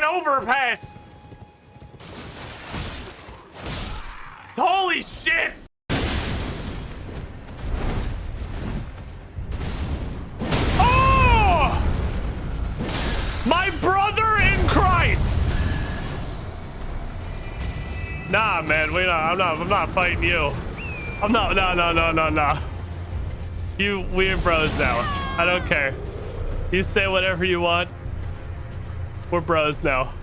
fucking overpass! Holy shit! Oh! My brother in Christ! Nah, man, I'm not fighting you. No. We're bros now. I don't care. You say whatever you want. We're bros now.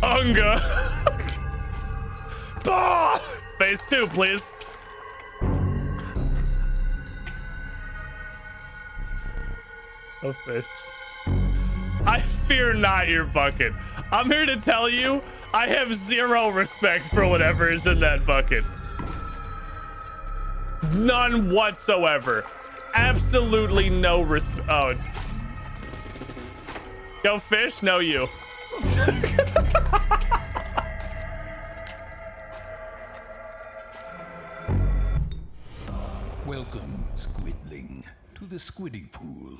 Unga. Ah! Phase 2, please. Oh, fish. I fear not your bucket. I'm here to tell you, I have zero respect for whatever is in that bucket. None whatsoever. Absolutely no respect. Oh. Go fish? No, you. Welcome, Squidling, to the Squiddy Pool.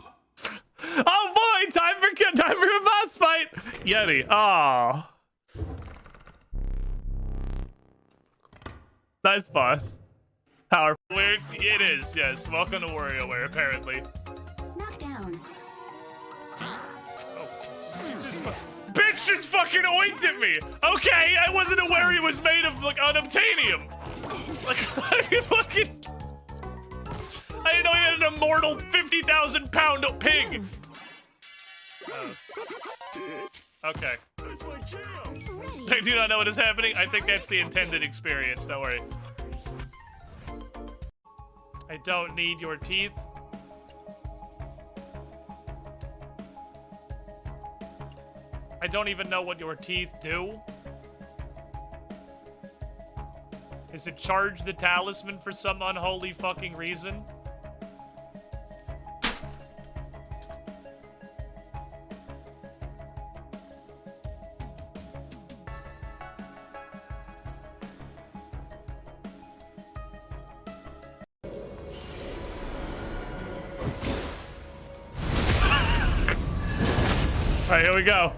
Oh boy, time for a boss fight. Yeti. Oh. Nice boss. Powerful. It is, yes. Welcome to WarioWare, apparently. Knockdown. Oh. Bitch just fucking oinked at me. Okay, I wasn't aware he was made of like unobtainium. Like fucking. I didn't know he had an immortal 50,000 pound pig. Okay. I do not know what is happening. I think that's the intended experience. Don't worry. I don't need your teeth. I don't even know what your teeth do. Is it charge the talisman for some unholy fucking reason? All right, here we go.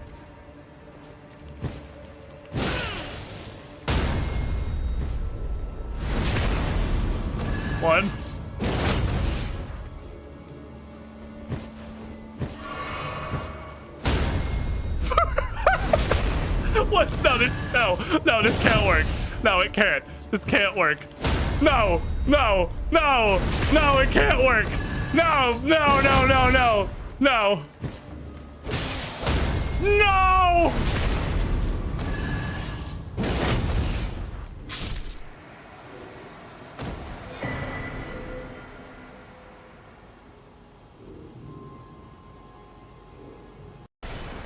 One. What? No, this can't work. No, it can't. This can't work. No, it can't work. No. No!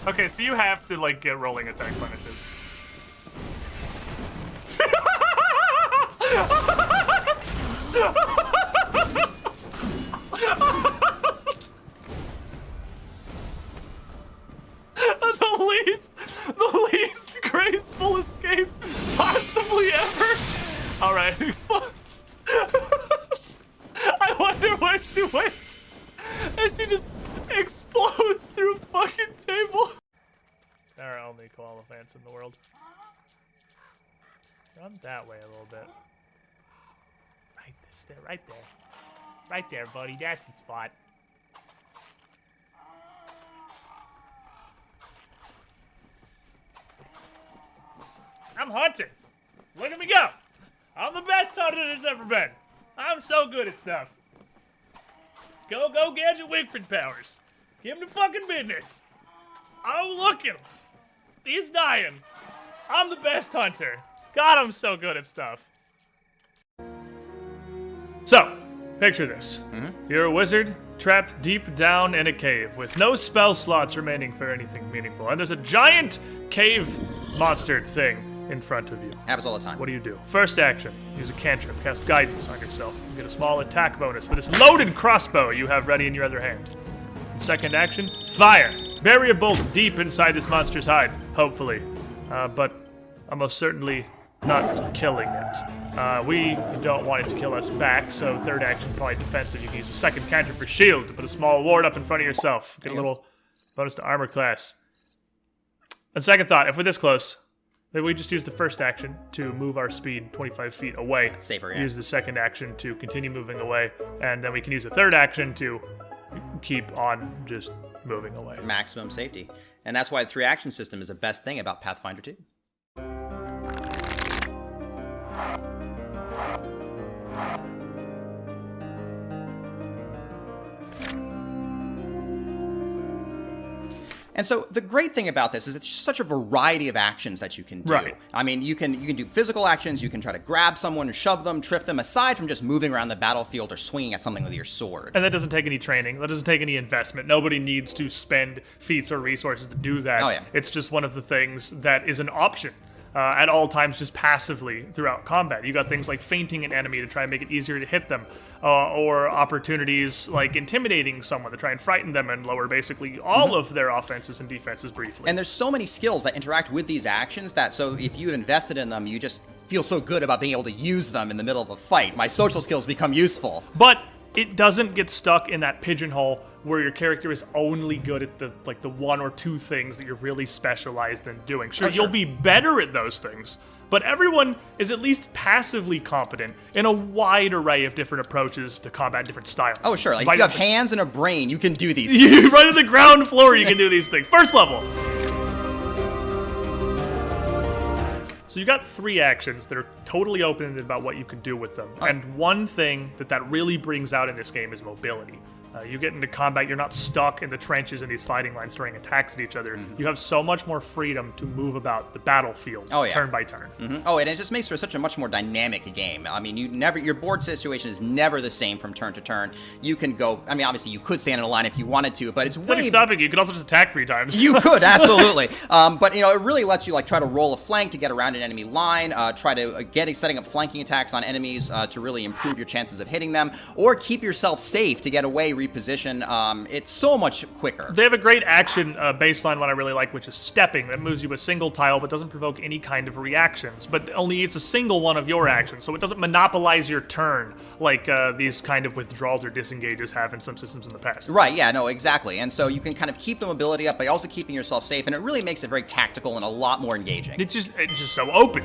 Okay, so you have to, like, get rolling attack punishes. The least graceful escape possibly ever. All right, explodes. I wonder where she went. And she just explodes through a fucking table. There are only koala fans in the world. Run that way a little bit. Right there, buddy. That's the spot. I'm hunting. Look at me go. I'm the best hunter there's ever been. I'm so good at stuff. Go, Gadget Wigford powers. Give him the fucking business. Oh, look at him. He's dying. I'm the best hunter. God, I'm so good at stuff. So, picture this. You're a wizard trapped deep down in a cave with no spell slots remaining for anything meaningful. And there's a giant cave monster thing in front of you. Happens all the time. What do you do? First action, use a cantrip, cast guidance on yourself. You get a small attack bonus for this loaded crossbow you have ready in your other hand. Second action, fire. Bury a bolt deep inside this monster's hide, hopefully. But almost certainly not killing it. We don't want it to kill us back, so third action, probably defensive. You can use a second counter for shield to put a small ward up in front of yourself. Get a little bonus to armor class. And second thought, if we're this close, maybe we just use the first action to move our speed 25 feet away. Safer, yeah. Use the second action to continue moving away, and then we can use the third action to keep on just moving away. Maximum safety. And that's why the 3-action system is the best thing about Pathfinder 2. And so the great thing about this is it's such a variety of actions that you can do. Right. I mean, you can do physical actions, you can try to grab someone, shove them, trip them, aside from just moving around the battlefield or swinging at something with your sword. And that doesn't take any training. That doesn't take any investment. Nobody needs to spend feats or resources to do that. Oh, yeah. It's just one of the things that is an option. At all times, just passively throughout combat. You got things like feinting an enemy to try and make it easier to hit them, or opportunities like intimidating someone to try and frighten them and lower basically all of their offenses and defenses briefly. And there's so many skills that interact with these actions that, so if you invested in them, you just feel so good about being able to use them in the middle of a fight. My social skills become useful. But it doesn't get stuck in that pigeonhole where your character is only good at the one or two things that you're really specialized in doing. Sure, you'll be better at those things, but everyone is at least passively competent in a wide array of different approaches to combat, different styles. Oh, sure. Like, if you have hands and a brain, you can do these You things. right at the ground floor, you can do these things. First level. So you got 3 actions that are totally open about what you can do with them. And one thing that really brings out in this game is mobility. You get into combat, you're not stuck in the trenches in these fighting lines throwing attacks at each other. You have so much more freedom to move about the battlefield turn by turn. Oh, and it just makes for such a much more dynamic game. I mean, your board situation is never the same from turn to turn. You can go, I mean, obviously you could stand in a line if you wanted to, but it's way... stopping you. You could also just attack 3 times. You could, absolutely. But, it really lets you, like, try to roll a flank to get around an enemy line, try to setting up flanking attacks on enemies to really improve your chances of hitting them, or keep yourself safe to get away, reposition. It's so much quicker. They have a great action baseline one I really like, which is stepping. That moves you a single tile but doesn't provoke any kind of reactions, but only it's a single one of your actions, so it doesn't monopolize your turn like these kind of withdrawals or disengages have in some systems in the past. Right, yeah, no, exactly. And so you can kind of keep the mobility up by also keeping yourself safe, and it really makes it very tactical and a lot more engaging. It's just so open.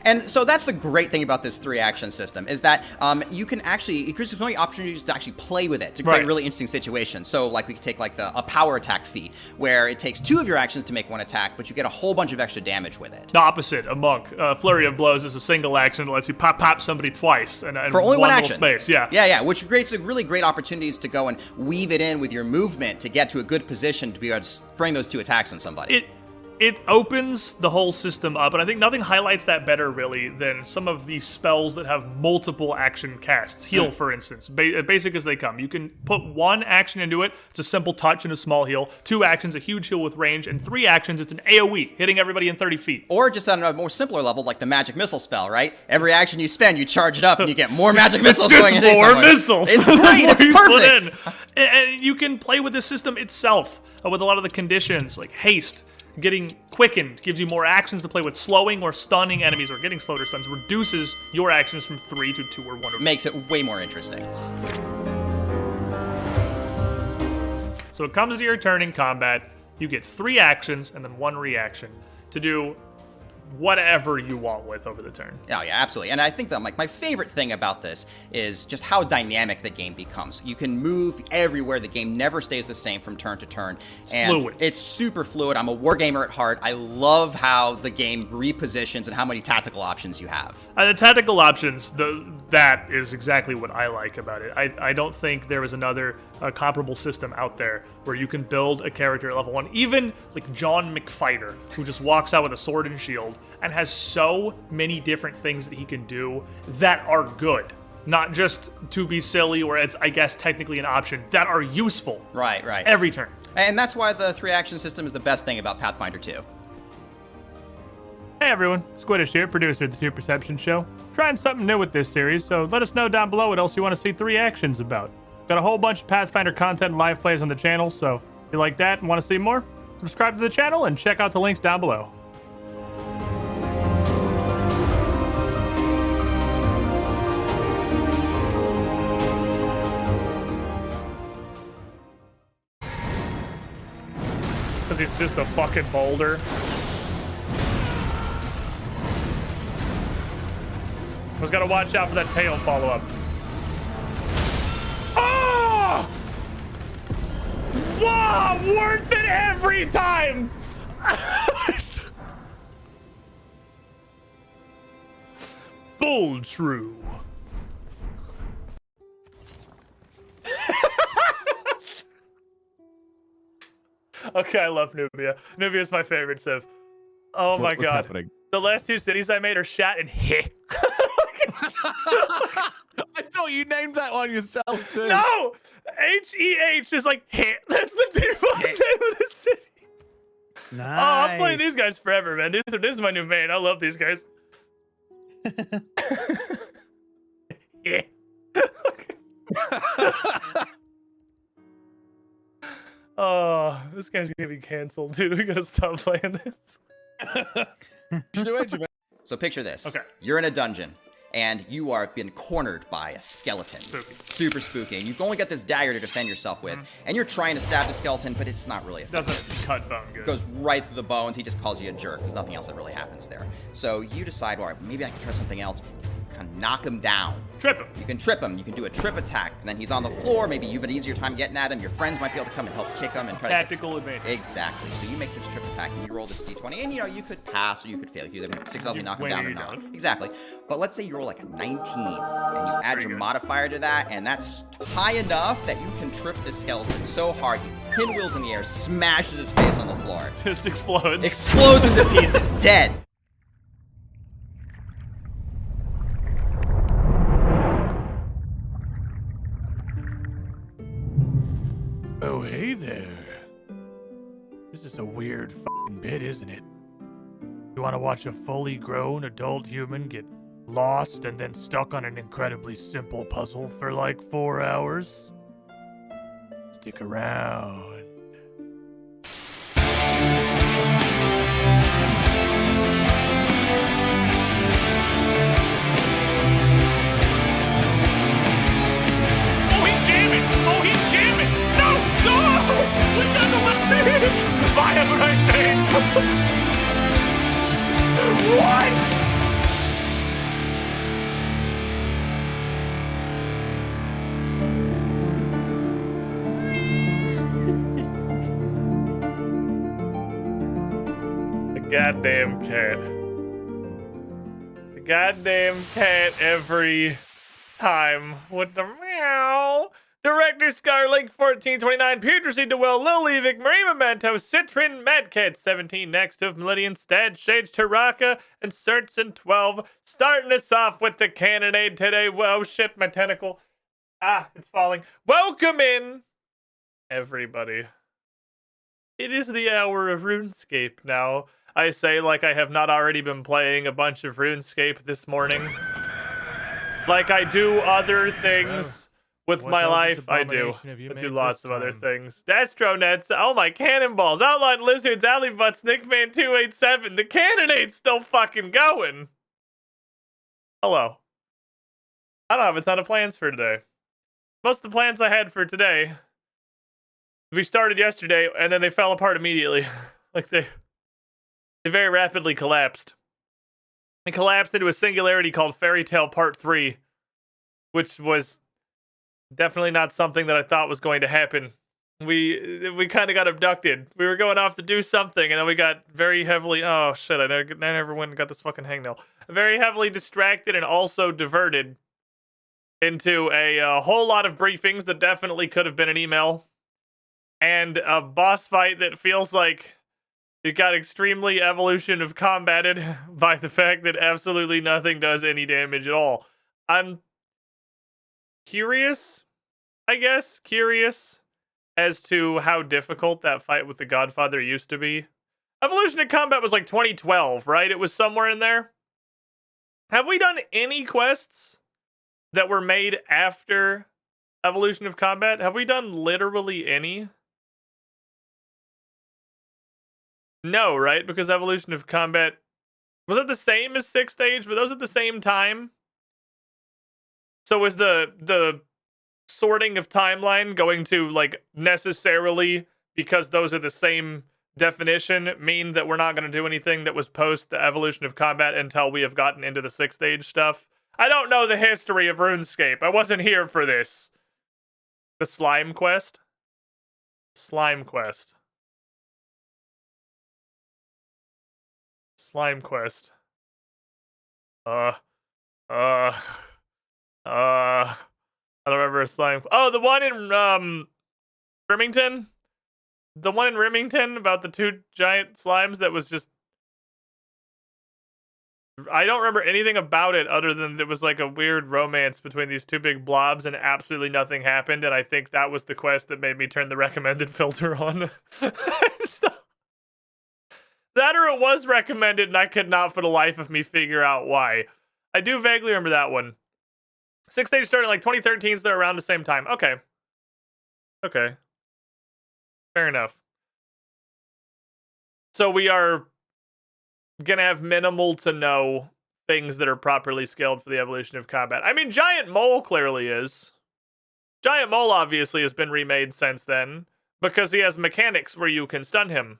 And so that's the great thing about this 3-action system, is that you can actually, it gives you so many opportunities to actually play with it, to create really interesting situations. So, like, we could take, like, a power attack feat, where it takes 2 of your actions to make 1 attack, but you get a whole bunch of extra damage with it. The opposite, a monk. Flurry of Blows is a single action that lets you pop somebody twice. And for only 1 action. Space, yeah. Yeah, which creates really great opportunities to go and weave it in with your movement to get to a good position to be able to spring those 2 attacks on somebody. It opens the whole system up, and I think nothing highlights that better, really, than some of these spells that have multiple action casts. Heal, for instance. Basic as they come. You can put 1 action into it. It's a simple touch and a small heal. 2 actions, a huge heal with range. And 3 actions, it's an AoE, hitting everybody in 30 feet. Or just on a more simpler level, like the magic missile spell, right? Every action you spend, you charge it up, and you get more magic missiles going in. Just more missiles. It's great. It's perfect. And you can play with the system itself with a lot of the conditions, like haste. Getting quickened gives you more actions to play with. Slowing or stunning enemies, or getting slowed or stunned, reduces your actions from 3 to 2 or 1. Makes it way more interesting. So it comes to your turn in combat. You get 3 actions and then 1 reaction to do whatever you want with over the turn. Oh yeah, absolutely. And I think that my favorite thing about this is just how dynamic the game becomes. You can move everywhere. The game never stays the same from turn to turn. It's fluid. It's super fluid. I'm a wargamer at heart. I love how the game repositions and how many tactical options you have. The tactical options, that is exactly what I like about it. I don't think there is another comparable system out there where you can build a character at level 1, even like John McFighter, who just walks out with a sword and shield and has so many different things that he can do that are good. Not just to be silly, or it's, I guess, technically an option, that are useful. Right. Every turn. And that's why the 3-action system is the best thing about Pathfinder 2. Hey everyone, Squiddish here, producer of the 2 Perception Show. Trying something new with this series, so let us know down below what else you want to see 3 actions about. Got a whole bunch of Pathfinder content and live plays on the channel, so if you like that and want to see more, subscribe to the channel, and check out the links down below. Because he's just a fucking boulder. Just gotta watch out for that tail follow-up. Oh! Wow, worth it every time! Bull true. Okay, I love Nubia. Nubia's my favorite civ. Oh my god. What's happening? The last two cities I made are shot in hit. I thought you named that one yourself too. No! H-E-H is like hit. That's the default name of the city. Nice. Oh, I'm playing these guys forever, man. This is my new main. I love these guys. Yeah. Oh, this game's gonna be canceled, dude. We gotta stop playing this. So picture this. Okay. You're in a dungeon, and you are being cornered by a skeleton. Spooky. Super spooky. And you've only got this dagger to defend yourself with, and you're trying to stab the skeleton, but it's not really effective. Doesn't cut bone good. Goes right through the bones. He just calls you a jerk. There's nothing else that really happens there. So you decide, well, maybe I can try something else. Kind of knock him down. Trip him. You can trip him. You can do a trip attack, and then he's on the floor. Maybe you have an easier time getting at him. Your friends might be able to come and help kick him and try Tactical to advantage. Exactly. So you make this trip attack, and you roll this d20, and you could pass or you could fail. You could either successfully knock him win down or or you not. don't. Exactly. But let's say you roll like a 19, and you add your good. modifier to that, and that's high enough that you can trip this skeleton so hard, he pinwheels in the air, smashes his face on the floor, Just explodes. explodes into pieces, dead. Oh, hey there. This is a weird fucking bit, isn't it? You want to watch a fully grown adult human get lost and then stuck on an incredibly simple puzzle for like 4 hours? Stick around. Oh, he's jamming! Oh, he's jamming! No! No! We got the left hand! Bye, have a nice day! What? The goddamn cat. The goddamn cat every time with the meow. Director Scarlink 1429, Putresy DeWell, Lilivik, Marie Memento, Citrin, Madcat 17, Next of Meridian, Stad, Shades, Taraka, and Certson 12. Starting us off with the cannonade today. Whoa, shit, my tentacle. Ah, it's falling. Welcome in, everybody. It is the hour of RuneScape now. I say like I have not already been playing a bunch of RuneScape this morning. Like I do other things. With What my else life, I do. abomination have you I made do lots this of other time? things. Dastronets, oh my cannonballs, Outline Lizards, Alley Butts, Nickman287. The cannonade's still fucking going. Hello. I don't have a ton of plans for today. Most of the plans I had for today, we started yesterday and then they fell apart immediately. Like they very rapidly collapsed. They collapsed into a singularity called Fairy Tale Part 3, which was definitely not something that I thought was going to happen. We kind of got abducted. We were going off to do something, and then we got very heavily... Oh, shit, I never went and got this fucking hangnail. Very heavily distracted and also diverted into a whole lot of briefings that definitely could have been an email. And a boss fight that feels like it got extremely evolution of combated by the fact that absolutely nothing does any damage at all. I'm curious, I guess, as to how difficult that fight with the Godfather used to be. Evolution of Combat was like 2012, right? It was somewhere in there. Have we done any quests that were made after Evolution of Combat? Have we done literally any? No, right? Because evolution of combat was it the same as 6th stage? Were those at the same time? So was the sorting of timeline going to like necessarily, because those are the same definition, mean that we're not going to do anything that was post the evolution of combat until we have gotten into the 6th stage stuff? I don't know the history of RuneScape. I wasn't here for this. The slime quest? Slime quest. Slime quest. I don't remember a slime. Oh, the one in Remington? The one in Remington about the 2 giant slimes that was just... I don't remember anything about it other than it was like a weird romance between these 2 big blobs and absolutely nothing happened, and I think that was the quest that made me turn the recommended filter on. That or it was recommended and I could not for the life of me figure out why. I do vaguely remember that one. 6th stage started like 2013, so they're around the same time. Okay. Okay. Fair enough. So we are gonna have minimal to no things that are properly scaled for the evolution of combat. I mean, Giant Mole clearly is. Giant Mole obviously has been remade since then because he has mechanics where you can stun him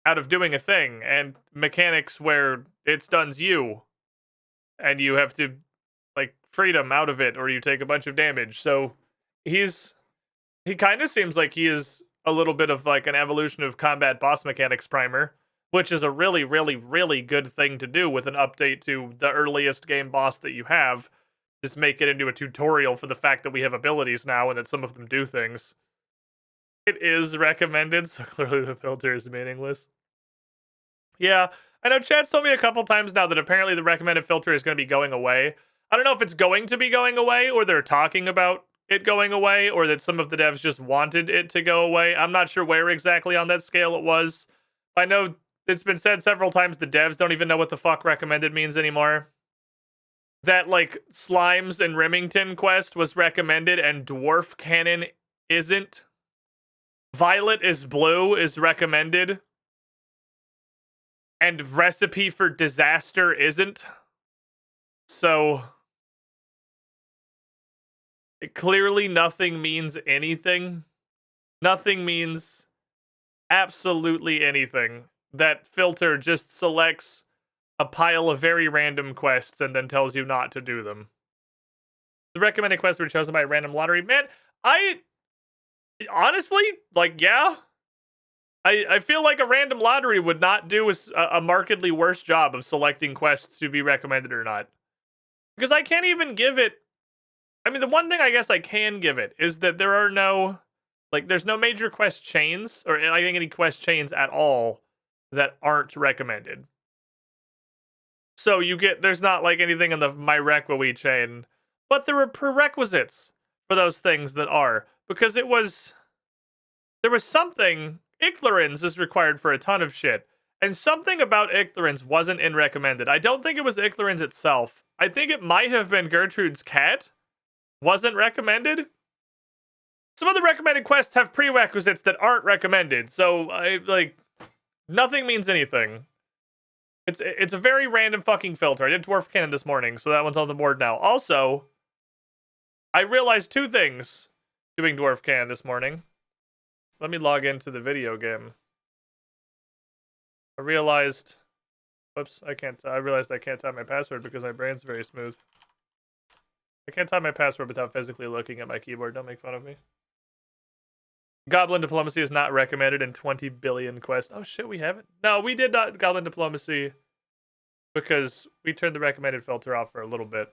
out of doing a thing, and mechanics where it stuns you and you have to like freedom out of it or you take a bunch of damage. So he kind of seems like he is a little bit of like an evolution of combat boss mechanics primer, which is a really, really, really good thing to do with an update to the earliest game boss that you have. Just make it into a tutorial for the fact that we have abilities now and that some of them do things. It is recommended, so clearly the filter is meaningless. Yeah, I know chat's told me a couple times now that apparently the recommended filter is going to be going away. I don't know if it's going to be going away or they're talking about it going away or that some of the devs just wanted it to go away. I'm not sure where exactly on that scale it was. I know it's been said several times the devs don't even know what the fuck recommended means anymore. That, like, Slimes and Remington quest was recommended and Dwarf Cannon isn't. Violet is Blue is recommended. And Recipe for Disaster isn't. So... clearly nothing means anything. Nothing means absolutely anything. That filter just selects a pile of very random quests and then tells you not to do them. The recommended quests were chosen by a random lottery. Man, I honestly, like, yeah. I feel like a random lottery would not do a markedly worse job of selecting quests to be recommended or not. Because I can't even give it... I mean, the one thing I guess I can give it is that there are no... like, there's no major quest chains, or I think any quest chains at all, that aren't recommended. So you get... there's not, like, anything in the My Requie chain, but there are prerequisites for those things that are. Because it was... there was something... Ichlorins is required for a ton of shit. And something about Ichlorins wasn't in recommended. I don't think it was Ichlorins itself. I think it might have been Gertrude's cat. Wasn't recommended. Some of the recommended quests have prerequisites that aren't recommended. So, nothing means anything. It's a very random fucking filter. I did Dwarf Cannon this morning, so that one's on the board now. Also, I realized 2 things doing Dwarf Cannon this morning. Let me log into the video game. I realized... whoops, I realized I can't type my password because my brain's very smooth. I can't type my password without physically looking at my keyboard. Don't make fun of me. Goblin Diplomacy is not recommended in 20 billion quests. Oh shit, we haven't? No, we did not Goblin Diplomacy because we turned the recommended filter off for a little bit.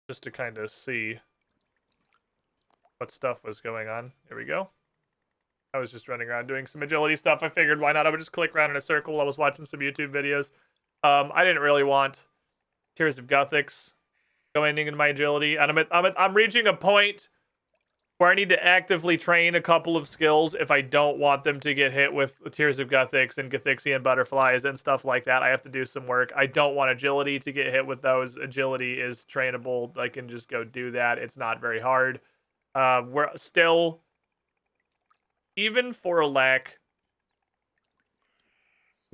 Just to kind of see what stuff was going on. Here we go. I was just running around doing some agility stuff. I figured why not? I would just click around in a circle while I was watching some YouTube videos. I didn't really want Tears of Guthix going into my agility. And I'm reaching a point where I need to actively train a couple of skills if I don't want them to get hit with Tears of Guthix and Guthixian butterflies and stuff like that. I have to do some work. I don't want agility to get hit with those. Agility is trainable. I can just go do that. It's not very hard. We're still even for a lack...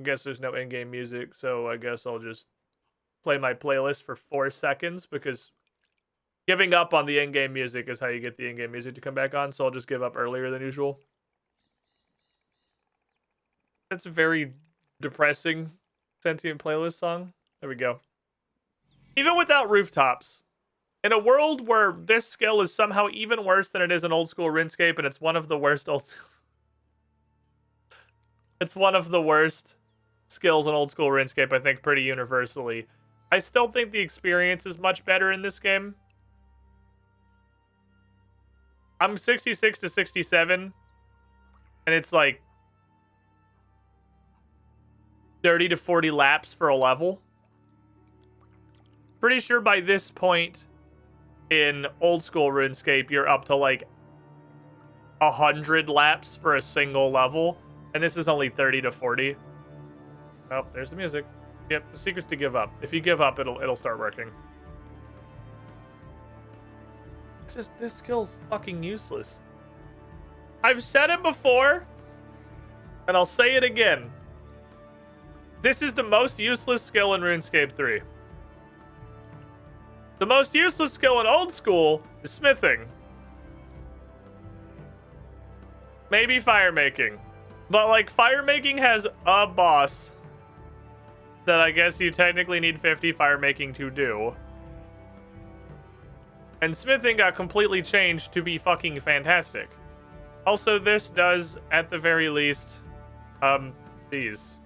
I guess there's no in-game music, so I guess I'll just play my playlist for 4 seconds, because giving up on the in-game music is how you get the in-game music to come back on, so I'll just give up earlier than usual. That's a very depressing sentient playlist song. There we go. Even without rooftops, in a world where this skill is somehow even worse than it is in old school RuneScape, and it's one of the worst it's one of the worst skills in old school RuneScape, I think, pretty universally. I still think the experience is much better in this game. I'm 66 to 67, and it's like 30 to 40 laps for a level. Pretty sure by this point in old school RuneScape, you're up to like 100 laps for a single level, and this is only 30 to 40. Oh, there's the music. Yep, the secret's to give up. If you give up, it'll start working. Just, this skill's fucking useless. I've said it before, and I'll say it again. This is the most useless skill in RuneScape 3. The most useless skill in old school is smithing. Maybe fire making. But, like, fire making has a boss that I guess you technically need 50 fire making to do. And smithing got completely changed to be fucking fantastic. Also, this does, at the very least, these.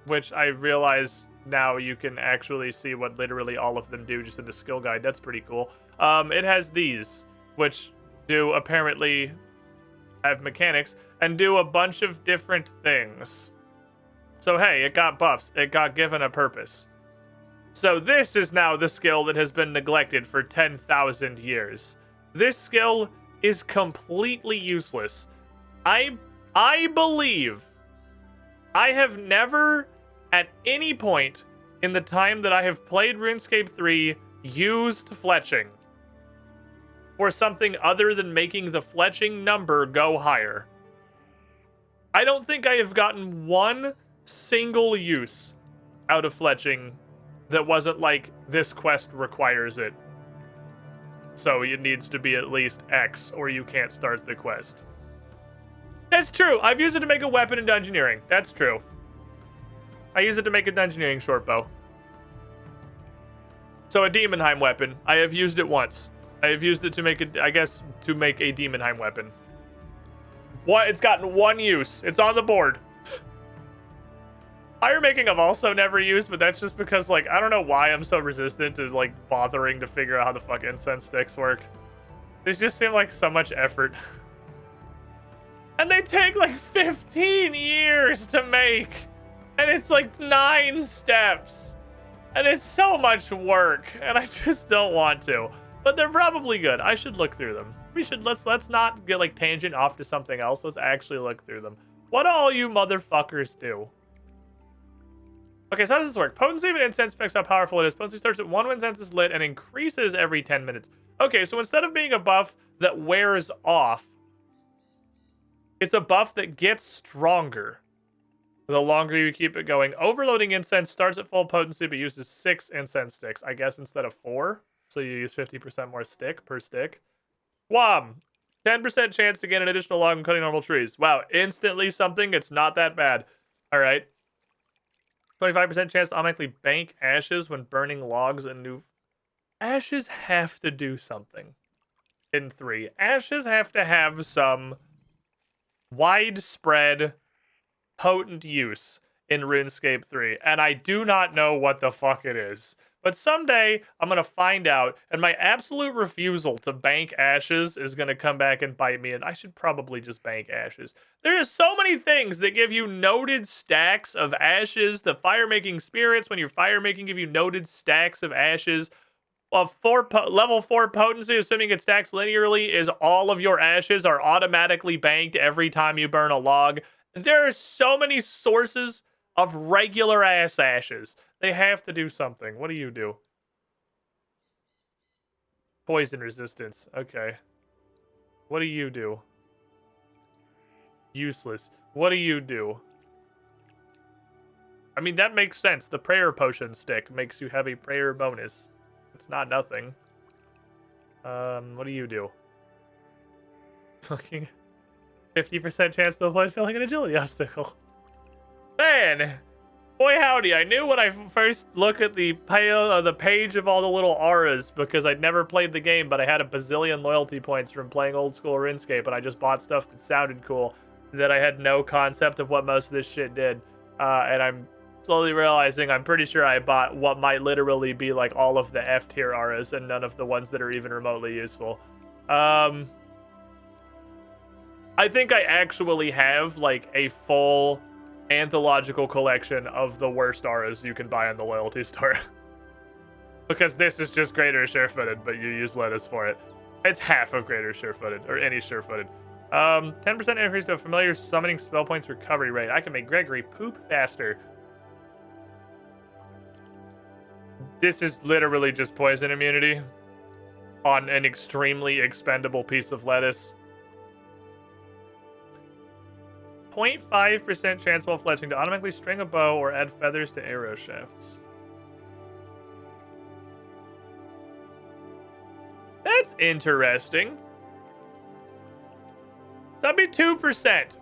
Which I realize now you can actually see what literally all of them do just in the skill guide. That's pretty cool. It has these, which do apparently have mechanics and do a bunch of different things. So hey, it got buffs. It got given a purpose. So this is now the skill that has been neglected for 10,000 years. This skill is completely useless. I believe I have never at any point in the time that I have played RuneScape 3 used fletching for something other than making the fletching number go higher. I don't think I have gotten one single use out of fletching that wasn't like, this quest requires it, so it needs to be at least X or you can't start the quest. That's true. I've used it to make a weapon in dungeoneering. That's true. I use it to make a dungeoneering shortbow. So a Demonheim weapon. I have used it once. I have used it to make a, I guess, to make a Demonheim weapon. What? It's gotten one use. It's on the board. Fire making I've also never used, but that's just because, like, I don't know why I'm so resistant to, like, bothering to figure out how the fuck incense sticks work. These just seem like so much effort. And they take, like, 15 years to make. And it's, like, 9 steps. And it's so much work. And I just don't want to. But they're probably good. I should look through them. We should, let's not get, like, tangent off to something else. Let's actually look through them. What do all you motherfuckers do? Okay, so how does this work? Potency of an incense affects how powerful it is. Potency starts at 1 when incense is lit and increases every 10 minutes. Okay, so instead of being a buff that wears off, it's a buff that gets stronger the longer you keep it going. Overloading incense starts at full potency but uses 6 incense sticks, I guess, instead of 4. So you use 50% more stick per stick. Wham! 10% chance to gain an additional log when cutting normal trees. Wow, instantly something. It's not that bad. All right. 25% chance to automatically bank ashes when burning logs and new... Ashes have to do something in 3. Ashes have to have some widespread, potent use in RuneScape 3. And I do not know what the fuck it is. But someday, I'm going to find out, and my absolute refusal to bank ashes is going to come back and bite me, and I should probably just bank ashes. There are so many things that give you noted stacks of ashes. The fire-making spirits, when you're fire-making, give you noted stacks of ashes. Level 4 potency, assuming it stacks linearly, is all of your ashes are automatically banked every time you burn a log. There are so many sources of regular ass ashes. They have to do something. What do you do? Poison resistance. Okay. What do you do? Useless. What do you do? I mean, that makes sense. The prayer potion stick makes you have a prayer bonus. It's not nothing. What do you do? Fucking 50% chance to avoid failing an agility obstacle. Man, boy howdy, I knew when I first looked at the page of all the little auras, because I'd never played the game, but I had a bazillion loyalty points from playing old school RuneScape, and I just bought stuff that sounded cool, that I had no concept of what most of this shit did. And I'm slowly realizing I'm pretty sure I bought what might literally be like all of the F tier auras and none of the ones that are even remotely useful. I think I actually have like a full anthological collection of the worst auras you can buy on the loyalty store. Because this is just greater sure-footed, but you use lettuce for it. It's half of greater sure-footed, or any sure-footed. 10% increase to a familiar summoning spell points recovery rate. I can make Gregory poop faster. This is literally just poison immunity on an extremely expendable piece of lettuce. 0.5% chance while fletching to automatically string a bow or add feathers to arrow shafts. That's interesting. That'd be 2%.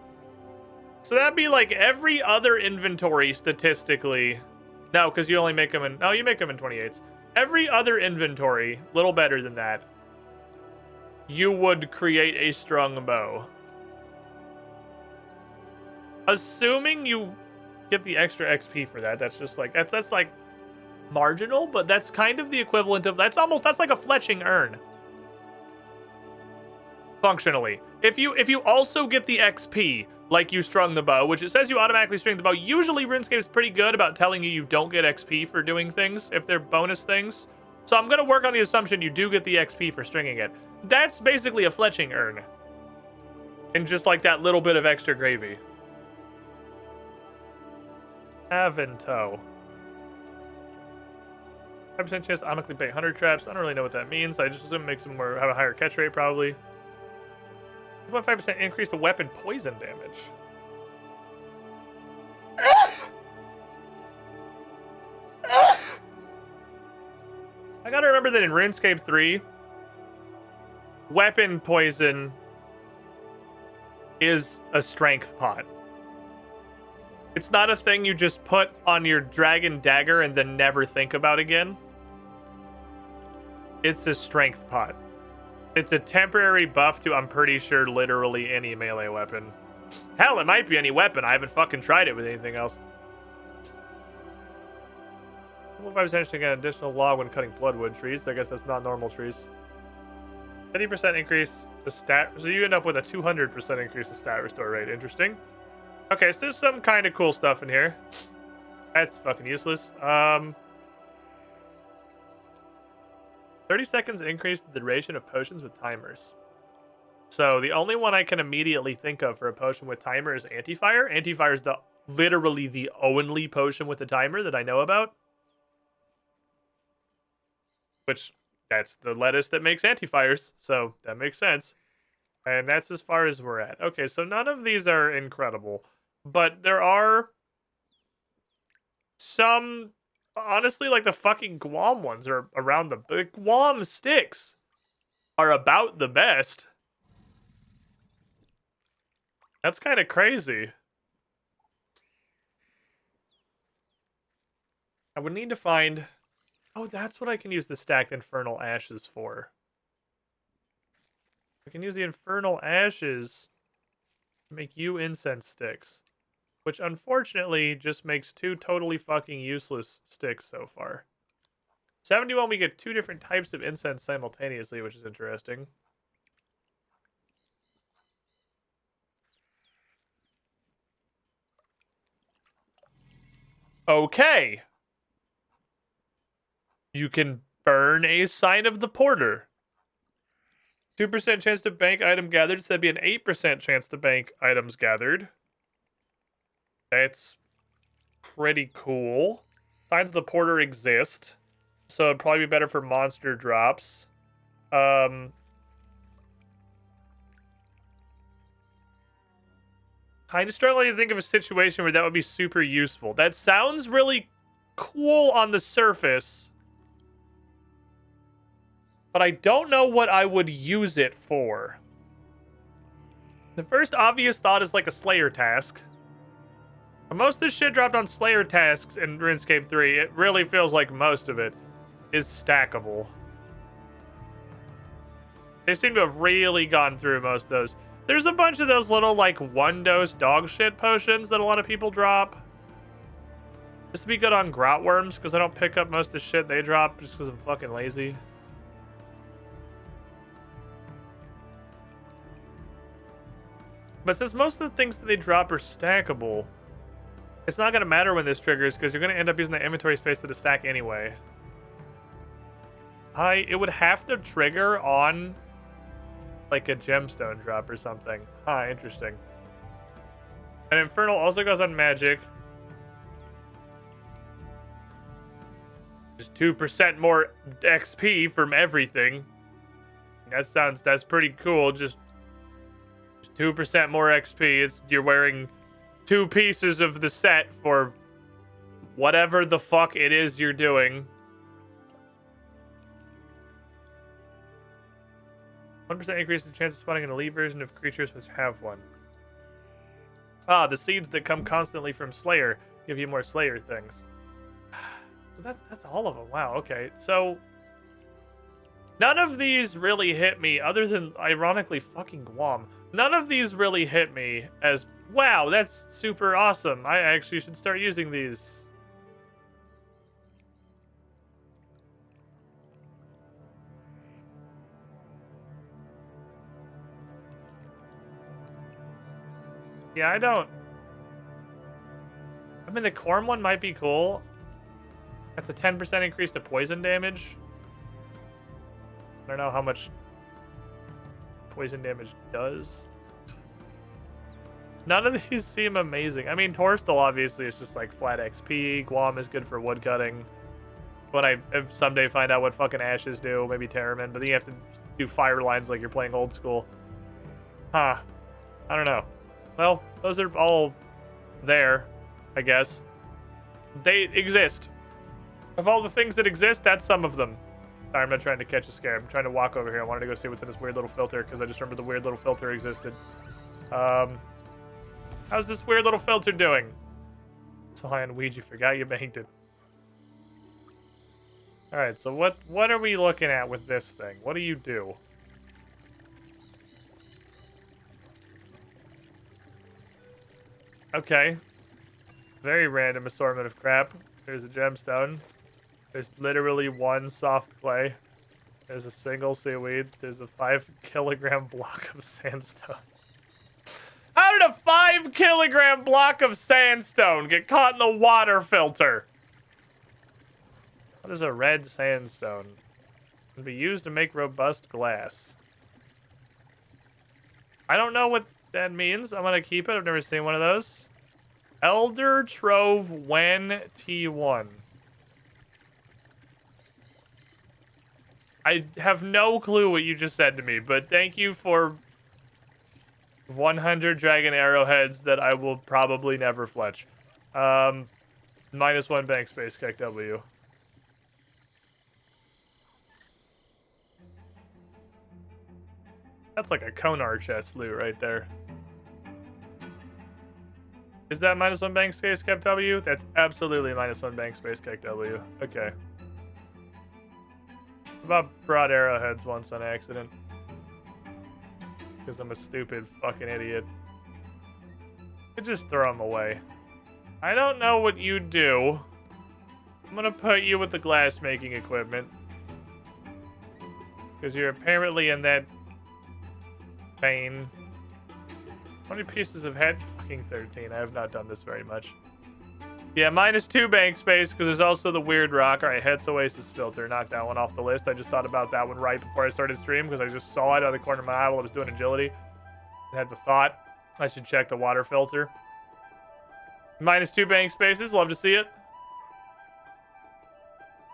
So that'd be like every other inventory statistically. No, because you only make them in... No, you make them in 28s. Every other inventory, little better than that, you would create a strung bow. Assuming you get the extra XP for that, that's just like... That's like marginal, but that's kind of the equivalent of... That's like a fletching urn. Functionally. If you also get the XP, like you strung the bow, which it says you automatically string the bow, usually RuneScape is pretty good about telling you don't get XP for doing things, if they're bonus things. So I'm going to work on the assumption you do get the XP for stringing it. That's basically a fletching urn. And just like that little bit of extra gravy. Avanto. 5% chance to automatically bait 100 traps. I don't really know what that means. I just assume it makes them have a higher catch rate, probably. 2.5% increase to weapon poison damage. I gotta remember that in RuneScape 3, weapon poison is a strength pot. It's not a thing you just put on your dragon dagger and then never think about again. It's a strength pot. It's a temporary buff to, I'm pretty sure, literally any melee weapon. Hell, it might be any weapon. I haven't fucking tried it with anything else. 5% to get an additional log when cutting bloodwood trees. I guess that's not normal trees. 50% increase to stat. So you end up with a 200% increase to stat restore rate. Interesting. Okay, so there's some kind of cool stuff in here. That's fucking useless. 30 seconds increase the duration of potions with timers. So the only one I can immediately think of for a potion with timer is Anti-Fire. Anti-Fire is literally the only potion with a timer that I know about. Which, that's the lettuce that makes Anti-Fires, so that makes sense. And that's as far as we're at. Okay, so none of these are incredible. But there are some... Honestly, like the fucking Guam ones are around the Guam sticks are about the best. That's kind of crazy. I would need to find... Oh, that's what I can use the stacked infernal ashes for. I can use the infernal ashes to make you incense sticks. Which, unfortunately, just makes 2 totally fucking useless sticks so far. 71, we get 2 different types of incense simultaneously, which is interesting. Okay. You can burn a sign of the porter. 2% chance to bank item gathered, so that'd be an 8% chance to bank items gathered. That's pretty cool. Signs of the porter exist, so it'd probably be better for monster drops. Kind of struggling to think of a situation where that would be super useful. That sounds really cool on the surface, but I don't know what I would use it for. The first obvious thought is like a Slayer task. But most of this shit dropped on Slayer tasks in RuneScape 3. It really feels like most of it is stackable. They seem to have really gone through most of those. There's a bunch of those little, like, one-dose dog shit potions that a lot of people drop. This would be good on grot worms, because I don't pick up most of the shit they drop just because I'm fucking lazy. But since most of the things that they drop are stackable, it's not going to matter when this triggers, because you're going to end up using the inventory space for the stack anyway. It would have to trigger on like a gemstone drop or something. Interesting. And Infernal also goes on magic. Just 2% more XP from everything. That's pretty cool. Just 2% more XP. You're wearing 2 pieces of the set for whatever the fuck it is you're doing. 1% increase in the chance of spawning an elite version of creatures which have one. The seeds that come constantly from Slayer give you more Slayer things. So that's all of them. Wow, okay. So none of these really hit me, other than ironically fucking Guam. None of these really hit me as, wow, that's super awesome. I actually should start using these. Yeah, I mean, the Corm one might be cool. That's a 10% increase to poison damage. I don't know how much poison damage does. None of these seem amazing. I mean, Torstal obviously is just like flat XP. Guam is good for woodcutting. When I someday find out what fucking ashes do, maybe Terramin, but then you have to do fire lines like you're playing old school. I don't know. Well, those are all there, I guess. They exist. Of all the things that exist, that's some of them. Sorry, I'm not trying to catch a scare. I'm trying to walk over here. I wanted to go see what's in this weird little filter, because I just remembered the weird little filter existed. How's this weird little filter doing? So high on weed, you forgot you banked it. Alright, so what are we looking at with this thing? What do you do? Okay. Very random assortment of crap. There's a gemstone. There's literally one soft clay. There's a single seaweed. There's a 5-kilogram block of sandstone. How did a 5-kilogram block of sandstone get caught in the water filter? What is a red sandstone? It can be used to make robust glass. I don't know what that means. I'm going to keep it. I've never seen one of those. Elder Trove Wen T1. I have no clue what you just said to me, but thank you for 100 dragon arrowheads that I will probably never fletch. -1 bank space, KW. That's like a Konar chest loot right there. Is that -1 bank space, KW? That's absolutely -1 bank space, KW. Okay. About brought arrowheads once on accident. Because I'm a stupid fucking idiot. I just throw them away. I don't know what you do. I'm gonna put you with the glass making equipment. Because you're apparently in that vein. How many pieces of head? Fucking 13. I have not done this very much. Yeah, -2 bank space, because there's also the weird rock. Alright, Head's Oasis filter. Knock that one off the list. I just thought about that one right before I started stream, because I just saw it out of the corner of my eye while I was doing agility. I had the thought I should check the water filter. -2 bank spaces. Love to see it.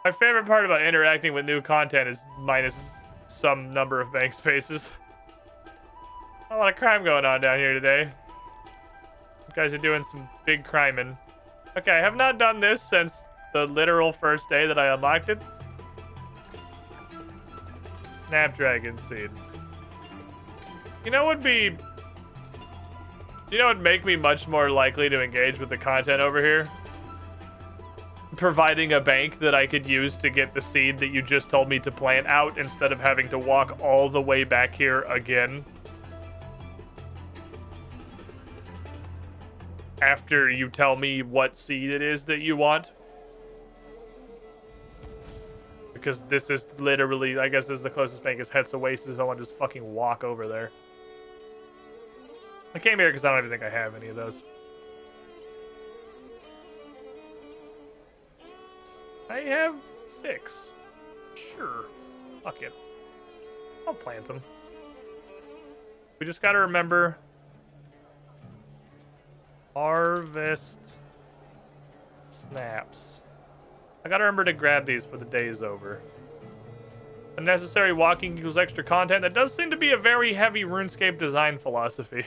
My favorite part about interacting with new content is minus some number of bank spaces. A lot of crime going on down here today. guys are doing some big criming. Okay, I have not done this since the literal first day that I unlocked it. Snapdragon seed. You know what would make me much more likely to engage with the content over here? Providing a bank that I could use to get the seed that you just told me to plant out instead of having to walk all the way back here again. After you tell me what seed it is that you want. Because this is literally, I guess this is the closest bank is Hetz Oasis, so I want to just fucking walk over there. I came here because I don't even think I have any of those. I have 6. Sure. Fuck it. I'll plant them. We just gotta remember... Harvest... Snaps. I gotta remember to grab these for the day's over. Unnecessary walking equals extra content. That does seem to be a very heavy RuneScape design philosophy.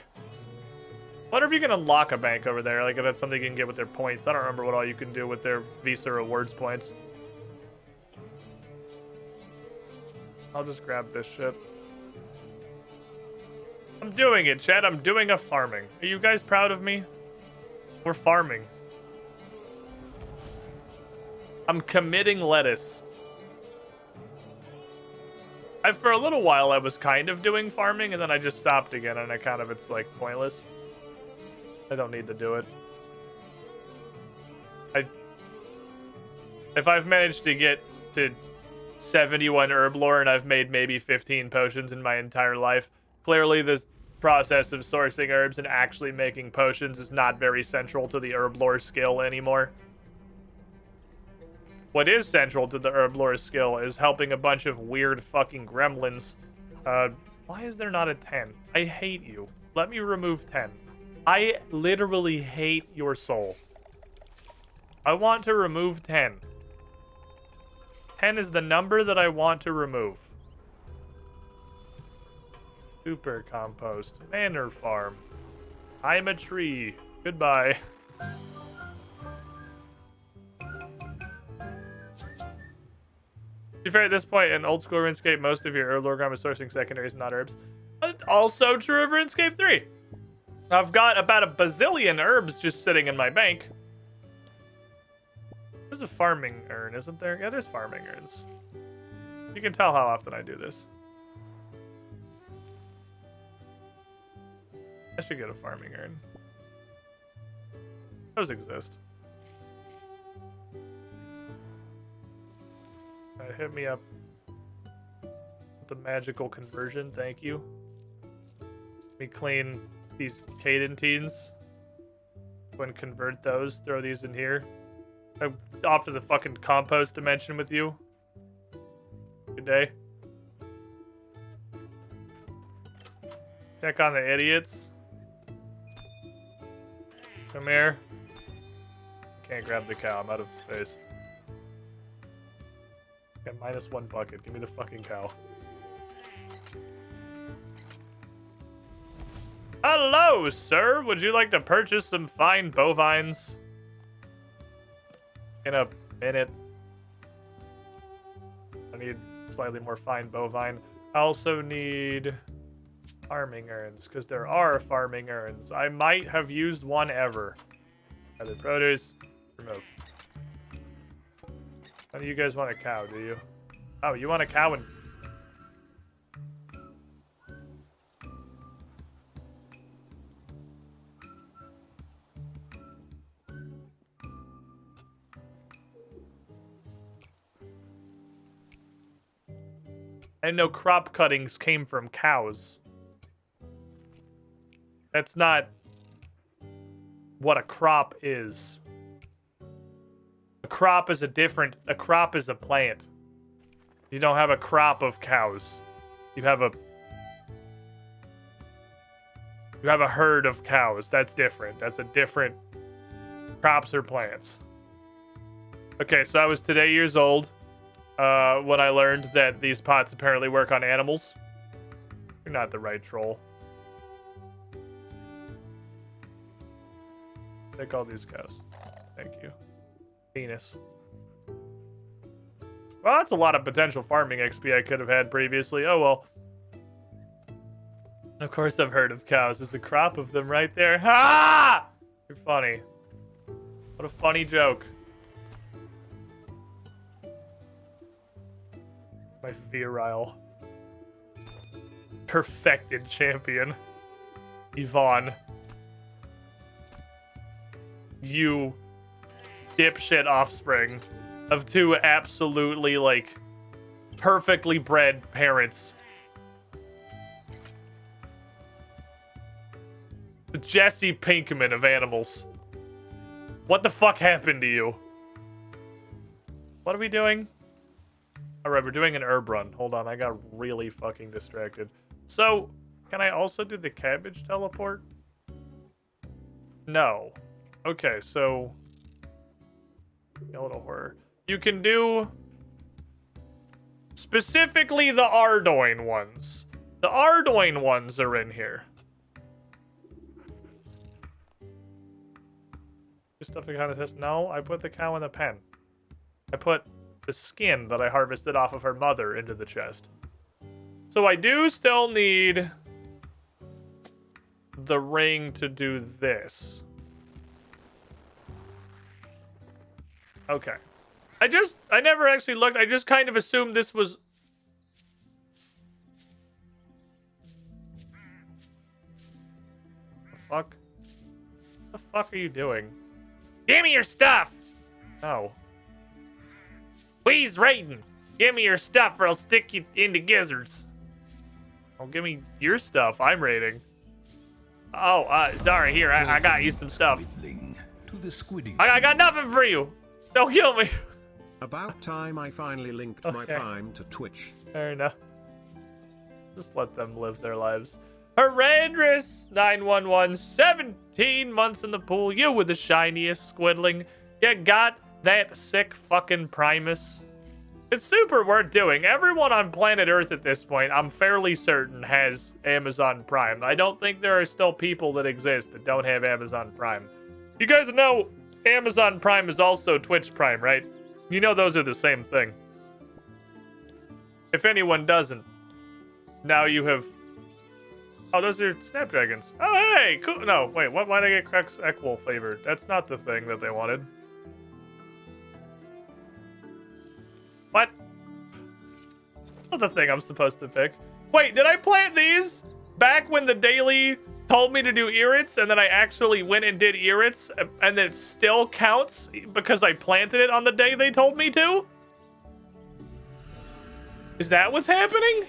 Wonder if you can unlock a bank over there, like if that's something you can get with their points. I don't remember what all you can do with their Visa rewards points. I'll just grab this shit. I'm doing it, Chad. I'm doing a farming. Are you guys proud of me? We're farming. I'm committing lettuce. For a little while, I was kind of doing farming, and then I just stopped again, and it's like pointless. I don't need to do it. If I've managed to get to 71 herb lore and I've made maybe 15 potions in my entire life, clearly this process of sourcing herbs and actually making potions is not very central to the herb lore skill anymore. What is central to the herb lore skill is helping a bunch of weird fucking gremlins. Why is there not a 10? I hate you. Let me remove 10. I literally hate your soul. I want to remove 10. 10 is the number that I want to remove. Super compost. Manor farm. I'm a tree. Goodbye. To be fair, at this point in old school RuneScape, most of your herb lore is sourcing secondaries, not herbs. But also true of RuneScape 3. I've got about a bazillion herbs just sitting in my bank. There's a farming urn, isn't there? Yeah, there's farming urns. You can tell how often I do this. I should get a farming urn. Those exist. Hit me up with the magical conversion, thank you. Let me clean these cadentines. Go and convert those, throw these in here. I'm off to the fucking compost dimension with you. Good day. Check on the idiots. Come here. Can't grab the cow, I'm out of space. Got -1 bucket. Give me the fucking cow. Hello, sir. Would you like to purchase some fine bovines? In a minute. I need slightly more fine bovine. I also need farming urns, because there are farming urns. I might have used one ever. Other produce. Remove. None of you guys want a cow, do you? Oh, you want a cow and... I know crop cuttings came from cows. That's not what a crop is. A crop is a crop is a plant. You don't have a crop of cows. You have a herd of cows. That's different. That's a different... Crops are plants. Okay, so I was today years old when I learned that these pots apparently work on animals. You're not the right troll. Take all these cows. Thank you. Penis. Well, that's a lot of potential farming XP I could have had previously. Oh, well. Of course I've heard of cows. There's a crop of them right there. Ha! You're funny. What a funny joke. My virile. Perfected champion. Yvonne. You dipshit offspring of two absolutely, like, perfectly bred parents. The Jesse Pinkman of animals. What the fuck happened to you? What are we doing? Alright, we're doing an herb run. Hold on, I got really fucking distracted. So, can I also do the cabbage teleport? No. Okay, so... A little horror. You can do... Specifically the Ardoin ones. The Ardoin ones are in here. Stuff I kind of test. No, I put the cow in the pen. I put the skin that I harvested off of her mother into the chest. So I do still need the ring to do this. Okay. I never actually looked. I just kind of assumed this was... The fuck? What the fuck are you doing? Give me your stuff! Oh. Please, Raiden, give me your stuff or I'll stick you into gizzards. Oh, give me your stuff. I'm raiding. Oh, sorry. Here, I got you some stuff. To the squiddy I got nothing for you. Don't kill me. About time I finally linked my Prime to Twitch. Fair enough. Just let them live their lives. Horrendous 911, 17 months in the pool. You were the shiniest squidling. You got that sick fucking Primus. It's super worth doing. Everyone on planet Earth at this point, I'm fairly certain, has Amazon Prime. I don't think there are still people that exist that don't have Amazon Prime. You guys know Amazon Prime is also Twitch Prime, right? You know those are the same thing. If anyone doesn't, now you have... Oh, those are Snapdragons. Oh, hey! Cool. No, wait, why'd I get Crex Equal flavored? That's not the thing that they wanted. What? Not the thing I'm supposed to pick. Wait, did I plant these back when the daily told me to do Irits, and then I actually went and did Irits, and it still counts because I planted it on the day they told me to? Is that what's happening?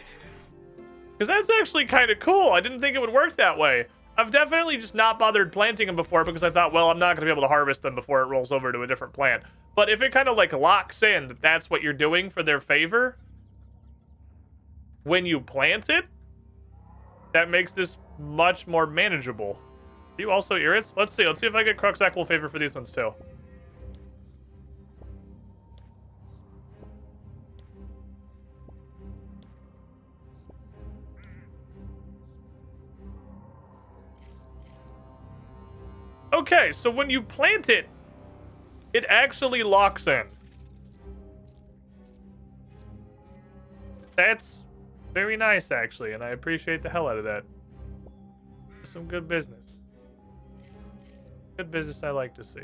Because that's actually kind of cool. I didn't think it would work that way. I've definitely just not bothered planting them before because I thought, well, I'm not going to be able to harvest them before it rolls over to a different plant. But if it kind of like locks in that that's what you're doing for their favor, when you plant it, that makes this much more manageable. Do you also Irits? Let's see if I get Crux Equal favor for these ones too. Okay, so when you plant it, it actually locks in. That's very nice, actually, and I appreciate the hell out of that. Some good business. Good business I like to see.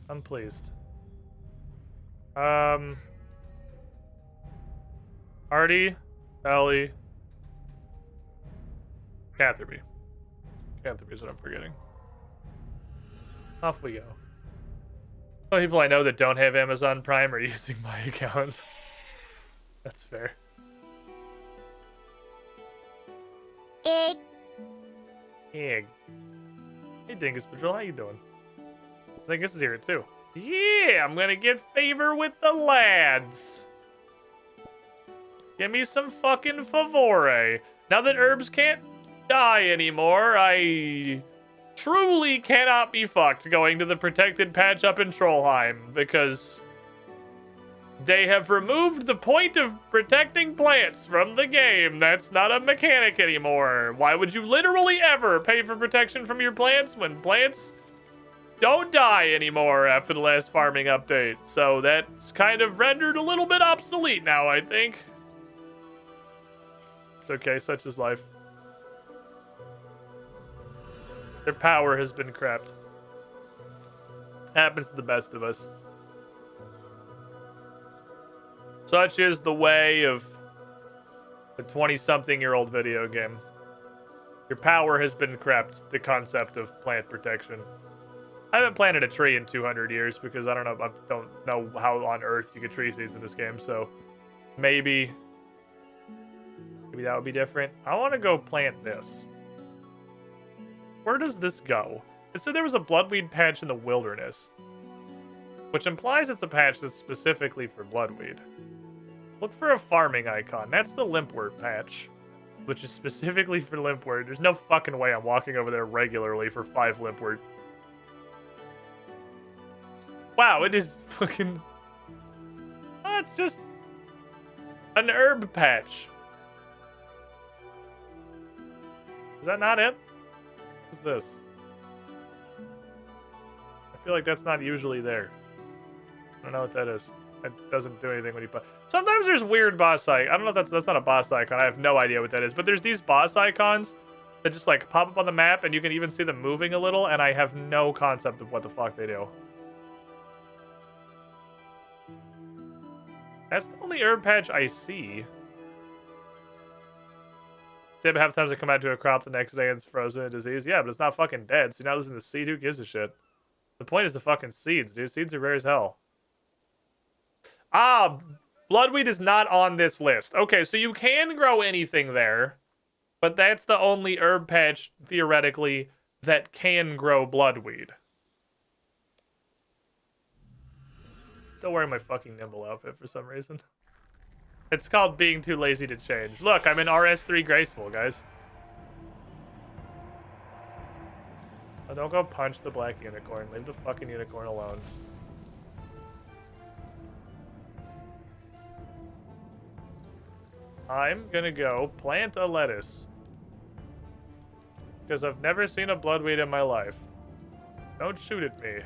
I'm pleased. Artie, Ellie, Catherby. Catherby is what I'm forgetting. Off we go. Well, people I know that don't have Amazon Prime are using my account. That's fair. Egg. Egg. Hey, Dingus Patrol, how you doing? I think this is here too. Yeah, I'm gonna get favor with the lads. Give me some fucking favore. Now that herbs can't die anymore, I truly cannot be fucked going to the protected patch up in Trollheim because They have removed the point of protecting plants from the game. That's not a mechanic anymore. Why would you literally ever pay for protection from your plants when plants don't die anymore after the last farming update? So that's kind of rendered a little bit obsolete now, I think. It's okay, such is life. Their power has been crapped. Happens to the best of us. Such is the way of a 20-something-year-old video game. Your power has been crapped, the concept of plant protection. I haven't planted a tree in 200 years because I don't know how on earth you get tree seeds in this game, so maybe that would be different. I want to go plant this. Where does this go? It said there was a bloodweed patch in the wilderness, which implies it's a patch that's specifically for bloodweed. Look for a farming icon. That's the limpwort patch, which is specifically for limpwort. There's no fucking way I'm walking over there regularly for 5 limpwort. Wow, it is fucking... Oh, it's just an herb patch. Is that not it? What's this? I feel like that's not usually there. I don't know what that is. It doesn't do anything when you put... Sometimes there's weird boss icons. I don't know if that's not a boss icon. I have no idea what that is. But there's these boss icons that just like pop up on the map and you can even see them moving a little, and I have no concept of what the fuck they do. That's the only herb patch I see. Tib, half the times I come out to a crop the next day and it's frozen in disease. Yeah, but it's not fucking dead, so you're not losing the seed. Who gives a shit? The point is the fucking seeds, dude. Seeds are rare as hell. Ah, bloodweed is not on this list. Okay, so you can grow anything there, but that's the only herb patch, theoretically, that can grow bloodweed. Still wearing my fucking nimble outfit for some reason. It's called being too lazy to change. Look, I'm in RS3 Graceful, guys. Oh, don't go punch the black unicorn. Leave the fucking unicorn alone. I'm gonna go plant a lettuce. Because I've never seen a bloodweed in my life. Don't shoot at me.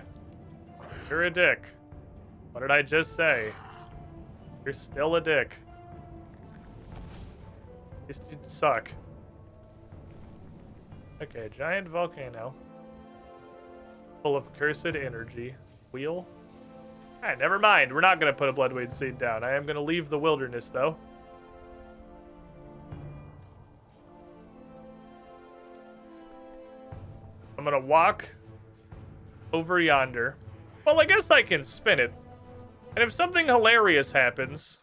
You're a dick. What did I just say? You're still a dick. You suck. Okay, giant volcano. Full of cursed energy. Wheel? Alright, never mind. We're not gonna put a bloodweed seed down. I am gonna leave the wilderness, though. I'm gonna walk over yonder. Well, I guess I can spin it. And if something hilarious happens,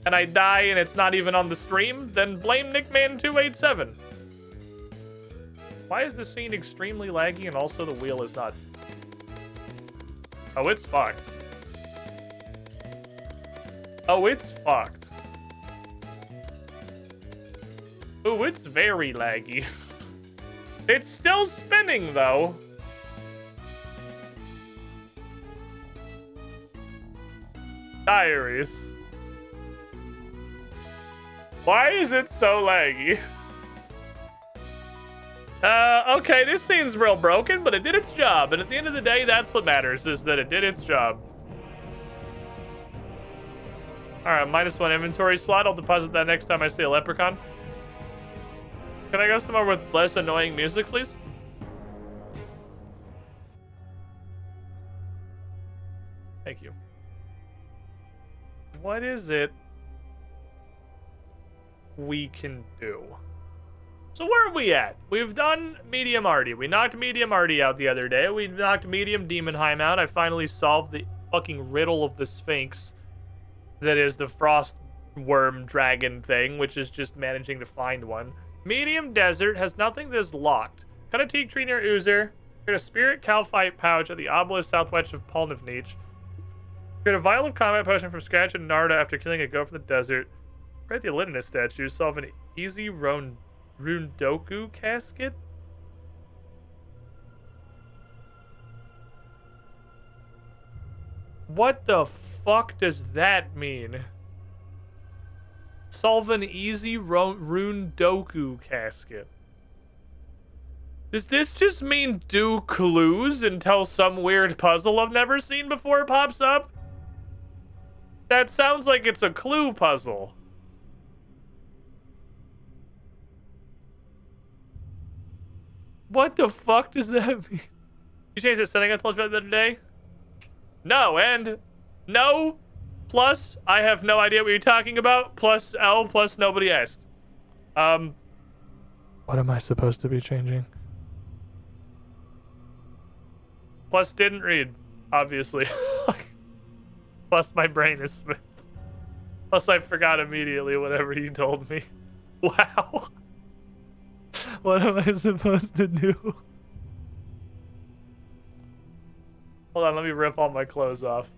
and I die and it's not even on the stream, then blame Nickman287. Why is the scene extremely laggy and also the wheel is not? Oh, it's fucked. Oh, it's fucked. Ooh, it's very laggy. It's still spinning, though. Diaries. Why is it so laggy? Okay, this scene's real broken, but it did its job. And at the end of the day, that's what matters, is that it did its job. Alright, -1 inventory slot. I'll deposit that next time I see a leprechaun. Can I go somewhere with less annoying music, please? Thank you. What is it we can do? So where are we at? We've done Medium Artie. We knocked Medium Artie out the other day. We knocked Medium Demonheim out. I finally solved the fucking riddle of the Sphinx. That is the frost worm dragon thing, which is just managing to find one. Medium Desert has nothing that is locked. Cut a teak tree near Uzer. Get a spirit calphite pouch at the obelisk southwest of Polnivnich. Get a vial of combat potion from Scratch and Narda after killing a goat from the desert. Right the Elidinus statue. Solve an easy Rundoku casket. What the fuck does that mean? Solve an easy rune doku casket. Does this just mean do clues until some weird puzzle I've never seen before pops up? That sounds like it's a clue puzzle. What the fuck does that mean? You changed the setting I told you about the other day? No, and no, plus I have no idea what you're talking about, plus L, plus nobody asked. What am I supposed to be changing? Plus didn't read, obviously. Plus my brain is smooth. Plus I forgot immediately whatever you told me. Wow. What am I supposed to do? Hold on, let me rip all my clothes off.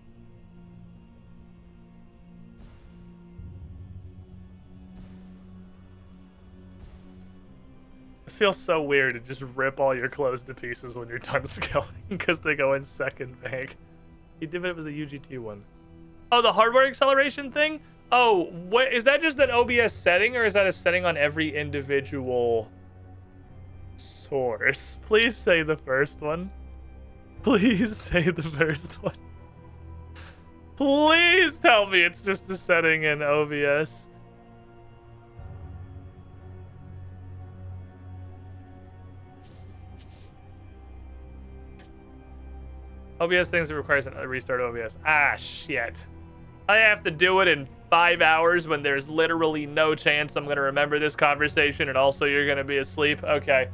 It feels so weird to just rip all your clothes to pieces when you're done scaling because they go in second bank. He did it was a UGT one. Oh, the hardware acceleration thing? Oh, what is that just an OBS setting or is that a setting on every individual source? Please say the first one. Please say the first one. Please tell me it's just a setting in OBS. OBS things that requires a restart of OBS. Ah, shit. I have to do it in 5 hours when there's literally no chance I'm going to remember this conversation and also you're going to be asleep. Okay.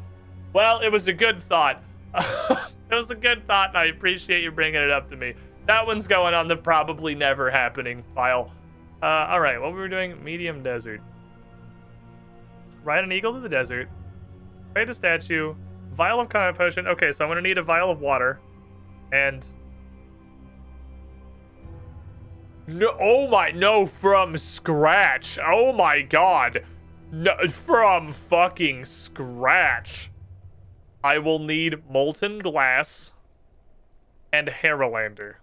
Well, it was a good thought. It was a good thought, and I appreciate you bringing it up to me. That one's going on the probably never happening file. All right, what we were doing? Medium desert. Ride an eagle to the desert. Create a statue. Vial of combat potion. Okay, so I'm going to need a vial of water. And... No, oh my, no, from scratch. Oh my god. No, from fucking scratch. I will need molten glass and Herolander.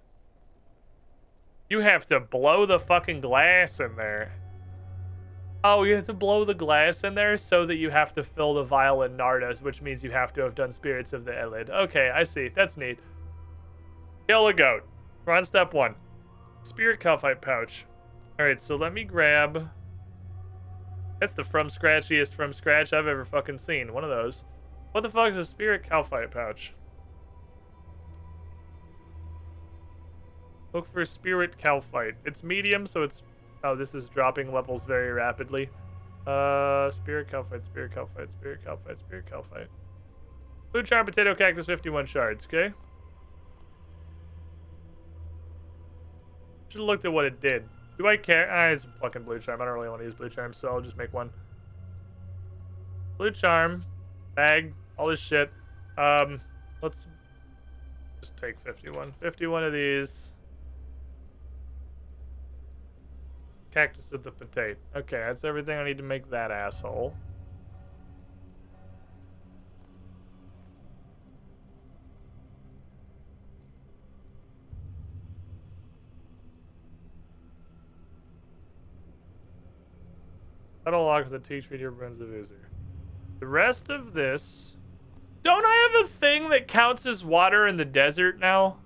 You have to blow the fucking glass in there. Oh, you have to blow the glass in there so that you have to fill the vial in Nardos, which means you have to have done Spirits of the Elid. Okay, I see. That's neat. Kill a goat. We're on step 1. Spirit Calphite pouch. Alright, so let me grab... That's the from scratchiest from scratch I've ever fucking seen. One of those. What the fuck is a Spirit Calphite pouch? Look for Spirit Calphite. It's medium, so it's... Oh, this is dropping levels very rapidly. Spirit Calphite, Spirit Calphite, Spirit Calphite, Spirit Calphite. Blue Charm, Potato Cactus, 51 shards, okay? Should have looked at what it did. Do I care? Ah, it's fucking Blue Charm. I don't really want to use Blue Charm, so I'll just make one. Blue Charm. Bag. All this shit. Let's just take 51. 51 of these. Cactus of the Potato. Okay, that's everything I need to make that asshole. That'll lock the teach me your Runes of Uzer. The rest of this... Don't I have a thing that counts as water in the desert now?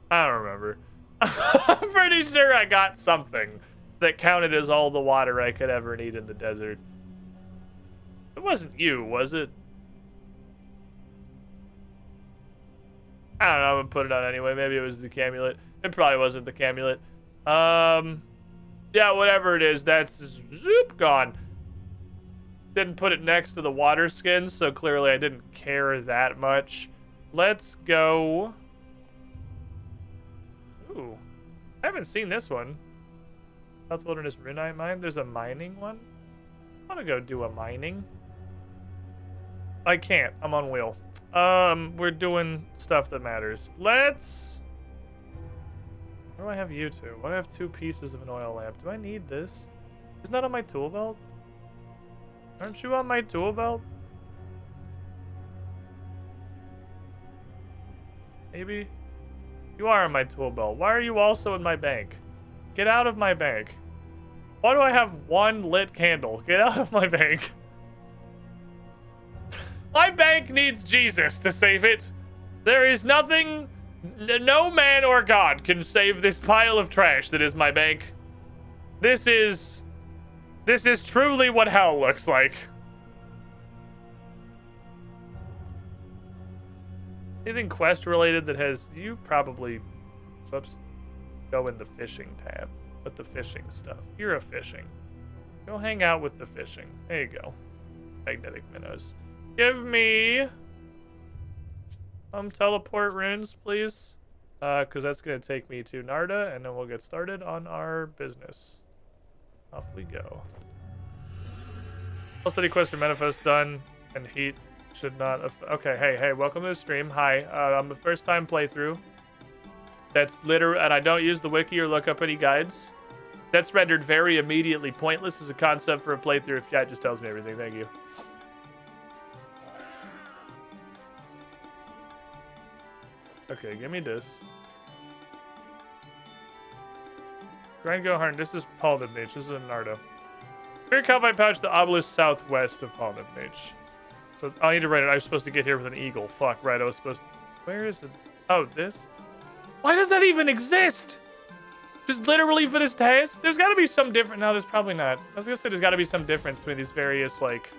I don't remember. I'm pretty sure I got something that counted as all the water I could ever need in the desert. It wasn't you, was it? I don't know, I'm gonna put it on anyway. Maybe it was the Camulet. It probably wasn't the Camulet. Yeah, whatever it is, that's zoop gone. Didn't put it next to the water skins, so clearly I didn't care that much. Let's go. Ooh, I haven't seen this one. South Wilderness Runite Mine. There's a mining one. I want to go do a mining. I can't. I'm on wheel. We're doing stuff that matters. Let's... Where do I have you two? Why do I have 2 pieces of an oil lamp? Do I need this? Isn't that on my tool belt? Aren't you on my tool belt? Maybe? You are in my tool belt. Why are you also in my bank? Get out of my bank. Why do I have one lit candle? Get out of my bank. My bank needs Jesus to save it. There is nothing, no man or God can save this pile of trash that is my bank. This is truly what hell looks like. Anything quest related that has you probably, whoops, go in the fishing tab. With the fishing stuff. You're a fishing. Go hang out with the fishing. There you go. Magnetic minnows. Give me teleport runes, please. Because that's gonna take me to Narda, and then we'll get started on our business. Off we go. All city quest for manifest done, and heat should not have. Okay, hey, welcome to the stream. Hi, I'm a first time playthrough. That's literal, and I don't use the wiki or look up any guides. That's rendered very immediately pointless as a concept for a playthrough if chat just tells me everything. Thank you. Okay, give me this. Grind Go Hard. This is Palden Mage. This is a Nardo. Spirit Calvine Pouch, the obelisk southwest of Palden Mage. So I need to write it. I was supposed to get here with an eagle. Fuck, right. I was supposed to. Where is it? Oh, this? Why does that even exist? Just literally for this task? There's got to be some different. No, there's probably not. I was going to say there's got to be some difference between these various, like,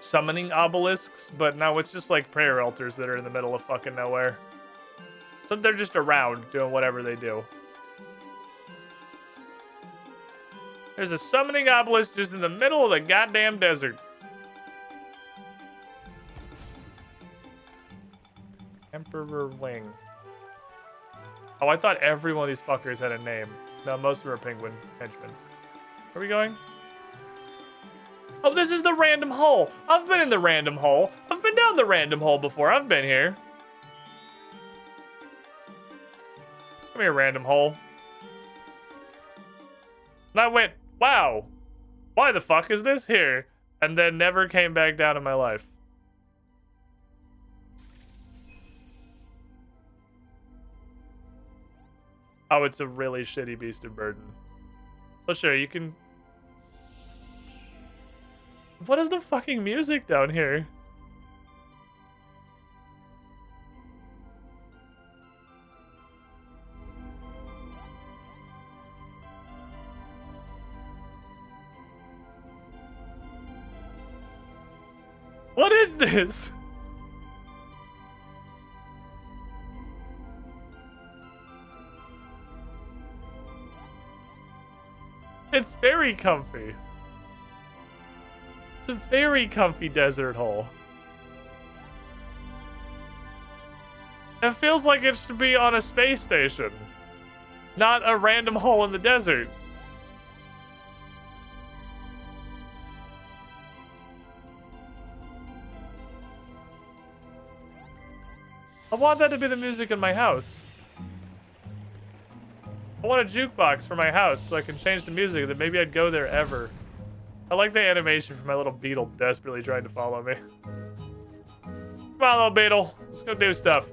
summoning obelisks, but no, it's just like prayer altars that are in the middle of fucking nowhere. So they're just around doing whatever they do. There's a summoning obelisk just in the middle of the goddamn desert. Emperor Wing. Oh, I thought every one of these fuckers had a name. No, most of them are penguin henchmen. Where are we going? Oh, this is the random hole. I've been in the random hole. I've been down the random hole before. I've been here. Come here, random hole. And I went, wow, why the fuck is this here? And then never came back down in my life. Oh, it's a really shitty beast of burden. Well, sure, you can... What is the fucking music down here? What is this? It's very comfy. It's a very comfy desert hole. It feels like it should be on a space station, not a random hole in the desert. I want that to be the music in my house. I want a jukebox for my house so I can change the music, that maybe I'd go there ever. I like the animation for my little beetle desperately trying to follow me. Come on, little beetle. Let's go do stuff.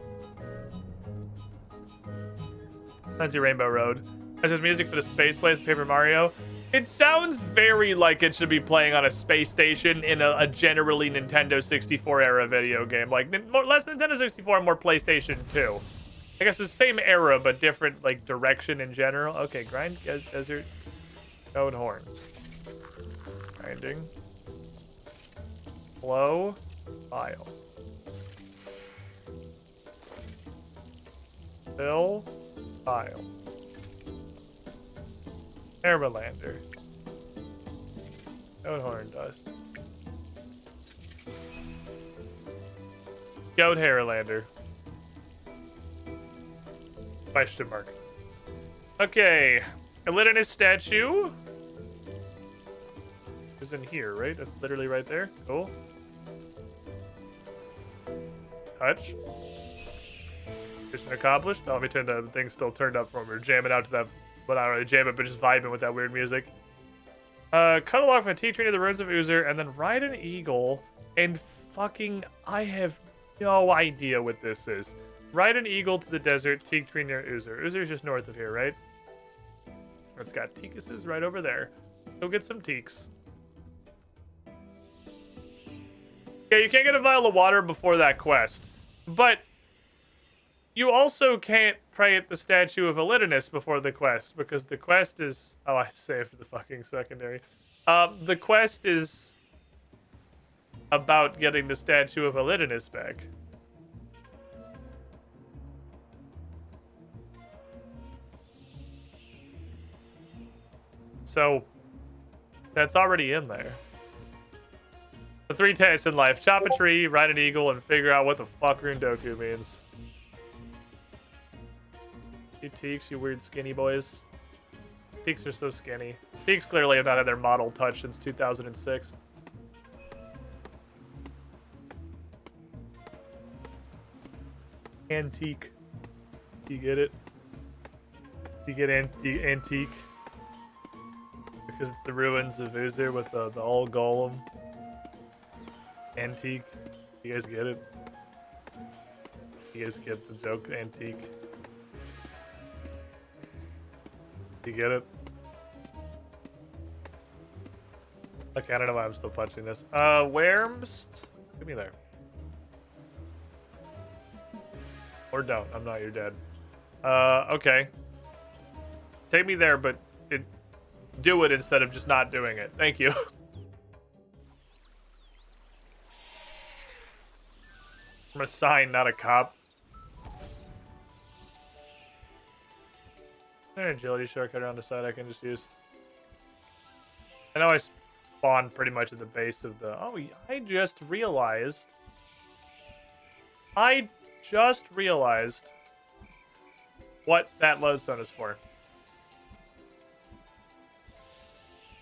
That's your Rainbow Road. That's just music for the space place, Paper Mario. It sounds very like it should be playing on a space station in a generally Nintendo 64 era video game. Like, less Nintendo 64, more PlayStation 2. I guess it's the same era, but different, like, direction in general. Okay, grind desert. Node horn. Grinding. Flow. File. Fill. File. Airlander. Node horn dust. Goat Hairlander. Question mark. Okay. I lit in his statue. It's in here, right? That's literally right there. Cool. Touch. Mission accomplished. Oh, let me turn the thing still turned up for me. We're jamming out to that. Well, not really jamming, but just vibing with that weird music. Cut along from a tea tree to the ruins of Uzer, and then ride an eagle. And fucking, I have no idea what this is. Ride an eagle to the desert, teak tree near Uzer. Uzer's just north of here, right? It's got teakuses right over there. Go get some teaks. Yeah, you can't get a vial of water before that quest. But you also can't pray at the statue of Elidinus before the quest, because the quest is... Oh, I saved the fucking secondary. The quest is about getting the statue of Elidinus back. So, that's already in there. The 3 tasks in life. Chop a tree, ride an eagle, and figure out what the fuck Rundoku means. You teaks, you weird skinny boys. Teaks are so skinny. Teaks clearly have not had their model touched since 2006. Antique. Do you get it? Do you get antique? Because it's the ruins of Uzer with the old golem. Antique. You guys get it? You guys get the joke, antique? You get it? Okay, I don't know why I'm still punching this. Where's... Give me there. Or don't. I'm not your dad. Okay. Take me there, but do it instead of just not doing it. Thank you. I'm a sign, not a cop. Is there an agility shortcut around the side I can just use? I know I spawned pretty much at the base of the... Oh, I just realized what that lodestone is for.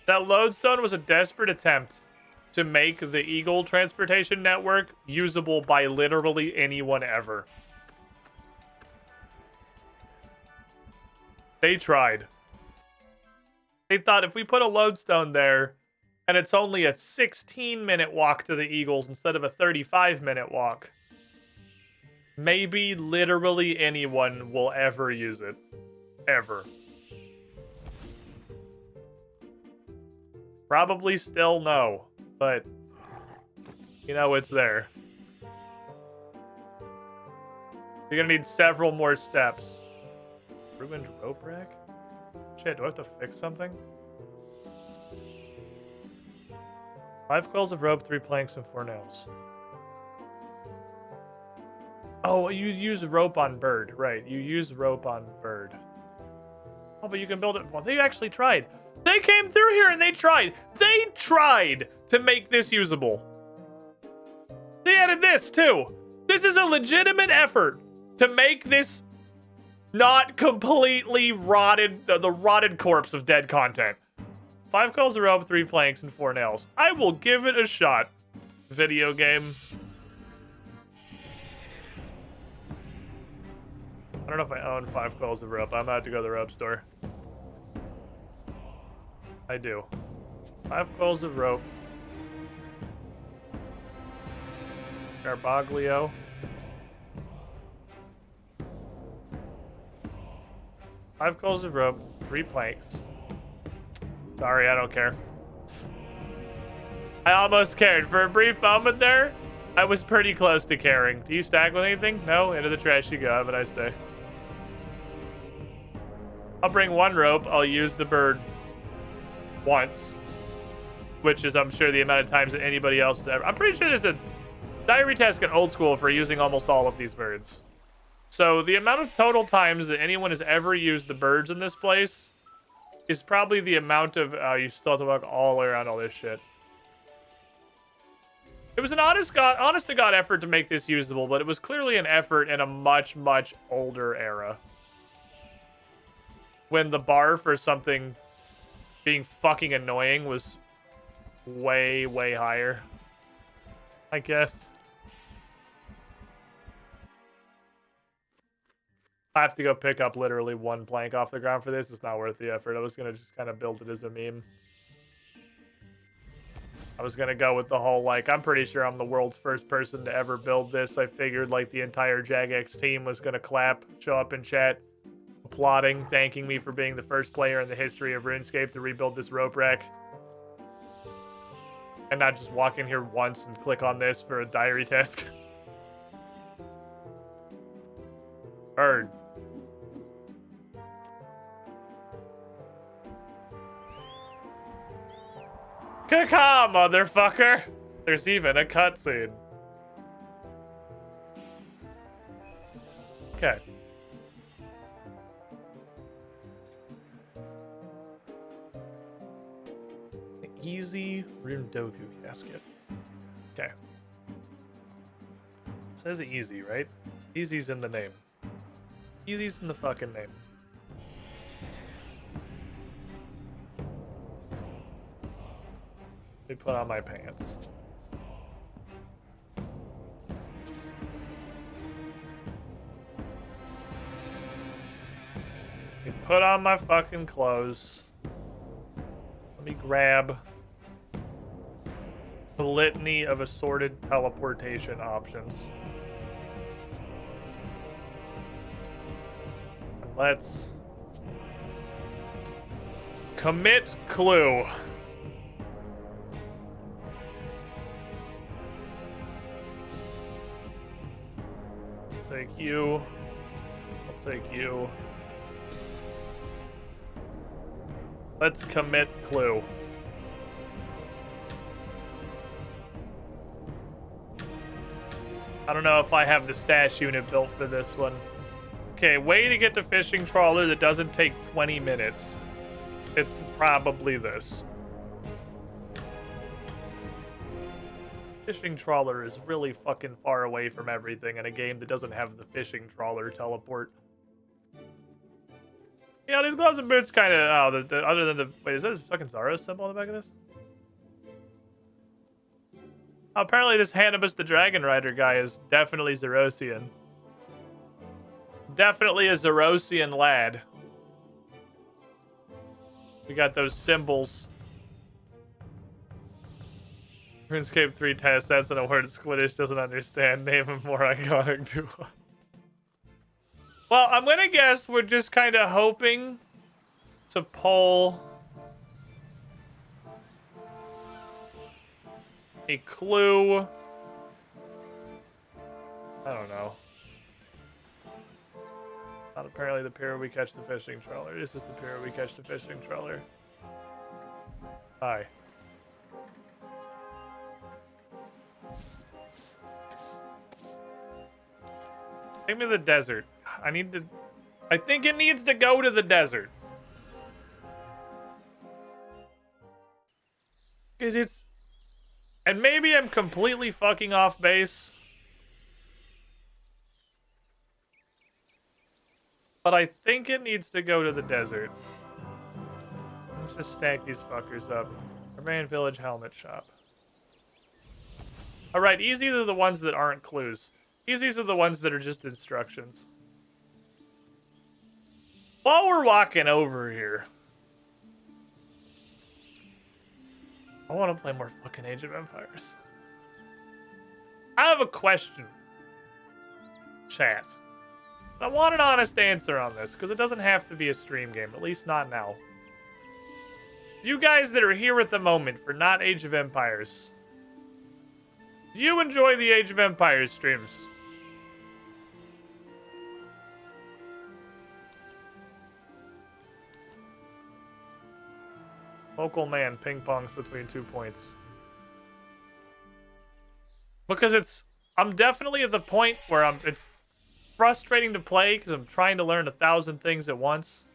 That lodestone was a desperate attempt to make the Eagle transportation network usable by literally anyone ever. They tried. They thought if we put a lodestone there, and it's only a 16-minute walk to the Eagles instead of a 35-minute walk, maybe literally anyone will ever use it. Ever. Probably still no, but you know it's there. You're gonna need several more steps. Ruined rope rack? Shit, do I have to fix something? 5 coils of rope, 3 planks, and 4 nails. Oh, you use rope on bird. Right, you use rope on bird. Oh, but you can build it. Well, they actually tried. They came through here and they tried. They tried to make this usable. They added this, too. This is a legitimate effort to make this not completely rotted, the rotted corpse of dead content. 5 coils of rope, 3 planks, and 4 nails. I will give it a shot. Video game. I don't know if I own 5 coils of rope. I'm about to go to the rope store. I do. 5 coils of rope. Garbaglio. Five coils of rope, 3 planks. Sorry, I don't care. I almost cared. For a brief moment there, I was pretty close to caring. Do you stack with anything? No? Into the trash you go. Have a nice day. I'll bring 1 rope. I'll use the bird once. Which is, I'm sure, the amount of times that anybody else has ever... I'm pretty sure there's a diary task at Old School for using almost all of these birds. So the amount of total times that anyone has ever used the birds in this place is probably the amount of... you still have to walk all the way around all this shit. It was an honest-to-God effort to make this usable, but it was clearly an effort in a much, much older era. When the bar for something being fucking annoying was way, way higher, I guess. I have to go pick up literally 1 plank off the ground for this. It's not worth the effort. I was going to just kind of build it as a meme. I was gonna go with the whole, like, I'm pretty sure I'm the world's first person to ever build this. I figured, like, the entire Jagex team was gonna clap, show up in chat, applauding, thanking me for being the first player in the history of RuneScape to rebuild this rope rack. And not just walk in here once and click on this for a diary task. Bird. Caca, motherfucker! There's even a cutscene. Okay. Easy Rundoku casket. Okay. It says easy, right? Easy's in the name. Easy's in the fucking name. Let me put on my pants. Let me put on my fucking clothes. Let me grab the litany of assorted teleportation options. And let's commit clue. Take you. I'll take you. Let's commit clue. I don't know if I have the stash unit built for this one. Okay, way to get the fishing trawler that doesn't take 20 minutes. It's probably this. Fishing trawler is really fucking far away from everything in a game that doesn't have the fishing trawler teleport. Yeah, these gloves and boots kind of... Oh, other than the... Wait, is that a fucking Zaros symbol on the back of this? Oh, apparently this Hannibus the Dragon Rider guy is definitely Zerosian. Definitely a Zerosian lad. We got those symbols. RuneScape 3 test, that's in a word Squiddish doesn't understand. Name a more iconic duo. Well, I'm gonna guess we're just kind of hoping to pull a clue. I don't know. Not apparently the pier we catch the fishing trawler. This is the pier we catch the fishing trawler. Hi. Take me to the desert. I think it needs to go to the desert. Because it's... And maybe I'm completely fucking off base. But I think it needs to go to the desert. Let's just stack these fuckers up. Barbarian Village Helmet Shop. Alright, easy are the ones that aren't clues. Easies are the ones that are just instructions. While we're walking over here, I want to play more fucking Age of Empires. I have a question. Chat. I want an honest answer on this, because it doesn't have to be a stream game, at least not now. You guys that are here at the moment for not Age of Empires, do you enjoy the Age of Empires streams? Local man ping-pongs between 2 points. Because I'm definitely at the point where it's frustrating to play because I'm trying to learn 1,000 things at once.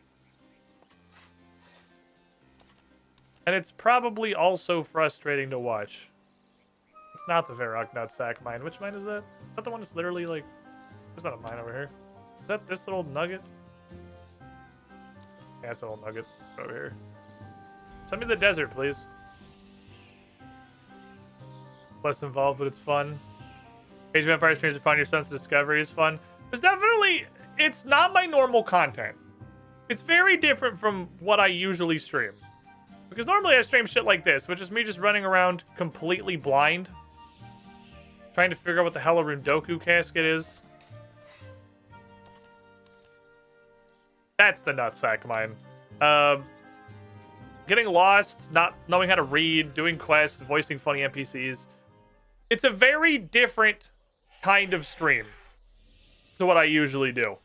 And it's probably also frustrating to watch. It's not the Varrock Nutsack mine. Which mine is that? Is that the one that's literally like... There's not a mine over here. Is that this little nugget? Yeah, it's a little nugget over here. Send me to the desert, please. Less involved, but it's fun. Age of Empires streams are fun. Your sense of discovery is fun. It's definitely... It's not my normal content. It's very different from what I usually stream. Because normally I stream shit like this, which is me just running around completely blind. Trying to figure out what the hell a Rundoku casket is. That's the nutsack mine. Getting lost, not knowing how to read, doing quests, voicing funny NPCs. It's a very different kind of stream to what I usually do.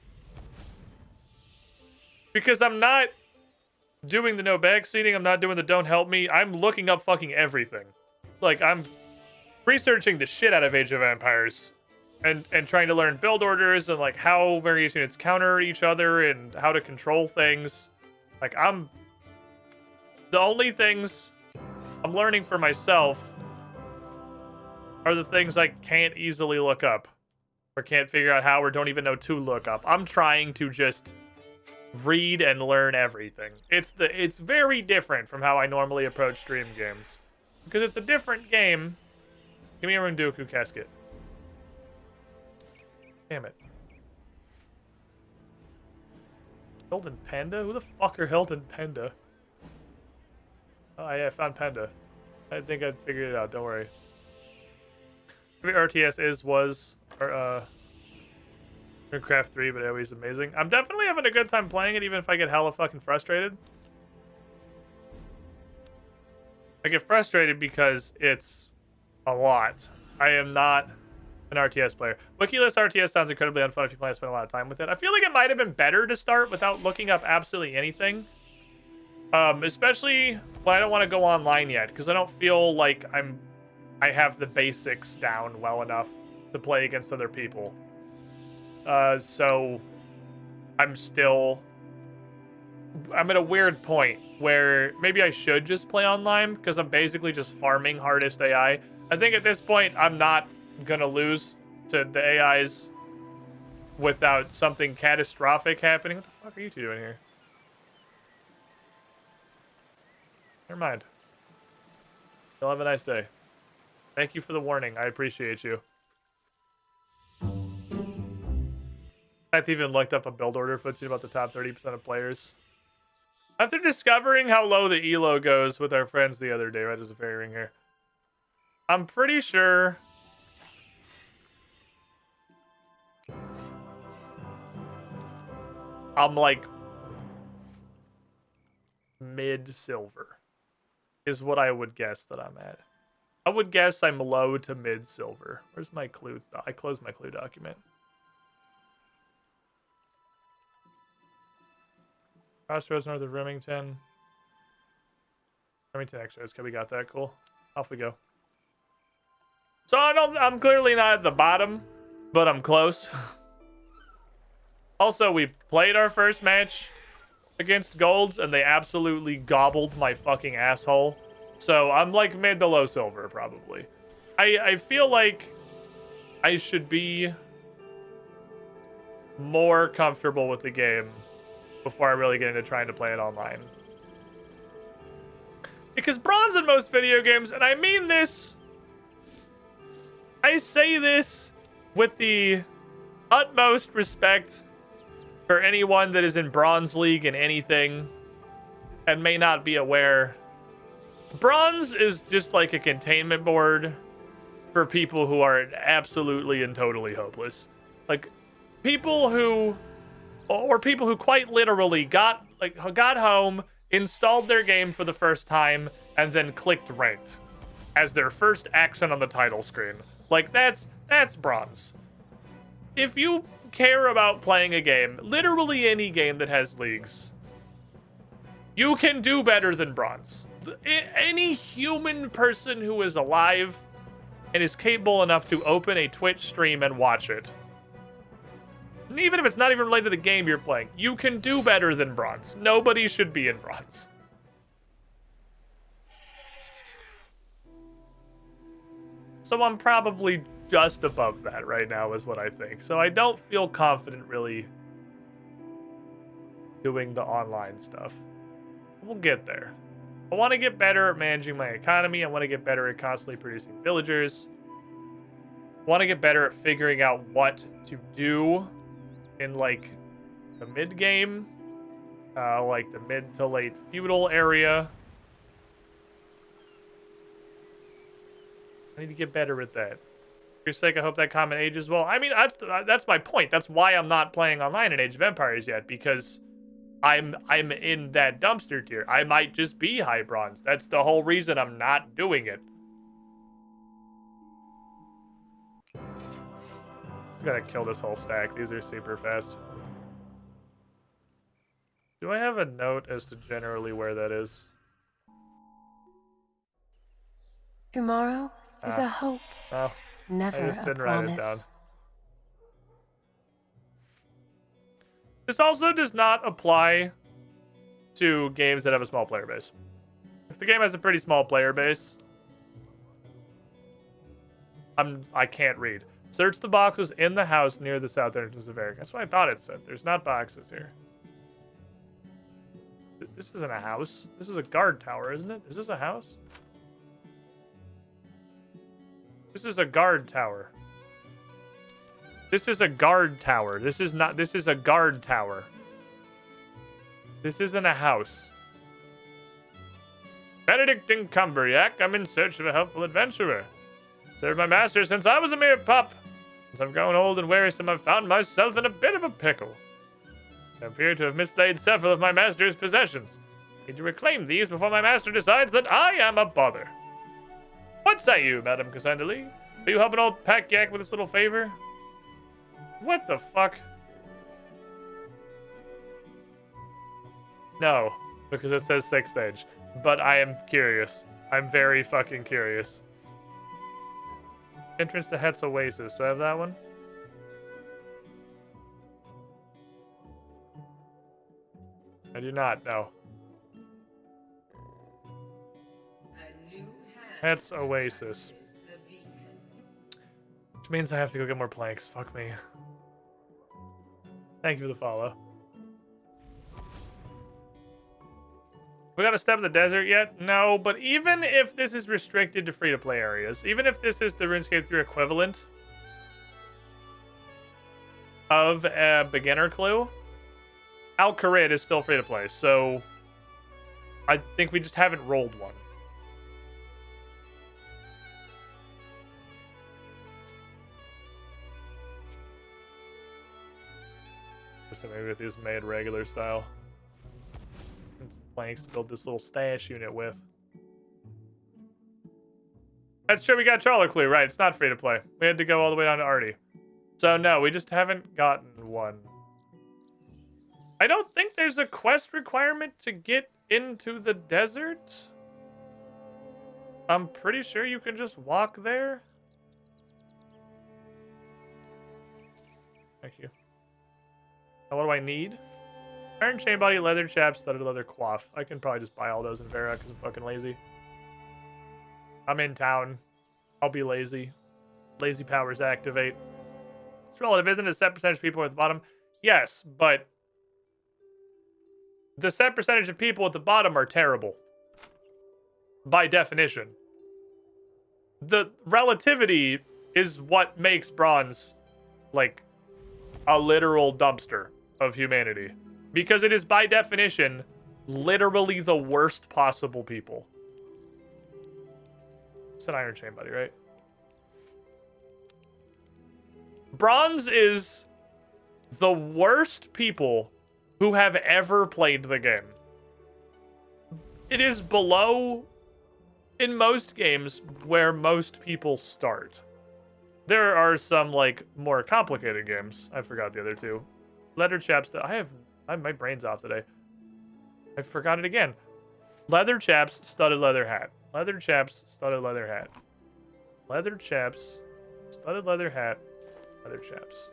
Because I'm not doing the no backseating, I'm not doing the don't help me, I'm looking up fucking everything. Like, I'm researching the shit out of Age of Empires. And trying to learn build orders and, like, how various units counter each other and how to control things. Like, the only things I'm learning for myself are the things I can't easily look up. Or can't figure out how or don't even know to look up. I'm trying to just read and learn everything. It's very different from how I normally approach stream games. Because it's a different game. Give me a Rundoku casket. Damn it. Hilton Panda? Who the fuck are Hilton Panda? Oh, yeah, I found Panda. I think I figured it out, don't worry. Maybe RTS was Minecraft 3, but always amazing. I'm definitely having a good time playing it, even if I get hella fucking frustrated. I get frustrated because it's a lot. I am not an RTS player. Wikiless RTS sounds incredibly unfun if you plan to spend a lot of time with it. I feel like it might have been better to start without looking up absolutely anything. Especially when I don't want to go online yet, because I don't feel like I have the basics down well enough to play against other people. So I'm at a weird point where maybe I should just play online because I'm basically just farming hardest AI. I think at this point I'm not gonna lose to the AIs without something catastrophic happening. What the fuck are you two doing here? Never mind. You'll have a nice day. Thank you for the warning. I appreciate you. I've even looked up a build order, puts you about the top 30% of players. After discovering how low the elo goes with our friends the other day, right, there's a fairy ring here. I'm pretty sure I'm like mid-silver is what I would guess that I'm at. I would guess I'm low to mid-silver. Where's my clue? I closed my clue document. Crossroads north of Remington. Remington X-Roads. Okay, we got that. Cool. Off we go. So I'm clearly not at the bottom, but I'm close. Also, we played our first match against Golds, and they absolutely gobbled my fucking asshole. So I'm like mid to low silver, probably. I feel like I should be more comfortable with the game before I really get into trying to play it online. Because bronze in most video games, and I mean this, I say this with the utmost respect for anyone that is in Bronze League in anything and may not be aware. Bronze is just like a containment board for people who are absolutely and totally hopeless. Like, people who quite literally got home, installed their game for the first time, and then clicked ranked as their first action on the title screen. Like, that's bronze. If you care about playing a game, literally any game that has leagues, you can do better than bronze. Any human person who is alive and is capable enough to open a Twitch stream and watch it, and even if it's not even related to the game you're playing, you can do better than bronze. Nobody should be in bronze. So I'm probably just above that right now is what I think. So I don't feel confident really doing the online stuff. We'll get there. I want to get better at managing my economy. I want to get better at constantly producing villagers. I want to get better at figuring out what to do in like the mid game, like the mid to late feudal area. I need to get better at that. For your sake, I hope that comment ages well. I mean, that's my point. That's why I'm not playing online in Age of Empires yet, because I'm in that dumpster tier. I might just be high bronze. That's the whole reason I'm not doing it. I'm gonna kill this whole stack. These are super fast. Do I have a note as to generally where that is? Tomorrow is a hope, Oh, never I just a didn't write it down. promise. This also does not apply to games that have a small player base. If the game has a pretty small player base, I can't read. Search the boxes in the house near the south entrance of Eric. That's what I thought it said. There's not boxes here. This isn't a house. This is a guard tower, isn't it? Is this a house? This is a guard tower. This is a guard tower. This is not. This is a guard tower. This isn't a house. Benedict in Cumbriac. I'm in search of a helpful adventurer. Served my master since I was a mere pup. As I've grown old and wearisome, I've found myself in a bit of a pickle. I appear to have mislaid several of my master's possessions. I need to reclaim these before my master decides that I am a bother. What say you, Madame Cassandra? Will you help an old pack yak with this little favor? What the fuck? No, because it says 6th stage. But I am curious. I'm very fucking curious. Entrance to Het's Oasis. Do I have that one? I do not, no. Het's Oasis. Which means I have to go get more planks. Fuck me. Thank you for the follow. We got a step in the desert yet? No, but even if this is restricted to free-to-play areas, even if this is the RuneScape 3 equivalent of a beginner clue, Al Kharid is still free-to-play, so I think we just haven't rolled one. So maybe if these made regular style. Planks to build this little stash unit with. That's true, we got Trawler Clue, right? It's not free to play. We had to go all the way down to Artie. So no, we just haven't gotten one. I don't think there's a quest requirement to get into the desert. I'm pretty sure you can just walk there. Thank you. Now what do I need? Iron chain body, leather chaps, studded leather coif. I can probably just buy all those in Vera because I'm fucking lazy. I'm in town. I'll be lazy. Lazy powers activate. It's relative, isn't it? A set percentage of people are at the bottom. Yes, but the set percentage of people at the bottom are terrible. By definition. The relativity is what makes bronze like a literal dumpster of humanity. Because it is, by definition, literally the worst possible people. It's an iron chain, buddy, right? Bronze is the worst people who have ever played the game. It is below, in most games, where most people start. There are some, like, more complicated games. I forgot the other two. Leather chaps that my brain's off today. I forgot it again. Leather chaps, studded leather hat. Leather chaps, studded leather hat. Leather chaps, studded leather hat. Leather chaps.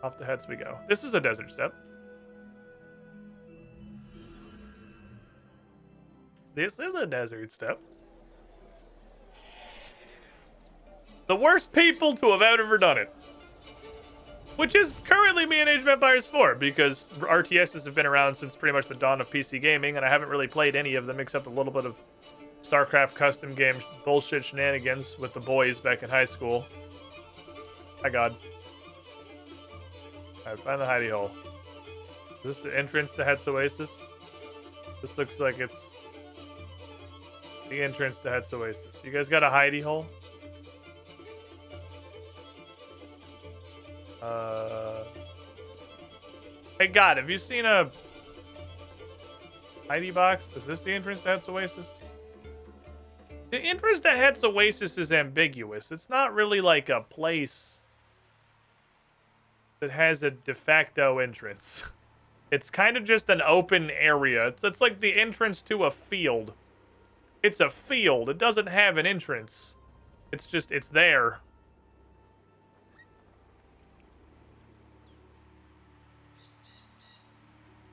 Off the heads we go. This is a desert step. This is a desert step. The worst people to have ever done it. Which is currently me in Age of Empires 4, because RTSs have been around since pretty much the dawn of PC gaming, and I haven't really played any of them except a little bit of StarCraft custom game bullshit shenanigans with the boys back in high school. Hi, God. Alright, find the hidey hole. Is this the entrance to Het's Oasis? This looks like it's the entrance to Het's Oasis. You guys got a hidey hole? Hey, God, have you seen a ID box? Is this the entrance to Het's Oasis? The entrance to Het's Oasis is ambiguous. It's not really like a place that has a de facto entrance. It's kind of just an open area. It's like the entrance to a field. It's a field. It doesn't have an entrance. It's just, it's there.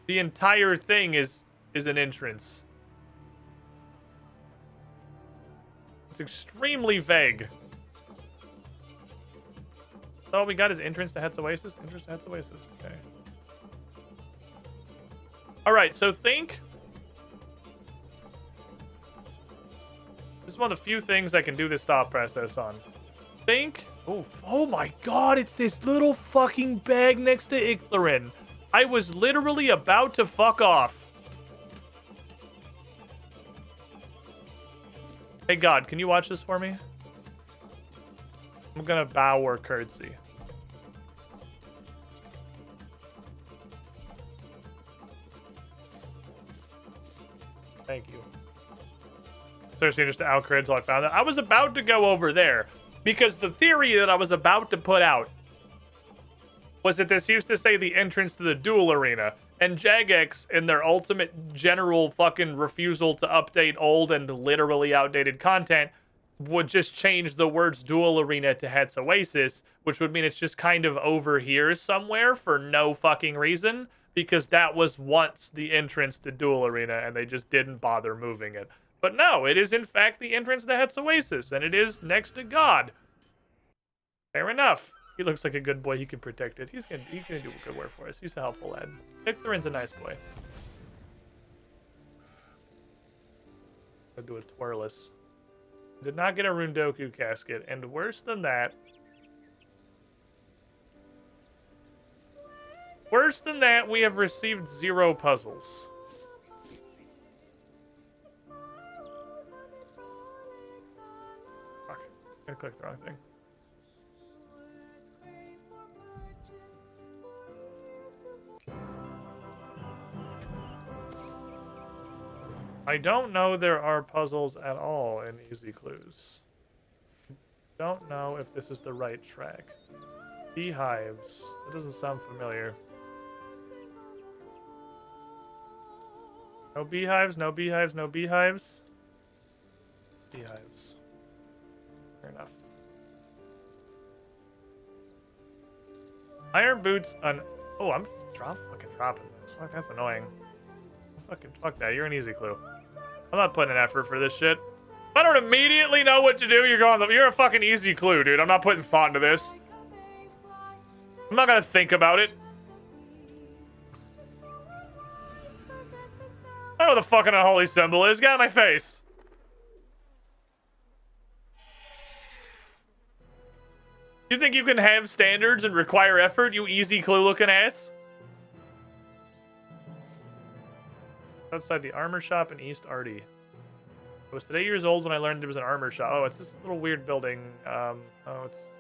The entire thing is an entrance. It's extremely vague. Oh, we got his entrance to Het's Oasis? Entrance to Het's Oasis. Okay. Alright, so think. This is one of the few things I can do this thought process on. Think. Oh my god, it's this little fucking bag next to Icthorin. I was literally about to fuck off. Hey, God, can you watch this for me? I'm gonna bow or curtsy. Thank you. Seriously, just to out-crit until I found that. I was about to go over there because the theory that I was about to put out was that this used to say the entrance to the duel arena, and Jagex, in their ultimate general fucking refusal to update old and literally outdated content, would just change the words duel arena to Het's Oasis, which would mean it's just kind of over here somewhere for no fucking reason, because that was once the entrance to duel arena, and they just didn't bother moving it. But no, it is in fact the entrance to Het's Oasis, and it is next to God. Fair enough. He looks like a good boy. He can protect it. He's gonna do good work for us. He's a helpful lad. Icthorin's a nice boy. I'll do a twirless. Did not get a Rundoku casket, and worse than that. Worse than that, we have received 0 puzzles. Fuck. I clicked the wrong thing. I don't know there are puzzles at all in Easy Clues. Don't know if this is the right track. Beehives. That doesn't sound familiar. No beehives, no beehives, no beehives. Beehives. Fair enough. Iron boots on... Oh, I'm fucking dropping this. Fuck, that's annoying. Fuck that. You're an Easy Clue. I'm not putting an effort for this shit. If I don't immediately know what to do, you're a fucking Easy Clue, dude. I'm not putting thought into this. I'm not gonna think about it. I know what the fucking unholy symbol is. Get out of my face. You think you can have standards and require effort, you Easy Clue looking ass? Outside the armor shop in East Arty. I was today years old when I learned there was an armor shop. Oh, it's this little weird building.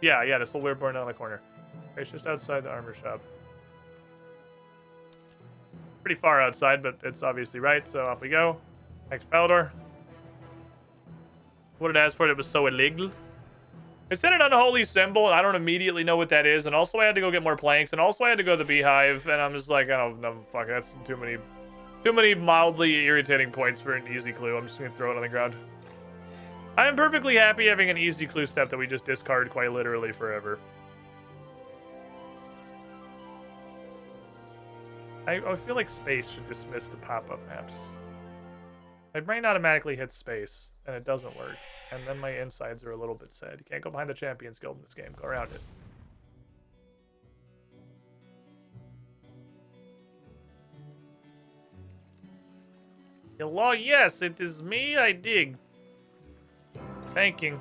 Yeah, this little weird building on the corner. Okay, it's just outside the armor shop. Pretty far outside, but it's obviously right, so off we go. Next Palador. What it asked for, it was so illegal. It said an unholy symbol, and I don't immediately know what that is, and also I had to go get more planks, and also I had to go to the beehive, and I'm just like, I don't know, fuck, that's too many mildly irritating points for an Easy Clue. I'm just gonna throw it on the ground. I am perfectly happy having an Easy Clue step that we just discard quite literally forever. I feel like space should dismiss the pop-up maps. My brain automatically hits space, and it doesn't work. And then my insides are a little bit sad. You can't go behind the Champions Guild in this game. Go around it. Hello, yes, it is me, I dig. Thank you.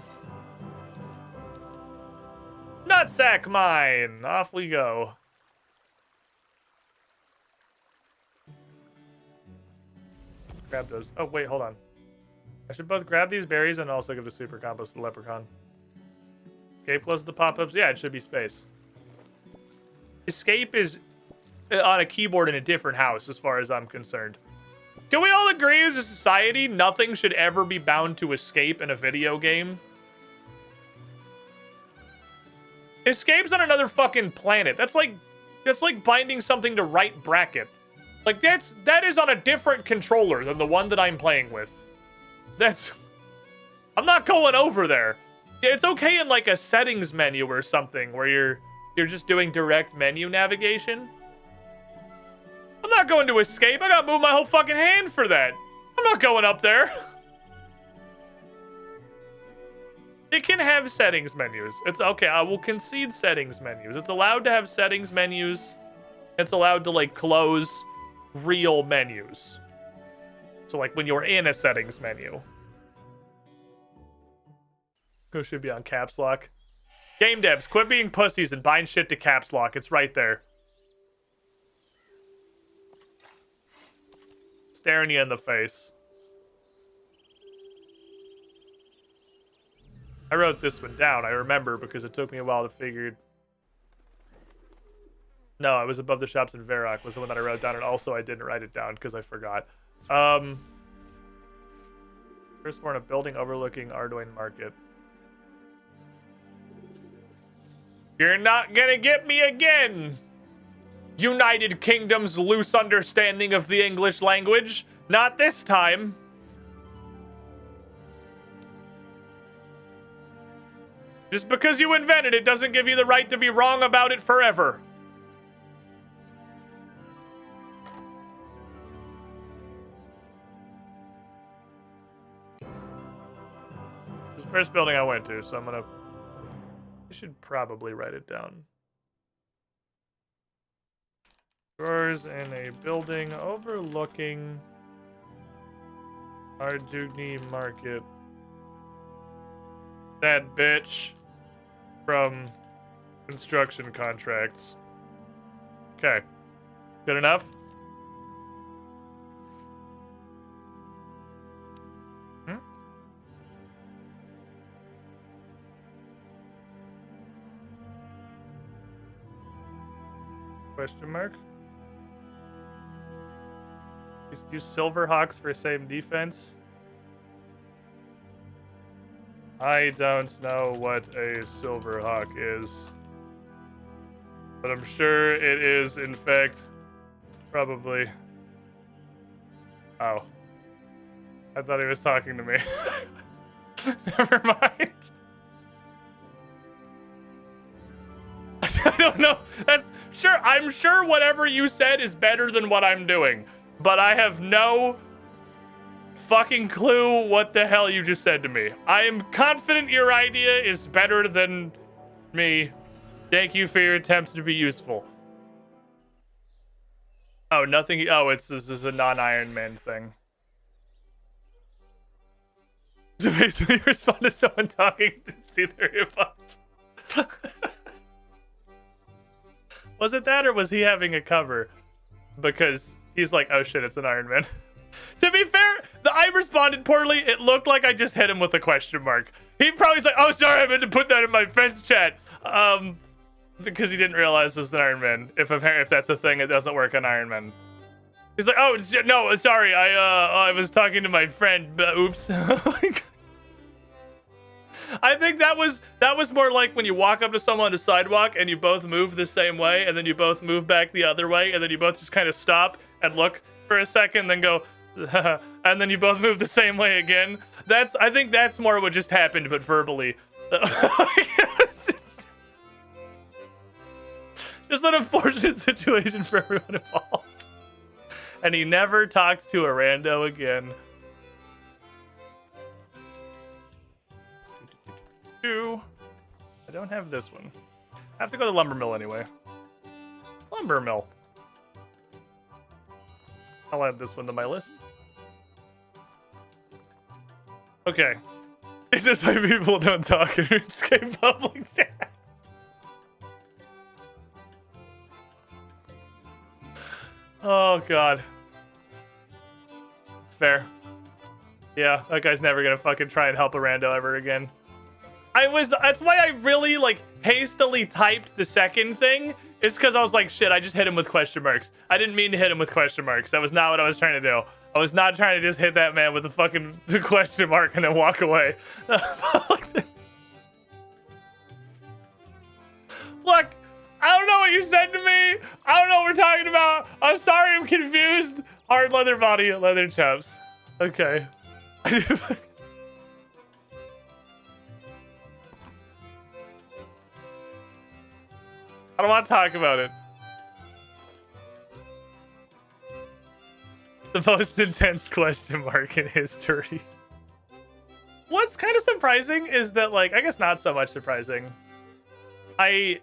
Nutsack mine! Off we go. Grab those. Oh, wait, hold on. I should both grab these berries and also give the super combos to the leprechaun. Okay, plus the pop-ups. Yeah, it should be space. Escape is on a keyboard in a different house, as far as I'm concerned. Can we all agree as a society nothing should ever be bound to escape in a video game? Escape's on another fucking planet. That's like binding something to right bracket. Like that is on a different controller than the one that I'm playing with. I'm not going over there. Yeah, it's okay in like a settings menu or something where you're just doing direct menu navigation. I'm not going to escape. I gotta move my whole fucking hand for that. I'm not going up there. It can have settings menus. It's okay. I will concede settings menus. It's allowed to have settings menus. It's allowed to like close real menus. So like when you're in a settings menu. It should be on caps lock. Game devs, quit being pussies and bind shit to caps lock. It's right there. Staring you in the face. I wrote this one down. I remember because it took me a while to figure. No, it was above the shops in Varrock was the one that I wrote down, and also I didn't write it down because I forgot. First floor in a building overlooking Arduin Market. You're not gonna get me again! United Kingdom's loose understanding of the English language. Not this time. Just because you invented it doesn't give you the right to be wrong about it forever. This is the first building I went to, so I should probably write it down. Drawers in a building overlooking Arduin Market. That bitch from construction contracts. Okay. Good enough? Question mark? Use Silverhawks for same defense? I don't know what a Silverhawk is. But I'm sure it is, in fact, probably... Oh. I thought he was talking to me. Never mind. I don't know. I'm sure whatever you said is better than what I'm doing. But I have no fucking clue what the hell you just said to me. I am confident your idea is better than me. Thank you for your attempts to be useful. Oh, nothing. Oh, this is a non-Iron Man thing. So basically, you respond to someone talking and see their earbuds. Was it that, or was he having a cover? Because he's like, oh shit, it's an Iron Man. To be fair, I responded poorly. It looked like I just hit him with a question mark. He probably's like, oh, sorry, I meant to put that in my friend's chat. Because he didn't realize it was an Iron Man. If that's a thing, it doesn't work on Iron Man. He's like, oh, no, sorry. I was talking to my friend. Oops. I think that was more like when you walk up to someone on the sidewalk and you both move the same way, and then you both move back the other way, and then you both just kind of stop and look for a second, then go, and then you both move the same way again. I think that's more what just happened, but verbally. Just an unfortunate situation for everyone involved. And he never talked to a rando again. I don't have this one. I have to go to the lumber mill anyway. Lumber mill. I'll add this one to my list. Okay. It's just why people don't talk in Runescape public chat. Oh, God. It's fair. Yeah, that guy's never gonna fucking try and help a rando ever again. That's why I really, hastily typed the second thing, It's because I was like, shit, I just hit him with question marks. I didn't mean to hit him with question marks. That was not what I was trying to do. I was not trying to just hit that man with a fucking question mark and then walk away. Look, I don't know what you said to me. I don't know what we're talking about. I'm sorry, I'm confused. Hard leather body, leather chaps. Okay. I don't want to talk about it. The most intense question mark in history. What's kind of surprising is that, like, I guess not so much surprising. I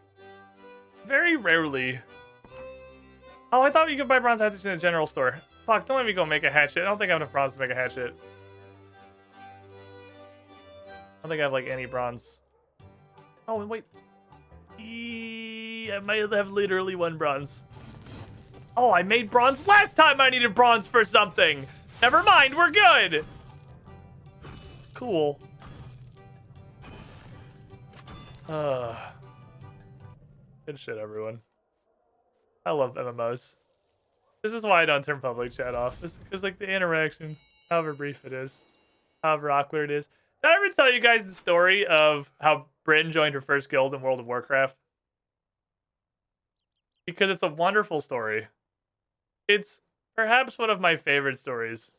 very rarely... Oh, I thought you could buy bronze hatchets in a general store. Fuck, don't let me go make a hatchet. I don't think I have enough bronze to make a hatchet. I don't think I have, like, any bronze. Oh, and wait. I might have literally 1 bronze. Oh, I made bronze last time I needed bronze for something. Never mind, we're good. Cool. Good shit, everyone. I love MMOs. This is why I don't turn public chat off. Because, like, the interaction, however brief it is, however awkward it is. Did I ever tell you guys the story of how Bryn joined her first guild in World of Warcraft? Because it's a wonderful story. It's perhaps one of my favorite stories.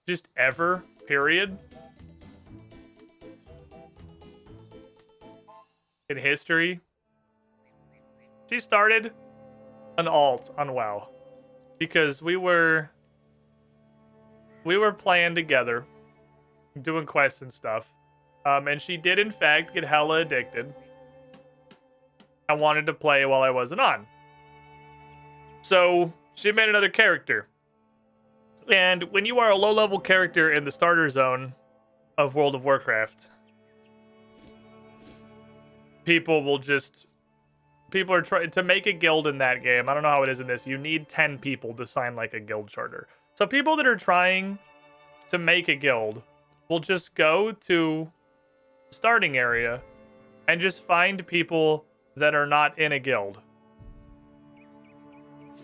Just ever, period. In history. She started an alt on WoW. Because we were playing together. Doing quests and stuff. And she did, in fact, get hella addicted. I wanted to play while I wasn't on. So, she made another character. And when you are a low-level character in the starter zone of World of Warcraft, people are trying to make a guild in that game. I don't know how it is in this. You need 10 people to sign, like, a guild charter. So people that are trying to make a guild will just go to the starting area and just find people that are not in a guild.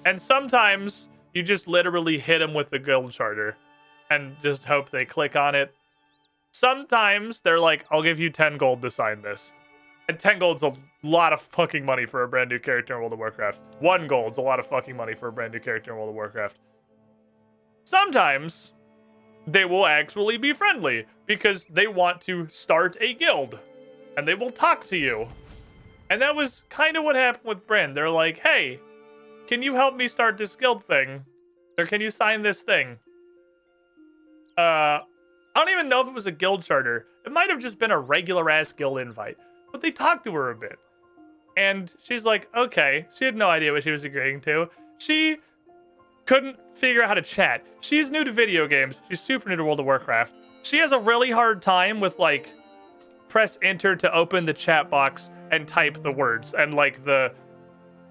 And sometimes you just literally hit them with the guild charter and just hope they click on it. Sometimes they're like, I'll give you 10 gold to sign this. And 10 gold's a lot of fucking money for a brand new character in World of Warcraft. 1 gold's a lot of fucking money for a brand new character in World of Warcraft. Sometimes they will actually be friendly because they want to start a guild and they will talk to you. And that was kind of what happened with Bryn. They're like, hey, can you help me start this guild thing? Or can you sign this thing? I don't even know if it was a guild charter. It might have just been a regular ass guild invite. But they talked to her a bit. And she's like, okay. She had no idea what she was agreeing to. She couldn't figure out how to chat. She's new to video games. She's super new to World of Warcraft. She has a really hard time with, like, press enter to open the chat box and type the words. And, like, the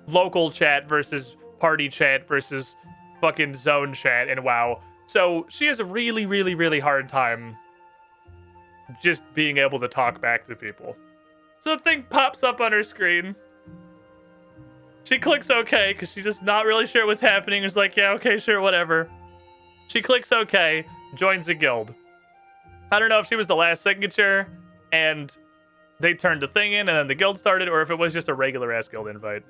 local chat versus party chat versus fucking zone chat in WoW. So she has a really, really, really hard time just being able to talk back to people. So the thing pops up on her screen. She clicks OK because she's just not really sure what's happening. It's like, yeah, okay, sure, whatever. She clicks OK, joins the guild. I don't know if she was the last signature and they turned the thing in and then the guild started, or if it was just a regular ass guild invite.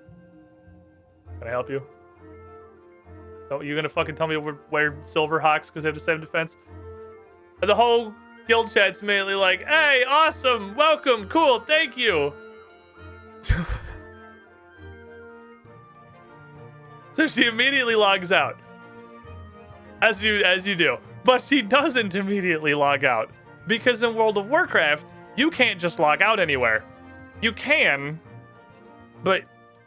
Can I help you? Oh, you gonna fucking tell me to wear silver hawks because they have the 7 defense? And the whole guild chat's immediately like, hey, awesome, welcome, cool, thank you. So she immediately logs out. As you do. But she doesn't immediately log out. Because in World of Warcraft, you can't just log out anywhere. You can, but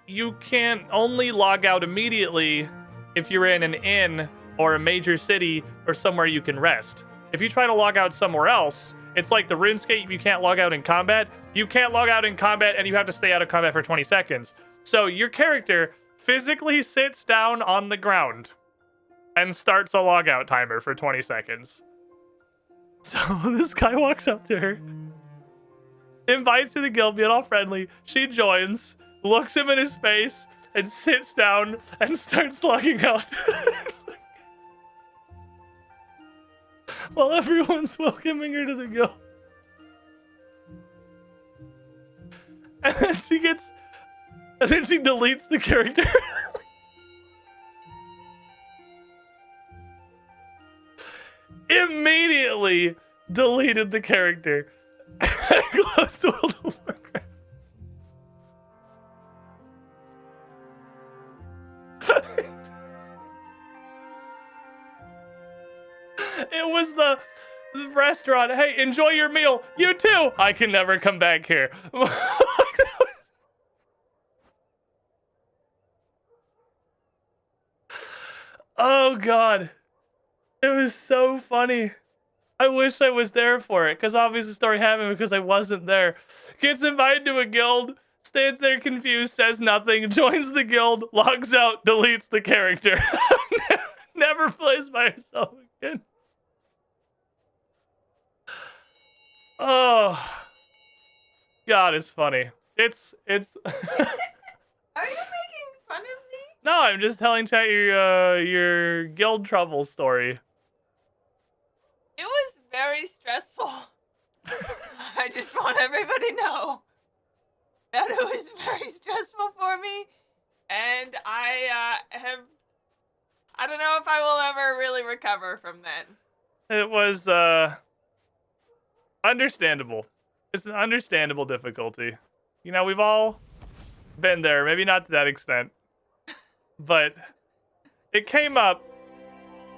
you can only log out immediately if you're in an inn or a major city or somewhere you can rest. If you try to log out somewhere else, it's like the Runescape, you can't log out in combat. You can't log out in combat and you have to stay out of combat for 20 seconds. So your character physically sits down on the ground and starts a logout timer for 20 seconds. So this guy walks up to her, invites to the guild, being all friendly. She joins. looks him in his face, and sits down and starts logging out. While everyone's welcoming her to the guild. And then she deletes the character. Immediately deleted the character. Closed World of Warcraft. It was the restaurant. Hey, enjoy your meal. You too. I can never come back here. Oh, God. It was so funny. I wish I was there for it, because obviously the story happened because I wasn't there. Gets invited to a guild, stands there confused, says nothing, joins the guild, logs out, deletes the character. Never plays by herself again. Oh. God, it's funny. It's Are you making fun of me? No, I'm just telling chat your guild trouble story. It was very stressful. I just want everybody to know that it was very stressful for me, and I don't know if I will ever really recover from that. It was understandable. It's an understandable difficulty. You know, we've all been there, maybe not to that extent, but it came up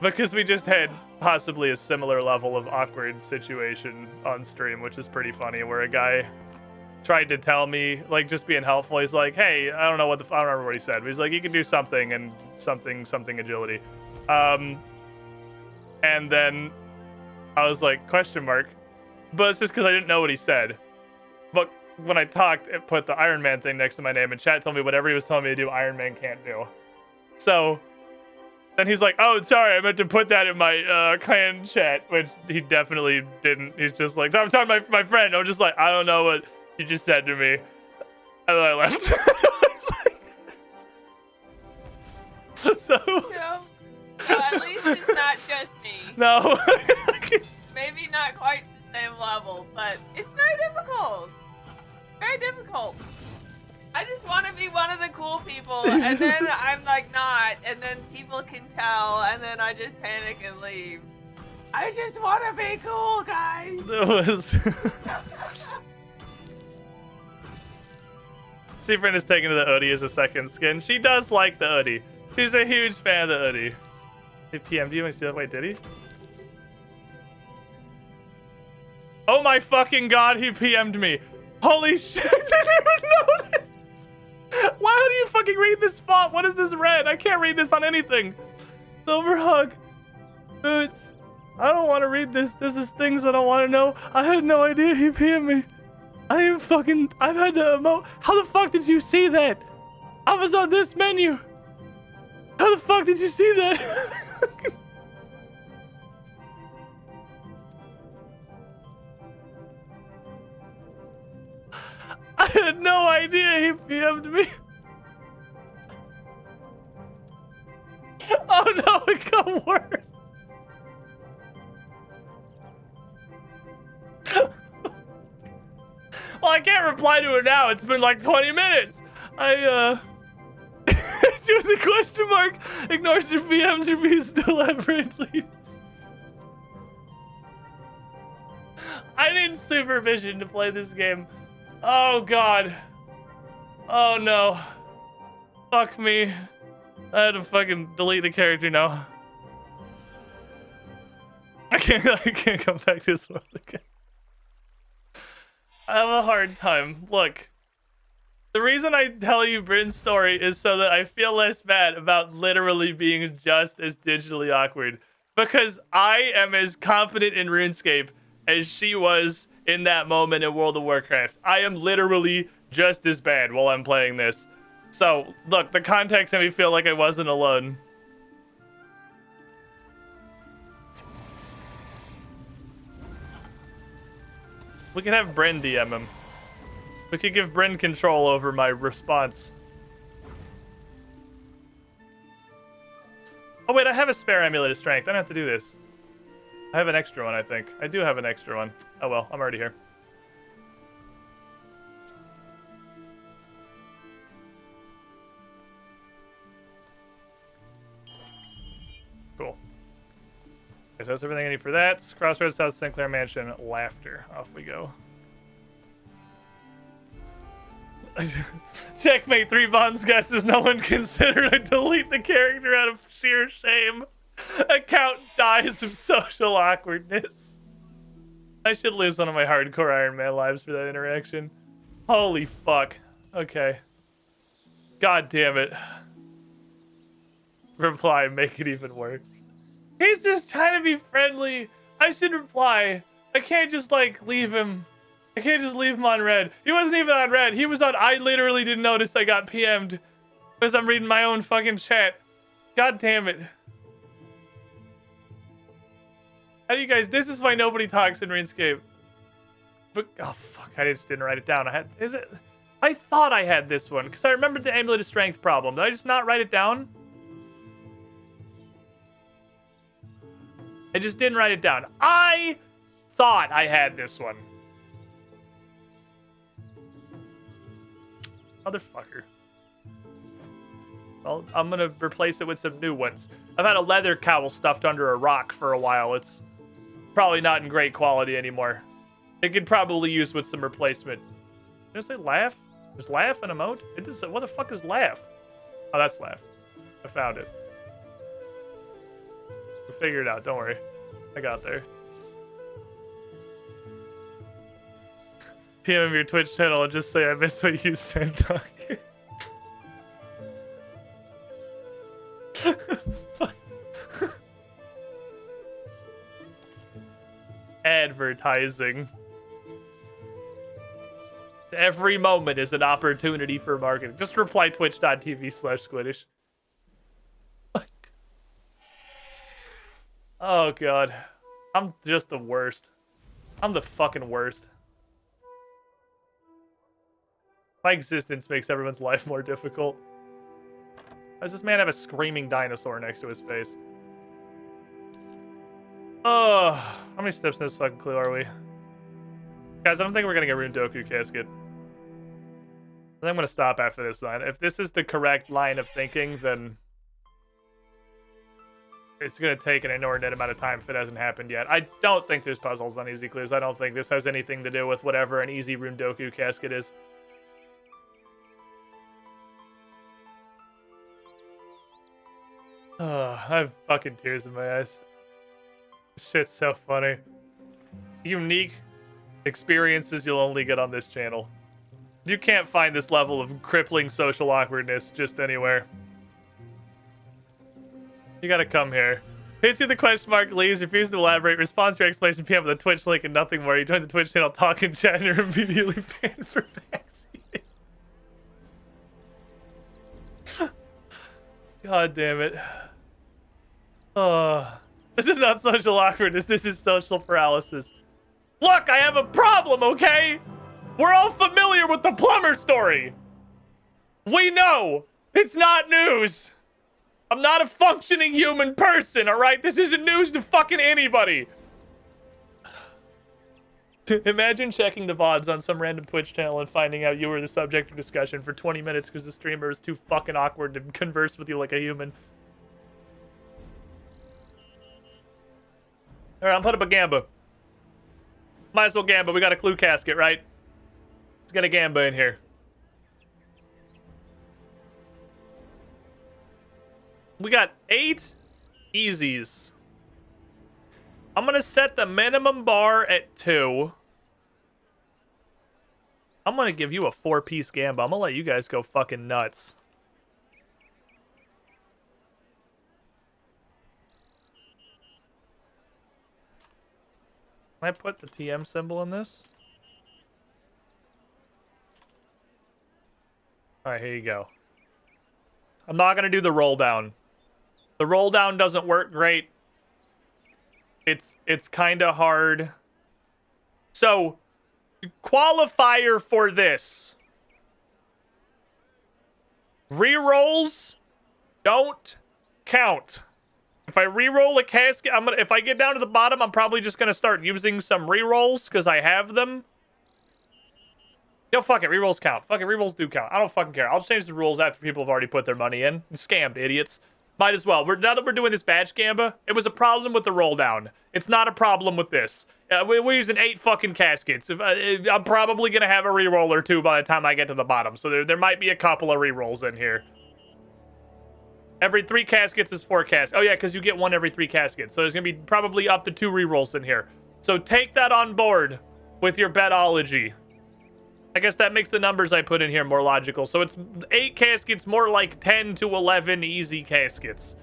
because we just had possibly a similar level of awkward situation on stream, which is pretty funny, where a guy tried to tell me, like, just being helpful. He's like, hey, I don't know what I don't remember what he said, but he's like, you can do something and something agility. And then I was like, question mark. But it's just because I didn't know what he said. But when I talked, it put the Iron Man thing next to my name, and chat told me whatever he was telling me to do, Iron Man can't do. So then he's like, oh, sorry, I meant to put that in my clan chat, which he definitely didn't. He's just like, I'm talking to my friend. I'm just like, I don't know what you just said to me. And then I left. So at least it's not just me. No. Maybe not quite the same level, but it's very difficult. Very difficult. I just want to be one of the cool people, and then I'm like not, and then people can tell, and then I just panic and leave. I just want to be cool, guys. It was. Seafriend is taking to the hoodie as a second skin. She does like the hoodie. She's a huge fan of the hoodie. He PM'd you and see that? Wait, did he? Oh my fucking god, he PM'd me. Holy shit, I didn't even notice. Why do you fucking read this font? What is this red? I can't read this on anything. Silver hug. Boots. I don't want to read this. This is things I don't want to know. I had no idea he PM'd me. I didn't fucking... I've had to emote. How the fuck did you see that? I was on this menu. How the fuck did you see that? I had no idea he PM'd me. Oh no, it got worse. Well, I can't reply to it now. It's been like 20 minutes. It's with the question mark. Ignores your PMs, your views still have red leaves. I need supervision to play this game. Oh god. Oh no. Fuck me. I had to fucking delete the character now. I can't come back this world again. I have a hard time. Look. The reason I tell you Bryn's story is so that I feel less bad about literally being just as digitally awkward. Because I am as confident in RuneScape as she was in that moment in World of Warcraft. I am literally just as bad while I'm playing this. So, look, the context made me feel like I wasn't alone. We can have Bryn DM him. We could give Bryn control over my response. Oh wait, I have a spare amulet of strength. I don't have to do this. I have an extra one, I think. I do have an extra one. Oh well, I'm already here. Cool. Okay, so that's everything I need for that. Crossroads, South Sinclair Mansion, laughter. Off we go. Checkmate, 3 bonds guesses. No one considered I delete the character out of sheer shame. Account dies of social awkwardness. I should lose one of my hardcore Iron Man lives for that interaction. Holy fuck. Okay. God damn it. Reply, make it even worse. He's just trying to be friendly. I should reply. I can't just like leave him. I can't just leave him on red. He wasn't even on red. He was on. I literally didn't notice I got PM'd because I'm reading my own fucking chat. God damn it. How do you guys? This is why nobody talks in RuneScape. But oh fuck, I just didn't write it down. Is it? I thought I had this one because I remembered the amulet of strength problem. Did I just not write it down? I just didn't write it down. I thought I had this one. Motherfucker. Well, I'm gonna replace it with some new ones. I've had a leather cowl stuffed under a rock for a while. It's probably not in great quality anymore. It could probably use with some replacement. Did I say laugh? Is laugh an emote? It does. What the fuck is laugh? Oh, that's laugh. I found it. We'll figure it out. Don't worry. I got there. PM your Twitch channel and just say I missed what you said, Doc. Advertising. Every moment is an opportunity for marketing. Just reply twitch.tv/squiddish. Oh god. I'm just the worst. I'm the fucking worst. My existence makes everyone's life more difficult. Why does this man have a screaming dinosaur next to his face? Oh, how many steps in this fucking clue are we? Guys, I don't think we're gonna get Rune Doku casket. I think I'm gonna stop after this line. If this is the correct line of thinking, then it's gonna take an inordinate amount of time if it hasn't happened yet. I don't think there's puzzles on easy clues. I don't think this has anything to do with whatever an easy Rune Doku casket is. Oh, I have fucking tears in my eyes. This shit's so funny. Unique experiences you'll only get on this channel. You can't find this level of crippling social awkwardness just anywhere. You gotta come here. Hits you the question mark, leaves, refuses to elaborate, responds to your explanation PM with a Twitch link and nothing more. You join the Twitch channel, talk and chat, and you're immediately banned for backseating. God damn it. This is not social awkwardness, this is social paralysis. Look, I have a problem, okay? We're all familiar with the plumber story. We know. It's not news. I'm not a functioning human person, alright? This isn't news to fucking anybody. Imagine checking the VODs on some random Twitch channel and finding out you were the subject of discussion for 20 minutes because the streamer is too fucking awkward to converse with you like a human. Alright, I'm putting up a gamba. Might as well gamba. We got a clue casket, right? Let's get a gamba in here. We got 8 easies. I'm gonna set the minimum bar at 2. I'm gonna give you a 4-piece gamba. I'm gonna let you guys go fucking nuts. Can I put the TM symbol in this? Alright, here you go. I'm not gonna do the roll down. The roll down doesn't work great. It's kind of hard. So, qualifier for this. Rerolls don't count. If I reroll a casket, if I get down to the bottom, I'm probably just gonna start using some rerolls because I have them. Yo, fuck it, rerolls count. Fuck it, rerolls do count. I don't fucking care. I'll change the rules after people have already put their money in. Scammed, idiots. Might as well. Now that we're doing this badge gamba, it was a problem with the roll down. It's not a problem with this. We're using 8 fucking caskets. I'm probably gonna have a reroll or 2 by the time I get to the bottom, so there might be a couple of rerolls in here. Every 3 caskets is 4 caskets. Oh yeah, because you get 1 every 3 caskets. So there's going to be probably up to 2 rerolls in here. So take that on board with your betology. I guess that makes the numbers I put in here more logical. So it's 8 caskets, more like 10 to 11 easy caskets.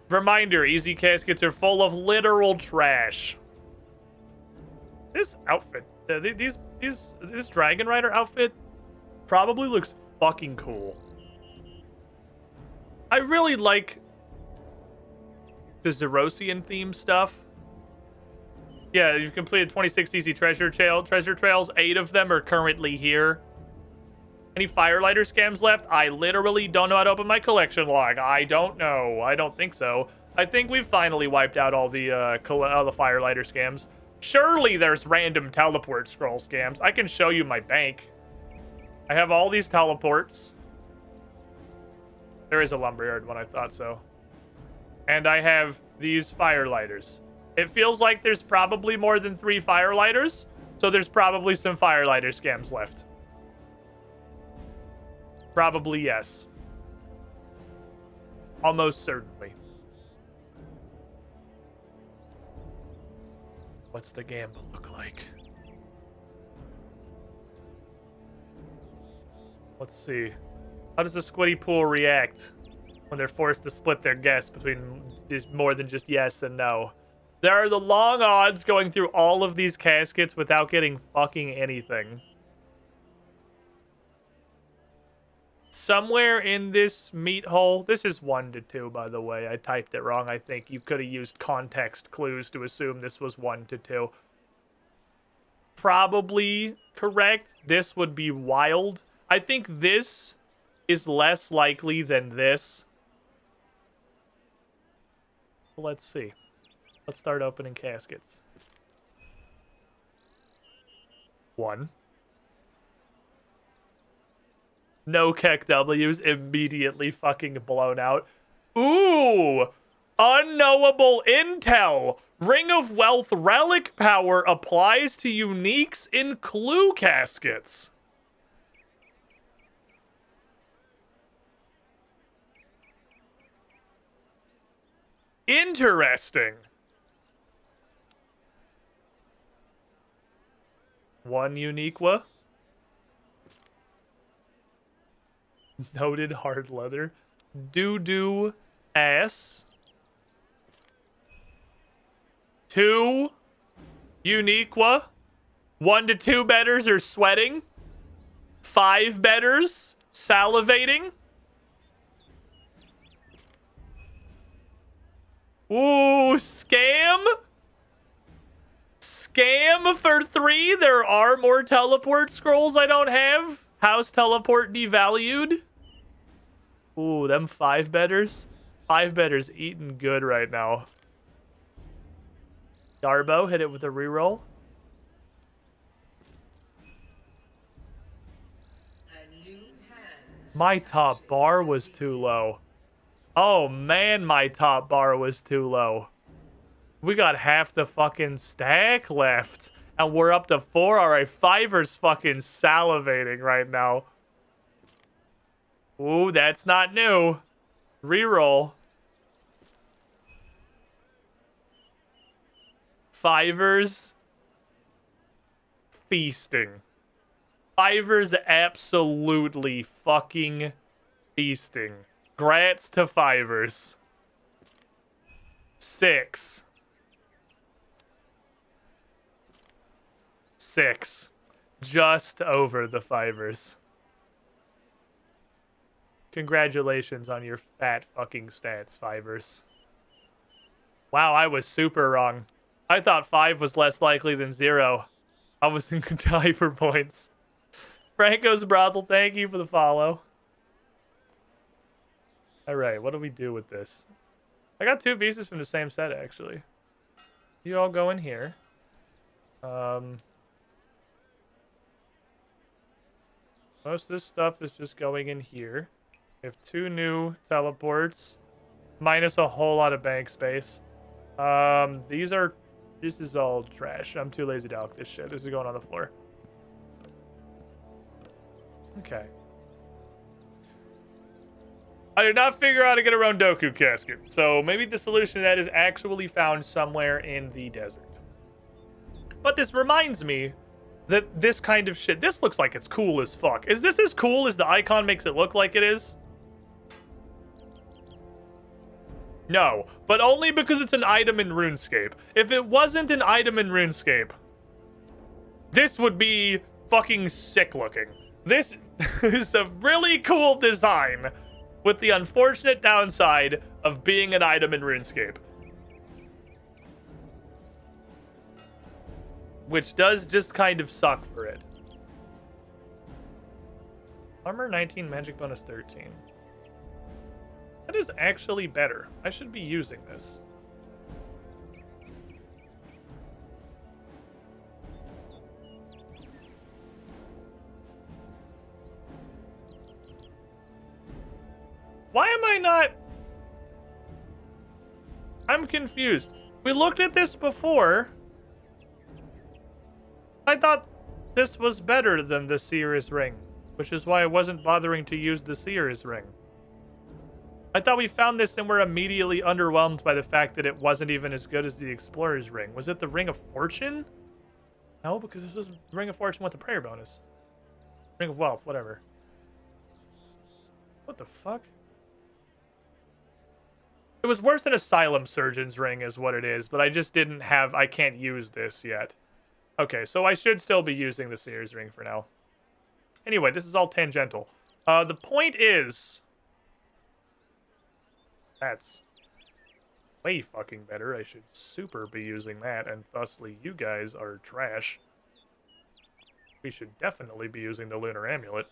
Reminder, easy caskets are full of literal trash. This outfit, this Dragon Rider outfit probably looks fucking cool. I really like the Zerosian theme stuff. Yeah, you've completed 26 easy treasure trails. 8 of them are currently here. Any Firelighter scams left? I literally don't know how to open my collection log. I don't know. I don't think so. I think we've finally wiped out all the Firelighter scams. Surely there's random teleport scroll scams. I can show you my bank. I have all these teleports. There is a lumberyard one, I thought so. And I have these Firelighters. It feels like there's probably more than 3 Firelighters, so there's probably some Firelighter scams left. Probably yes. Almost certainly. What's the gamble look like? Let's see. How does the squiddy pool react when they're forced to split their guess between more than just yes and no? There are the long odds going through all of these caskets without getting fucking anything. Somewhere in this meat hole, this is 1 to 2, by the way. I typed it wrong. I think you could have used context clues to assume this was 1 to 2. Probably correct. This would be wild. I think this is less likely than this. Let's see. Let's start opening caskets. 1. No Keck W's, immediately fucking blown out. Ooh! Unknowable intel! Ring of Wealth relic power applies to uniques in clue caskets. Interesting. 1 uniqua. Noted hard leather. Doo-doo ass. 2 uniqua. 1 to 2 betters are sweating. 5 betters salivating. Ooh, scam? Scam for 3? There are more teleport scrolls I don't have. House teleport devalued. Ooh, them 5 betters. 5 betters eating good right now. Darbo, hit it with a reroll. My top bar was too low. Oh man, my top bar was too low. We got half the fucking stack left. And we're up to 4. Alright, Fiverr's fucking salivating right now. Ooh, that's not new. Reroll. Fiverr's feasting. Fiverr's absolutely fucking feasting. Grats to Fiverr's. 6. 6. Just over the Fiverr's. Congratulations on your fat fucking stats, Fiverr's. Wow, I was super wrong. I thought 5 was less likely than 0. I was in tie for points. Franco's Brothel, thank you for the follow. All right, what do we do with this? I got 2 pieces from the same set, actually. You all go in here. Most of this stuff is just going in here. We have 2 new teleports, minus a whole lot of bank space. This is all trash. I'm too lazy to alk this shit. This is going on the floor. Okay. I did not figure out how to get a Rondoku casket, so maybe the solution to that is actually found somewhere in the desert. But this reminds me that this kind of shit, this looks like it's cool as fuck. Is this as cool as the icon makes it look like it is? No, but only because it's an item in RuneScape. If it wasn't an item in RuneScape, this would be fucking sick looking. This is a really cool design with the unfortunate downside of being an item in RuneScape. Which does just kind of suck for it. Armor 19, magic bonus 13. That is actually better. I should be using this. Why am I not? I'm confused. We looked at this before. I thought this was better than the Seer's Ring, which is why I wasn't bothering to use the Seer's Ring. I thought we found this and were immediately underwhelmed by the fact that it wasn't even as good as the Explorer's Ring. Was it the Ring of Fortune? No, because this was the Ring of Fortune with the prayer bonus. Ring of Wealth, whatever. What the fuck? It was worse than Asylum Surgeon's Ring is what it is, but I just didn't have... I can't use this yet. Okay, so I should still be using the Seer's Ring for now. Anyway, this is all tangential. The point is... That's way fucking better. I should super be using that, and thusly you guys are trash. We should definitely be using the Lunar Amulet.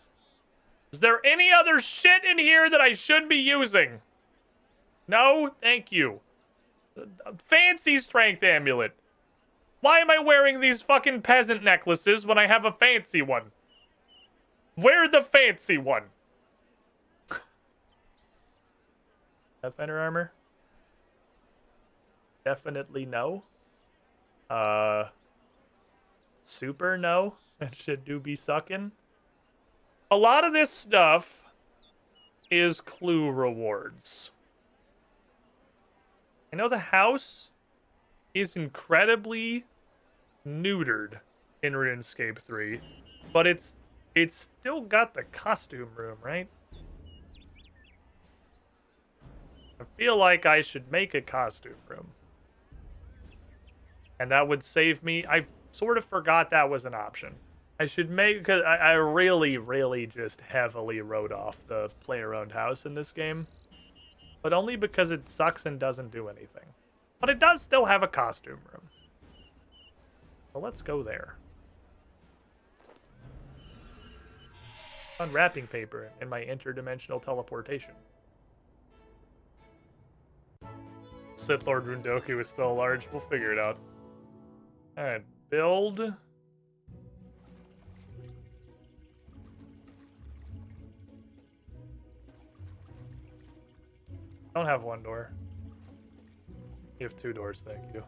Is there any other shit in here that I should be using? No? Thank you. Fancy Strength Amulet. Why am I wearing these fucking peasant necklaces when I have a fancy one? Wear the fancy one. Pathfinder armor? Definitely no. Super no. That shit do be sucking. A lot of this stuff is clue rewards. I know the house is incredibly neutered in RuneScape 3, but it's still got the costume room, right? I feel like I should make a costume room. And that would save me. I sort of forgot that was an option. I should make, because I really, really just heavily wrote off the player-owned house in this game. But only because it sucks and doesn't do anything. But it does still have a costume room. So let's go there. Unwrapping paper in my interdimensional teleportation. Sith Lord Rundoku is still large. We'll figure it out. Alright, build. Don't have one door. You have two doors, thank you.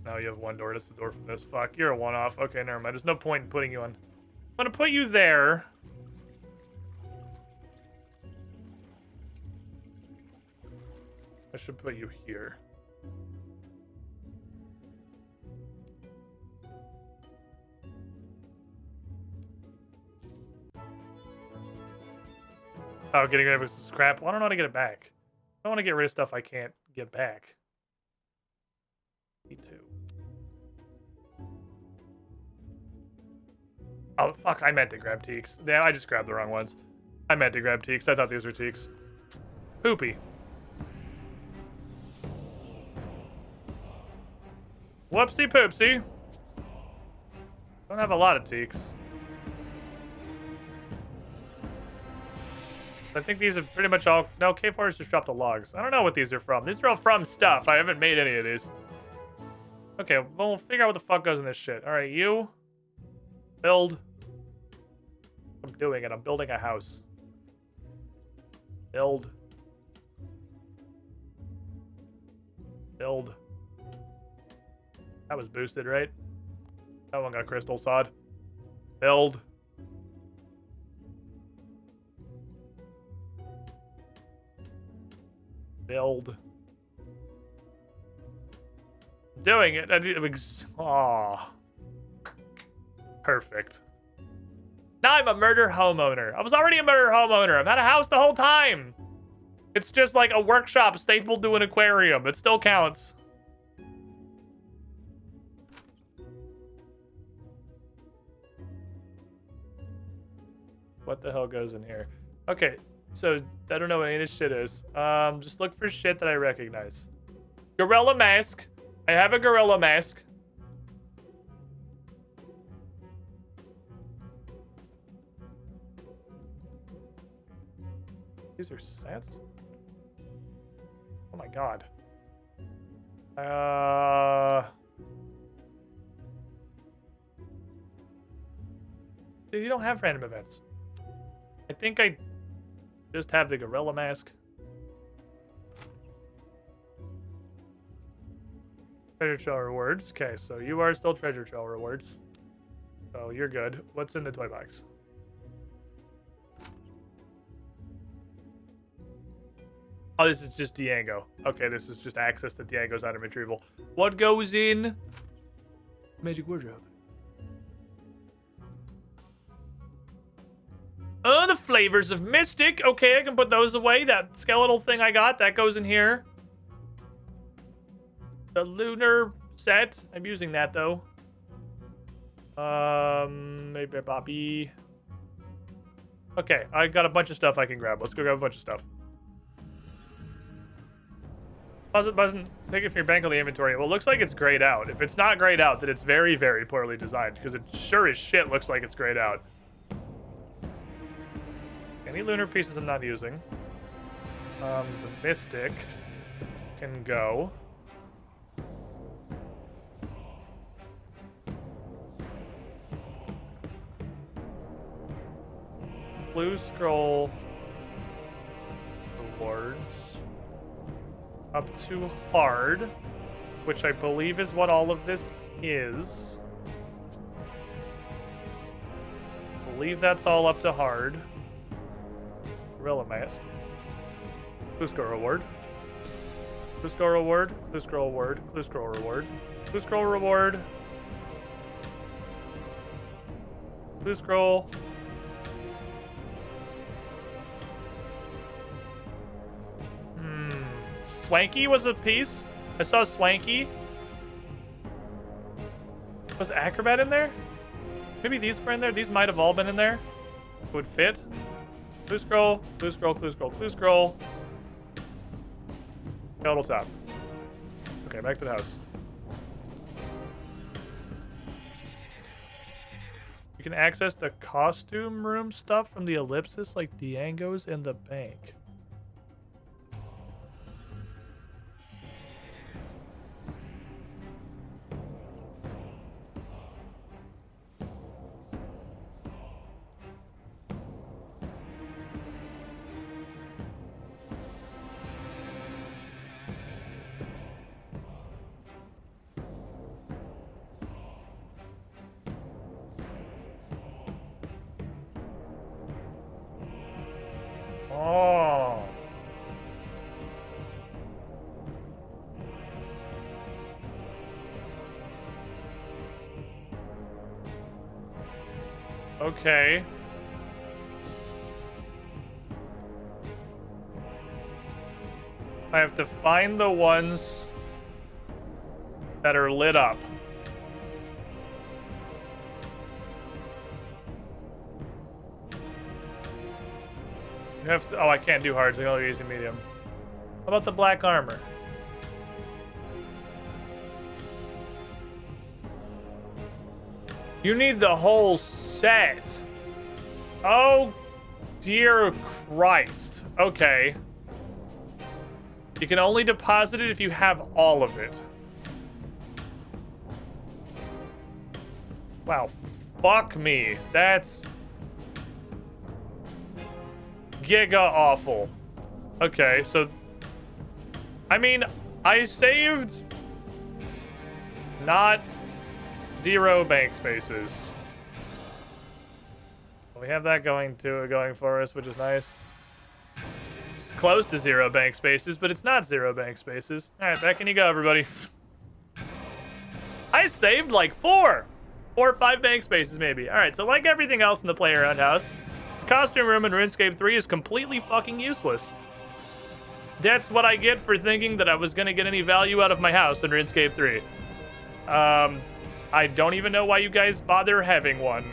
Now you have one door. That's the door from this. Fuck, you're a one-off. Okay, never mind. There's no point in putting you on. I'm gonna put you there. I should put you here. Oh, getting rid of this scrap. Well, I don't know how to get it back. I don't want to get rid of stuff I can't get back. Me too. Oh, fuck. I meant to grab teaks. Yeah, I just grabbed the wrong ones. I meant to grab teaks. I thought these were teaks. Poopy. Whoopsie poopsie. Don't have a lot of teaks. I think these are pretty much all... No, K4's just dropped the logs. I don't know what these are from. These are all from stuff. I haven't made any of these. Okay, well, we'll figure out what the fuck goes in this shit. All right, you. Build. I'm doing it. I'm building a house. Build. Build. That was boosted, right? That one got crystal sod. Build. Build. Doing it. Aw. Perfect. Now I'm a murder homeowner. I was already a murder homeowner. I've had a house the whole time. It's just like a workshop stapled to an aquarium. It still counts. What the hell goes in here? Okay, so I don't know what any of this shit is. Just look for shit that I recognize. Gorilla mask. I have a gorilla mask. These are sets? Oh my god. Dude, you don't have random events. I think I just have the gorilla mask. Treasure trail rewards. Okay, so you are still treasure trail rewards. So you're good. What's in the toy box? Oh, this is just Diango. Okay, this is just access to Diango's item retrieval. What goes in Magic Wardrobe? Oh, the flavors of Mystic. Okay, I can put those away. That skeletal thing I got, that goes in here. The lunar set. I'm using that, though. Maybe Bobby. Okay, I got a bunch of stuff I can grab. Let's go grab a bunch of stuff. Pause it button. Take it from your bank on the inventory. Well, it looks like it's grayed out. If it's not grayed out, then it's very, very poorly designed, because it sure as shit looks like it's grayed out. Any lunar pieces I'm not using. The Mystic can go. Blue scroll rewards up to hard, which I believe is what all of this is. I believe that's all up to hard. Gorilla mask. Blue scroll reward. Blue scroll reward. Blue scroll reward. Blue scroll reward. Blue scroll reward. Blue scroll. Swanky was a piece. I saw Swanky. Was Acrobat in there? Maybe these were in there. These might have all been in there. Would fit. Blue scroll, blue scroll, blue scroll, blue scroll. Total top. Okay, back to the house. You can access the costume room stuff from the ellipsis like Diango's in the bank. Oh. Okay. I have to find the ones that are lit up. You have to, oh, I can't do hards. I can only use a medium. How about the black armor? You need the whole set. Oh, dear Christ. Okay. You can only deposit it if you have all of it. Wow. Fuck me. That's giga awful. Okay, so I mean, I saved not 0 bank spaces. We have that going for us, which is nice. It's close to 0 bank spaces, but it's not 0 bank spaces. All right, back in you go, everybody. I saved like 4 or 5 bank spaces, maybe. All right, so like everything else in the Play Around house, the costume room in RuneScape 3 is completely fucking useless. That's what I get for thinking that I was gonna get any value out of my house in RuneScape 3. I don't even know why you guys bother having one.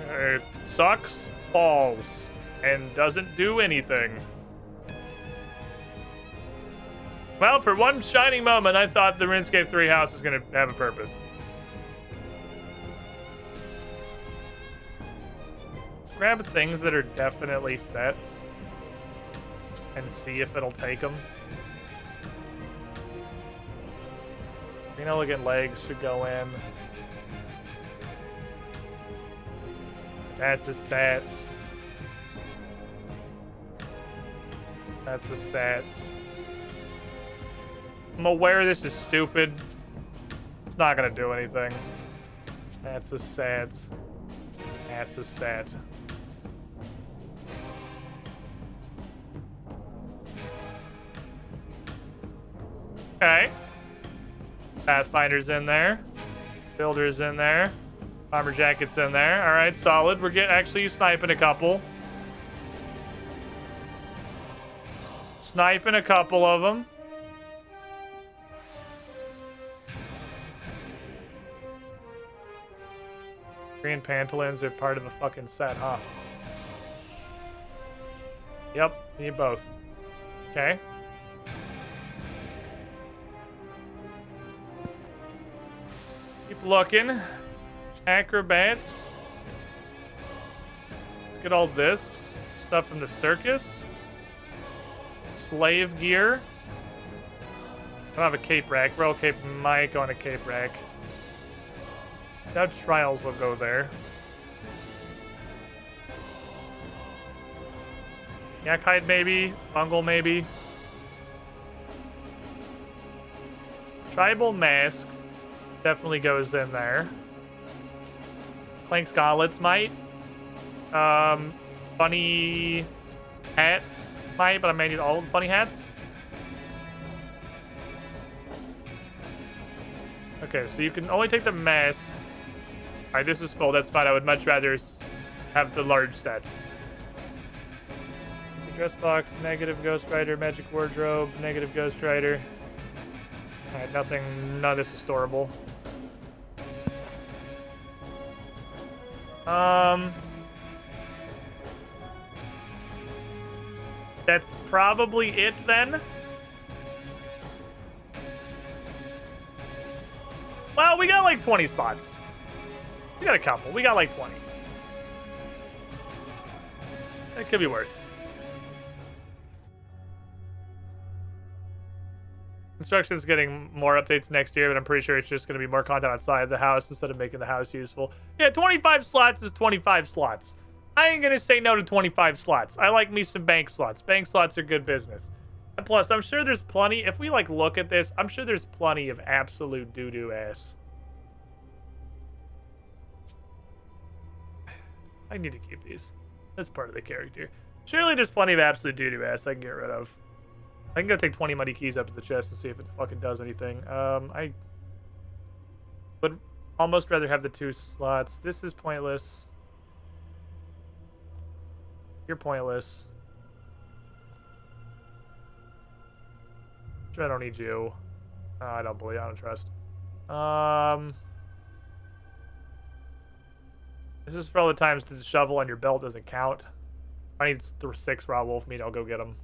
It sucks balls and doesn't do anything. Well, for one shining moment, I thought the RuneScape 3 house was gonna have a purpose. Grab things that are definitely sets and see if it'll take them. Green elegant legs should go in. That's a set. That's a set. I'm aware this is stupid. It's not gonna do anything. That's a set. That's a set. Okay. Pathfinder's in there. Builder's in there. Armor jacket's in there. All right, solid. We're actually sniping a couple. Sniping a couple of them. Green pantaloons are part of a fucking set, huh? Yep, need both. Okay. Keep looking. Acrobats. Let's get all this stuff from the circus. Slave gear. I don't have a cape rack. Royal cape might go on a cape rack. Now trials will go there. Yak hide maybe. Bungle maybe. Tribal mask definitely goes in there. Clank gauntlets might. Funny hats might, but I may need all the funny hats. Okay, so you can only take the mask. Alright, this is full. That's fine. I would much rather have the large sets. So dress box, negative Ghost Rider, magic wardrobe, negative Ghost Rider. Alright, nothing. None of this is storable. That's probably it then. Well, we got like 20 slots. We got a couple. We got like 20. It could be worse. Construction's getting more updates next year, but I'm pretty sure it's just going to be more content outside of the house instead of making the house useful. Yeah, 25 slots is 25 slots. I ain't going to say no to 25 slots. I like me some bank slots. Bank slots are good business. And plus, I'm sure there's plenty, if we like look at this, I'm sure there's plenty of absolute doo-doo ass. I need to keep these. That's part of the character. Surely there's plenty of absolute doo-doo ass I can get rid of. I can go take 20 muddy keys up to the chest and see if it fucking does anything. I would almost rather have the 2 slots. This is pointless. You're pointless. Sure, I don't need you. I don't trust. This is for all the times that the shovel on your belt doesn't count. I need 6 raw wolf meat. I'll go get them.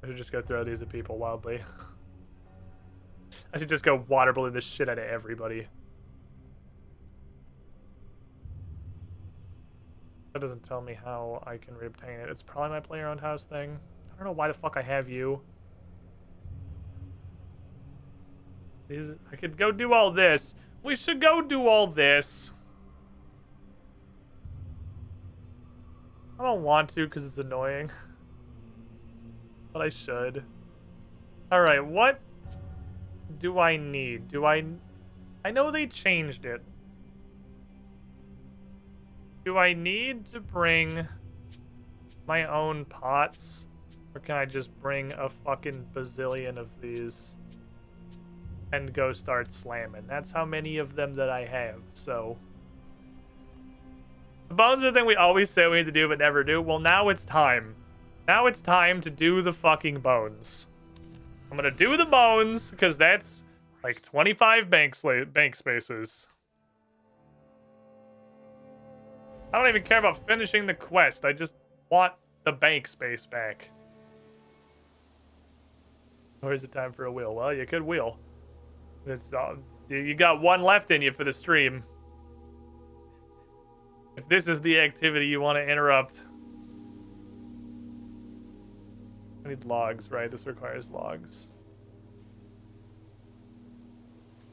I should just go throw these at people wildly. I should just go water balloon the shit out of everybody. That doesn't tell me how I can reobtain it. It's probably my player-owned house thing. I don't know why the fuck I have you. I could go do all this. We should go do all this. I don't want to because it's annoying. But I should. Alright, what do I need? I know they changed it. Do I need to bring my own pots? Or can I just bring a fucking bazillion of these and go start slamming? That's how many of them that I have, so... The bones are the thing we always say we need to do but never do. Well, now it's time. Now it's time to do the fucking bones. I'm gonna do the bones, because that's like 25 bank spaces. I don't even care about finishing the quest. I just want the bank space back. Or is it time for a wheel? Well, you could wheel. It's you got one left in you for the stream. If this is the activity you want to interrupt. I need logs, right? This requires logs.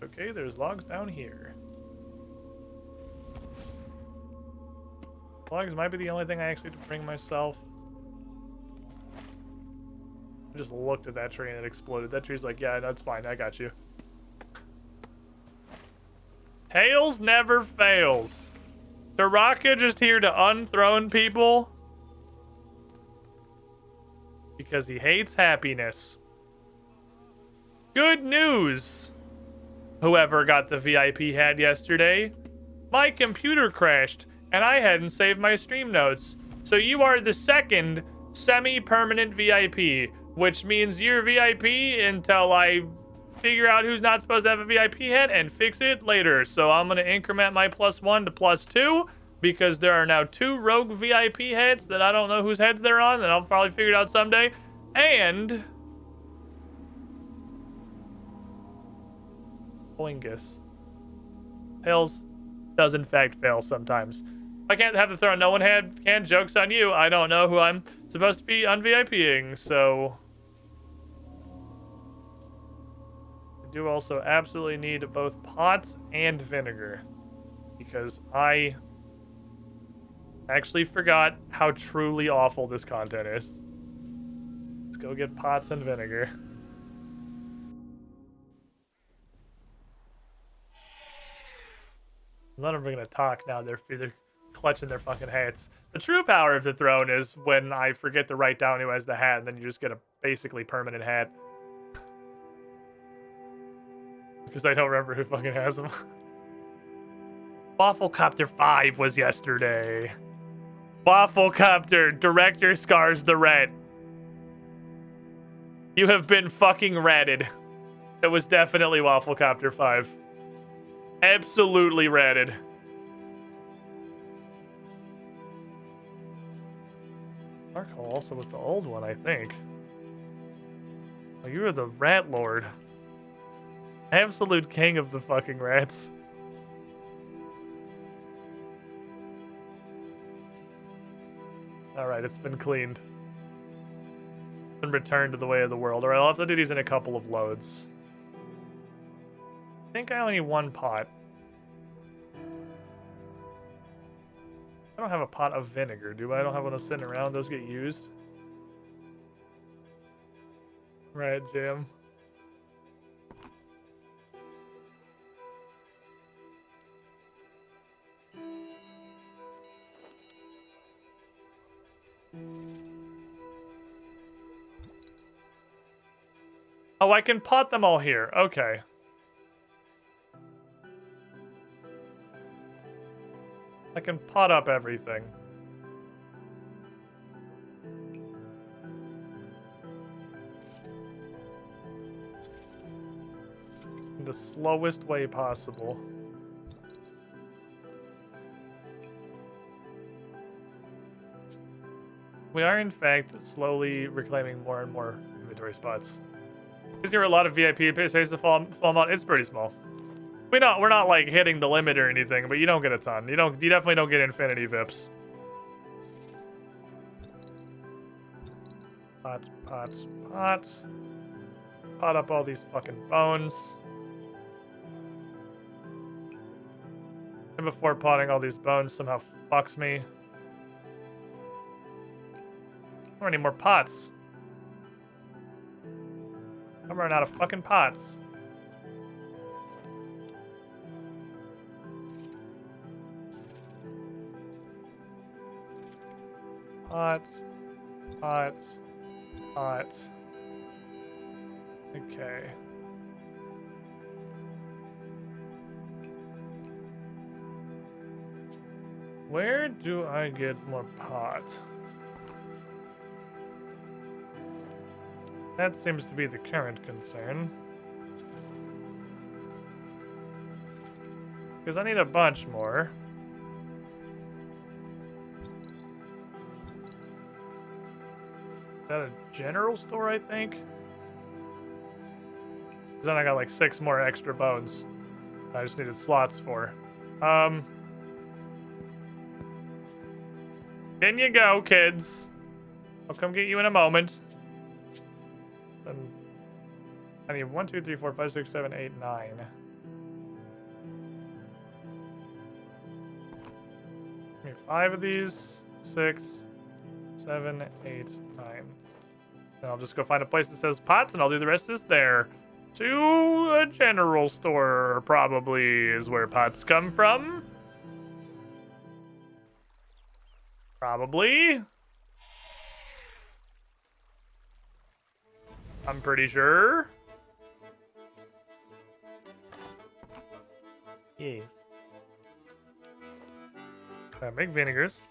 Okay, there's logs down here. Logs might be the only thing I actually have to bring myself. I just looked at that tree and it exploded. That tree's like, yeah, that's fine. I got you. Tails never fails. Taraka just here to unthrone people because he hates happiness. Good news. Whoever got the VIP hat yesterday, my computer crashed and I hadn't saved my stream notes. So you are the second semi-permanent VIP, which means you're VIP until I figure out who's not supposed to have a VIP hat and fix it later. So I'm going to increment my +1 to +2 because there are now 2 rogue VIP hats that I don't know whose heads they're on, and I'll probably figure it out someday. And Boingus. Tails does in fact fail sometimes. I can't have the throw no one had can. Joke's on you. I don't know who I'm supposed to be un-VIPing, so I do also absolutely need both pots and vinegar because I actually forgot how truly awful this content is. Let's go get pots and vinegar. None of them are gonna talk now. They're clutching their fucking hats. The true power of the throne is when I forget to write down who has the hat, and then you just get a basically permanent hat. Because I don't remember who fucking has them. Wafflecopter 5 was yesterday. Wafflecopter, Director Scars the Red. You have been fucking ratted. It was definitely Wafflecopter 5. Absolutely ratted. Markle also was the old one, I think. Oh, you were the Rat Lord. Absolute king of the fucking rats. Alright, it's been cleaned. Been returned to the way of the world. Alright, I'll have to do these in a couple of loads. I think I only need 1 pot. I don't have a pot of vinegar, do I? I don't have one sitting around. Those get used. Right, Jam. Oh, I can pot them all here. Okay. I can pot up everything. In the slowest way possible. We are, in fact, slowly reclaiming more and more inventory spots. Is there a lot of VIP space to fall out? It's pretty small. We're not like hitting the limit or anything, but you don't get a ton. You definitely don't get infinity VIPs. Pots, pots, pots. Pot up all these fucking bones. And before potting all these bones somehow fucks me. I don't need more pots. I'm running out of fucking pots. Pots. Pots. Pots. Okay. Where do I get more pots? That seems to be the current concern. Because I need a bunch more. Is that a general store, I think? 'Cause then I got like 6 more extra bones. I just needed slots for. In you go, kids. I'll come get you in a moment. I need 1, 2, 3, 4, 5, 6, 7, 8, 9. I need 5 of these. 6, 7, 8, 9. And I'll just go find a place that says pots, and I'll do the rest of this there. To a general store, probably, is where pots come from. Probably. I'm pretty sure. Yeah. Make vinegars.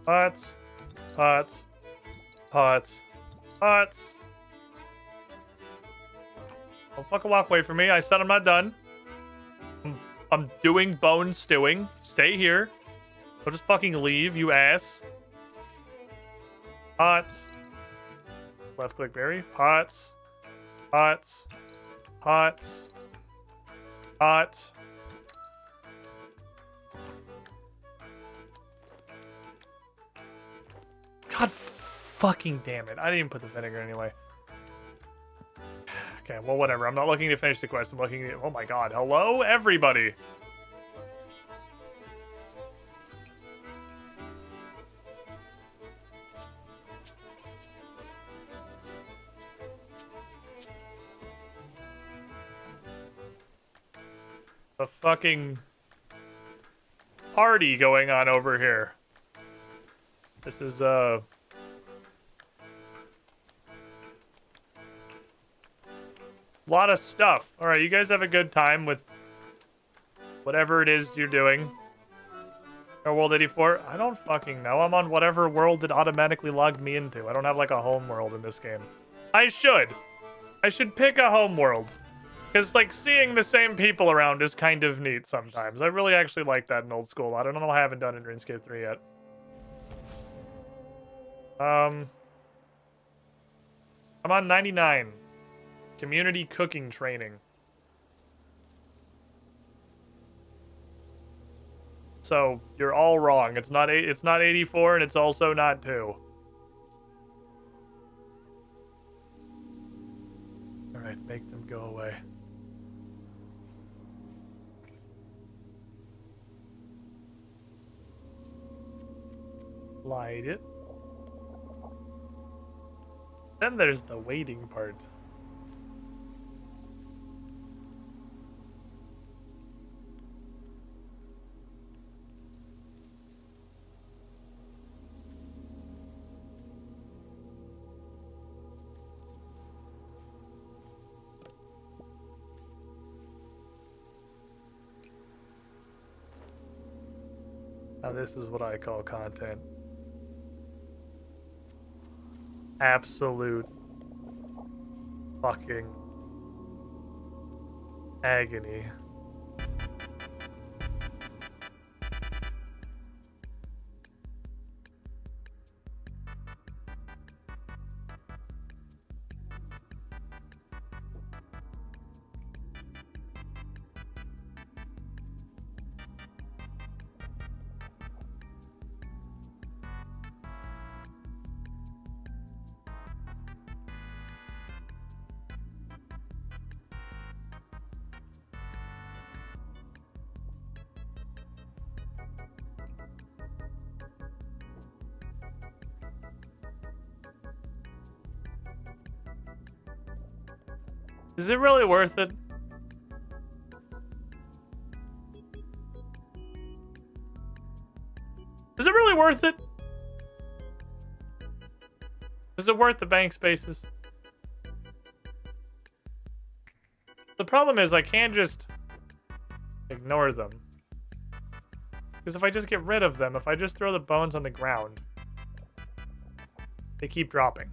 Pots. Pots. Pots. Pots. Don't fucking walk away from me. I said I'm not done. I'm doing bone stewing. Stay here. Don't just fucking leave, you ass. Pots. Left click berry. Pots. Pots. Pots. Pots. God fucking damn it. I didn't even put the vinegar anyway. Okay, well, whatever. I'm not looking to finish the quest. I'm looking at... Oh my god. Hello, everybody. A fucking party going on over here. This is, a lot of stuff. Alright, you guys have a good time with whatever it is you're doing. Or World 84? I don't fucking know. I'm on whatever world it automatically logged me into. I don't have, like, a home world in this game. I should. I should pick a home world. Because, like, seeing the same people around is kind of neat sometimes. I really actually like that in old school. I don't know. I haven't done it in RuneScape 3 yet. I'm on 99. Community cooking training. So, you're all wrong. It's not 84 and it's also not 2. Alright, make them go away. Light it. Then there's the waiting part. Now this is what I call content. Absolute fucking agony. Is it really worth it? Is it really worth it? Is it worth the bank spaces? The problem is I can't just ignore them. Because if I just get rid of them, if I just throw the bones on the ground, they keep dropping.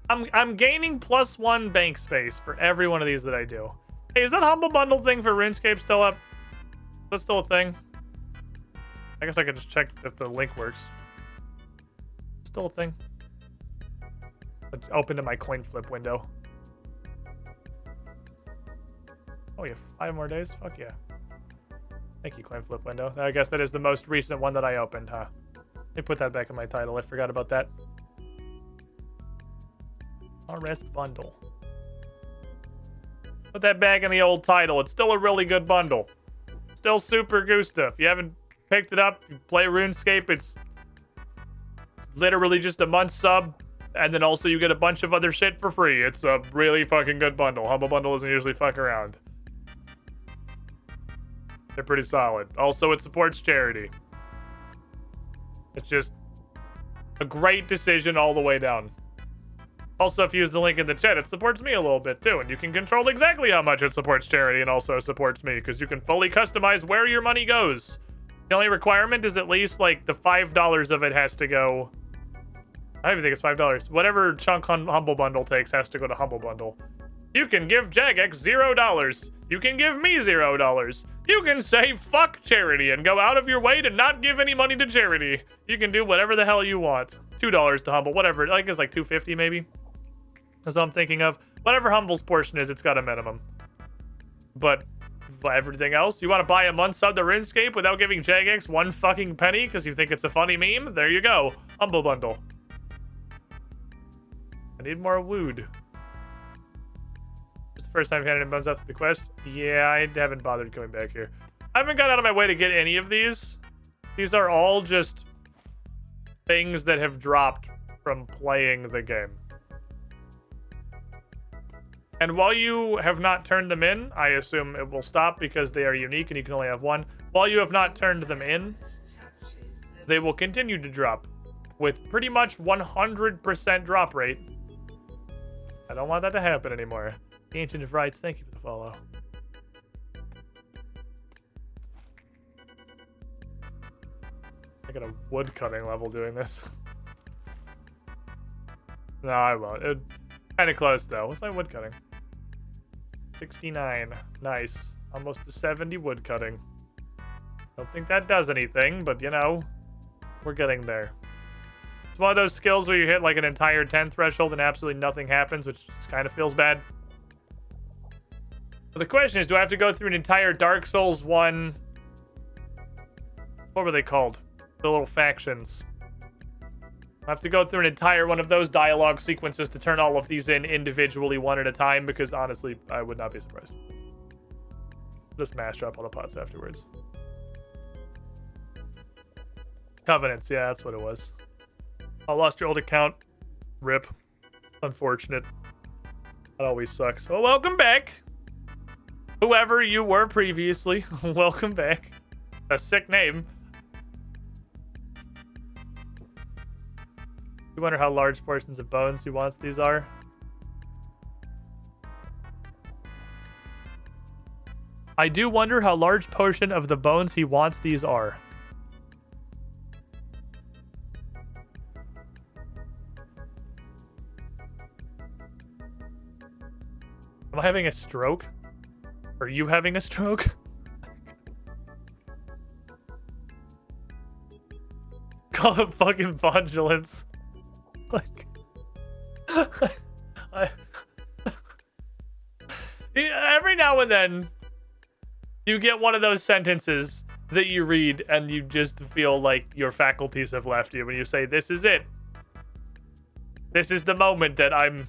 I'm gaining +1 bank space for every one of these that I do. Hey, is that Humble Bundle thing for RuneScape still up? Is that still a thing? I guess I could just check if the link works. Still a thing. Let's open to my coin flip window. Oh, you have 5 more days? Fuck yeah. Thank you, coin flip window. I guess that is the most recent one that I opened, huh? Let me put that back in my title. I forgot about that. RS bundle. Put that back in the old title. It's still a really good bundle. Still super Gusta. If you haven't picked it up, you play RuneScape, it's literally just a month sub, and then also you get a bunch of other shit for free. It's a really fucking good bundle. Humble Bundle doesn't usually fuck around. They're pretty solid. Also, it supports charity. It's just a great decision all the way down. Also, if you use the link in the chat, it supports me a little bit too, and you can control exactly how much it supports charity and also supports me, because you can fully customize where your money goes. The only requirement is at least, like, the $5 of it has to go... I don't even think it's $5. Whatever chunk Humble Bundle takes has to go to Humble Bundle. You can give Jagex $0. You can give me $0. You can say fuck charity and go out of your way to not give any money to charity. You can do whatever the hell you want. $2 to Humble, whatever. I think it's like $2.50 maybe. That's what I'm thinking of. Whatever Humble's portion is, it's got a minimum. But for everything else, you want to buy a month sub to RuneScape without giving Jagex 1 fucking penny because you think it's a funny meme? There you go. Humble Bundle. I need more wood. It's the first time handing bones up to the quest. Yeah, I haven't bothered coming back here. I haven't gone out of my way to get any of these. These are all just things that have dropped from playing the game. And while you have not turned them in, I assume it will stop because they are unique and you can only have one. While you have not turned them in, they will continue to drop with pretty much 100% drop rate. I don't want that to happen anymore. The Ancient of Rights, thank you for the follow. I got a wood cutting level doing this. No, I won't. It kind of close though. What's my wood cutting? 69. Nice. Almost to 70 wood cutting. Don't think that does anything, but you know, we're getting there. It's one of those skills where you hit like an entire 10 threshold and absolutely nothing happens, which just kind of feels bad. But the question is, do I have to go through an entire Dark Souls 1... What were they called? The little factions. I have to go through an entire one of those dialogue sequences to turn all of these in individually one at a time, because honestly, I would not be surprised. Just mash up all the pots afterwards. Covenants, yeah, that's what it was. I lost your old account. RIP. Unfortunate. That always sucks. Well, welcome back. Whoever you were previously, welcome back. A sick name. You wonder how large portions of bones he wants these are? I do wonder how large portion of the bones he wants these are. Am I having a stroke? Are you having a stroke? Call it fucking bondulance. Like... Every now and then, you get one of those sentences that you read and you just feel like your faculties have left you when you say, this is it. This is the moment that I'm...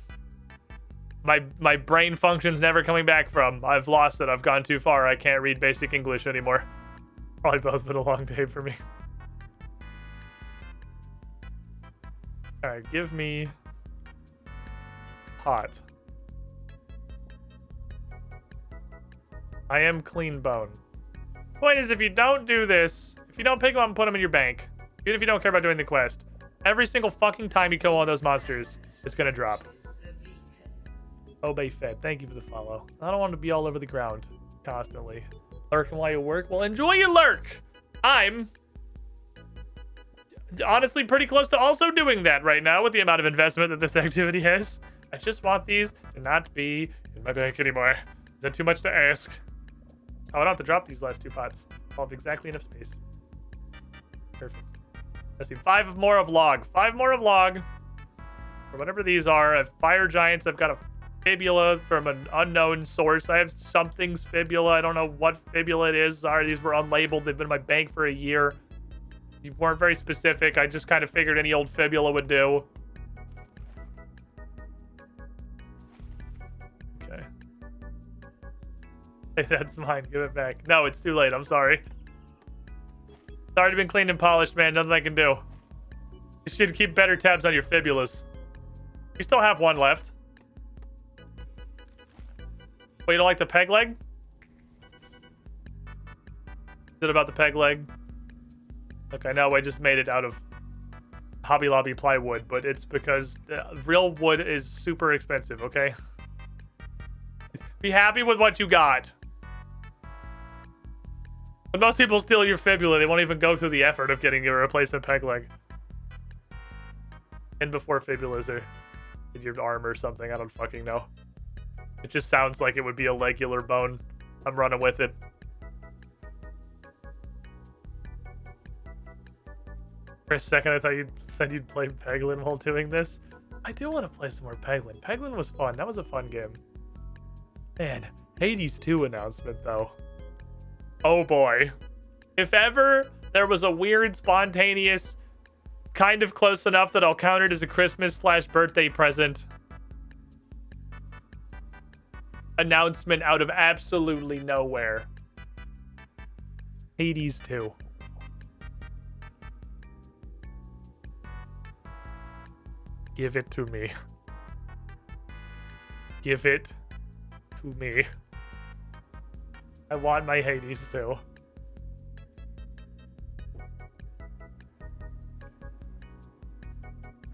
My brain function's never coming back from. I've lost it. I've gone too far. I can't read basic English anymore. Probably both been a long day for me. Alright, give me... pot. I am clean bone. Point is, if you don't do this, if you don't pick them up and put them in your bank, even if you don't care about doing the quest, every single fucking time you kill one of those monsters, it's gonna drop. Obey Fed, thank you for the follow. I don't want to be all over the ground constantly. Lurking while you work? Well, enjoy your lurk! I'm honestly pretty close to also doing that right now with the amount of investment that this activity has. I just want these to not be in my bank anymore. Is that too much to ask? Oh, I don't have to drop these last 2 pots. I'll have exactly enough space. Perfect. Let's see, 5 more of log. 5 more of log. Or whatever these are. I have fire giants. I've got a fibula from an unknown source. I have something's fibula. I don't know what fibula it is. Sorry, these were unlabeled. They've been in my bank for a year. You weren't very specific. I just kind of figured any old fibula would do. Okay. Hey, that's mine. Give it back. No, it's too late. I'm sorry. It's already been cleaned and polished, man. Nothing I can do. You should keep better tabs on your fibulas. You still have 1 left. Wait, you don't like the peg leg? Is it about the peg leg? Okay, no, I just made it out of Hobby Lobby plywood, but it's because real wood is super expensive, okay? Be happy with what you got. When most people steal your fibula, they won't even go through the effort of getting you a replacement peg leg. And before fibulas are in your arm or something, I don't fucking know. It just sounds like it would be a legular bone. I'm running with it. For a second, I thought you said you'd play Peglin while doing this. I do want to play some more Peglin. Peglin was fun. That was a fun game. Man, Hades 2 announcement, though. Oh, boy. If ever there was a weird, spontaneous, kind of close enough that I'll count it as a Christmas/birthday present announcement out of absolutely nowhere. Hades 2. Give it to me. Give it to me. I want my Hades 2.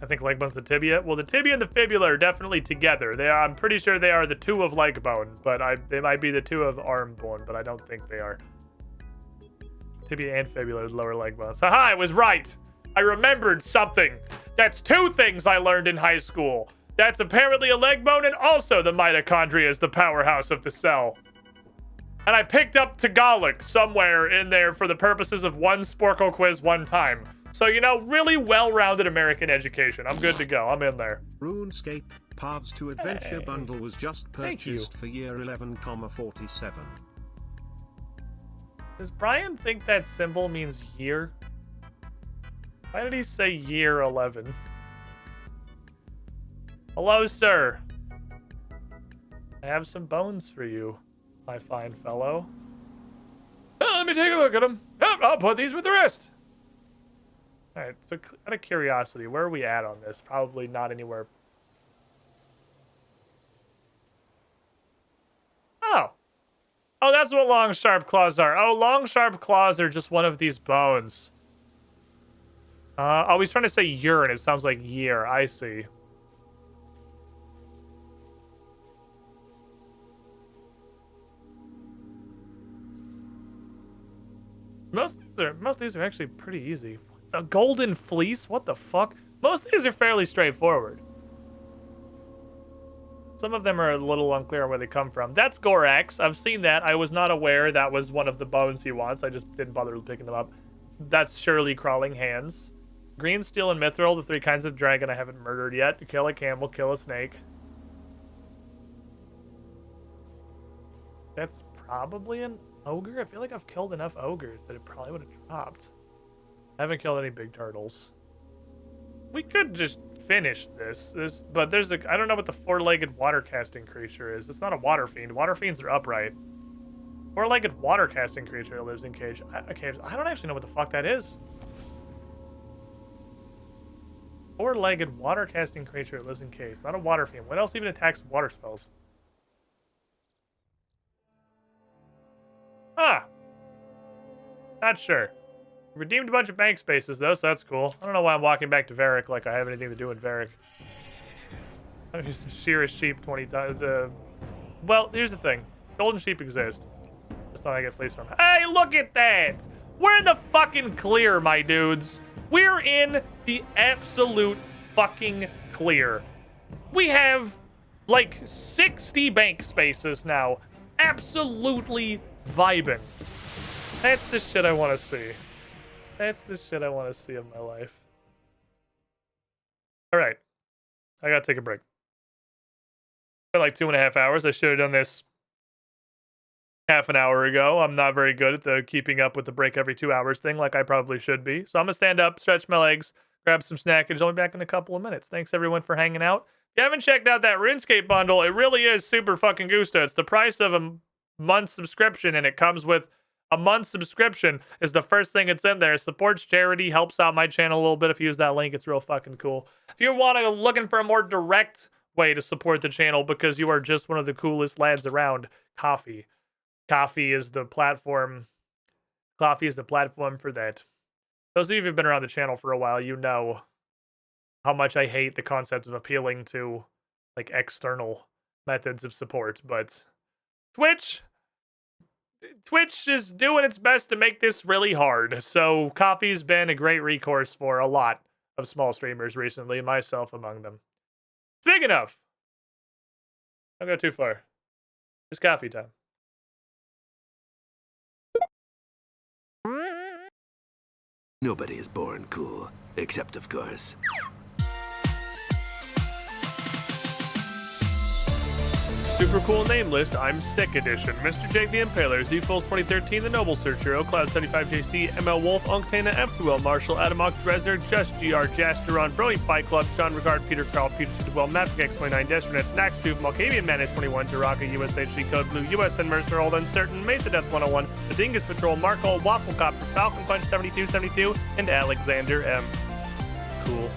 I think leg bone's the tibia. Well, the tibia and the fibula are definitely together. They are, I'm pretty sure they are the 2 of leg bone, but they might be the 2 of arm bone, but I don't think they are. Tibia and fibula is lower leg bones. Haha, I was right. I remembered something. That's 2 things I learned in high school. That's apparently a leg bone, and also the mitochondria is the powerhouse of the cell. And I picked up Tagalog somewhere in there for the purposes of 1 Sporkle quiz 1 time. So, you know, really well-rounded American education. I'm good to go. I'm in there. RuneScape Paths to Adventure bundle was just purchased for year 11,47. Does Brian think that symbol means year? Why did he say year 11? Hello, sir. I have some bones for you, my fine fellow. Let me take a look at them. Yep, I'll put these with the rest. Alright, so out of curiosity, where are we at on this? Probably not anywhere. Oh. Oh, that's what long, sharp claws are. Oh, long, sharp claws are just one of these bones. Oh, he's trying to say urine. It sounds like year. I see. Most of these are actually pretty easy. A golden fleece? What the fuck? Most of these are fairly straightforward. Some of them are a little unclear where they come from. That's Gorax. I've seen that. I was not aware that was one of the bones he wants. I just didn't bother picking them up. That's surely crawling hands. Green, steel, and mithril, the 3 kinds of dragon I haven't murdered yet. Kill a camel, kill a snake. That's probably an ogre. I feel like I've killed enough ogres that it probably would have dropped. I haven't killed any big turtles. We could just finish this. But there's a... I don't know what the 4-legged water casting creature is. It's not a water fiend. Water fiends are upright. 4-legged water casting creature that lives in caves. I don't actually know what the fuck that is. 4-legged water casting creature that lives in caves. Not a water fiend. What else even attacks water spells? Not sure. Redeemed a bunch of bank spaces, though, so that's cool. I don't know why I'm walking back to Varric like I have anything to do with Varric. I'm just shearest sheep 20 times. Well, here's the thing. Golden sheep exist. Just thought I get fleeced from. Hey, look at that! We're in the fucking clear, my dudes. We're in the absolute fucking clear. We have, like, 60 bank spaces now. Absolutely vibing. That's the shit I want to see. That's the shit I want to see in my life. All right. I gotta take a break. Been like 2.5 hours. I should have done this half an hour ago. I'm not very good at the keeping up with the break every 2 hours thing like I probably should be. So I'm gonna stand up, stretch my legs, grab some snackage. I'll be back in a couple of minutes. Thanks everyone for hanging out. If you haven't checked out that RuneScape bundle, it really is super fucking gusto. It's the price of a month's subscription, and it comes with a month's subscription is the first thing that's in there. It supports charity, helps out my channel a little bit. If you use that link, it's real fucking cool. If you're looking for a more direct way to support the channel because you are just one of the coolest lads around, Coffee. Coffee is the platform. Coffee is the platform for that. Those of you who've been around the channel for a while, you know how much I hate the concept of appealing to like external methods of support, but Twitch is doing its best to make this really hard. So Coffee's been a great recourse for a lot of small streamers recently, myself among them. Speaking of, don't go too far. It's coffee time. Nobody is born cool, except of course. Super cool name list, I'm Sick Edition. Mr. Jake the Impaler, Z-Fools 2013, The Noble Searcher, Cloud75JC, ML Wolf, Unctana, F2L, Marshall, Adamox, Dresner, Just GR, Jasteron, Brony Fight Club, Sean Regard, Peter Carl, Peter Well, Mapix29, Destronet, Naxtube, Malkavian Madness 21, Taraka, USHC Code Blue, USN Mercer, Old Uncertain, Mesa Death 101, The Dingus Patrol, Marco, Waffle Copter, Falcon Punch 7272, and Alexander M. Cool.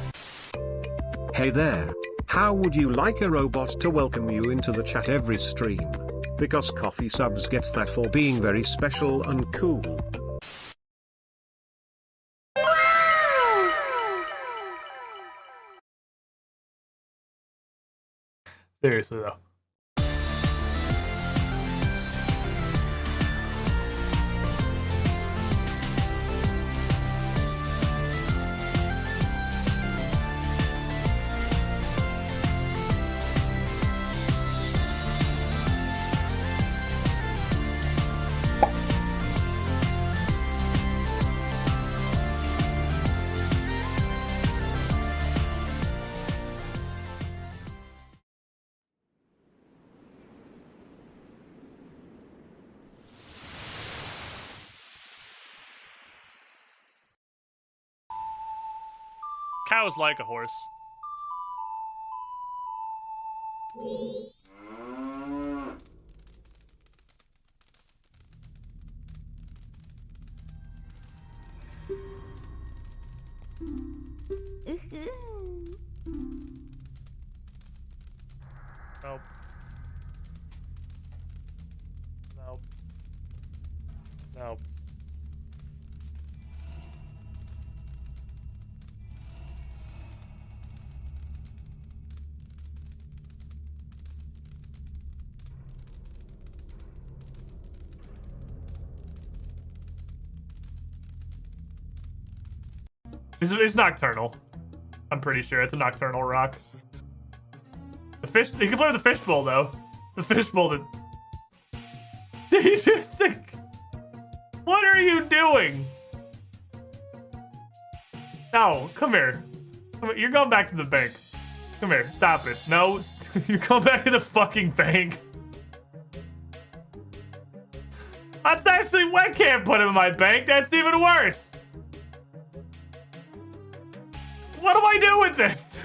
Hey there. How would you like a robot to welcome you into the chat every stream? Because Coffee subs get that for being very special and cool. Seriously though. Cows like a horse. Nope. Nope. Nope. It's nocturnal. I'm pretty sure it's a nocturnal rock. The fish. You can play with the fishbowl though. The fishbowl. Did he just? What are you doing? No, come here. Come here. You're going back to the bank. Come here. Stop it. No, you come back to the fucking bank. That's actually. I can't put him in my bank. That's even worse. What do I do with this?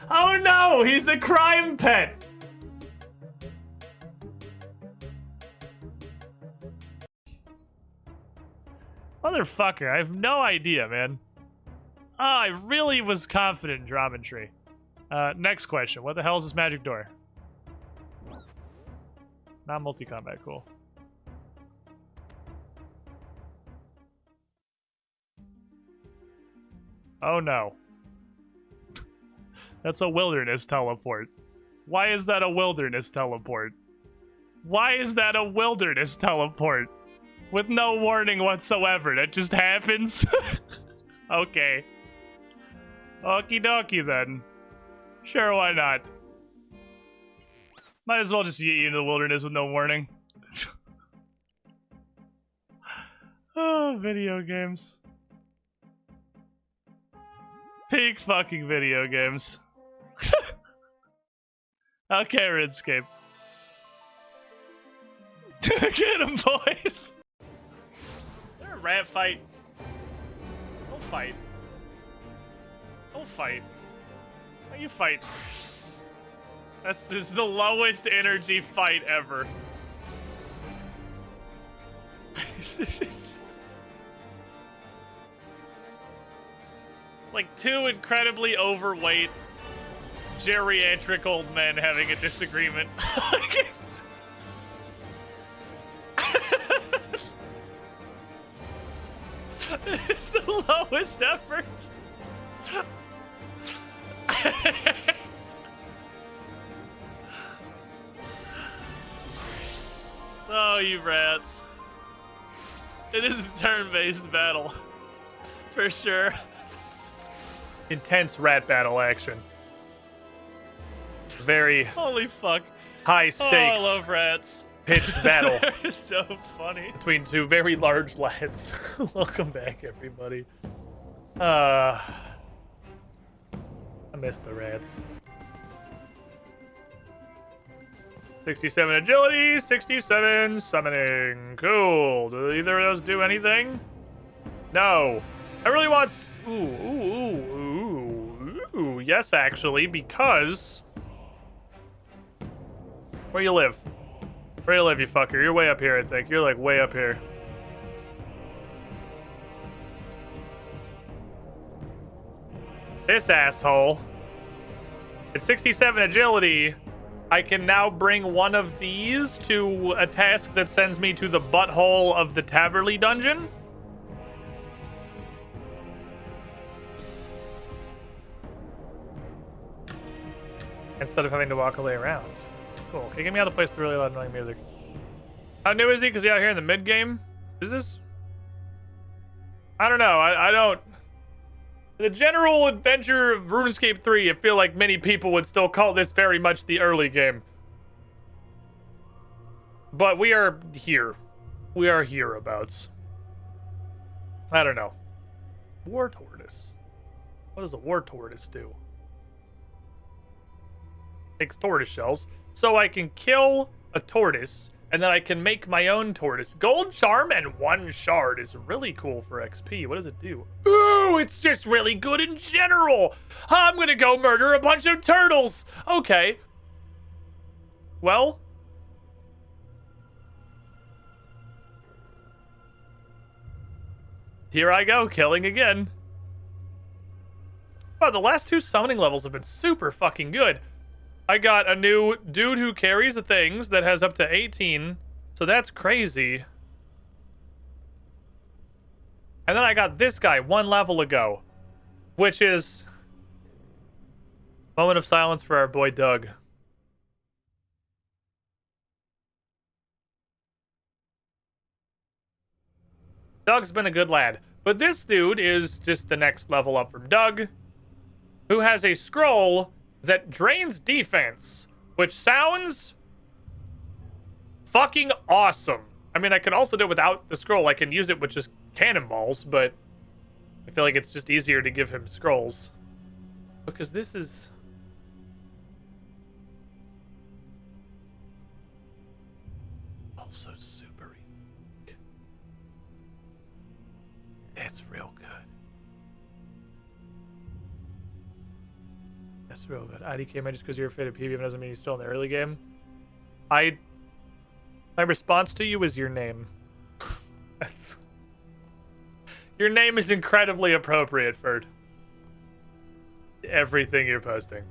Oh no, he's a crime pet. Motherfucker, I have no idea, man. Oh, I really was confident in Dromantry. Next question. What the hell is this magic door? Not multi-combat, cool. Oh no. That's a wilderness teleport. Why is that a wilderness teleport? Why is that a wilderness teleport? With no warning whatsoever. That just happens? Okay. Okie dokie then. Sure, why not? Might as well just get you into the wilderness with no warning. Oh, video games. Peak fucking video games. Okay, Runescape. Get him, boys! Is there a rat fight? Don't fight. Don't fight. Why you fight? This is the lowest energy fight ever. It's like two incredibly overweight, geriatric old men having a disagreement. It's the lowest effort. Oh, you rats. It is a turn-based battle. For sure. Intense rat battle action. Very holy fuck. High stakes. Oh, I love rats. Pitched battle. They're so funny. Between two very large lads. Welcome back, everybody. I miss the rats. 67 agility, 67 summoning. Cool. Do either of those do anything? No. I really want... Ooh. Yes, actually, because... Where you live? Where you live, you fucker? You're way up here, I think. You're, like, way up here. This asshole. At 67 agility, I can now bring one of these to a task that sends me to the butthole of the Taverley dungeon. Instead of having to walk all the way around. Cool. Okay, get me out of the place with really loud annoying music. How new is he? Because he's out here in the mid-game? Is this? I don't know. I don't... The general adventure of RuneScape 3, I feel like many people would still call this very much the early game. But we are here. We are hereabouts. I don't know. War tortoise. What does a war tortoise do? Takes tortoise shells. So I can kill a tortoise, and then I can make my own tortoise. Gold charm and 1 shard is really cool for XP. What does it do? Ooh, it's just really good in general. I'm gonna go murder a bunch of turtles. Okay. Well. Here I go, killing again. Wow, the last 2 summoning levels have been super fucking good. I got a new dude who carries things that has up to 18. So that's crazy. And then I got this guy 1 level ago. Which is... Moment of silence for our boy Doug. Doug's been a good lad. But this dude is just the next level up from Doug. Who has a scroll that drains defense, which sounds fucking awesome. I mean, I could also do it without the scroll. I can use it with just cannonballs, but I feel like it's just easier to give him scrolls. Because this is... also super easy. It's real good. That's real good. IDK just because you're afraid of PvP doesn't mean you're still in the early game. My response to you is your name. That's... Your name is incredibly appropriate for everything you're posting.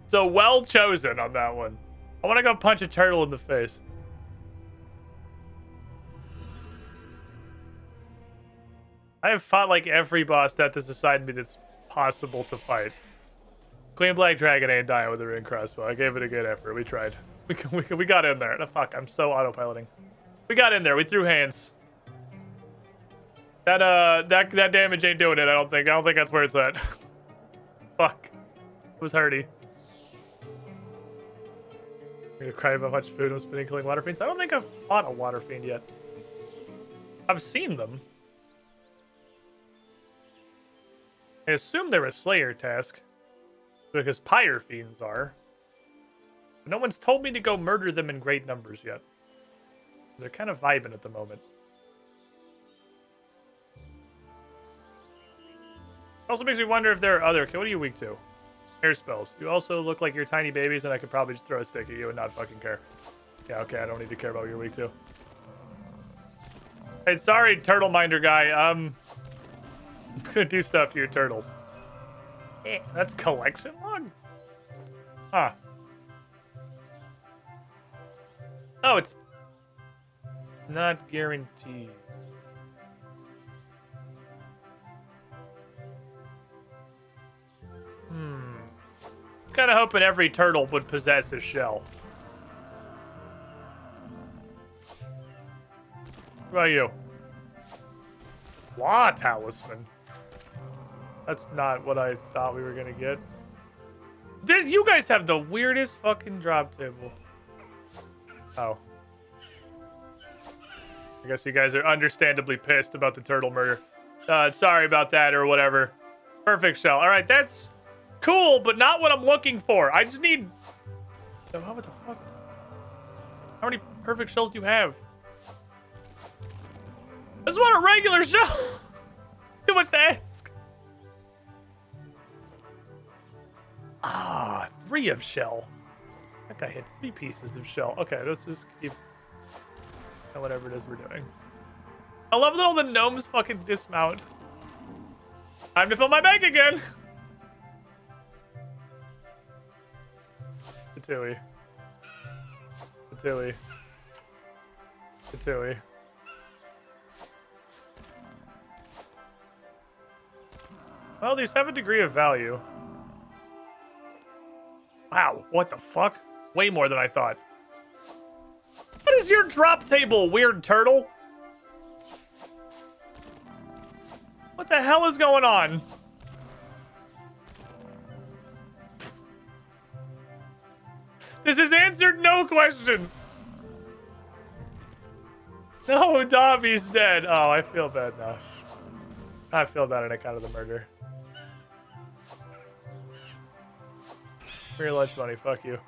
So well chosen on that one. I want to go punch a turtle in the face. I have fought like every boss that this assigned me that's possible to fight. Queen Black Dragon ain't dying with a ring crossbow. I gave it a good effort. We tried. We got in there. Oh, fuck, I'm so autopiloting. We got in there. We threw hands. That damage ain't doing it, I don't think. I don't think that's where it's at. Fuck. It was hurty. I'm gonna cry about how much food I'm spending killing water fiends. I don't think I've fought a water fiend yet. I've seen them. I assume they're a Slayer task. Because Pyre Fiends are. But no one's told me to go murder them in great numbers yet. They're kind of vibing at the moment. Also makes me wonder if there are other... Okay, what are you weak to? Air spells. You also look like you're tiny babies, and I could probably just throw a stick at you and not fucking care. Yeah, okay, I don't need to care about what you're weak to. Hey, sorry, turtle minder guy. I'm gonna do stuff to your turtles. That's collection log? Huh. Oh, it's not guaranteed. Kind of hoping every turtle would possess a shell. What about you? Law Talisman. That's not what I thought we were gonna get. You guys have the weirdest fucking drop table. Oh. I guess you guys are understandably pissed about the turtle murder. Sorry about that or whatever. Perfect shell. All right, that's cool, but not what I'm looking for. I just need... What the fuck? How many perfect shells do you have? I just want a regular shell. Too much to ask. Ah, 3 of shell. That guy hit 3 pieces of shell. Okay, let's just keep whatever it is we're doing. I love that all the gnomes fucking dismount. Time to fill my bank again. Patui. Patui. Patui. Well, these have a degree of value. Wow, what the fuck? Way more than I thought. What is your drop table, weird turtle? What the hell is going on? This has answered no questions. No, Dobby's dead. Oh, I feel bad now. I feel bad on account of the murder. For your lunch money, fuck you.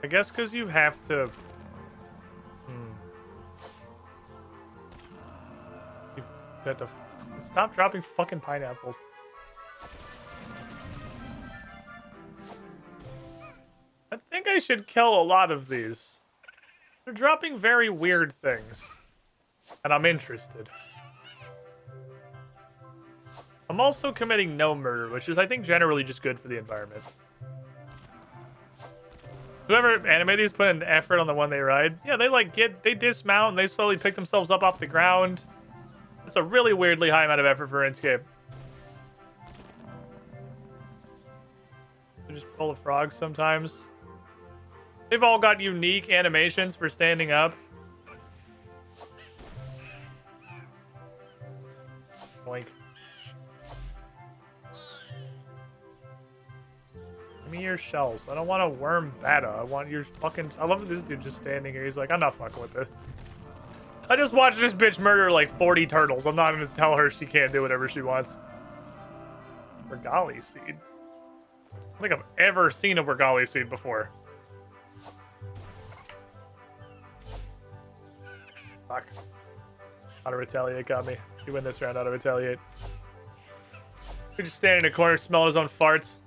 I guess because you have to... You have to... Stop dropping fucking pineapples. I think I should kill a lot of these. They're dropping very weird things. And I'm interested. I'm also committing no murder, which is, I think, generally just good for the environment. Whoever animated these put an effort on the one they ride. Yeah, they dismount and they slowly pick themselves up off the ground. It's a really weirdly high amount of effort for Runescape. They're just full of frogs sometimes. They've all got unique animations for standing up. Boink. Give me your shells. I don't want a worm bata. I want your fucking... I love this dude just standing here. He's like, I'm not fucking with this. I just watched this bitch murder like 40 turtles. I'm not going to tell her she can't do whatever she wants. Regali seed. I don't think I've ever seen a Regali seed before. Fuck. Auto retaliate got me. You win this round, auto retaliate. He's just standing in a corner smelling his own farts.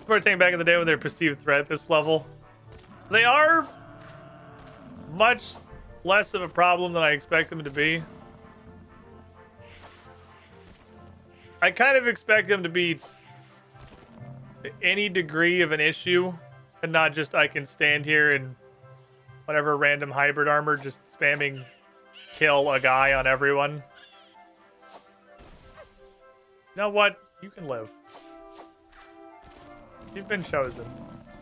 Taking back in the day when they're a perceived threat at this level. They are much less of a problem than I expect them to be. I kind of expect them to be any degree of an issue and not just I can stand here and whatever random hybrid armor, just spamming kill a guy on everyone. You know what? You can live. You've been chosen.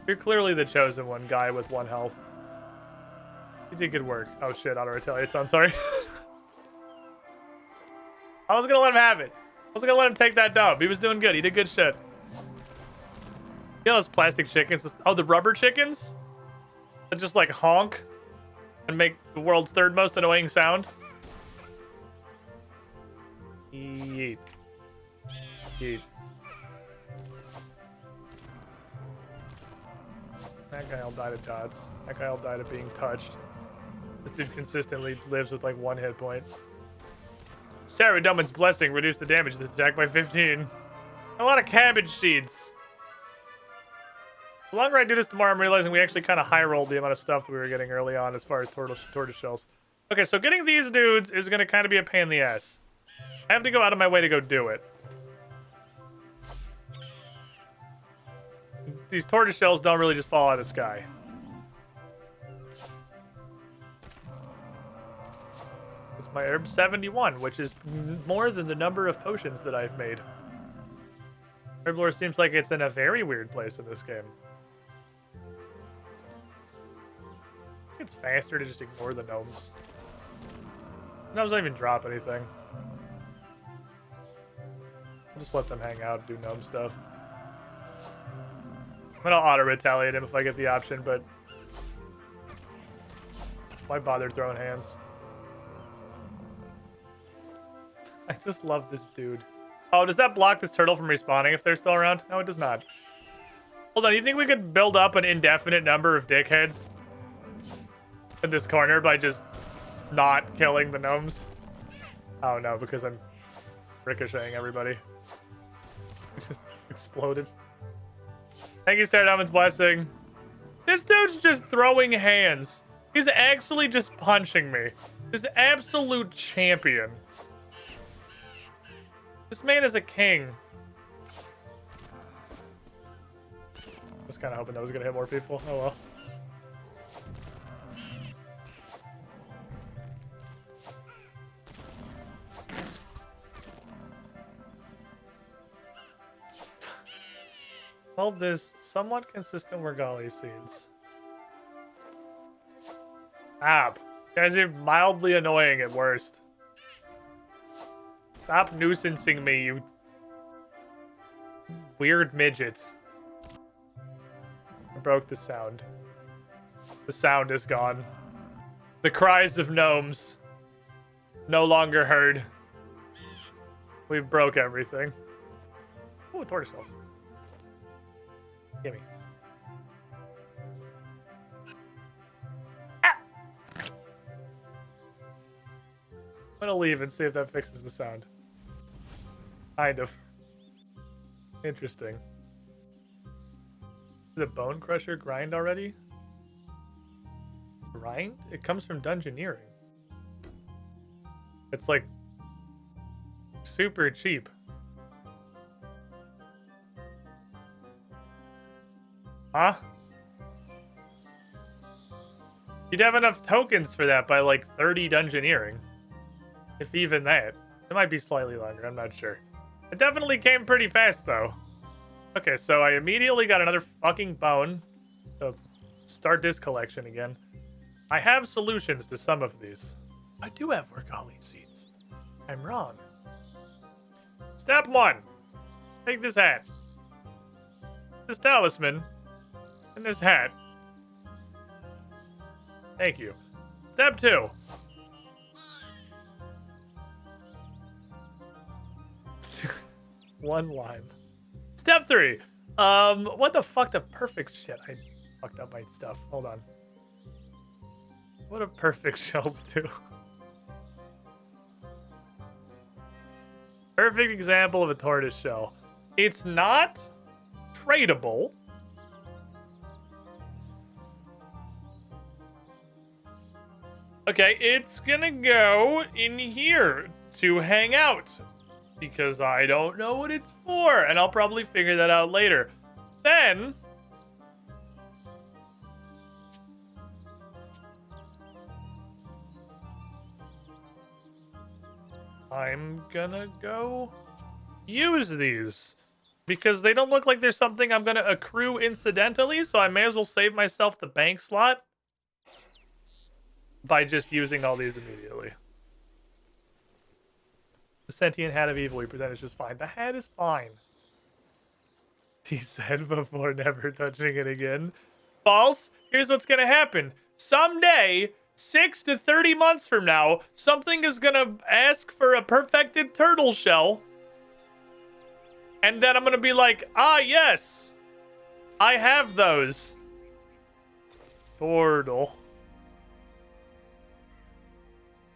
You're clearly the chosen one, guy with 1 health. You did good work. Oh shit, auto retaliates on, sorry. I was gonna let him have it. I was gonna let him take that dub. He was doing good. He did good shit. You know those plastic chickens? Oh, the rubber chickens? That just like honk and make the world's 3rd most annoying sound? Yeet. Yeet. That guy all died of dots. That guy all died of being touched. This dude consistently lives with like 1 hit point. Sarah Dumbman's blessing reduced the damage of this attack by 15. A lot of cabbage seeds. The longer I do this, the more I'm realizing we actually kind of high rolled the amount of stuff that we were getting early on as far as tortoise shells. Okay, so getting these dudes is going to kind of be a pain in the ass. I have to go out of my way to go do it. These tortoise shells don't really just fall out of the sky. It's my herb 71, which is more than the number of potions that I've made. Herblore seems like it's in a very weird place in this game. It's faster to just ignore the gnomes. Gnomes don't even drop anything. I'll just let them hang out and do gnome stuff. I'm gonna auto-retaliate him if I get the option, but why bother throwing hands? I just love this dude. Oh, does that block this turtle from respawning if they're still around? No, it does not. Hold on, you think we could build up an indefinite number of dickheads in this corner by just not killing the gnomes? Oh no, because I'm ricocheting everybody. It just exploded. Thank you, Sarah Diamond's blessing. This dude's just throwing hands. He's actually just punching me. This absolute champion. This man is a king. I was kind of hoping that was going to hit more people. Oh well. Well, there's somewhat consistent Regali seeds. Stop. You guys are mildly annoying at worst. Stop nuisancing me, you weird midgets. I broke the sound. The sound is gone. The cries of gnomes no longer heard. We broke everything. Ooh, tortoise shells. Gimme. Ah! I'm gonna leave and see if that fixes the sound. Kind of. Interesting. Did the Bone Crusher grind already? Grind? It comes from Dungeoneering. It's like super cheap. Huh? You'd have enough tokens for that by like 30 Dungeoneering. If even that. It might be slightly longer, I'm not sure. It definitely came pretty fast though. Okay, so I immediately got another fucking bone to start this collection again. I have solutions to some of these. I do have Regali seeds. I'm wrong. Step 1. Take this hat. This talisman. And this hat. Thank you. Step 2. One lime. Step 3. What the fuck? The perfect shit. I fucked up my stuff. Hold on. What do perfect shells do? Perfect example of a tortoise shell. It's not tradable. Okay, it's gonna go in here to hang out because I don't know what it's for, and I'll probably figure that out later. Then I'm gonna go use these. Because they don't look like there's something I'm gonna accrue incidentally, so I may as well save myself the bank slot by just using all these immediately. The sentient hat of evil we present is just fine. The hat is fine. He said before never touching it again. False. Here's what's gonna happen. Someday, 6 to 30 months from now, something is gonna ask for a perfected turtle shell. And then I'm gonna be like, ah, yes, I have those. Turtle.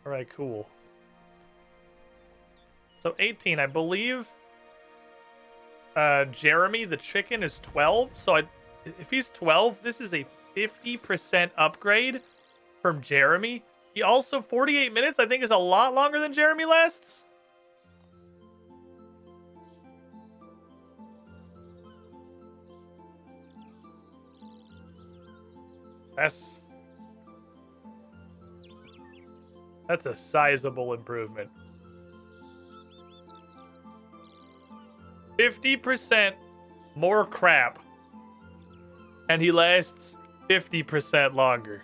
All right, cool. So 18, I believe. Jeremy, the chicken, is 12. So if he's 12, this is a 50% upgrade from Jeremy. He also 48 minutes, I think, is a lot longer than Jeremy lasts. That's a sizable improvement. 50% more crap. And he lasts 50% longer.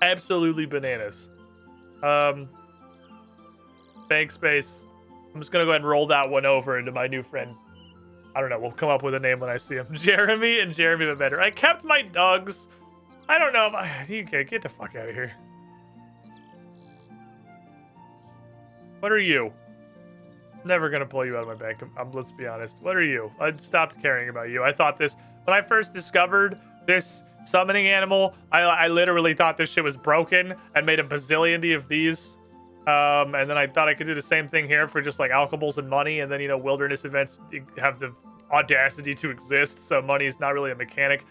Absolutely bananas. Bank space. I'm just gonna go ahead and roll that one over into my new friend. I don't know, we'll come up with a name when I see him. Jeremy and Jeremy but better. I kept my dogs. I don't know if you can get the fuck out of here. What are you? Never gonna pull you out of my bank. Let's be honest. What are you? I stopped caring about you. I thought this when I first discovered this summoning animal. I literally thought this shit was broken and made a bazillion of these. And then I thought I could do the same thing here for just like alchables and money. And then, you know, wilderness events have the audacity to exist. So money is not really a mechanic,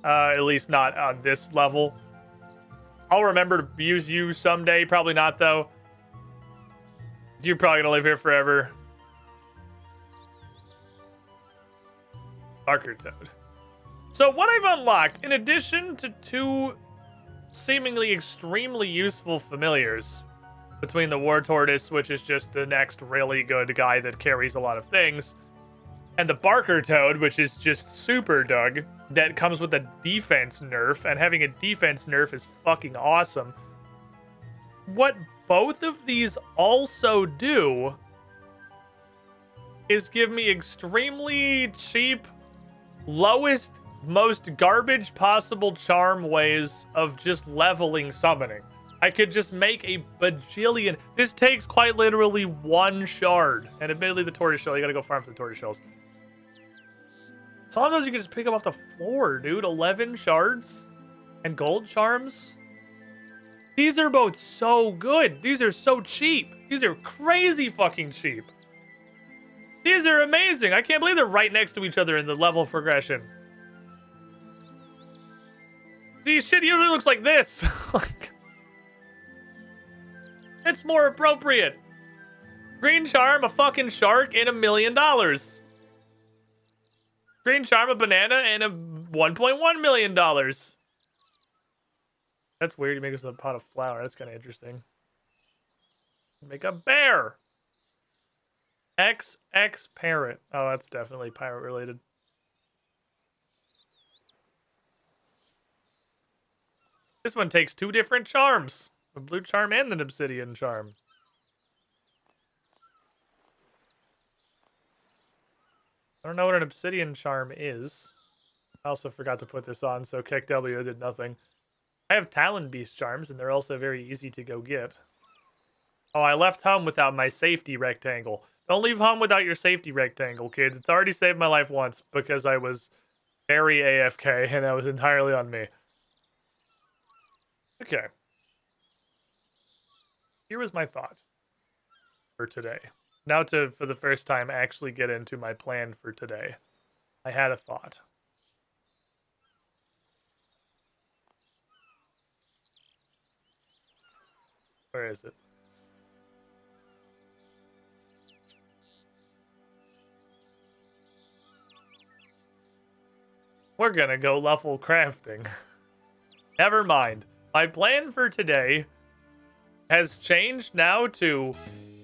at least not on this level. I'll remember to use you someday. Probably not, though. You're probably going to live here forever. Barker Toad. So what I've unlocked, in addition to 2 seemingly extremely useful familiars, between the War Tortoise, which is just the next really good guy that carries a lot of things, and the Barker Toad, which is just super Doug, that comes with a defense nerf, and having a defense nerf is fucking awesome. What both of these also do is give me extremely cheap, lowest, most garbage possible charm ways of just leveling summoning. I could just make a bajillion. This takes quite literally 1 shard. And admittedly, the tortoise shell, you gotta go farm for the tortoise shells. Some of those you can just pick them off the floor, dude. 11 shards and gold charms. These are both so good. These are so cheap. These are crazy fucking cheap. These are amazing. I can't believe they're right next to each other in the level progression. These shit usually looks like this. Like, it's more appropriate. Green charm, a fucking shark, and $1 million. Green charm, a banana, and a $1.1 million. That's weird. You make us a pot of flour. That's kind of interesting. Make a bear. XX parrot. Oh, that's definitely pirate related. This one takes 2 different charms. The blue charm and the obsidian charm. I don't know what an obsidian charm is. I also forgot to put this on, so Kick W did nothing. I have Talon Beast charms, and they're also very easy to go get. Oh, I left home without my safety rectangle. Don't leave home without your safety rectangle, kids. It's already saved my life once because I was very AFK, and that was entirely on me. Okay. Here was my thought for today. Now to, for the first time, actually get into my plan for today. I had a thought. Where is it? We're gonna go level crafting. Never mind. My plan for today has changed now to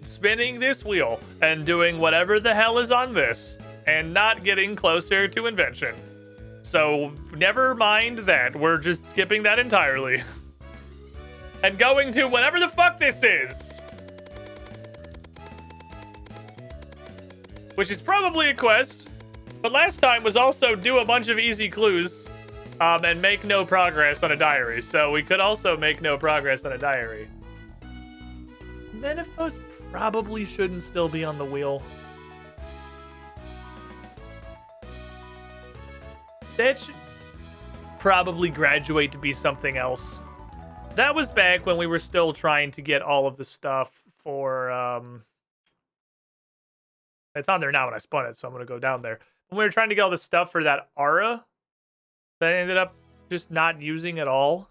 spinning this wheel and doing whatever the hell is on this and not getting closer to invention. So never mind that. We're just skipping that entirely. And going to whatever the fuck this is. Which is probably a quest. But last time was also do a bunch of easy clues and make no progress on a diary. So we could also make no progress on a diary. Menaphos probably shouldn't still be on the wheel. That should probably graduate to be something else. That was back when we were still trying to get all of the stuff for, it's on there now when I spun it, so I'm going to go down there. When we were trying to get all the stuff for that aura, that I ended up just not using at all.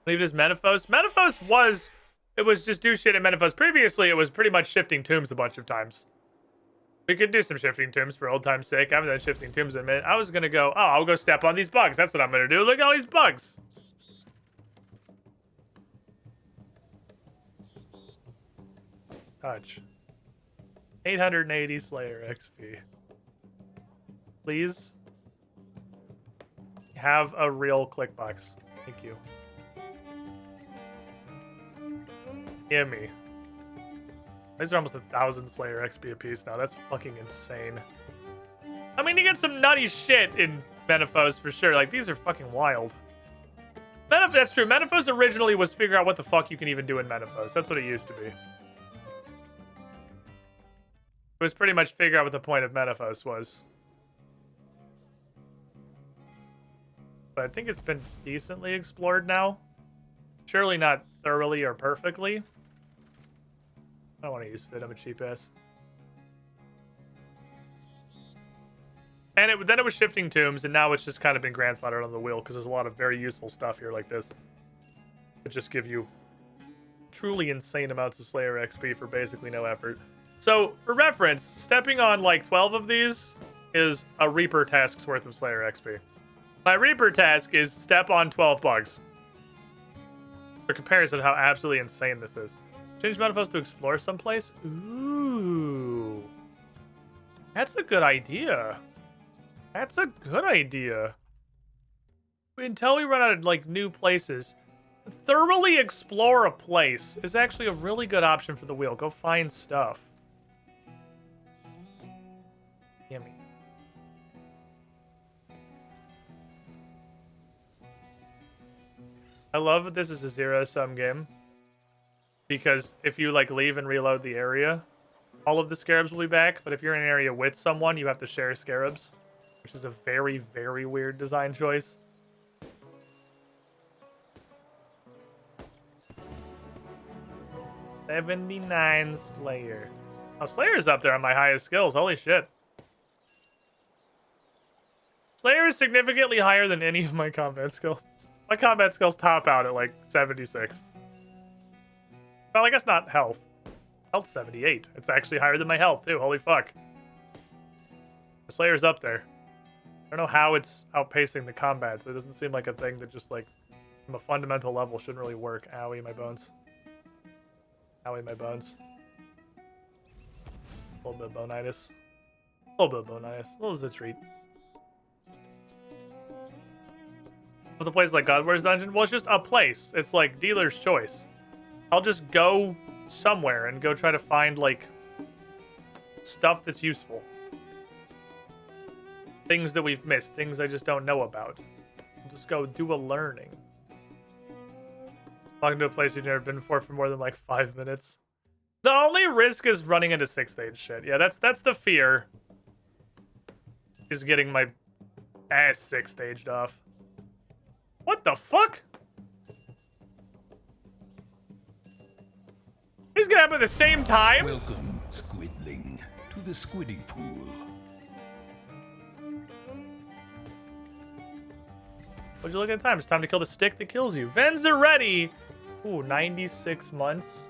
Leave it as Menaphos. Menaphos was, it was just do shit in Menaphos. Previously, it was pretty much shifting tombs a bunch of times. We could do some shifting tombs for old time's sake. I haven't done shifting tombs in a minute. I was going to go, oh, I'll go step on these bugs. That's what I'm going to do. Look at all these bugs. Touch. 880 Slayer XP. Please. Have a real click box. Thank you. Gimme. These are almost 1,000 Slayer XP a piece now. That's fucking insane. I mean, you get some nutty shit in Menaphos for sure. Like, these are fucking wild. That's true. Menaphos originally was figure out what the fuck you can even do in Menaphos. That's what it used to be. It was pretty much figure out what the point of Menaphos was. But I think it's been decently explored now. Surely not thoroughly or perfectly. I don't want to use Fit, I'm a cheap ass. And then it was shifting tombs, and now it's just kind of been grandfathered on the wheel, because there's a lot of very useful stuff here like this. That just give you truly insane amounts of Slayer XP for basically no effort. So, for reference, stepping on like 12 of these is a Reaper task's worth of Slayer XP. My Reaper task is step on 12 bugs. For comparison to how absolutely insane this is. Change Menaphos to explore someplace? Ooh. That's a good idea. That's a good idea. Until we run out of like new places, thoroughly explore a place is actually a really good option for the wheel. Go find stuff. Yummy. I love that this is a zero-sum game. Because if you like leave and reload the area, all of the scarabs will be back. But if you're in an area with someone, you have to share scarabs. Which is a very, very weird design choice. $79 Slayer. Oh, Slayer's up there on my highest skills. Holy shit. Slayer is significantly higher than any of my combat skills. My combat skills top out at like 76. Well, I guess not health. Health 78. It's actually higher than my health too. Holy fuck. The Slayer's up there. I don't know how it's outpacing the combats. It doesn't seem like a thing that just like from a fundamental level shouldn't really work. Owie, my bones. Owie, my bones. A little bit of bonitis. A little bit of bonitis. A little as a treat. With a place like Godware's Dungeon, well, it's just a place. It's like dealer's choice. I'll just go somewhere and go try to find like stuff that's useful. Things that we've missed, things I just don't know about. I'll just go do a learning. Walking to a place you've never been before for more than like 5 minutes. The only risk is running into 6th stage shit. Yeah, that's the fear. Is getting my ass 6th staged off. What the fuck? These gonna happen at the same time? Welcome, Squidling, to the Squiddy Pool. What'd you look at the time? It's time to kill the stick that kills you. Venzaretti! Ooh, 96 months.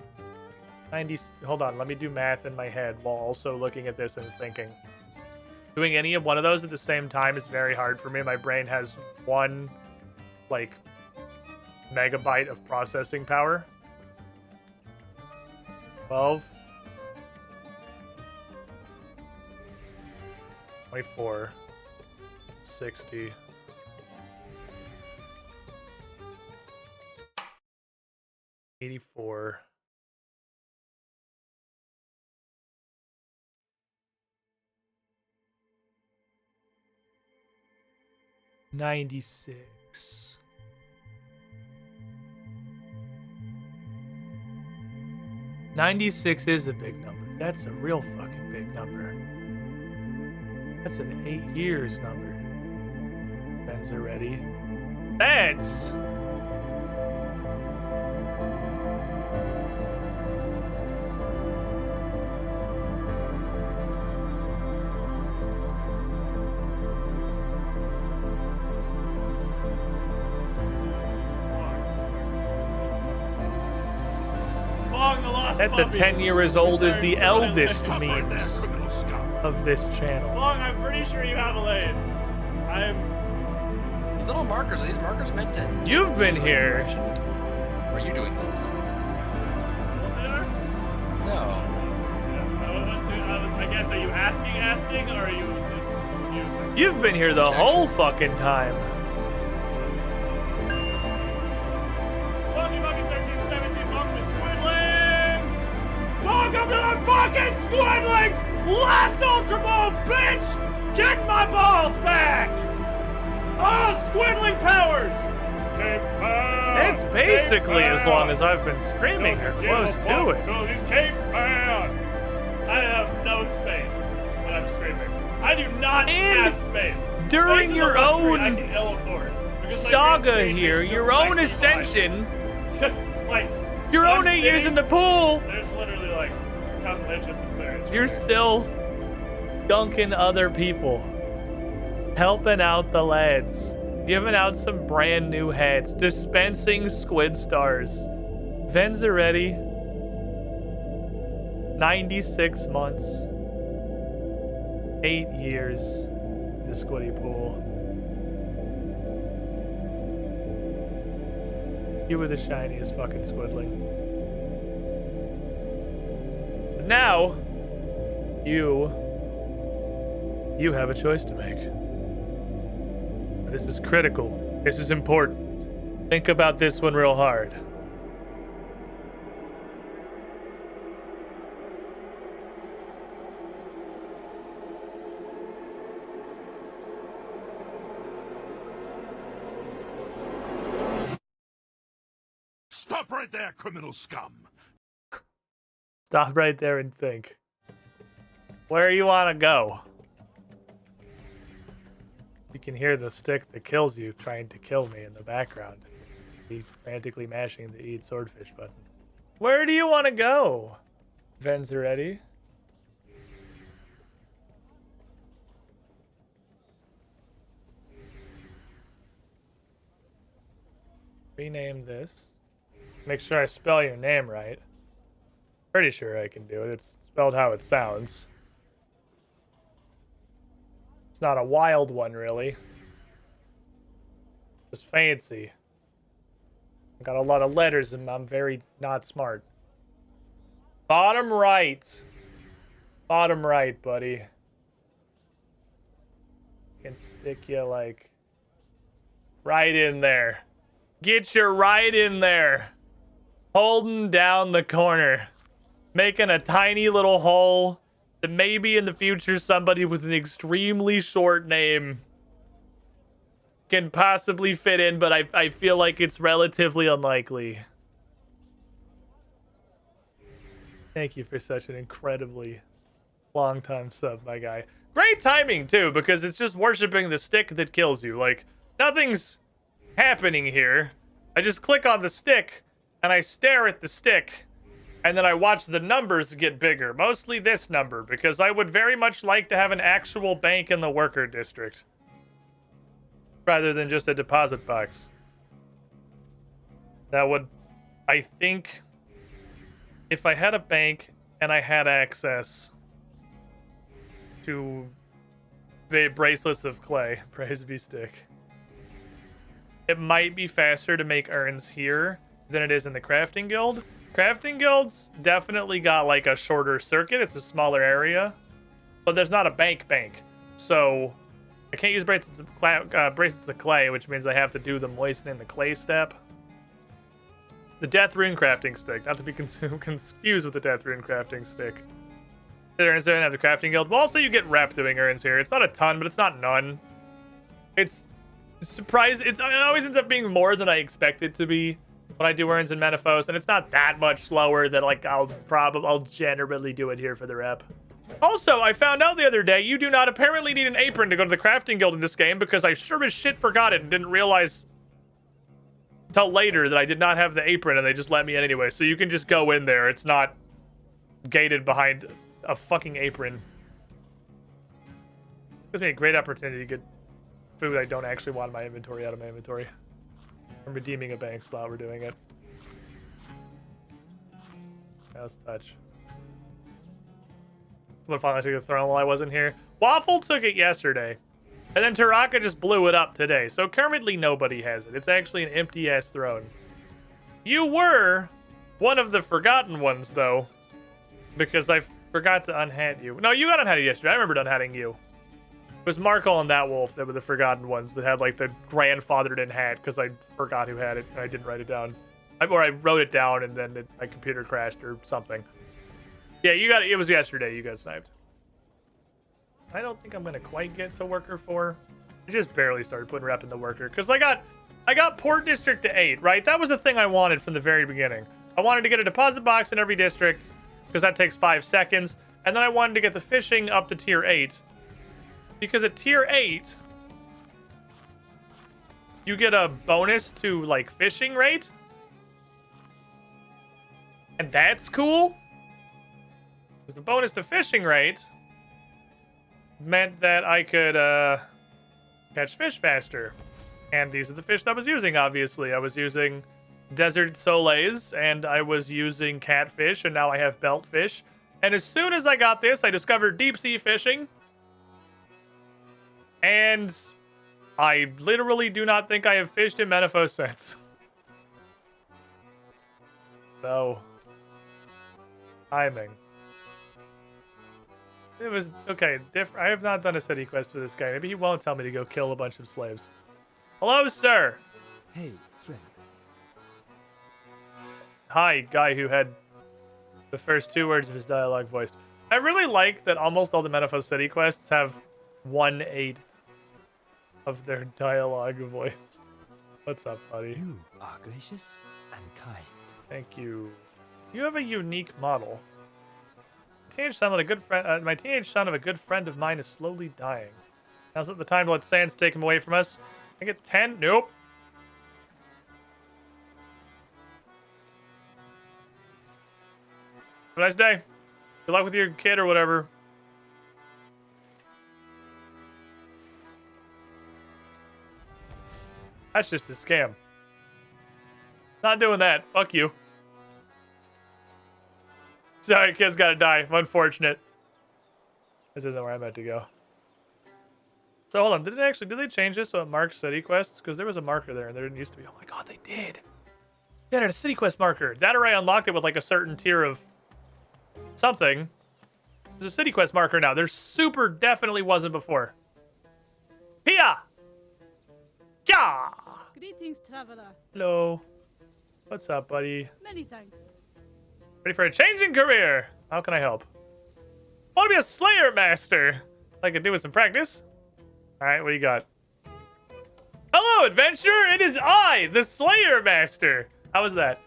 90... Hold on, let me do math in my head while also looking at this and thinking. Doing any of one of those at the same time is very hard for me. My brain has one, like, megabyte of processing power. 12. 24. 60. 84. 96. 96 is a big number. That's a real fucking big number. That's an 8 years number. Ben's are ready. Ben's! That's a 10 year as old as the eldest memes of this channel. Long, I'm pretty sure you have a lane. These little markers, are these markers meant to... You've been here. Or are you doing this? No. I guess, are you asking, or are you just using? You've been here the whole fucking time. Welcome to the fucking Squidlings! Last Ultra Ball, bitch! Get my ball sack! Oh, Squidling powers! It's basically as long as I've been screaming or close to it. I have no space when I'm screaming. I do not have space. During Space your is a luxury own I can ill afford, because saga here, your own ascension, just like your own I'm 8 years in the pool, There's literally like a couple inches of clearance. you're still dunking other people, helping out the lads, giving out some brand new hats, dispensing squid stars. Vens are ready. 96 months. 8 years in the squiddy pool. You were the shiniest fucking squidling. But now, you have a choice to make. This is critical. This is important. Think about this one real hard. Stop right there, criminal scum. Stop right there and think. Where you want to go? You can hear the stick that kills you trying to kill me in the background. He's frantically mashing the eat swordfish button. Where do you want to go? Vens are ready. Rename this. Make sure I spell your name right. Pretty sure I can do it. It's spelled how it sounds. It's not a wild one, really. Just fancy. I got a lot of letters and I'm very not smart. Bottom right. Bottom right, buddy. Can stick you like right in there. Get you right in there. Holding down the corner. Making a tiny little hole that maybe in the future somebody with an extremely short name can possibly fit in, but I feel like it's relatively unlikely. Thank you for such an incredibly long time sub, my guy. Great timing, too, because it's just worshiping the stick that kills you. Like, nothing's happening here. I just click on the stick, and I stare at the stick, and then I watch the numbers get bigger. Mostly this number, because I would very much like to have an actual bank in the worker district, rather than just a deposit box. That would, I think, if I had a bank and I had access to bracelets of clay, praise be stick, it might be faster to make urns here than it is in the crafting guild. Crafting guilds definitely got like a shorter circuit. It's a smaller area, but there's not a bank. So I can't use bracelets of clay, which means I have to do the moistening the clay step. The death rune crafting stick, not to be confused with the death rune crafting stick. Urns there and have the crafting guild. Well, also you get rep doing urns here. It's not a ton, but it's not none. It's surprised. It always ends up being more than I expect it to be when I do urns in Menaphos, and it's not that much slower that like I'll generally do it here for the rep. Also, I found out the other day you do not apparently need an apron to go to the crafting guild in this game, because I sure as shit forgot it and didn't realize till later that I did not have the apron, and they just let me in anyway. So you can just go in there. It's not gated behind a fucking apron. Gives me a great opportunity to get food I don't actually want in my inventory out of my inventory. I'm redeeming a bank slot. We're doing it. Let's touch. Someone finally took the throne while I wasn't here. Waffle took it yesterday. And then Taraka just blew it up today. So currently nobody has it. It's actually an empty-ass throne. You were one of the forgotten ones, though. Because I forgot to unhat you. No, you got unhatted yesterday. I remembered unhatting you. It was Marco and that wolf that were the forgotten ones that had like the grandfathered in hat, because I forgot who had it and I didn't write it down. Or I wrote it down and then my computer crashed or something. Yeah, you got it. It was yesterday you got sniped. I don't think I'm gonna quite get to worker 4. I just barely started putting rep in the worker because I got port district to 8, right? That was the thing I wanted from the very beginning. I wanted to get a deposit box in every district because that takes 5 seconds, and then I wanted to get the fishing up to tier 8. Because at tier 8, you get a bonus to, like, fishing rate. And that's cool. Because the bonus to fishing rate meant that I could catch fish faster. And these are the fish that I was using, obviously. I was using desert soleils, and I was using catfish, and now I have beltfish. And as soon as I got this, I discovered deep sea fishing. And I literally do not think I have fished in Menaphos since. So, timing. It was, okay, I have not done a city quest for this guy. Maybe he won't tell me to go kill a bunch of slaves. Hello, sir. Hey, friend. Hi, guy who had the first 2 words of his dialogue voiced. I really like that almost all the Menaphos city quests have 1/8 of their dialogue voiced. What's up, buddy? You are gracious and kind. Thank you. You have a unique model. Teenage son of a good friend. My teenage son of a good friend of mine is slowly dying. Now's not the time to let Sans take him away from us. I get 10. Nope. Have a nice day. Good luck with your kid or whatever. That's just a scam. Not doing that. Fuck you. Sorry, kid's gotta die. Unfortunate. This isn't where I meant to go. So hold on. Did they change this so it marks city quests? Because there was a marker there and there didn't used to be. Oh my god, they did. They had a city quest marker. That or I unlocked it with like a certain tier of something. There's a city quest marker now. There super definitely wasn't before. Pia! Yeah! Greetings, traveler. Hello. What's up, buddy? Many thanks. Ready for a changing career? How can I help? I want to be a Slayer Master. I could do with some practice. Alright, what do you got? Hello, adventurer! It is I, the Slayer Master! How was that?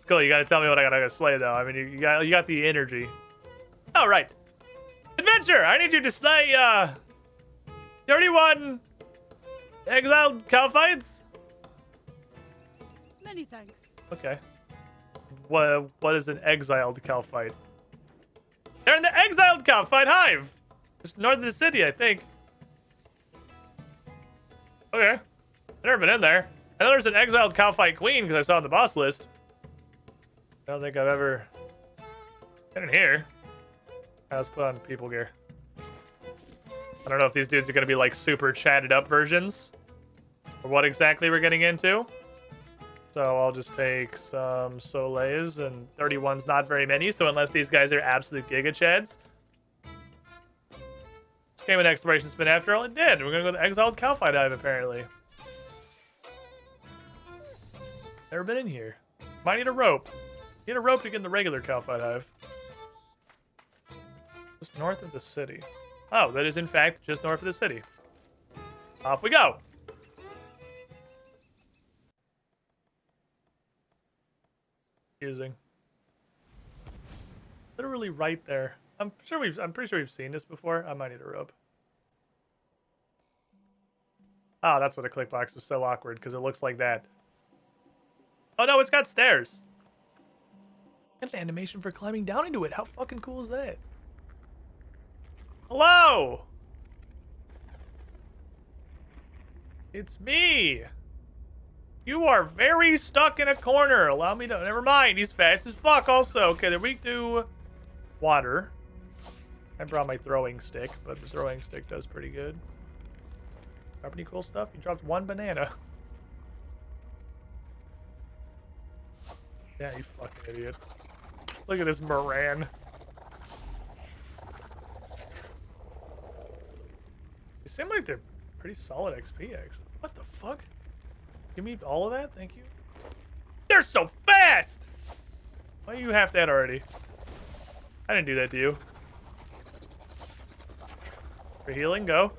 Cool, you gotta tell me what I gotta slay, though. I mean, you got the energy. Alright. Adventure! I need you to slay, 31 exiled Calphites? Many thanks. Okay. What is an exiled Calphite? They're in the exiled Calphite hive! Just north of the city, I think. Okay. I've never been in there. I know there's an exiled Calphite queen because I saw it on the boss list. I don't think I've ever been in here. Let's put on people gear. I don't know if these dudes are going to be like super chatted up versions. for what exactly we're getting into. So I'll just take some Soleils, and 31's not very many, so unless these guys are absolute Giga Chads. This came an exploration spin after all. It did. We're going to go to Exiled Calphi Dive, apparently. Never been in here. Might need a rope. Need a rope to get in the regular Calphi Dive. Just north of the city. Oh, that is in fact just north of the city. Off we go. Using. Literally right there. I'm pretty sure we've seen this before. I might need a rope. Oh, that's why the click box was so awkward, because it looks like that. Oh no, it's got stairs. Got the animation for climbing down into it. How fucking cool is that? Hello! It's me! You are very stuck in a corner. Allow me to... Never mind, he's fast as fuck also. Okay, then we do water. I brought my throwing stick, but the throwing stick does pretty good. Drop any cool stuff? You dropped one banana. Yeah, you fucking idiot. Look at this Moran. They seem like they're pretty solid XP, actually. What the fuck? Give me all of that? Thank you. They're so fast! Why do you have that already? I didn't do that to you. For healing, go.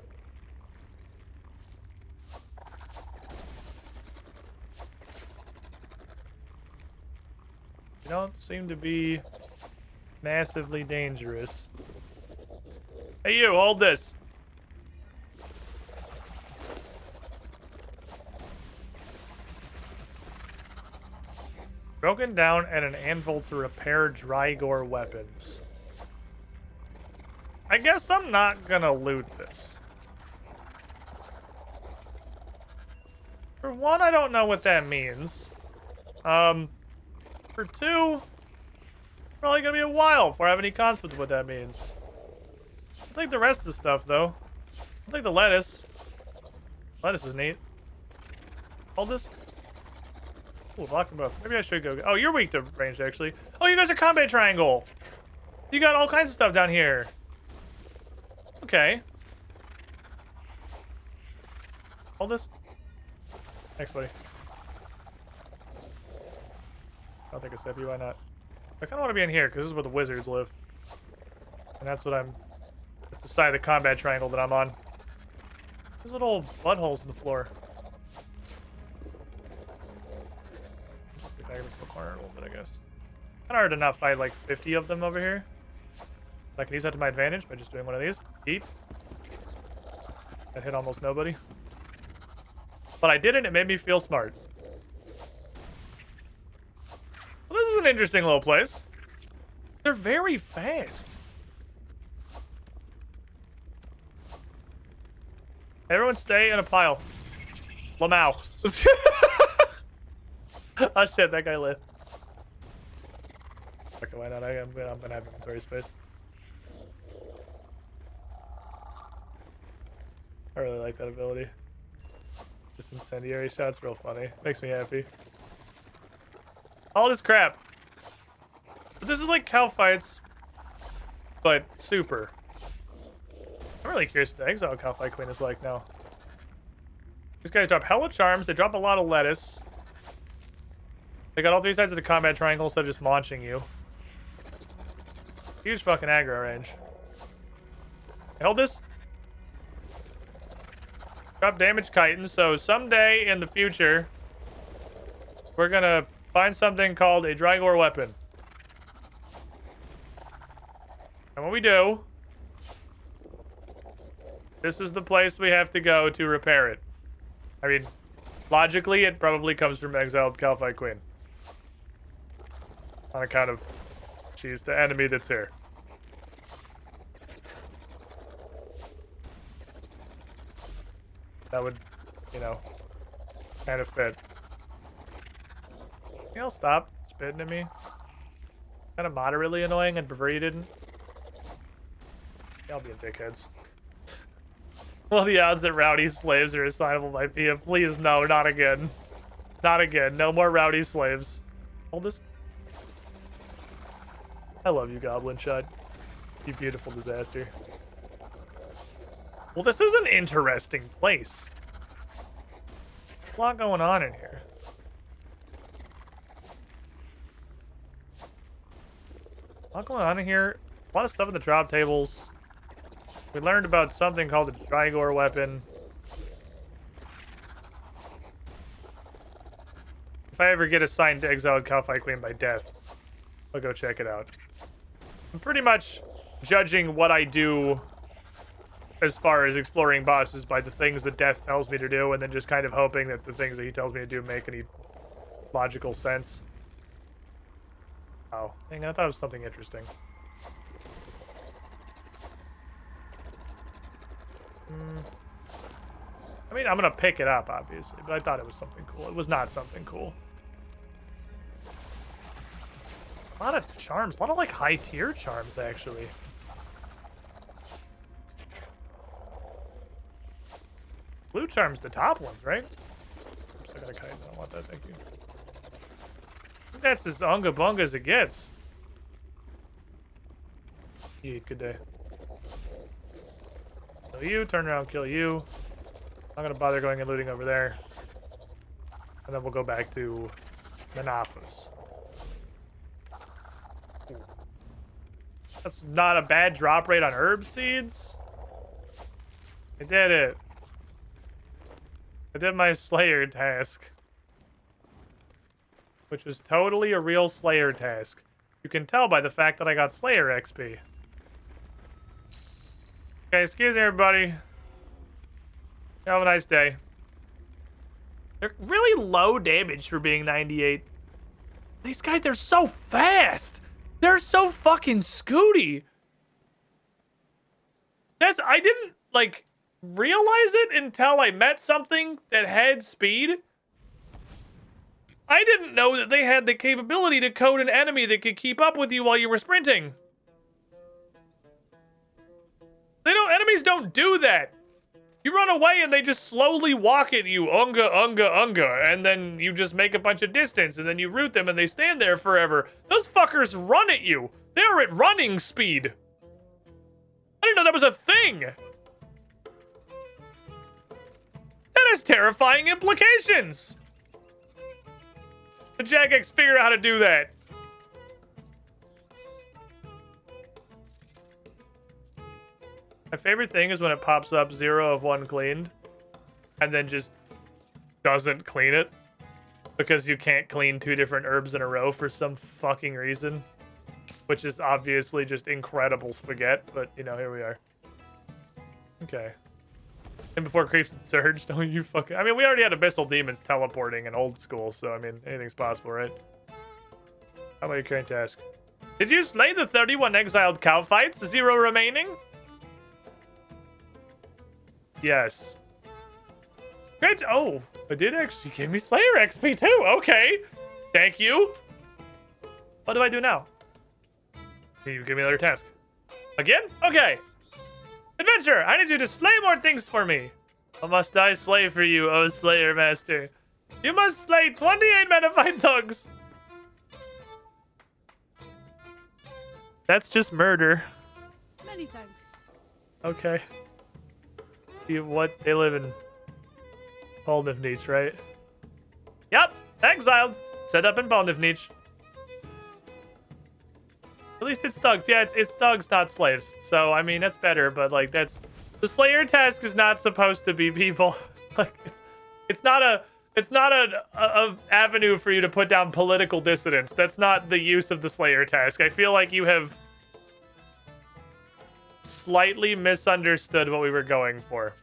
You don't seem to be massively dangerous. Hey you, hold this. Broken down at an anvil to repair Drygore weapons. I guess I'm not gonna loot this. For one, I don't know what that means. For two, probably gonna be a while before I have any concept of what that means. I'll take the rest of the stuff, though. I'll take the lettuce. Lettuce is neat. Hold this. Ooh, lock them up. Maybe I should go. Oh, you're weak to range, actually. Oh, you guys are combat triangle. You got all kinds of stuff down here. Okay. Hold this. Thanks, buddy. I'll take a sippy, why not? I kind of want to be in here, because this is where the wizards live. And that's what I'm... That's the side of the combat triangle that I'm on. There's little buttholes in the floor. Just get back into the corner a little bit, I guess. Kind of hard to not fight like 50 of them over here. I can use that to my advantage by just doing one of these. Eat. That hit almost nobody. But I did it, it made me feel smart. Well, this is an interesting little place. They're very fast. Everyone stay in a pile. Lamau. Oh shit, that guy lit. Okay, why not? I'm gonna have inventory space. I really like that ability. This incendiary shot's real funny. Makes me happy. All this crap. But this is like cow fights, but super. I'm really curious what the Exile Calphi Queen is like now. These guys drop hella charms. They drop a lot of lettuce. They got all three sides of the combat triangle instead of just launching you. Huge fucking aggro range. Hold this. Drop damage chitin, so someday in the future, we're gonna find something called a Drygore weapon. And when we do, this is the place we have to go to repair it. I mean, logically, it probably comes from Exiled Calphi Queen. On account of she's the enemy that's here. That would, you know, kind of fit. Can y'all stop spitting at me? Kind of moderately annoying and prefer you didn't. Y'all being dickheads. Well, the odds that rowdy slaves are assignable by Pia. Please, no, not again. Not again. No more rowdy slaves. Hold this. I love you, Goblin Shot. You beautiful disaster. Well, this is an interesting place. A lot going on in here. A lot going on in here. A lot of stuff in the drop tables. We learned about something called a Drygore weapon. If I ever get assigned to Exiled Kalphite Queen by death, I'll go check it out. I'm pretty much judging what I do as far as exploring bosses by the things that death tells me to do, and then just kind of hoping that the things that he tells me to do make any logical sense. Oh, dang, I thought it was something interesting. I mean, I'm gonna pick it up, obviously, but I thought it was something cool. It was not something cool. A lot of charms. A lot of, like, high-tier charms, actually. Blue charm's the top ones, right? Oops, I got a kite. I don't want that, thank you. I think that's as unga bunga as it gets. Yeet, good day. Kill you, turn around, kill you. I'm gonna bother going and looting over there. And then we'll go back to Manafas. That's not a bad drop rate on herb seeds. I did it. I did my Slayer task. Which was totally a real Slayer task. You can tell by the fact that I got Slayer XP. Okay, excuse me, everybody. Have a nice day. They're really low damage for being 98. These guys, they're so fast. They're so fucking scooty. I didn't, like, realize it until I met something that had speed. I didn't know that they had the capability to code an enemy that could keep up with you while you were sprinting. Enemies don't do that. You run away and they just slowly walk at you, unga, unga, unga, and then you just make a bunch of distance, and then you root them and they stand there forever. Those fuckers run at you. They're at running speed. I didn't know that was a thing. That has terrifying implications. The Jagex figured out how to do that. My favorite thing is when it pops up 0 of 1 cleaned and then just doesn't clean it because you can't clean 2 different herbs in a row for some fucking reason, which is obviously just incredible spaghetti, but you know, here we are. Okay. And before creeps and surge, don't you fucking... I mean, we already had Abyssal Demons teleporting in old school, so I mean, anything's possible, right? How about your current task? Did you slay the 31 exiled Kalphites? 0 remaining? Yes. Great. Oh, I did actually give me Slayer XP too. Okay. Thank you. What do I do now? Can you give me another task? Again? Okay. Adventure, I need you to slay more things for me. What must I slay for you, O Slayer Master? You must slay 28 Metaphite thugs. That's just murder. Many thanks. Okay. What they live in Baldnifnich, right? Yep, exiled. Set up in Baldnifnich. At least it's thugs. Yeah, it's thugs, not slaves. So I mean that's better, but like that's the Slayer task is not supposed to be people. Like it's not a avenue for you to put down political dissidents. That's not the use of the Slayer task. I feel like you have slightly misunderstood what we were going for.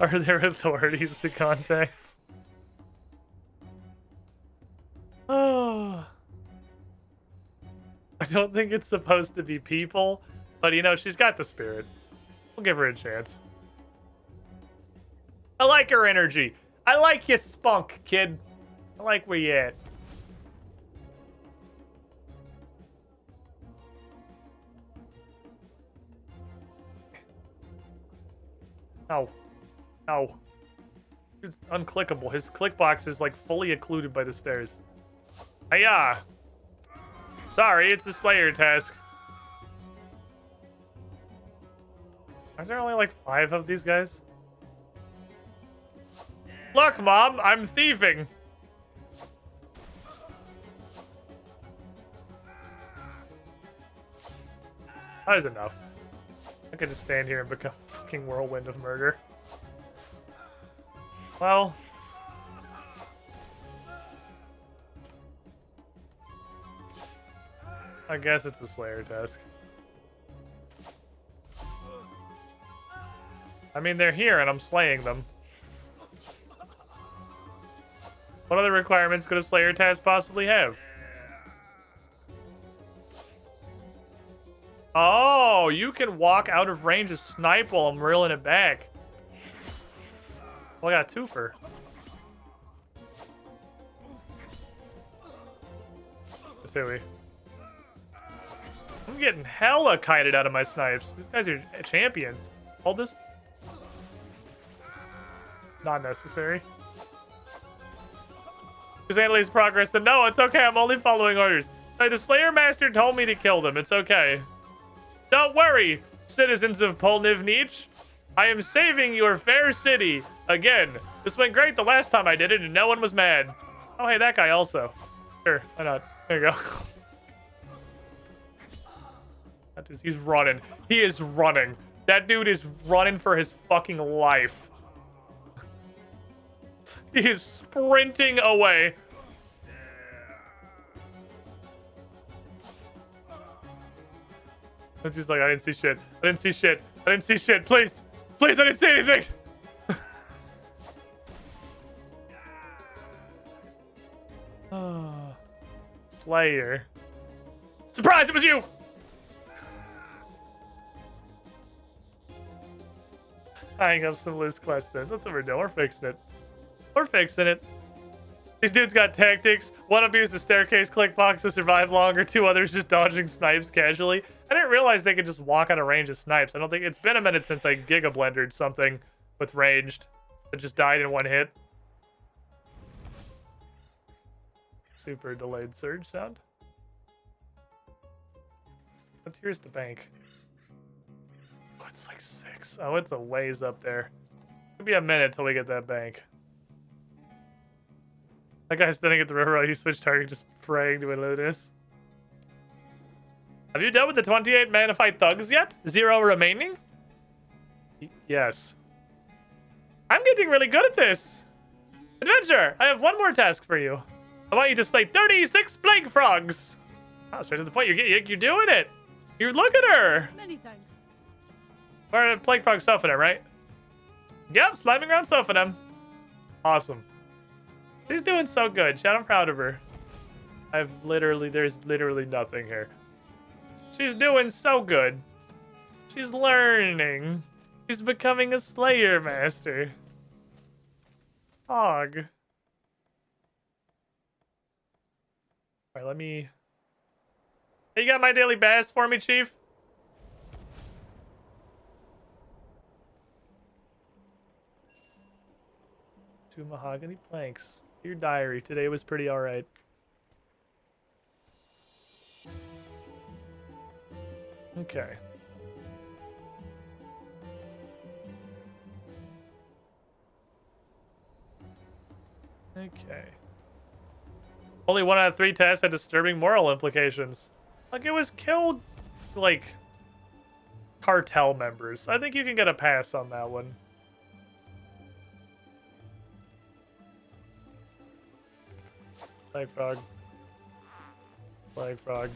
Are there authorities to contact? Oh. I don't think it's supposed to be people, but you know, she's got the spirit. We'll give her a chance. I like her energy. I like your spunk, kid. I like where you at. No. No. It's unclickable. His click box is like fully occluded by the stairs. Hiya! Sorry, it's a Slayer task. Are there only like 5 of these guys? Look, Mom, I'm thieving. That is enough. I could just stand here and become a fucking whirlwind of murder. Well. I guess it's a Slayer task. I mean, they're here and I'm slaying them. What other requirements could a Slayer task possibly have? Oh, you can walk out of range of snipe while I'm reeling it back. Well, I got a twofer. Let's see we. I'm getting hella kited out of my snipes. These guys are champions. Hold this. Not necessary. Is Annalise progress? Then no, it's okay. I'm only following orders. Hey, the Slayer Master told me to kill them. It's okay. Don't worry, citizens of Polnivnich. I am saving your fair city again. This went great the last time I did it, and no one was mad. Oh, hey, that guy also. Sure, why not? There you go. He's running. He is running. That dude is running for his fucking life. He is sprinting away. And she's like, I didn't see shit. I didn't see shit. I didn't see shit. Please. Please, I didn't see anything. Oh. Slayer. Surprise, it was you! Tying up some loose questions. That's what we're doing. We're fixing it. We're fixing it. These dudes got tactics. One abused the staircase click box to survive longer. 2 others just dodging snipes casually. I didn't realize they could just walk out of range of snipes. I don't think it's been a minute since I Giga Blendered something with ranged that just died in 1 hit. Super delayed surge sound. But here's the bank. Oh, it's like 6. Oh, it's a ways up there. It'll be a minute till we get that bank. That guy's standing at the railroad. He switched target, just praying to Eludis. Have you done with the 28 mana fight thugs yet? 0 remaining? Yes. I'm getting really good at this. Adventure, I have one more task for you. I want you to slay 36 plague frogs. Oh, straight to the point. You're doing it. You look at her. Many thanks. Or a plague frog softener, right? Yep, sliming around softener. Awesome. She's doing so good. Chad, I'm proud of her. There's literally nothing here. She's doing so good. She's learning. She's becoming a Slayer Master. Hog. Alright, let me... Hey, you got my daily bass for me, Chief? Two mahogany planks. Your diary. Today was pretty alright. Okay. Okay. Only 1 out of 3 tests had disturbing moral implications. Like, it was killed, like, cartel members. I think you can get a pass on that one. Flag frog. Flag frog.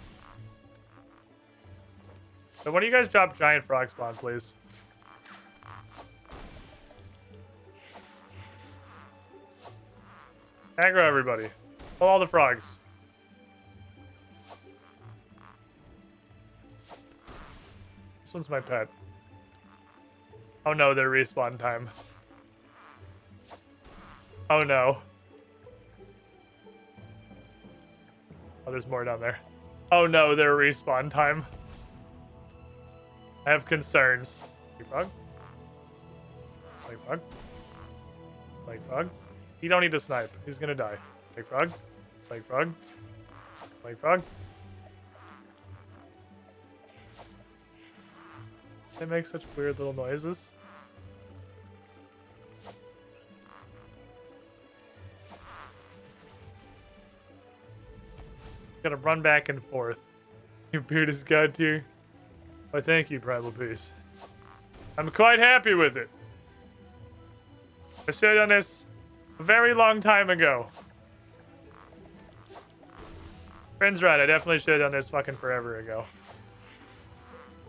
So when do you guys drop giant frog spawn, please? Aggro everybody. Kill all the frogs. This one's my pet. Oh no, their respawn time. Oh no. Oh, there's more down there. Oh no, their respawn time. I have concerns. Frog? Plague frog. Plague frog. You don't need to snipe. He's gonna die. Plague frog. Plague frog. Plague frog. They make such weird little noises. Gotta run back and forth. Your beard is god tier. Why, thank you, Primal Peace. I'm quite happy with it. I should have done this a very long time ago. Friend's right, I definitely should have done this fucking forever ago.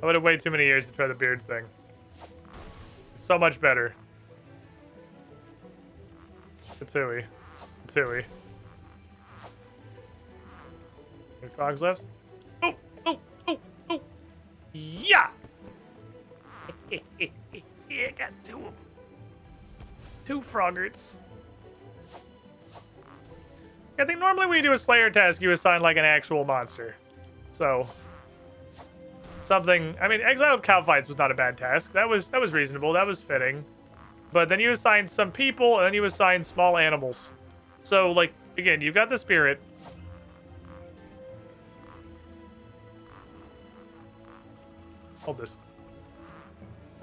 I would have waited too many years to try the beard thing. It's so much better. Katui. Katui. Any frogs left? Oh, oh, oh, oh. Yeah! Yeah, got two of them. 2 froggerts. I think normally when you do a Slayer task, you assign like an actual monster. So, something. I mean, Exiled Cow Fights was not a bad task. That was reasonable. That was fitting. But then you assign some people, and then you assign small animals. So, like, again, you got the spirit. Hold this.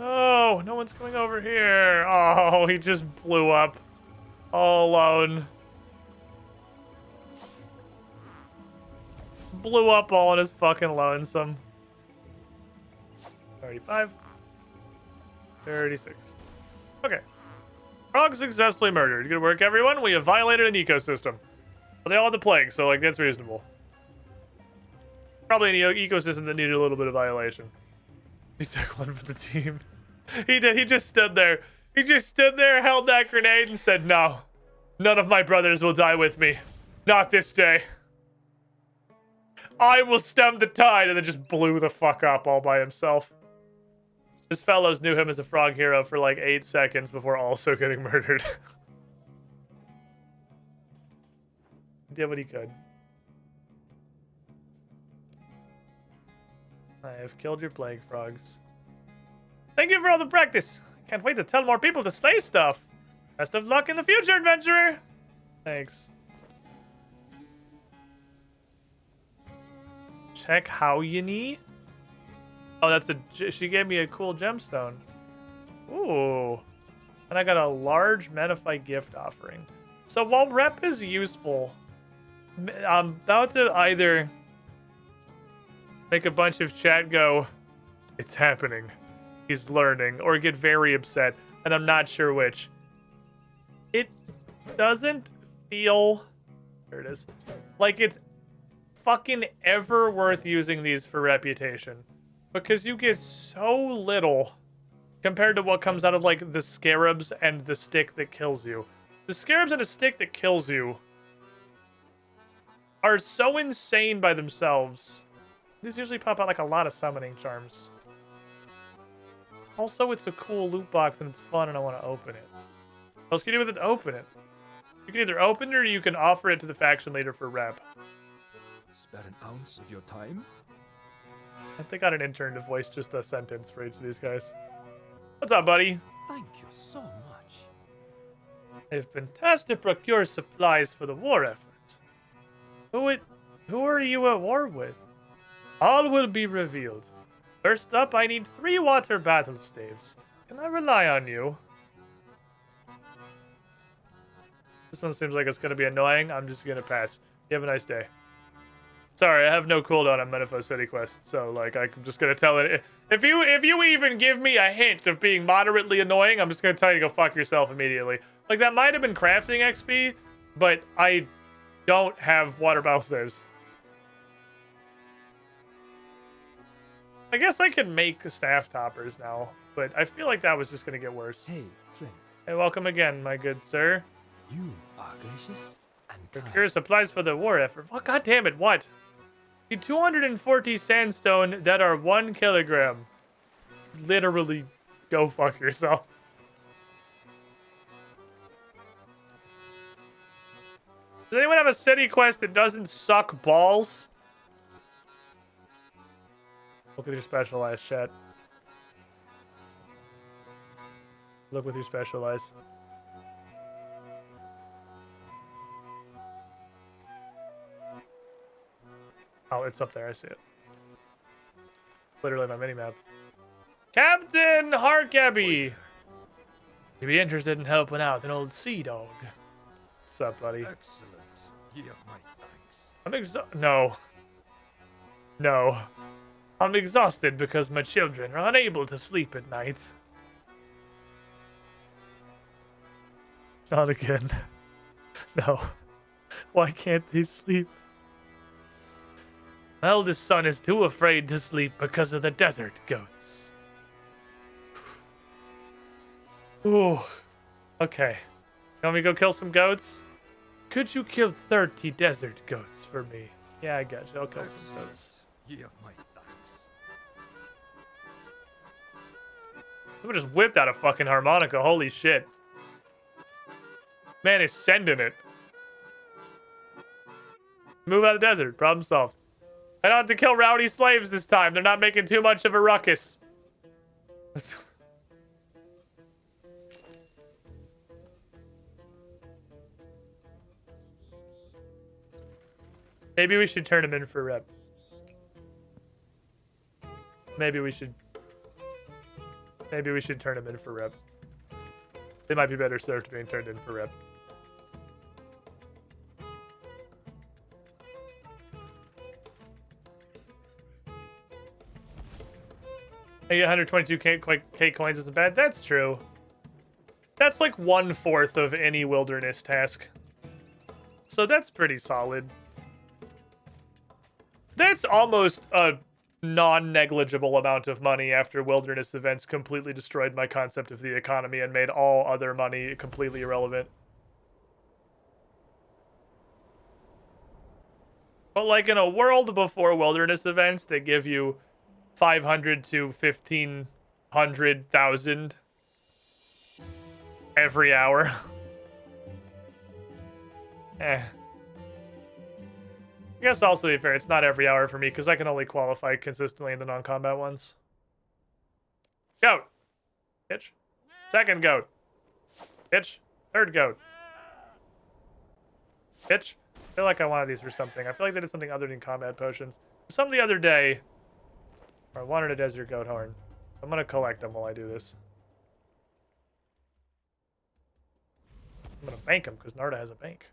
Oh, no one's coming over here. Oh, he just blew up. All alone. Blew up all on his fucking lonesome. 35. 36. Okay. Frog successfully murdered. Good work, everyone. We have violated an ecosystem. But they all had the plague, so, like, that's reasonable. Probably an ecosystem that needed a little bit of violation. He took one for the team. He did. He just stood there. He just stood there, held that grenade, and said, no. None of my brothers will die with me. Not this day. I will stem the tide, and then just blew the fuck up all by himself. His fellows knew him as a frog hero for like 8 seconds before also getting murdered. He did what he could. I have killed your plague frogs. Thank you for all the practice. Can't wait to tell more people to slay stuff. Best of luck in the future, adventurer. Thanks. Check how you need. Oh, that's a. She gave me a cool gemstone. Ooh. And I got a large Metaphyte gift offering. So while rep is useful, I'm about to either make a bunch of chat go, it's happening, he's learning, or get very upset, and I'm not sure which. It doesn't feel, there it is, like it's fucking ever worth using these for reputation, because you get so little compared to what comes out of like the scarabs and the stick that kills you. The scarabs and the stick that kills you are so insane by themselves. These usually pop out like a lot of summoning charms. Also, it's a cool loot box and it's fun and I want to open it. What else can you do with it? Open it. You can either open it or you can offer it to the faction leader for rep. Spare an ounce of your time? I think I got an intern to voice just a sentence for each of these guys. What's up, buddy? Thank you so much. I've been tasked to procure supplies for the war effort. Who are you at war with? All will be revealed. First up, I need 3 water battle staves. Can I rely on you? This one seems like it's going to be annoying. I'm just going to pass. You have a nice day. Sorry, I have no cooldown on Menifo City Quest, so like I'm just going to tell it. If you even give me a hint of being moderately annoying, I'm just going to tell you to go fuck yourself immediately. Like that might have been crafting XP, but I don't have water battle staves. I guess I can make staff toppers now, but I feel like that was just going to get worse. Hey, friend. Hey, welcome again, my good sir. You are gracious and kind. Procure supplies for the war effort. Oh, God damn it, what? The 240 sandstone that are 1 kilogram. Literally, go fuck yourself. Does anyone have a city quest that doesn't suck balls? Look at your specialized chat. Look with your specialized. Oh, it's up there. I see it. Literally my mini-map. Captain Harkabby! You'd be interested in helping out an old sea dog. What's up, buddy? Excellent. Ye have my thanks. I'm No. No. I'm exhausted because my children are unable to sleep at night. Not again. No. Why can't they sleep? My eldest son is too afraid to sleep because of the desert goats. Ooh. Okay. You want me to go kill some goats? Could you kill 30 desert goats for me? Yeah, I got you. I'll kill some goats. Ye have my thanks. Someone just whipped out a fucking harmonica. Holy shit. Man is sending it. Move out of the desert. Problem solved. I don't have to kill rowdy slaves this time. They're not making too much of a ruckus. Maybe we should turn him in for rep. Maybe we should turn him in for rep. They might be better served being turned in for rep. I get 122k coins isn't bad. That's true. That's like 1/4 of any wilderness task. So that's pretty solid. That's almost a non-negligible amount of money after wilderness events completely destroyed my concept of the economy and made all other money completely irrelevant. But like in a world before wilderness events, they give you 500 to 1,500,000 every hour. I guess also, to be fair, it's not every hour for me because I can only qualify consistently in the non-combat ones. Goat. Bitch. Second goat. Bitch. Third goat. Bitch. I feel like I wanted these for something. I feel like they did something other than combat potions. Some the other day, I wanted a desert goat horn. I'm going to collect them while I do this. I'm going to bank them because Narda has a bank.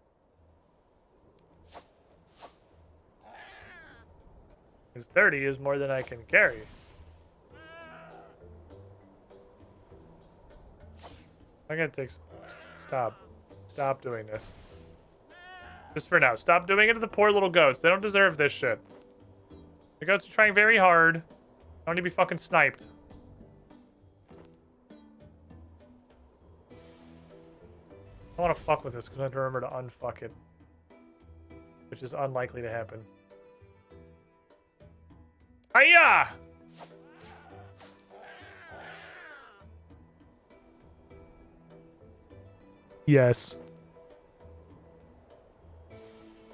Because 30 is more than I can carry. I'm going to take... Stop. Stop doing this. Just for now. Stop doing it to the poor little goats. They don't deserve this shit. The goats are trying very hard. I don't need to be fucking sniped. I want to fuck with this because I have to remember to unfuck it. Which is unlikely to happen. Hiya! Yes.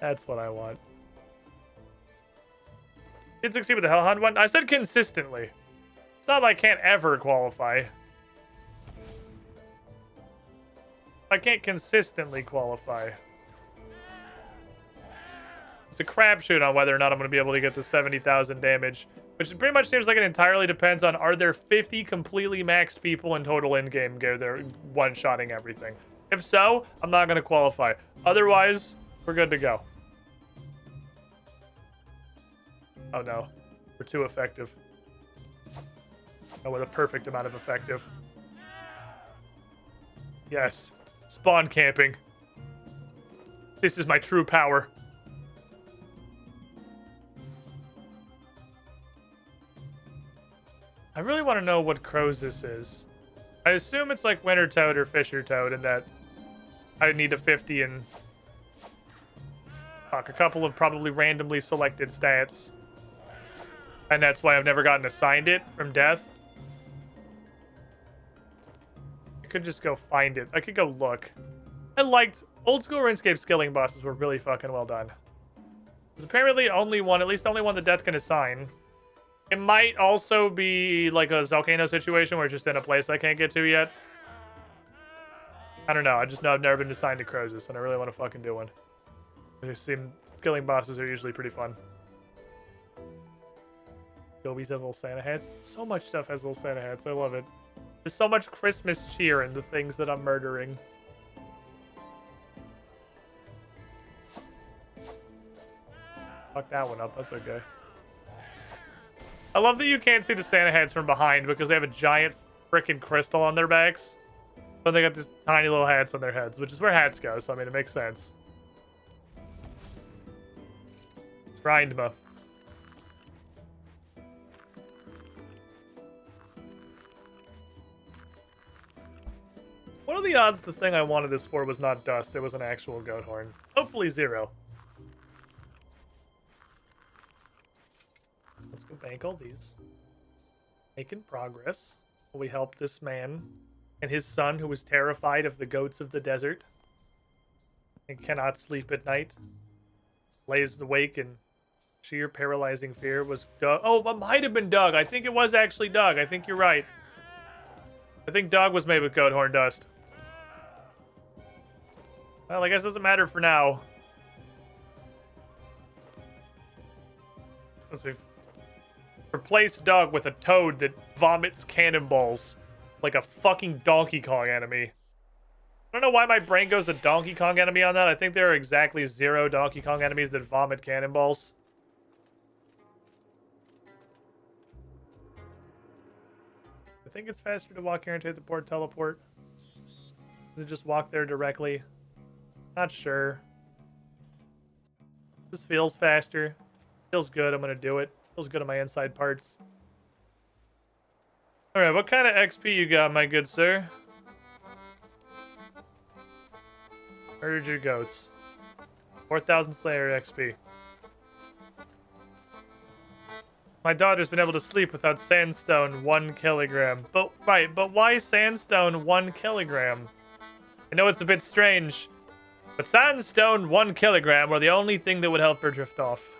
That's what I want. Did succeed with the Hellhound one? I said consistently. It's not like I can't ever qualify. I can't consistently qualify. It's a crapshoot on whether or not I'm going to be able to get the 70,000 damage, which pretty much seems like it entirely depends on are there 50 completely maxed people in total in-game gear that are one-shotting everything. If so, I'm not going to qualify. Otherwise, we're good to go. Oh no, we're too effective. Oh, with a perfect amount of effective. Yes, spawn camping. This is my true power. I really want to know what Crozus is. I assume it's like Winter Toad or Fisher Toad, and that I need a 50 and a couple of probably randomly selected stats. And that's why I've never gotten assigned it from death. I could just go find it. I could go look. I liked old school RuneScape skilling bosses were really fucking well done. There's apparently only one, at least only one that death can assign. It might also be like a Volcano situation where it's just in a place I can't get to yet. I don't know. I just know I've never been assigned to Crozus, and I really want to fucking do one. They seem killing bosses are usually pretty fun. Gobies have little Santa hats. So much stuff has little Santa hats. I love it. There's so much Christmas cheer in the things that I'm murdering. Fuck that one up. That's okay. I love that you can't see the Santa hats from behind because they have a giant freaking crystal on their backs. But they got these tiny little hats on their heads, which is where hats go, so I mean, it makes sense. Grindma. What are the odds the thing I wanted this for was not dust, it was an actual goat horn? Hopefully 0. Let's go bank all these. Making progress. We help this man and his son who was terrified of the goats of the desert and cannot sleep at night. Lays awake in sheer paralyzing fear. Was Doug. Oh, it might have been Doug. I think it was actually Doug. I think you're right. I think Doug was made with goat horn dust. Well, I guess it doesn't matter for now. Since we've replaced Doug with a toad that vomits cannonballs like a fucking Donkey Kong enemy. I don't know why my brain goes to Donkey Kong enemy on that. I think there are exactly 0 Donkey Kong enemies that vomit cannonballs. I think it's faster to walk here and take the port teleport. Does it just walk there directly? Not sure. This feels faster. Feels good. I'm gonna do it. Feels good on my inside parts. Alright, what kind of XP you got, my good sir? Murdered your goats. 4,000 Slayer XP. My daughter's been able to sleep without sandstone 1 kilogram. But why sandstone 1 kilogram? I know it's a bit strange, but sandstone 1 kilogram were the only thing that would help her drift off.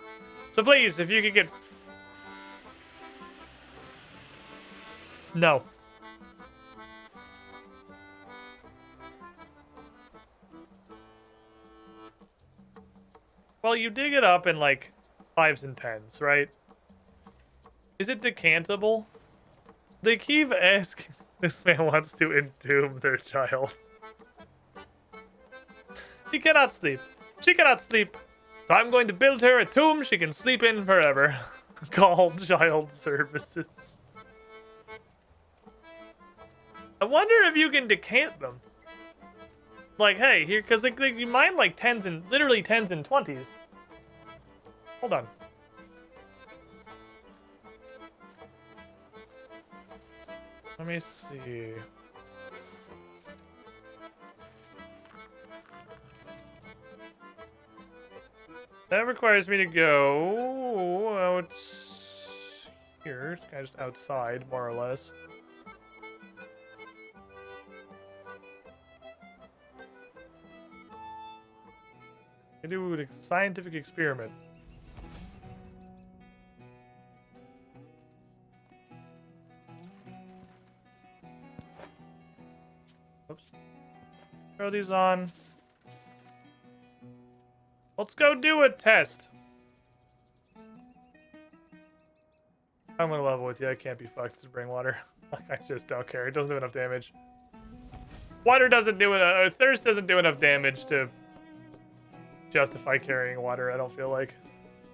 So please, if you could get... No. Well, you dig it up in, like, 5s and 10s, right? Is it decantable? They keep asking... This man wants to entomb their child. He cannot sleep. She cannot sleep. So I'm going to build her a tomb she can sleep in forever. Call child services. I wonder if you can decant them. Like, hey, here, because you mine like 10s and literally 10s and 20s. Hold on. Let me see. That requires me to go out here. It's kind of just outside, more or less. I do a scientific experiment. Oops. Throw these on. Let's go do a test. I'm gonna level with you. I can't be fucked to bring water. I just don't care. It doesn't do enough damage. Water doesn't do enough. Thirst doesn't do enough damage to justify carrying water, I don't feel like.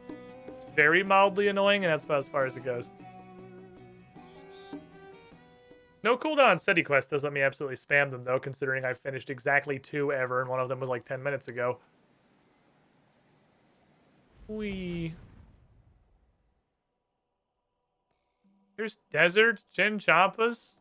It's very mildly annoying, and that's about as far as it goes. No cooldown on steady quest does let me absolutely spam them, though, considering I finished exactly 2 ever, and one of them was like 10 minutes ago. Wee. Here's desert chinchompas.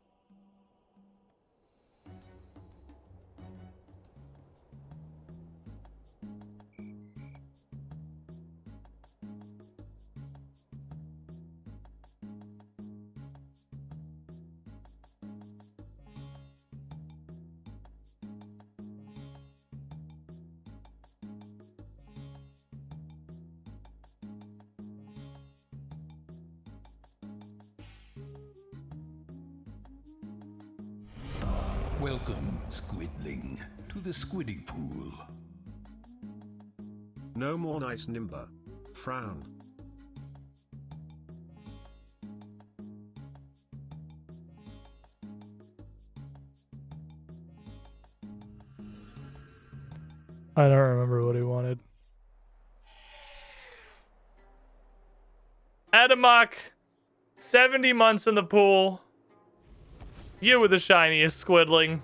Welcome, squidling, to the squiddy pool. No more nice Nimber. Frown. I don't remember what he wanted. Adamok, 70 months in the pool. You were the shiniest squidling.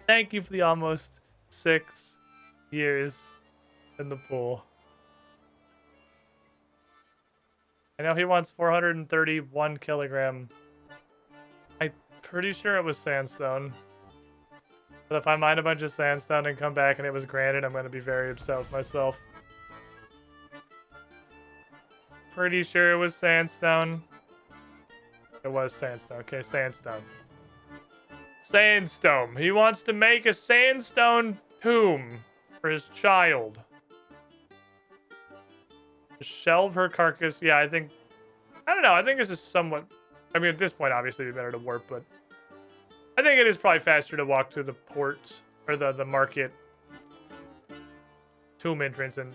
Thank you for the almost 6 years in the pool. I know he wants 431 kilogram. I'm pretty sure it was sandstone. But if I mine a bunch of sandstone and come back and it was granite, I'm going to be very upset with myself. Pretty sure it was sandstone. It was sandstone. Okay, sandstone. Sandstone. He wants to make a sandstone tomb for his child. Shelve her carcass. Yeah, I don't know. I think this is somewhat... I mean, at this point, obviously, it'd be better to warp, but... I think it is probably faster to walk to the port, or the market tomb entrance and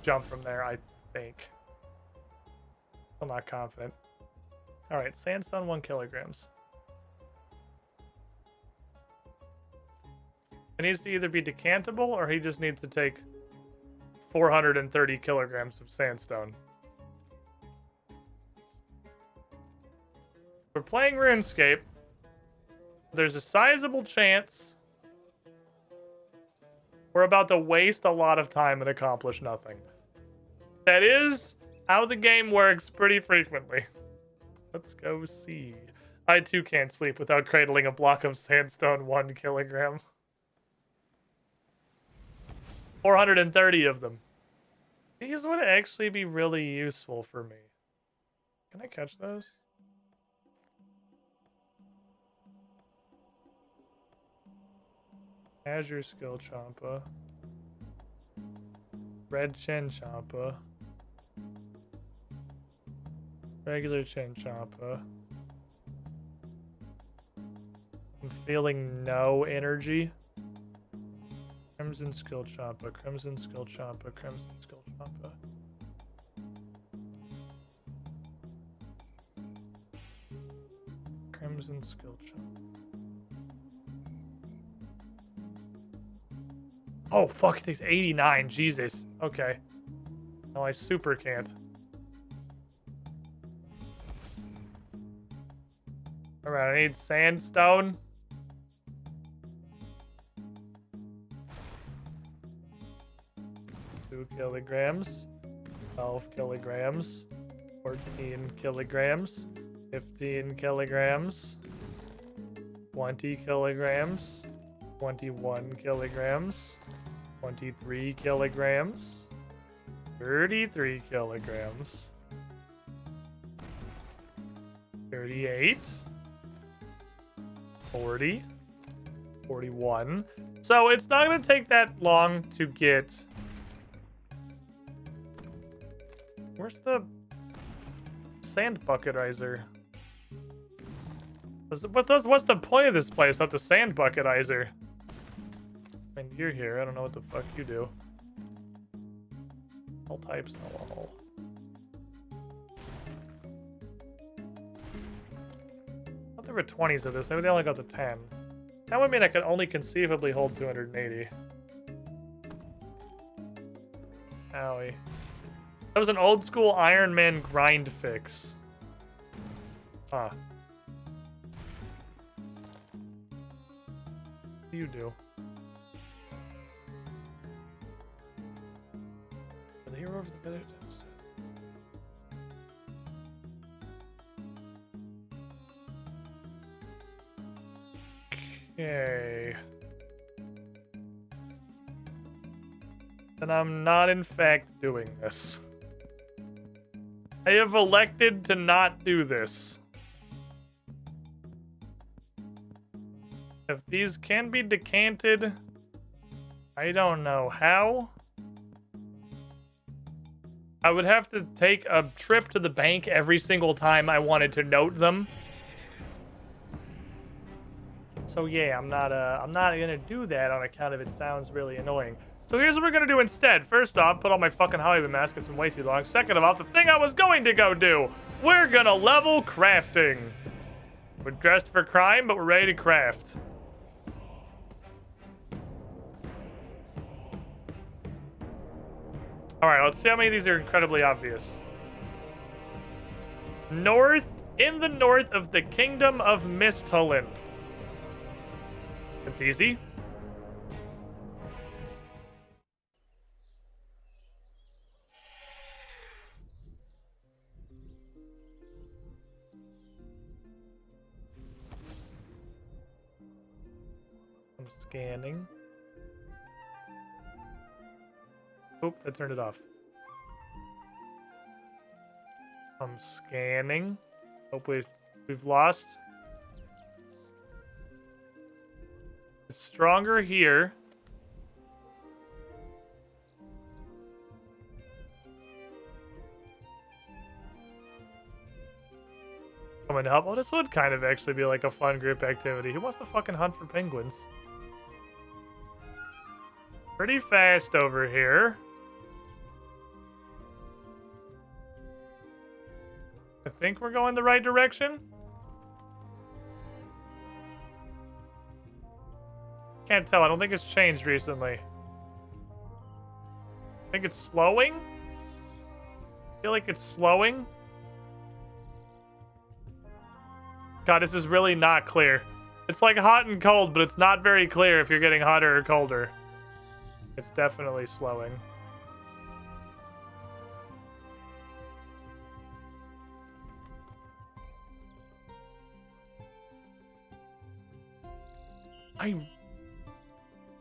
jump from there, I think. I'm not confident. Alright, sandstone 1 kilograms. It needs to either be decantable, or he just needs to take 430 kilograms of sandstone. We're playing RuneScape. There's a sizable chance we're about to waste a lot of time and accomplish nothing. That is how the game works pretty frequently. Let's go see. I too can't sleep without cradling a block of sandstone 1 kilogram. 430 of them. These would actually be really useful for me. Can I catch those? Azure Skill Champa. Red Chin Champa. Regular Chin Champa. I'm feeling no energy. Crimson Skill Champa, Crimson Skill Champa, Crimson Skill Champa. Crimson Skill Champa. Oh, fuck, it takes 89. Jesus. Okay. No, I super can't. Alright, I need sandstone. Kilograms, 12 kilograms, 14 kilograms, 15 kilograms, 20 kilograms, 21 kilograms, 23 kilograms, 33 kilograms, 38, 40, 41. So it's not going to take that long to get... Where's the sand bucketizer? What's the point of this place without the sand bucketizer? I mean, you're here. I don't know what the fuck you do. All types, no all. I thought there were 20s of this. Maybe they only got to 10. That would mean I could only conceivably hold 280. Owie. That was an old school Iron Man grind fix. Huh. What do you do? Are they here over the other? Okay. Then I'm not in fact doing this. I have elected to not do this. If these can be decanted, I don't know how. I would have to take a trip to the bank every single time I wanted to note them. So yeah, I'm not gonna do that on account of it sounds really annoying. So here's what we're gonna do instead. First off, put on my fucking Hollywood mask. It's been way too long. Second of all, the thing I was going to go do, we're gonna level crafting. We're dressed for crime, but we're ready to craft. All right, let's see how many of these are incredibly obvious. North, in the north of the Kingdom of Misthalin. It's easy. I'm scanning. Oop, I turned it off. I'm scanning. Hopefully we've lost. It's stronger here. Coming to help. Oh, this would kind of actually be like a fun group activity. Who wants to fucking hunt for penguins? Pretty fast over here. I think we're going the right direction. Can't tell. I don't think it's changed recently. I think it's slowing. I feel like it's slowing. God, this is really not clear. It's like hot and cold, but it's not very clear if you're getting hotter or colder. It's definitely slowing. I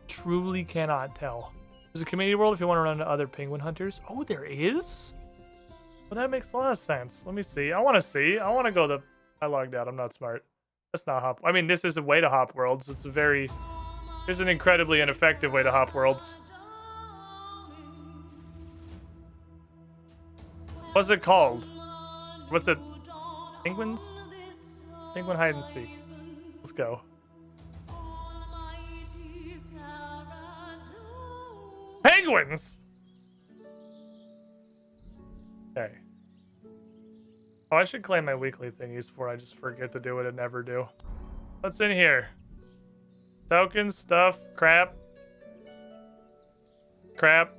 truly cannot tell. There's a community world if you want to run into other penguin hunters. Oh, there is? Well, that makes a lot of sense. Let me see. I want to see. I want to go the... I logged out. I'm not smart. That's not hop. I mean, this is a way to hop worlds. It's a very... There's an incredibly ineffective way to hop worlds. What's it called? What's it? Penguins? Penguin hide and seek. Let's go. Penguins! Okay. Oh, I should claim my weekly thingies before I just forget to do it and never do. What's in here? Tokens, stuff, crap. Crap.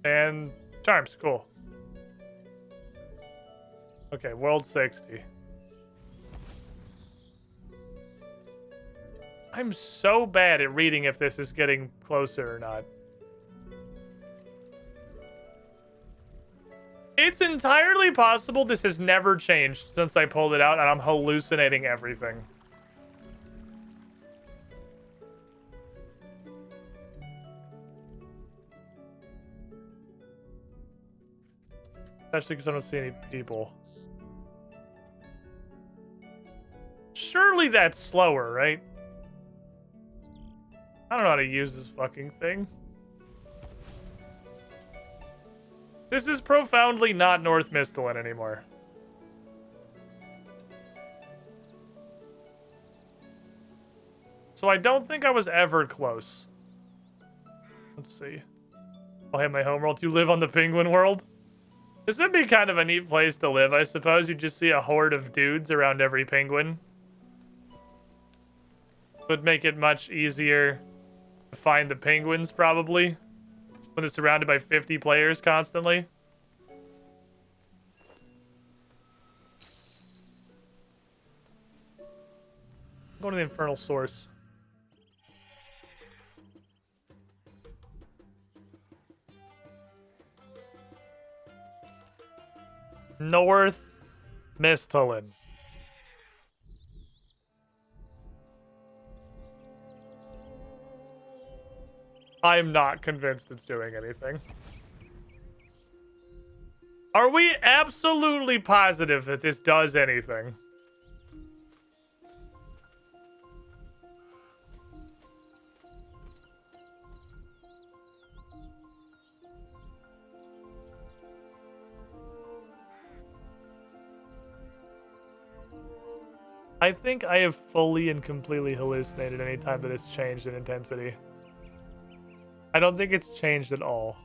And charms. Cool. Okay, world 60. I'm so bad at reading if this is getting closer or not. It's entirely possible this has never changed since I pulled it out and I'm hallucinating everything. Especially because I don't see any people. Surely that's slower, right? I don't know how to use this fucking thing. This is profoundly not North Misthalin anymore. So I don't think I was ever close. Let's see. Oh, hey, my homeworld. You live on the penguin world? This would be kind of a neat place to live, I suppose. You just see a horde of dudes around every penguin. Would make it much easier to find the penguins, probably. When they're surrounded by 50 players constantly. Go to the infernal source. North Misthalin. I'm not convinced it's doing anything. Are we absolutely positive that this does anything? I think I have fully and completely hallucinated any time that it's changed in intensity. I don't think it's changed at all.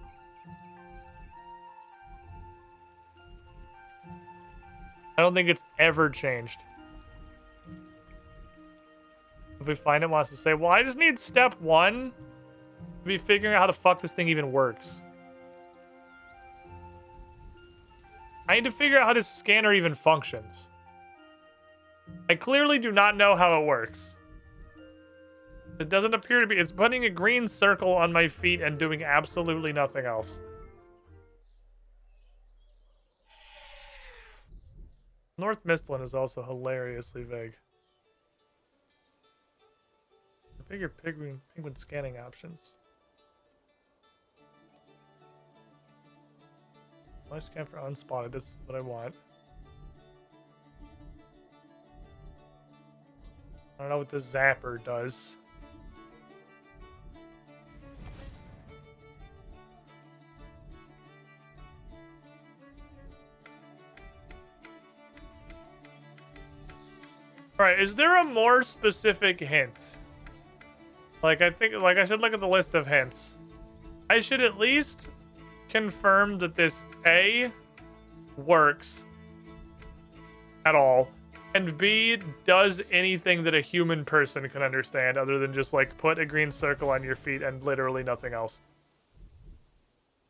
I don't think it's ever changed. If we find it wants to say, well, I just need step 1 to be figuring out how the fuck this thing even works. I need to figure out how this scanner even functions. I clearly do not know how it works. It doesn't appear to be. It's putting a green circle on my feet and doing absolutely nothing else. North Mistland is also hilariously vague. Figure penguin scanning options. I scan for unspotted. That's what I want. I don't know what the zapper does. Alright, is there a more specific hint? Like, I think, like, I should look at the list of hints. I should at least confirm that this A works at all, and B does anything that a human person can understand other than just, like, put a green circle on your feet and literally nothing else.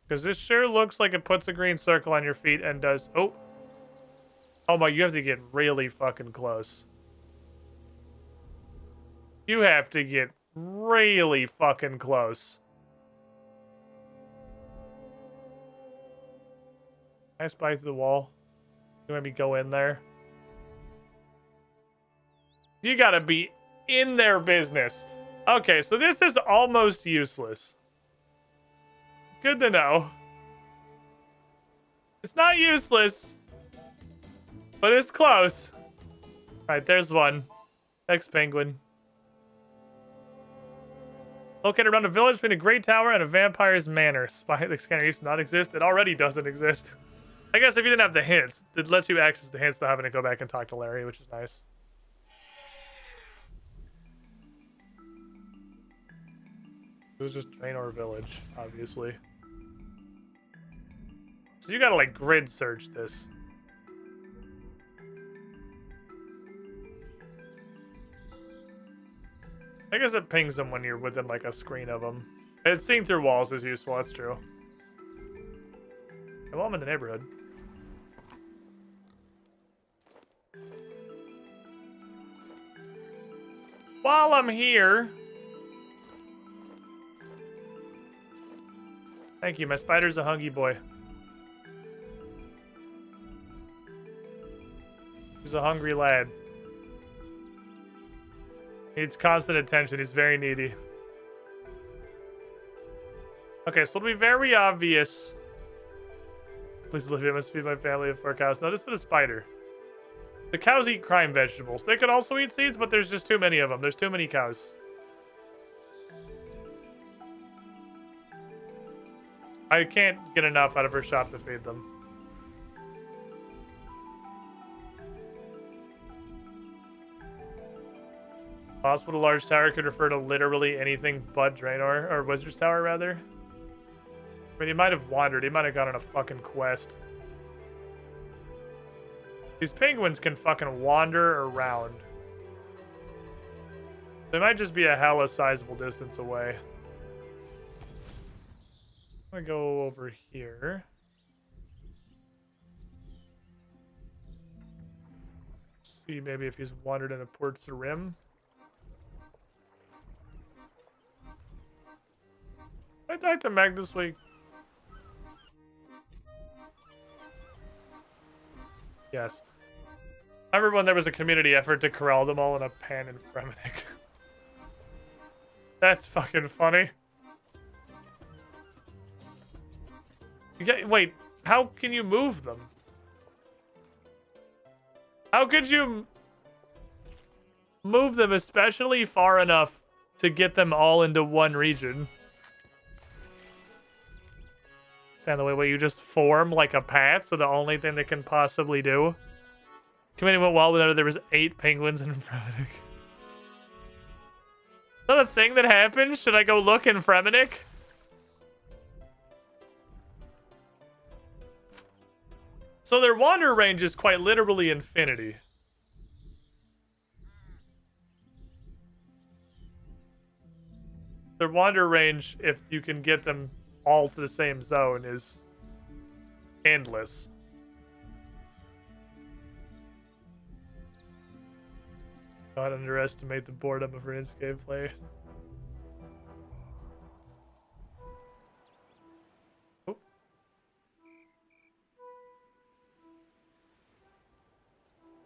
Because this sure looks like it puts a green circle on your feet and does... Oh! Oh my, you have to get really fucking close. You have to get really fucking close. Can I spy through the wall? You want me to go in there? You gotta be in their business. Okay, so this is almost useless. Good to know. It's not useless, but it's close. Alright, there's one. Next penguin. Located around a village between a great tower and a vampire's manor. Spy the scanner used to not exist. It already doesn't exist. I guess if you didn't have the hints, it lets you access the hints without having to go back and talk to Larry, which is nice. This is just Draenor Village, obviously. So you gotta, like, grid search this. I guess it pings them when you're within, like, a screen of them. And seeing through walls is useful, that's true. Well, I'm in the neighborhood. While I'm here... Thank you, my spider's a hungry boy. He's a hungry lad. Needs constant attention. He's very needy. Okay, so it'll be very obvious. Please leave it. I must feed my family of 4 cows. No, just for the spider. The cows eat crime vegetables. They could also eat seeds, but there's just too many of them. There's too many cows. I can't get enough out of her shop to feed them. Possible large tower could refer to literally anything but Draenor, or Wizard's Tower, rather. I mean, he might have wandered. He might have gone on a fucking quest. These penguins can fucking wander around. They might just be a hella sizable distance away. I'm gonna go over here. See maybe if he's wandered into Port Sarim. I talked to Meg this week. Yes. I remember when there was a community effort to corral them all in a pan in Fremennik. That's fucking funny. Wait, how can you move them? How could you move them especially far enough to get them all into one region? Stand the way you just form like a path, so the only thing they can possibly do Committee went well whenever there was 8 penguins in Fremenic. Is that a thing that happened? Should I go look in Fremenic? So their wander range is quite literally infinity. Their wander range, if you can get them all to the same zone, is endless. Don't underestimate the boredom of RuneScape players. Oh.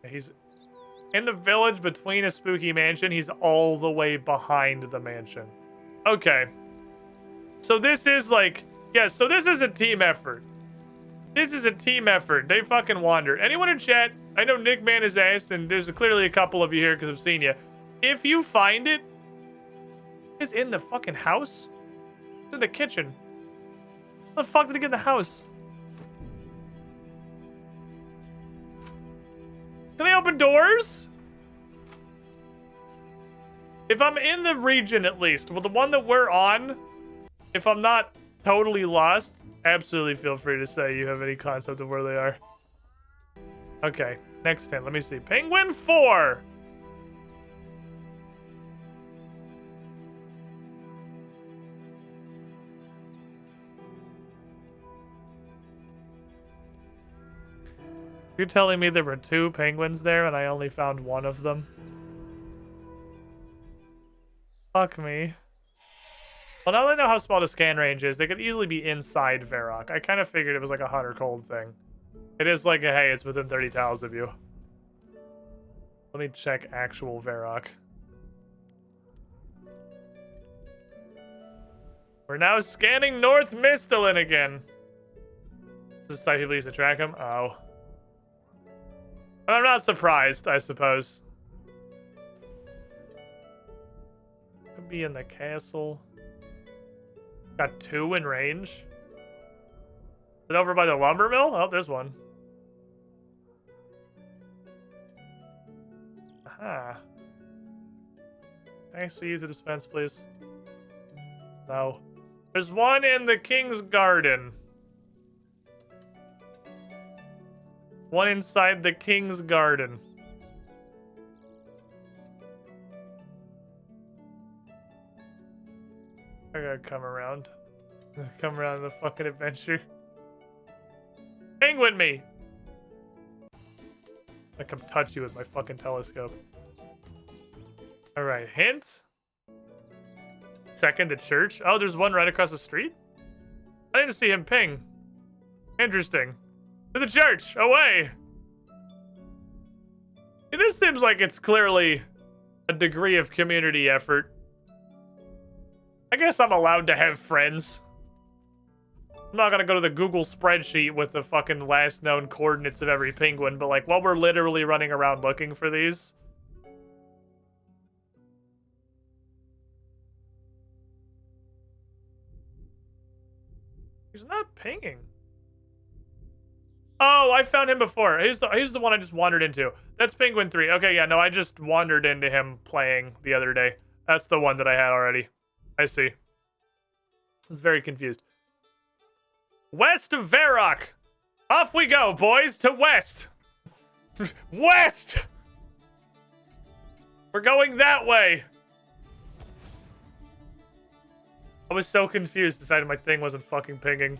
He's in the village between a spooky mansion. He's all the way behind the mansion. Okay. So this is like, yeah, so this is a team effort. This is a team effort. They fucking wandered. Anyone in chat? I know Nick Man has asked, and there's clearly a couple of you here because I've seen you. If you find it, it's in the fucking house. It's in the kitchen. How the fuck did it get in the house? Can they open doors? If I'm in the region, at least, well, the one that we're on, if I'm not totally lost, absolutely feel free to say you have any concept of where they are. Okay, next 10. Let me see. Penguin 4. You're telling me there were 2 penguins there and I only found one of them? Fuck me. Well, now that I know how small the scan range is, they could easily be inside Varrock. I kind of figured it was like a hot or cold thing. It is like a, hey, it's within 30 tiles of you. Let me check actual Varrock. We're now scanning North Mistalin again. This is the site people used to track him? Oh. I'm not surprised, I suppose. Could be in the castle. Got 2 in range. Is it over by the lumber mill? Oh, there's one. Aha. Can I see you through this fence, please? No. There's one in the King's Garden. One inside the King's Garden. I gotta come around. Come around the fucking adventure. Penguin me! I can touch you with my fucking telescope. Alright, hint. Second to church. Oh, there's one right across the street? I didn't see him ping. Interesting. To the church! Away! Yeah, this seems like it's clearly a degree of community effort. I guess I'm allowed to have friends. I'm not gonna go to the Google spreadsheet with the fucking last known coordinates of every penguin, but like, while we're literally running around looking for these. He's not pinging. Oh, I found him before. He's the one I just wandered into. That's Penguin 3. Okay, yeah, no, I just wandered into him playing the other day. That's the one that I had already. I see. I was very confused. West of Varrock. Off we go, boys, to west. West! We're going that way. I was so confused the fact that my thing wasn't fucking pinging.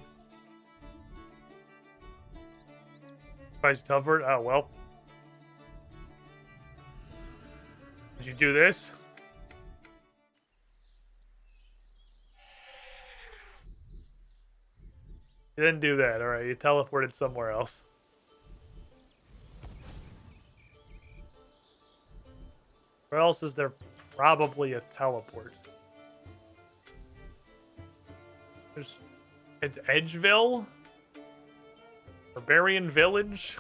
Tries to teleport? Oh, well. Did you do this? You didn't do that. Alright, you teleported somewhere else. Where else is there probably a teleport? It's Edgeville? Barbarian Village?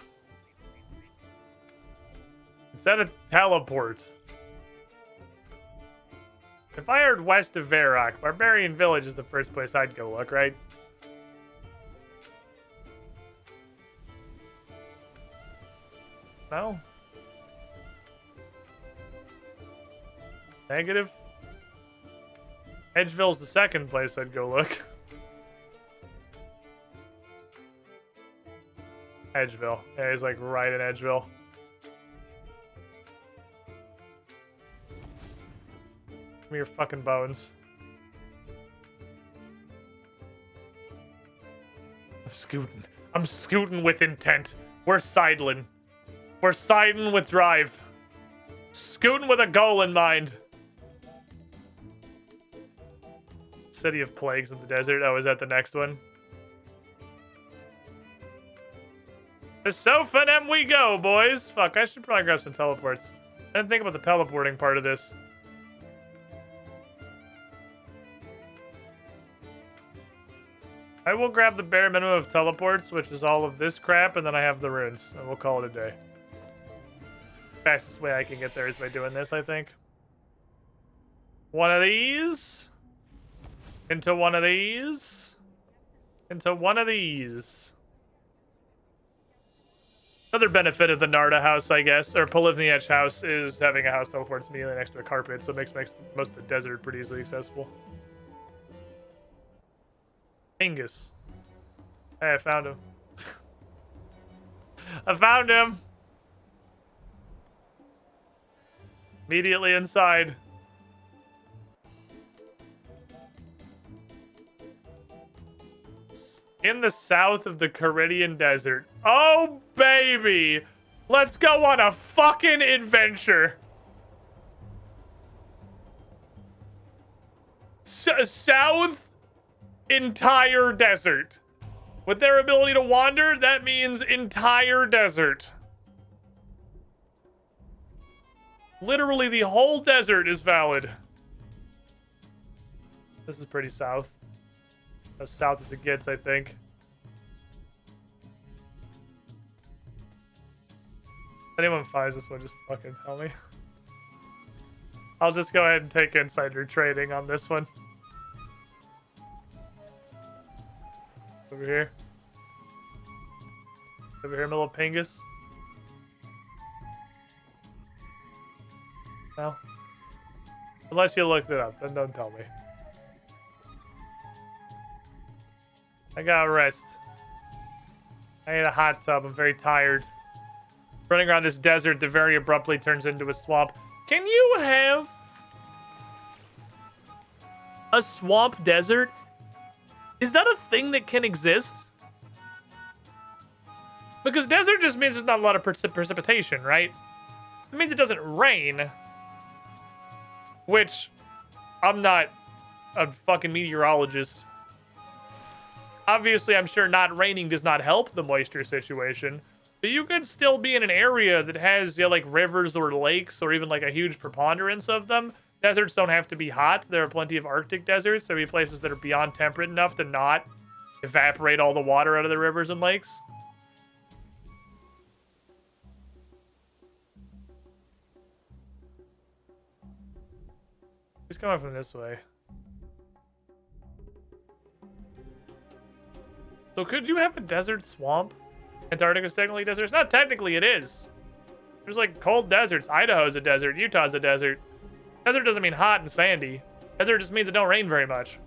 Is that a teleport? If I heard west of Varrock, Barbarian Village is the first place I'd go look, right? No? Negative. Edgeville's the second place I'd go look. Edgeville. Yeah, he's like right in Edgeville. Give me your fucking bones. I'm scooting. I'm scooting with intent. We're sidling. We're sidling with drive. Scooting with a goal in mind. City of Plagues in the desert. Oh, is that the next one? To Sophanem we go, boys. Fuck, I should probably grab some teleports. I didn't think about the teleporting part of this. I will grab the bare minimum of teleports, which is all of this crap, and then I have the runes, and we'll call it a day. Fastest way I can get there is by doing this, I think. One of these. Into one of these. Into one of these. Another benefit of the Narda house, I guess, or Polivniech house, is having a house teleports immediately next to a carpet, so it makes most of the desert pretty easily accessible. Angus. Hey, I found him. I found him! Immediately inside. In the south of the Caridian Desert. Oh, baby! Let's go on a fucking adventure! South entire desert. With their ability to wander, that means entire desert. Literally the whole desert is valid. This is pretty south. As south as it gets, I think. If anyone finds this one, just fucking tell me. I'll just go ahead and take insider trading on this one. Over here. Over here, middle of Pingus. No? Unless you looked it up, then don't tell me. I gotta rest. I need a hot tub. I'm very tired. Running around this desert that very abruptly turns into a swamp. Can you have a swamp desert? Is that a thing that can exist? Because desert just means there's not a lot of precipitation, right? It means it doesn't rain. Which, I'm not a fucking meteorologist. Obviously, I'm sure not raining does not help the moisture situation. But you could still be in an area that has, you know, like rivers or lakes or even like a huge preponderance of them. Deserts don't have to be hot. There are plenty of Arctic deserts. There'll be places that are beyond temperate enough to not evaporate all the water out of the rivers and lakes. He's coming from this way. So could you have a desert swamp? Antarctica's technically a desert? It's not technically, it is. There's like cold deserts. Idaho's a desert. Utah's a desert. Desert doesn't mean hot and sandy. Desert just means it don't rain very much.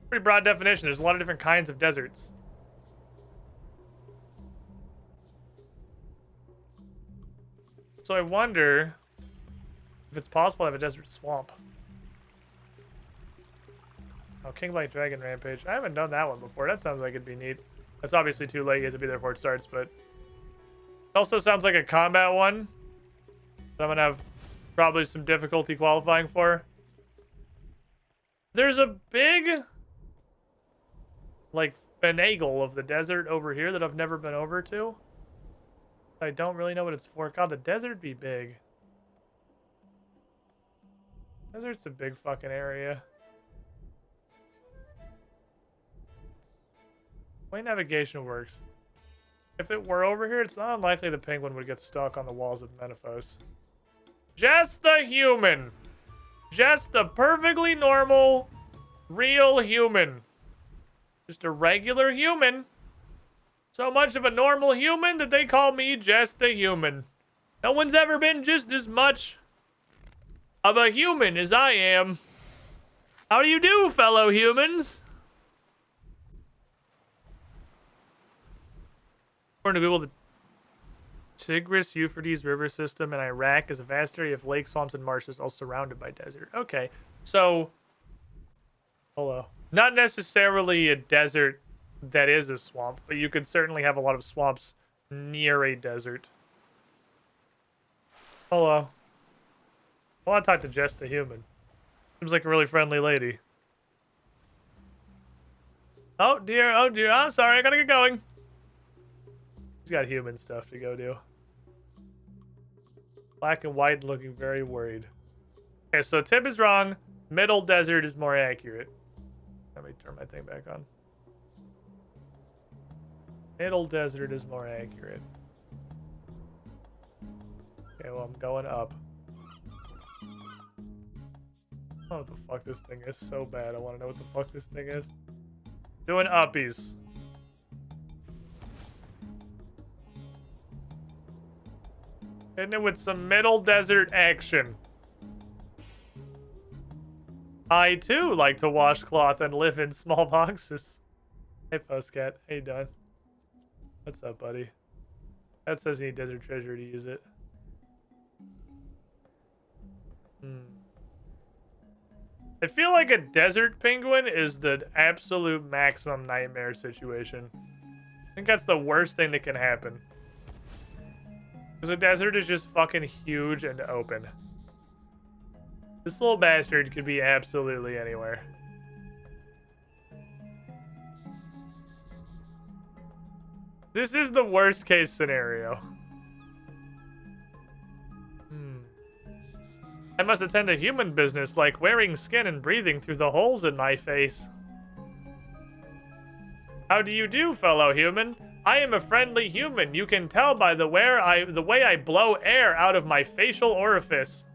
Pretty broad definition. There's a lot of different kinds of deserts. So I wonder if it's possible to have a desert swamp. Oh, King Black Dragon Rampage. I haven't done that one before. That sounds like it'd be neat. It's obviously too late. You have to be there before it starts, but... It also sounds like a combat one. So I'm gonna have probably some difficulty qualifying for. There's a big... like, finagle of the desert over here that I've never been over to. I don't really know what it's for. God, the desert be big. Desert's a big fucking area. Way navigation works. If it were over here, it's not unlikely the penguin would get stuck on the walls of Menaphos. Just the human. Just the perfectly normal, real human. Just a regular human. So much of a normal human that they call me just the human. No one's ever been just as much of a human as I am. How do you do, fellow humans? According to Google, the Tigris-Euphrates river system in Iraq is a vast area of lakes, swamps, and marshes, all surrounded by desert. Okay, so... Hello. Not necessarily a desert that is a swamp, but you could certainly have a lot of swamps near a desert. Hello. I want to talk to Jess the human. Seems like a really friendly lady. Oh dear, I'm sorry, I gotta get going. He's got human stuff to go do. Black and white looking very worried. Okay, so tip is wrong. Middle desert is more accurate. Let me turn my thing back on. Middle desert is more accurate. Okay, well, I'm going up. I don't know what the fuck this thing is so bad. I want to know what the fuck this thing is. Doing uppies. Hitting it with some middle desert action. I, too, like to wash cloth and live in small boxes. Hey, Postcat. How you doing? What's up, buddy? That says you need desert treasure to use it. I feel like a desert penguin is the absolute maximum nightmare situation. I think that's the worst thing that can happen. Because the desert is just fucking huge and open. This little bastard could be absolutely anywhere. This is the worst case scenario. I must attend a human business like wearing skin and breathing through the holes in my face. How do you do, fellow human? I am a friendly human. You can tell by the way I blow air out of my facial orifice.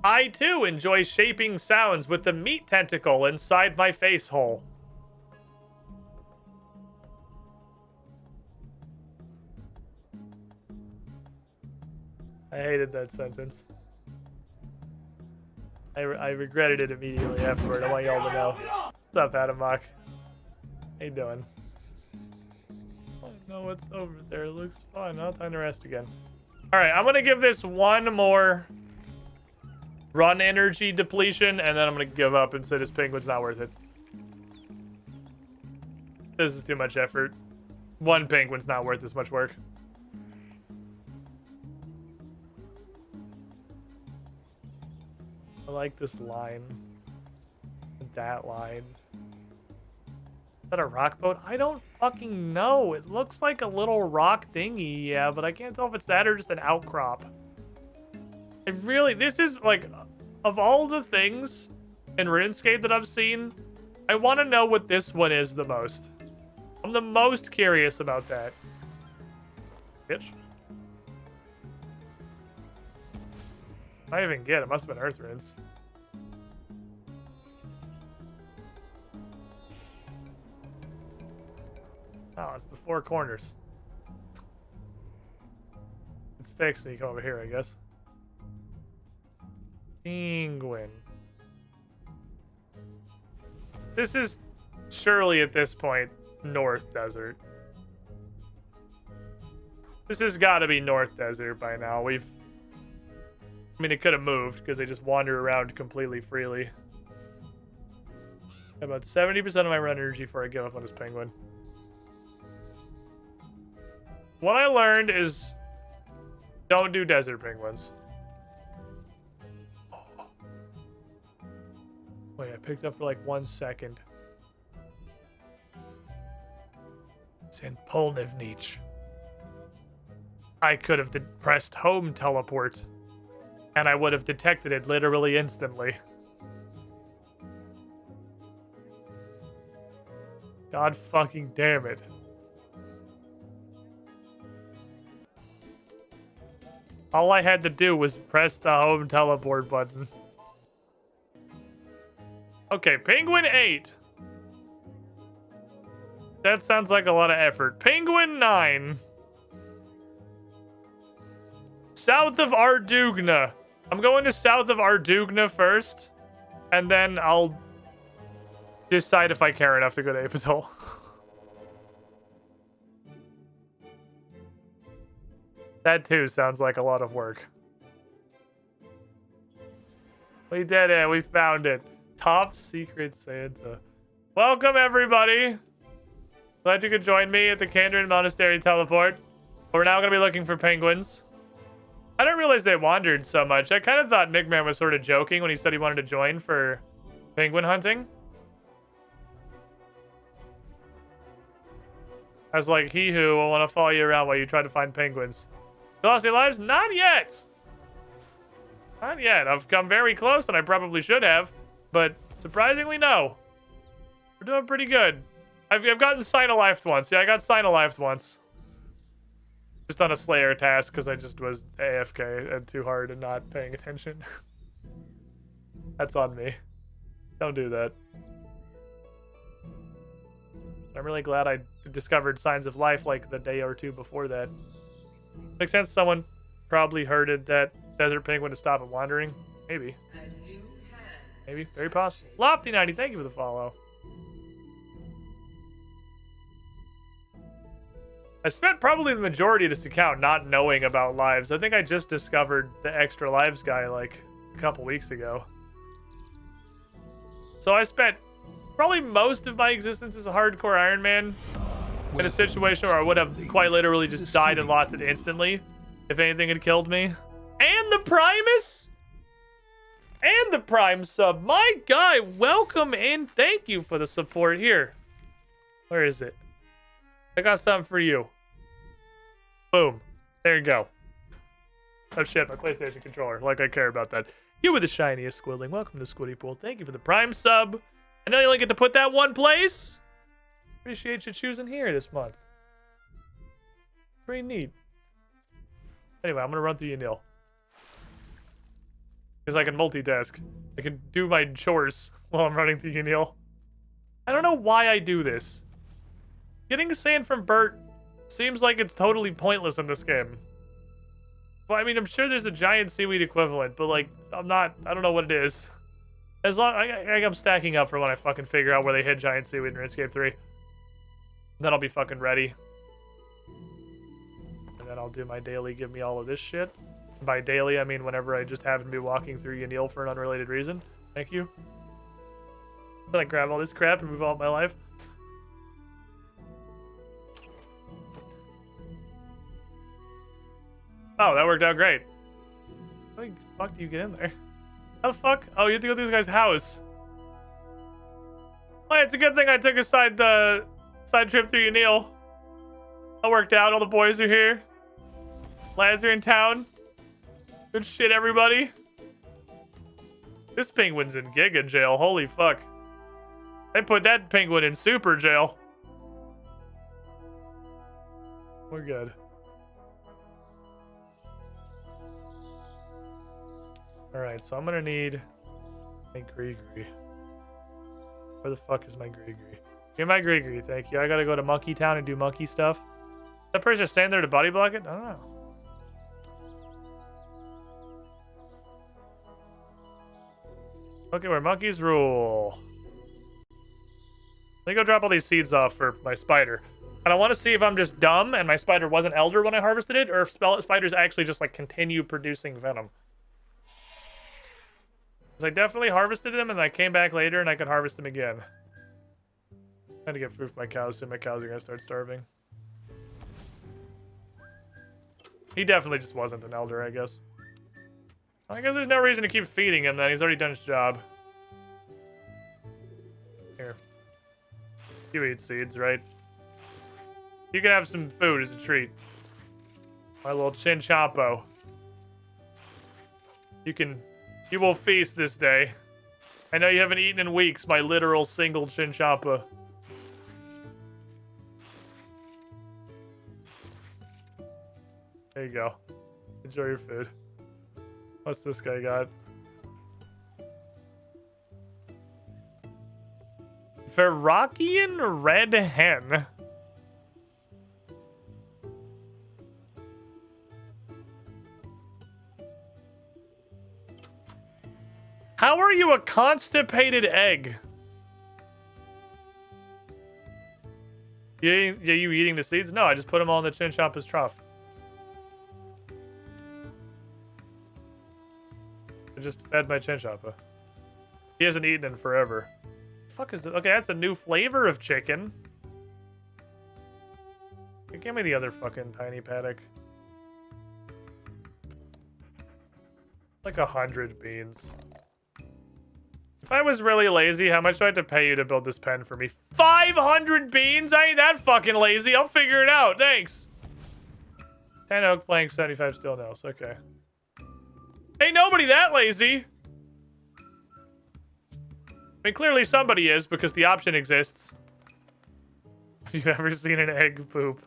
I, too, enjoy shaping sounds with the meat tentacle inside my face hole. I hated that sentence. I regretted it immediately afterward. I want y'all to know. What's up, Adamok? How you doing? I don't know what's over there. It looks fun. I'll time to rest again. Alright, I'm gonna give this one more run energy depletion, and then I'm gonna give up and say this penguin's not worth it. This is too much effort. One penguin's not worth this much work. I like this line. That line. Is that a rock boat? I don't fucking know. It looks like a little rock dinghy, yeah, but I can't tell if it's that or just an outcrop. This is like, of all the things in RuneScape that I've seen, I want to know what this one is the most. I'm the most curious about that. Bitch. I even get it. Must have been Earth Runes. Oh, it's the four corners. It's fixed when you come over here, I guess. Penguin. This is surely at this point North Desert. This has got to be North Desert by now. I mean, it could have moved because they just wander around completely freely. About 70% of my run energy before I give up on this penguin. What I learned is don't do desert penguins. Oh. Wait, I picked up for like 1 second. It's in Polnivnich. I could have pressed home teleport, and I would have detected it literally instantly. God fucking damn it. All I had to do was press the home teleport button. Okay, Penguin 8. That sounds like a lot of effort. Penguin 9. South of Ardugna. I'm going to south of Ardugna first, and then I'll decide if I care enough to go to Apatol. That too sounds like a lot of work. We did it. We found it. Top Secret Santa. Welcome, everybody. Glad you could join me at the Kandrin Monastery teleport. We're now going to be looking for penguins. I didn't realize they wandered so much. I kind of thought Nickman was sort of joking when he said he wanted to join for penguin hunting. I was like, he who will want to follow you around while you try to find penguins. You lost any lives? Not yet. Not yet. I've come very close, and I probably should have. But surprisingly, no. We're doing pretty good. I've gotten Sinolifed once. Yeah, I got Sinolifed once. Just on a Slayer task, because I just was AFK and too hard and not paying attention. That's on me. Don't do that. I'm really glad I discovered signs of life like the day or two before that. Makes sense. Someone probably herded that desert penguin to stop it wandering. Maybe. Maybe. Very possible. Lofty90, thank you for the follow. I spent probably the majority of this account not knowing about lives. I think I just discovered the extra lives guy like a couple weeks ago. So I spent probably most of my existence as a hardcore Iron Man in a situation where I would have quite literally just died and lost it instantly if anything had killed me. And the Primus? And the Prime sub. My guy, welcome in. Thank you for the support here. Where is it? I got something for you. Boom. There you go. Oh shit, my PlayStation controller. Like I care about that. You were the shiniest, Squidling. Welcome to Squiddy Pool. Thank you for the Prime sub. I know you only get to put that one place. Appreciate you choosing here this month. Pretty neat. Anyway, I'm gonna run through Yanil. Because I can multitask. I can do my chores while I'm running through Yanil. I don't know why I do this. Getting sand from Bert seems like it's totally pointless in this game. Well, I mean, I'm sure there's a giant seaweed equivalent, but like, I don't know what it is. As long, I'm stacking up for when I fucking figure out where they hid giant seaweed in RuneScape 3. Then I'll be fucking ready. And then I'll do my daily, give me all of this shit. By daily, I mean whenever I just happen to be walking through Yanil for an unrelated reason. Thank you. Then I grab all this crap and move on with my life. Oh, that worked out great. How the fuck do you get in there? How the fuck? Oh, you have to go through this guy's house. Oh, yeah, it's a good thing I took a side trip through Yanil. That worked out. All the boys are here. Lads are in town. Good shit, everybody. This penguin's in Giga jail. Holy fuck. They put that penguin in super jail. We're good. Alright, so I'm gonna need my Gree-Gree. Where the fuck is my Gree-Gree? Give my Gree-Gree, thank you. I gotta go to Monkey Town and do monkey stuff. That person stand there to body block it? I don't know. Okay, where monkeys rule. Let me go drop all these seeds off for my spider. And I want to see if I'm just dumb and my spider wasn't elder when I harvested it, or if spiders actually just like continue producing venom. I definitely harvested them, and I came back later, and I could harvest them again. I'm trying to get food for my cows, so my cows are gonna start starving. He definitely just wasn't an elder, I guess. I guess there's no reason to keep feeding him then. He's already done his job. Here. You eat seeds, right? You can have some food as a treat. My little Chinchompo. You will feast this day. I know you haven't eaten in weeks, my literal single Chinchompa. There you go. Enjoy your food. What's this guy got? Verakian Red Hen. How are you a constipated egg? You eating the seeds? No, I just put them all in the Chinchampa's trough. I just fed my Chinchampa. He hasn't eaten in forever. Fuck is it? Okay, that's a new flavor of chicken. Give me the other fucking tiny paddock. Like 100 beans. If I was really lazy, how much do I have to pay you to build this pen for me? 500 beans? I ain't that fucking lazy. I'll figure it out. Thanks. 10 oak planks, 75 steel nails. Okay. Ain't nobody that lazy. I mean, clearly somebody is because the option exists. Have you ever seen an egg poop?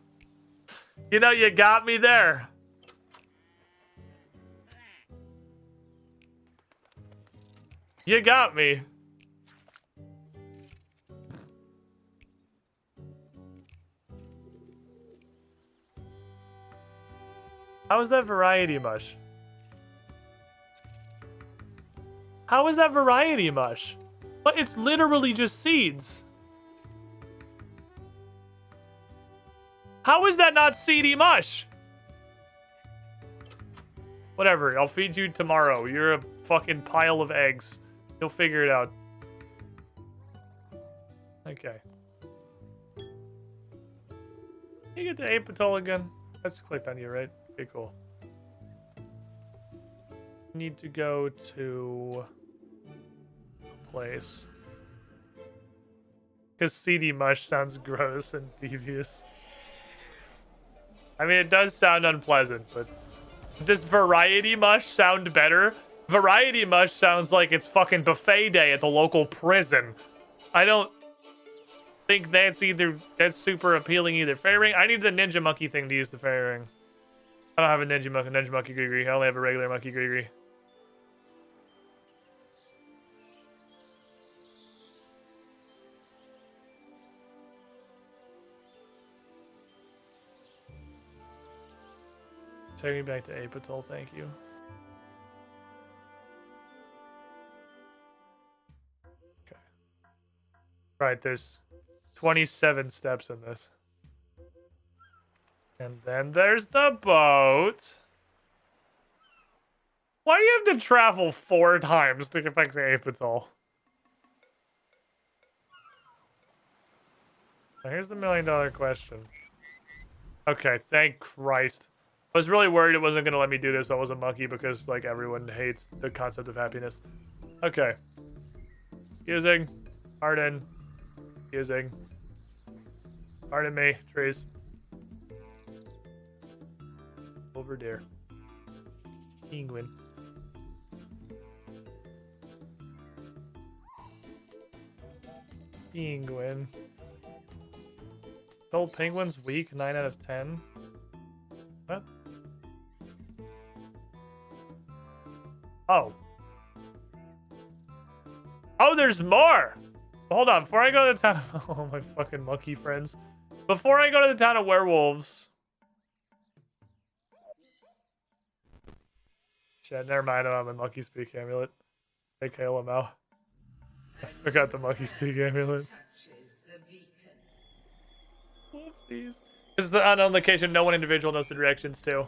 You know, you got me there. You got me. How is that variety mush? How is that variety mush? But it's literally just seeds. How is that not seedy mush? Whatever, I'll feed you tomorrow. You're a fucking pile of eggs. You'll figure it out. Okay. You get to Apatol again? I just clicked on you, right? Okay, cool. Need to go to a place. Because seedy mush sounds gross and devious. I mean, it does sound unpleasant, but does variety mush sound better? Variety mush sounds like it's fucking buffet day at the local prison. I don't think that's super appealing either. Fairing, I need the ninja monkey thing to use the fairing. I don't have a ninja monkey gree. I only have a regular monkey gree. Take me back to Apatol, thank you. Okay. Right, there's 27 steps in this. And then there's the boat. Why do you have to travel 4 times to get back to Apatol? Now here's the $1 million question. Okay, thank Christ. I was really worried it wasn't going to let me do this. I was a monkey because, like, everyone hates the concept of happiness. Okay. Excusing. Pardon. Excusing. Pardon me. Trees. Over deer. Penguin. Penguin. Told penguins weak, 9 out of 10. What? Oh. Oh, there's more! Hold on, before I go to the town of... Oh, my fucking monkey friends. Before I go to the town of werewolves... Shit, never mind, I don't have my monkey speak amulet. Hey, KLML. I forgot the monkey speak amulet. Whoopsies. This is the unknown location no one individual knows the directions to.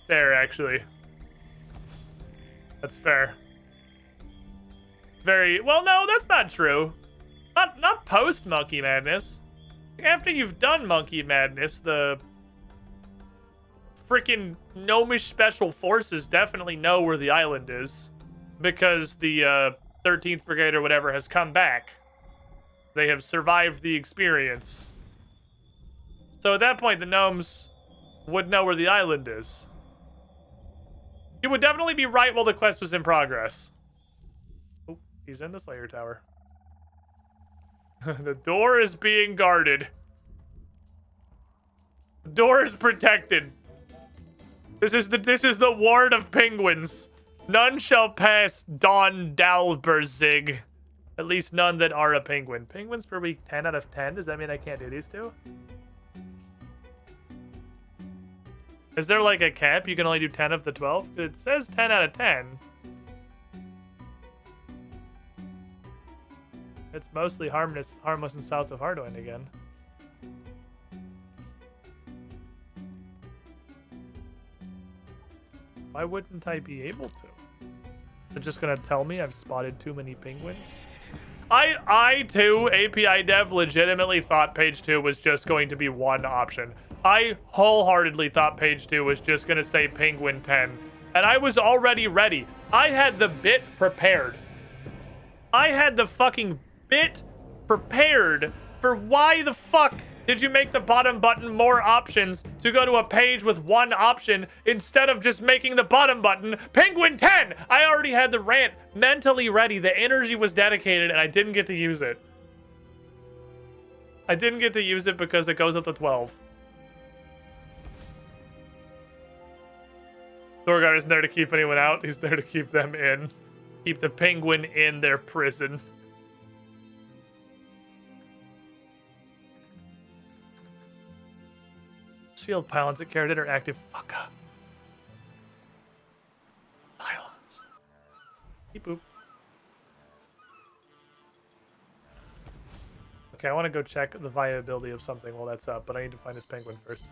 Fair, actually. That's fair. Very well. No, that's not true. Not post Monkey Madness. After you've done Monkey Madness, the freaking gnomish special forces definitely know where the island is, because the 13th Brigade or whatever has come back. They have survived the experience. So at that point, the gnomes would know where the island is. You would definitely be right while the quest was in progress. Oh, he's in the Slayer Tower. The door is being guarded. The door is protected. This is the ward of penguins. None shall pass Don Dalberzig. At least none that are a penguin. Penguins per week, 10 out of 10. Does that mean I can't do these two? Is there like a cap? You can only do 10 of the 12? It says 10 out of 10. It's mostly harmless and south of Hardwind again. Why wouldn't I be able to? They're just gonna tell me I've spotted too many penguins? I too, API dev, legitimately thought page 2 was just going to be one option. I wholeheartedly thought page 2 was just gonna say penguin 10. And I was already ready. I had the bit prepared. I had the fucking bit prepared for why the fuck did you make the bottom button more options to go to a page with one option instead of just making the bottom button penguin 10? I already had the rant mentally ready. The energy was dedicated and I didn't get to use it. I didn't get to use it because it goes up to 12. Thorgar isn't there to keep anyone out. He's there to keep them in. Keep the penguin in their prison. Field pylons at Carrot are active. Fuck up. Pylons. Beep boop. Okay, I want to go check the viability of something while that's up, but I need to find this penguin first.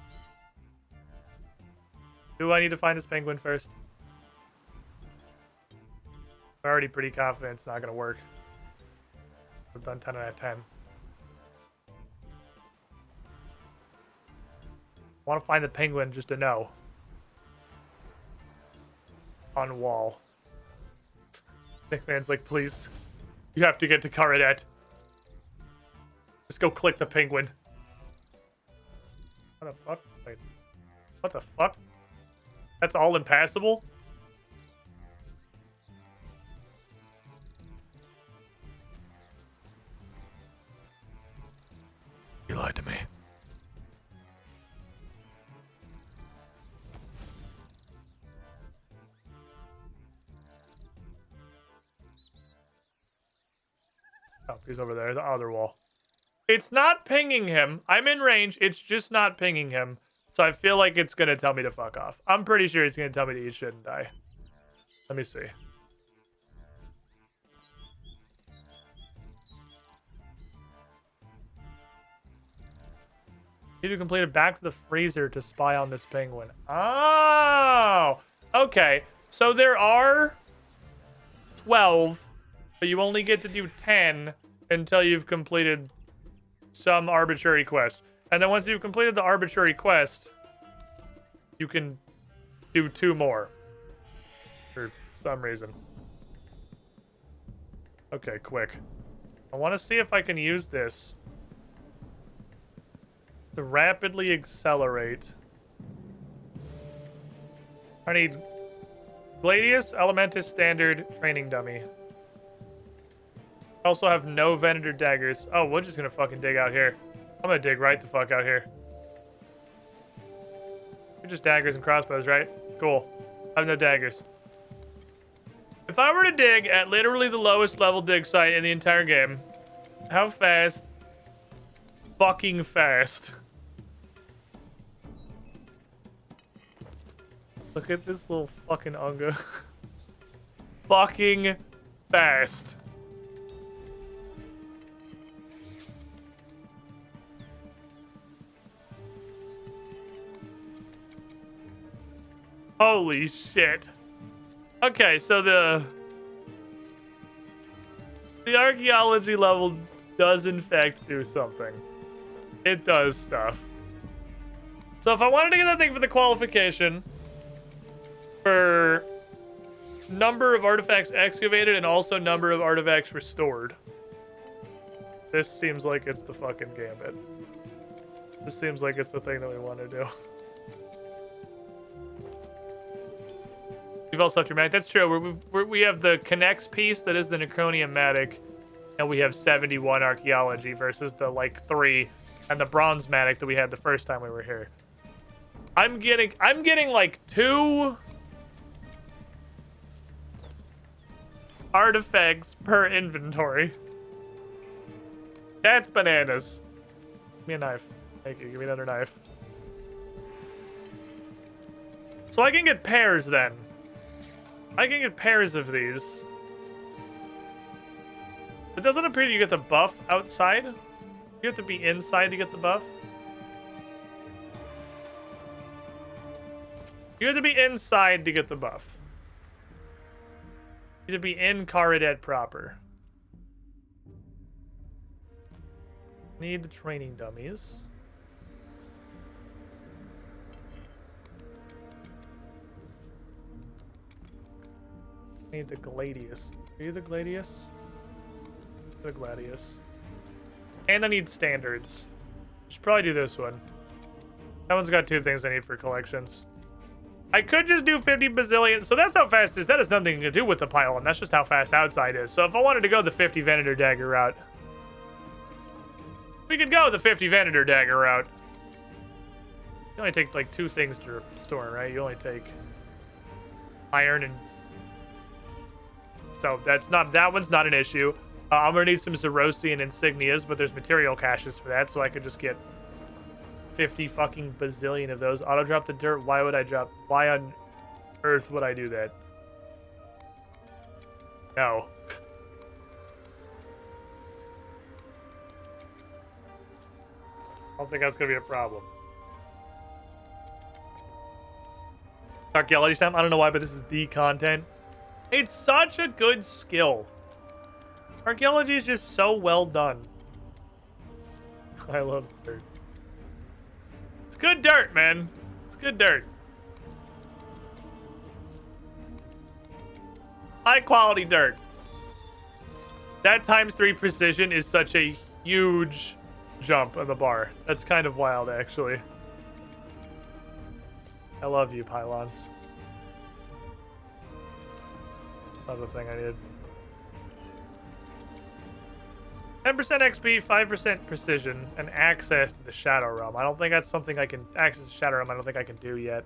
Do I need to find this penguin first? I'm already pretty confident it's not going to work. I've done 10 out of 10. I want to find the penguin just to know. On wall. Nickman's like, please. You have to get to Caradet. Just go click the penguin. What the fuck? Wait. What the fuck? That's all impassable? You lied to me. Oh, he's over there, the other wall. It's not pinging him. I'm in range. It's just not pinging him. So I feel like it's going to tell me to fuck off. I'm pretty sure it's going to tell me to eat shit and die. Let me see. Need to complete it back to the freezer to spy on this penguin. Oh! Okay. So there are 12, but you only get to do 10 until you've completed some arbitrary quest. And then once you've completed the arbitrary quest, you can do 2 more. For some reason. Okay, quick. I want to see if I can use this to rapidly accelerate. I need Gladius, Elementus, Standard, Training Dummy. I also have no Venator daggers. Oh, we're just gonna fucking dig out here. I'm gonna dig right the fuck out here. You're just daggers and crossbows, right? Cool. I have no daggers. If I were to dig at literally the lowest level dig site in the entire game, how fast? Fucking fast. Look at this little fucking Unga. Fucking fast. Holy shit. Okay, so the archaeology level does in fact do something. It does stuff. So if I wanted to get that thing for the qualification for number of artifacts excavated and also number of artifacts restored, this seems like it's the fucking gambit. This seems like it's the thing that we want to do. You've also left your matic. That's true. We have the connects piece that is the Necronium matic, and we have 71 archaeology versus the like 3 and the bronze matic that we had the first time we were here. I'm getting like 2 artifacts per inventory. That's bananas. Give me a knife. Thank you. Give me another knife. So I can get pairs then. I can get pairs of these. It doesn't appear you get the buff outside. You have to be inside to get the buff. You have to be inside to get the buff. You have to be in Caradet proper. Need the training dummies. Need the Gladius. Are you the Gladius? The Gladius. And I need standards. Should probably do this one. That one's got 2 things I need for collections. I could just do 50 bazillion. So that's how fast it is. That has nothing to do with the pylon. That's just how fast outside is. So if I wanted to go the 50 Venator Dagger route, we could go the 50 Venator Dagger route. You only take like 2 things to restore, right? You only take iron and... So that's not, that one's not an issue. I'm gonna need some Zerosian insignias, but there's material caches for that, so I could just get 50 fucking bazillion of those. Auto drop the dirt. Why would I drop? Why on earth would I do that? No. I don't think that's gonna be a problem. Archaeology time. I don't know why, but this is the content. It's such a good skill. Archaeology is just so well done. I love dirt. It's good dirt, man. It's good dirt. High quality dirt. That ×3 precision is such a huge jump on the bar. That's kind of wild, actually. I love you, pylons. That's not the thing I needed. 10% XP, 5% precision, and access to the Shadow Realm. I don't think that's something I can... Access to Shadow Realm, I don't think I can do yet.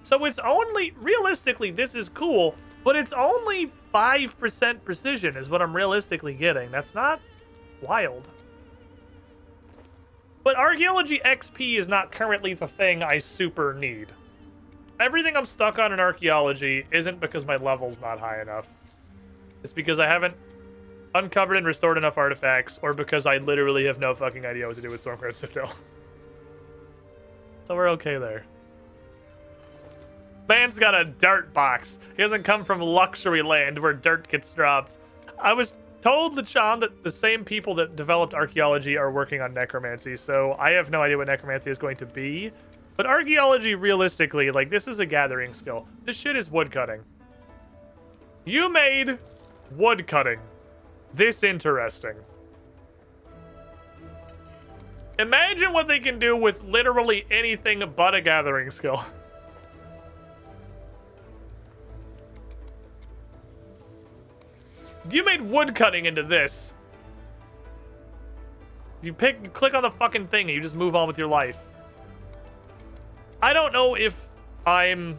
So it's only... Realistically, this is cool, but it's only 5% precision is what I'm realistically getting. That's not wild. But Archaeology XP is not currently the thing I super need. Everything I'm stuck on in Archaeology isn't because my level's not high enough. It's because I haven't uncovered and restored enough artifacts, or because I literally have no fucking idea what to do with Stormcrown Citadel. So we're okay there. Man's got a dirt box. He doesn't come from luxury land where dirt gets dropped. I was told, Lachan, that the same people that developed Archaeology are working on Necromancy, so I have no idea what Necromancy is going to be. But Archaeology, realistically, like, this is a gathering skill. This shit is woodcutting. You made woodcutting this interesting. Imagine what they can do with literally anything but a gathering skill. You made woodcutting into this. You click on the fucking thing and you just move on with your life. I don't know if I'm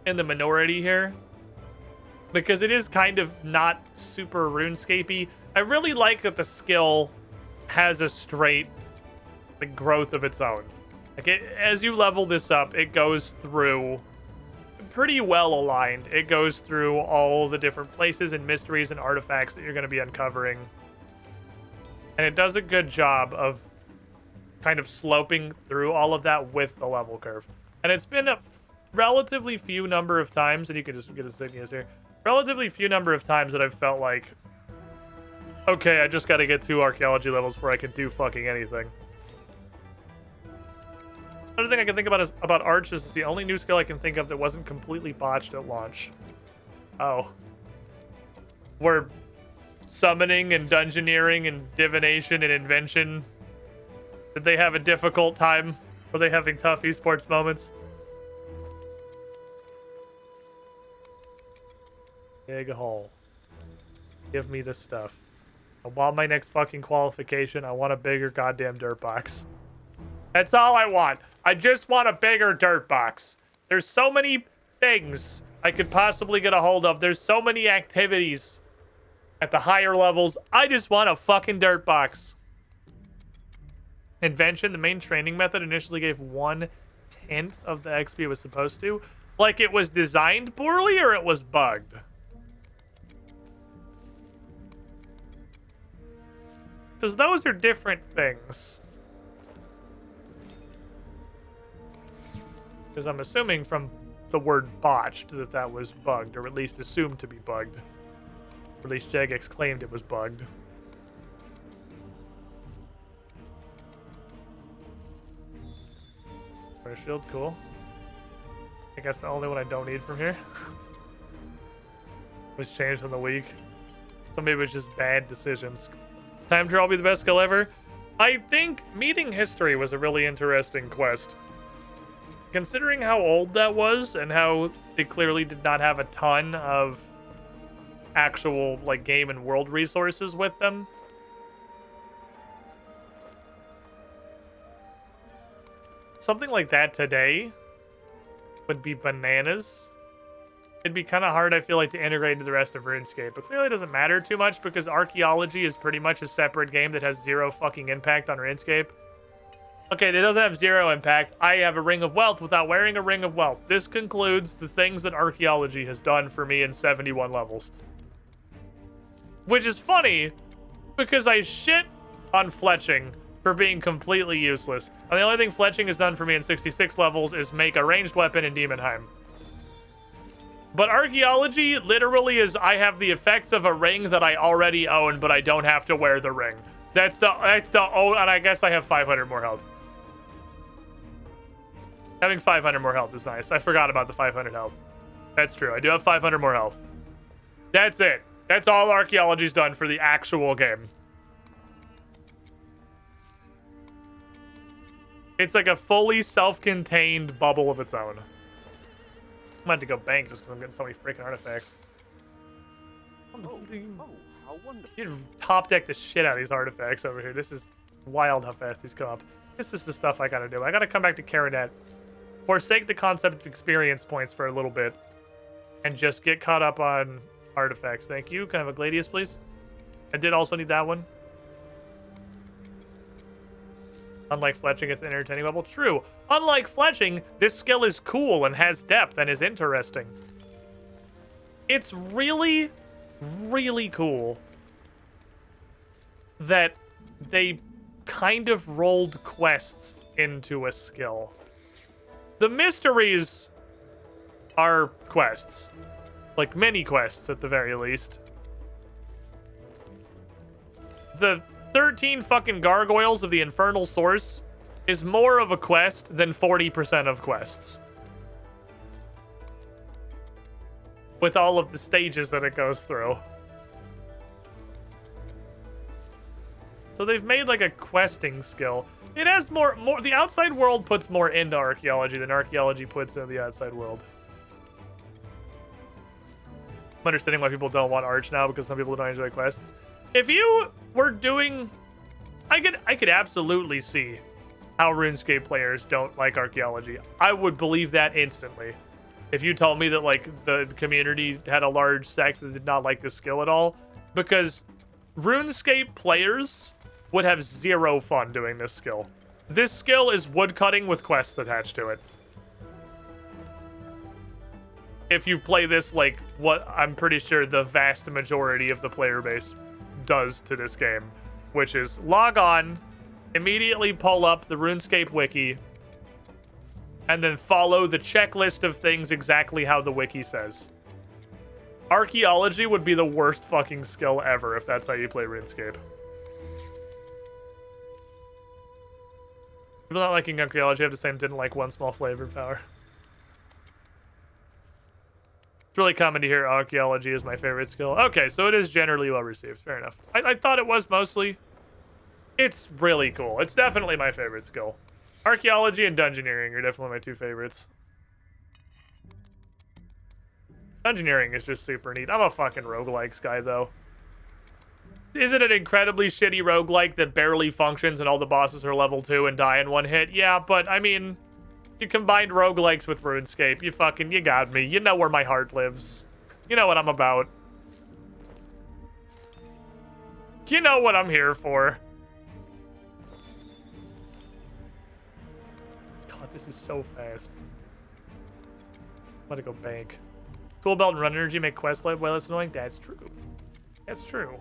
in the minority here, because it is kind of not super RuneScape-y. I really like that the skill has a straight growth of its own. Like, as you level this up, it goes through pretty well aligned. It goes through all the different places and mysteries and artifacts that you're going to be uncovering. And it does a good job of kind of sloping through all of that with the level curve. And it's been a relatively few number of times, and you can just get insignias here, relatively few number of times that I've felt like, okay, I just got to get 2 archaeology levels before I can do fucking anything. Another thing I can think about is about arches. Is the only new skill I can think of that wasn't completely botched at launch. Oh. Where summoning and dungeoneering and divination and invention, did they have a difficult time? Were they having tough esports moments? Big hole. Give me the stuff. I want my next fucking qualification. I want a bigger goddamn dirt box. That's all I want. I just want a bigger dirt box. There's so many things I could possibly get a hold of. There's so many activities at the higher levels. I just want a fucking dirt box. Invention, the main training method, initially gave 1/10 hint of the XP it was supposed to. Like it was designed poorly or it was bugged. Because those are different things. Because I'm assuming from the word botched that was bugged, or at least assumed to be bugged. Or at least Jagex claimed it was bugged. Fire shield, cool. I guess the only one I don't need from here was changed on the week. So maybe it's just bad decisions. Time trial be the best skill ever. I think meeting history was a really interesting quest. Considering how old that was and how they clearly did not have a ton of actual like game and world resources with them. Something like that today would be bananas. It'd be kind of hard, I feel like, to integrate into the rest of RuneScape. But clearly it doesn't matter too much because archaeology is pretty much a separate game that has zero fucking impact on RuneScape. Okay, it doesn't have zero impact. I have a Ring of Wealth without wearing a Ring of Wealth. This concludes the things that archaeology has done for me in 71 levels. Which is funny because I shit on fletching for being completely useless. And the only thing fletching has done for me in 66 levels is make a ranged weapon in Demonheim. But archaeology literally is I have the effects of a ring that I already own, but I don't have to wear the ring. That's the oh, and I guess I have 500 more health. Having 500 more health is nice. I forgot about the 500 health. That's true. I do have 500 more health. That's it. That's all archaeology's done for the actual game. It's like a fully self-contained bubble of its own. I'm about to go bank just because I'm getting so many freaking artifacts. Oh, how wonderful. You top deck the shit out of these artifacts over here. This is wild how fast these come up. This is the stuff I gotta do. I gotta come back to Caranet. Forsake the concept of experience points for a little bit. And just get caught up on artifacts. Thank you. Can I have a Gladius, please? I did also need that one. Unlike fletching, it's an entertaining level. True. Unlike fletching, this skill is cool and has depth and is interesting. It's really, really cool that they kind of rolled quests into a skill. The mysteries are quests. Like mini quests at the very least. The 13 fucking gargoyles of the infernal source is more of a quest than 40% of quests. With all of the stages that it goes through. So they've made like a questing skill. It has more the outside world puts more into archaeology than archaeology puts into the outside world. I'm understanding why people don't want Arch now because some people don't enjoy quests. If you were doing... I could absolutely see how RuneScape players don't like archaeology. I would believe that instantly. If you told me that like the community had a large sect that did not like this skill at all. Because RuneScape players would have zero fun doing this skill. This skill is woodcutting with quests attached to it. If you play this like what I'm pretty sure the vast majority of the player base does to this game, which is log on, immediately pull up the RuneScape wiki, and then follow the checklist of things exactly how the wiki says. Archaeology would be the worst fucking skill ever if that's how you play RuneScape. People not liking archaeology have the same didn't like one small flavor power. It's really common to hear archaeology is my favorite skill. Okay, so it is generally well received. Fair enough. I thought it was mostly. It's really cool. It's definitely my favorite skill. Archaeology and dungeoneering are definitely my two favorites. Dungeoneering is just super neat. I'm a fucking roguelikes guy, though. Is it an incredibly shitty roguelike that barely functions and all the bosses are level 2 and die in one hit? Yeah, but, I mean, you combined roguelikes with RuneScape. You got me. You know where my heart lives. You know what I'm about. You know what I'm here for. God, This is so fast. I'm gonna go bank. Tool belt and run energy make quest life way less annoying. That's true. That's true.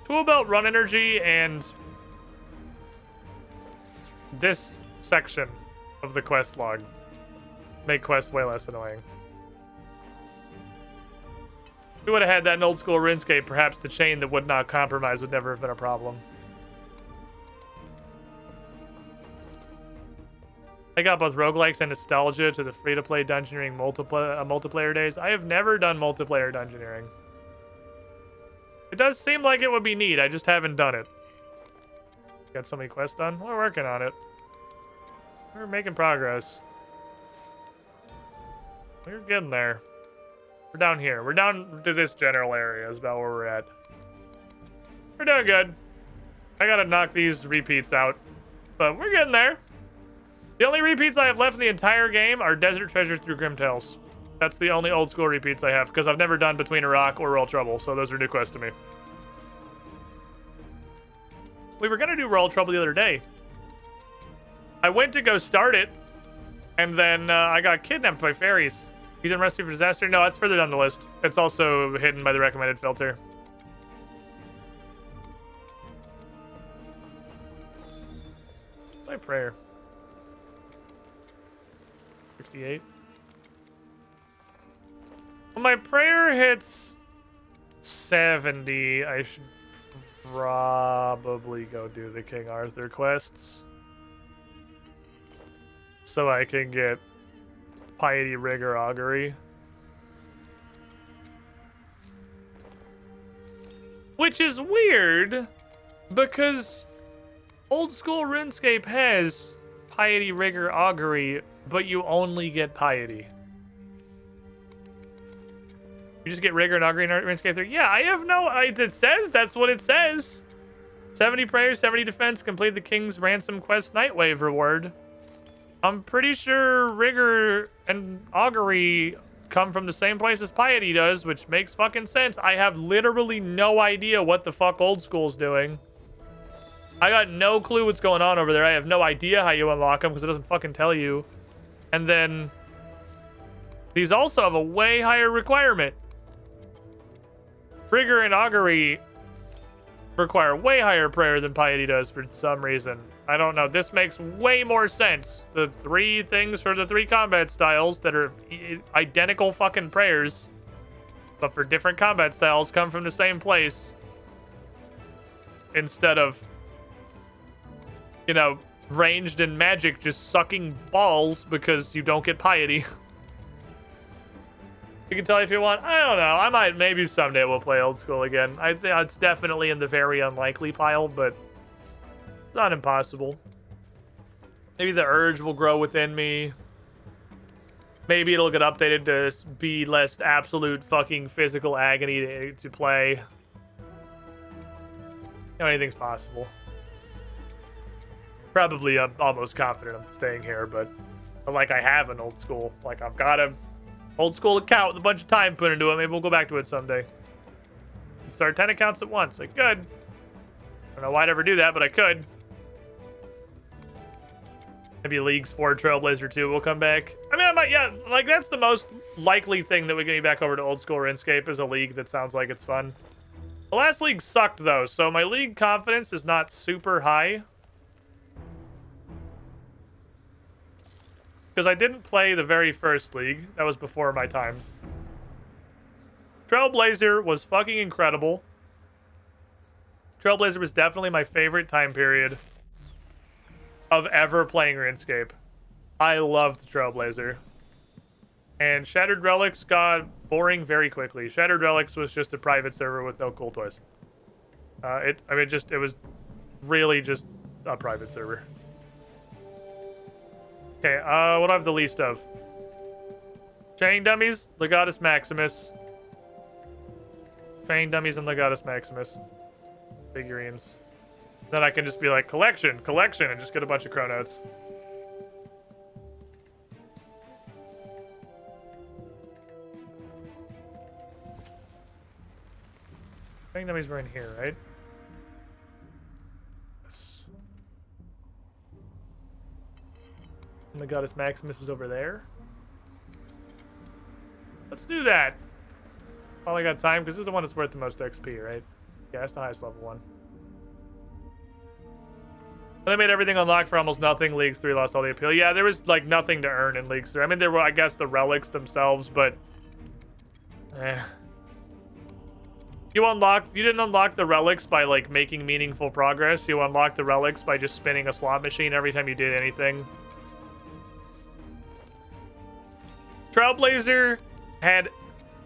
Tool belt, run energy, and this section of the quest log make quests way less annoying. If we would have had that in old school RuneScape, perhaps the chain that would not compromise would never have been a problem. I got both roguelikes and nostalgia to the free-to-play dungeoneering multiplayer days. I have never done multiplayer dungeoneering. It does seem like it would be neat. I just haven't done it. Got so many quests done. We're working on it. We're making progress. We're getting there. We're down here. We're down to this general area is about where we're at. We're doing good. I gotta knock these repeats out. But we're getting there. The only repeats I have left in the entire game are Desert Treasure through Grimtails. That's the only old school repeats I have, because I've never done Between a Rock or Royal Trouble, so those are new quests to me. We were gonna do Royal Trouble the other day. I went to go start it, and then I got kidnapped by fairies. You didn't rescue for disaster? No, it's further down the list. It's also hidden by the recommended filter. My prayer. 68. When my prayer hits 70, I should probably go do the King Arthur quests. So I can get Piety, Rigor, Augury. Which is weird, because old school RuneScape has Piety, Rigor, Augury, but you only get Piety. You just get Rigor and Augury in RuneScape 3. Yeah, I have no... It says, that's what it says. 70 prayers, 70 defense, complete the King's Ransom Quest Nightwave reward. I'm pretty sure Rigor and Augury come from the same place as Piety does, which makes fucking sense. I have literally no idea what the fuck Old School's doing. I got no clue what's going on over there. I have no idea how you unlock them because it doesn't fucking tell you. And then these also have a way higher requirement. Rigor and Augury require way higher prayer than Piety does for some reason. I don't know. This makes way more sense. The 3 things for the 3 combat styles that are identical fucking prayers, but for different combat styles, come from the same place. Instead of, you know, ranged and magic just sucking balls because you don't get Piety. You can tell if you want. I don't know. I might, maybe someday we'll play Old School again. I think it's definitely in the very unlikely pile, but not impossible. Maybe the urge will grow within me. Maybe it'll get updated to be less absolute fucking physical agony to play. You know, anything's possible. Probably I'm almost confident I'm staying here, but like I have an Old School. Like I've got a Old School account with a bunch of time put into it. Maybe we'll go back to it someday. Start 10 accounts at once. I could. I don't know why I'd ever do that, but I could. Maybe Leagues 4 Trailblazer 2 will come back. I mean, I might, yeah, like that's the most likely thing that we get me back over to Old School RuneScape is a league that sounds like it's fun. The last league sucked though, so my league confidence is not super high. Because I didn't play the very first league. That was before my time. Trailblazer was fucking incredible. Trailblazer was definitely my favorite time period of ever playing RuneScape. I loved Trailblazer. And Shattered Relics got boring very quickly. Shattered Relics was just a private server with no cool toys. It was really just a private server. Okay, what do I have the least of? Chain Dummies, Legatus Maximus. Chain Dummies and Legatus Maximus. Figurines. Then I can just be like, collection, and just get a bunch of Chronotes. Chain Dummies were in here, right? Yes. And the Goddess Maximus is over there. Let's do that. While I got time, because this is the one that's worth the most XP, right? Yeah, that's the highest level one. They made everything unlocked for almost nothing. Leagues 3 lost all the appeal. Yeah, there was like nothing to earn in Leagues 3. I mean, there were, I guess, the relics themselves, but you didn't unlock the relics by like making meaningful progress. You unlocked the relics by just spinning a slot machine every time you did anything. Trailblazer had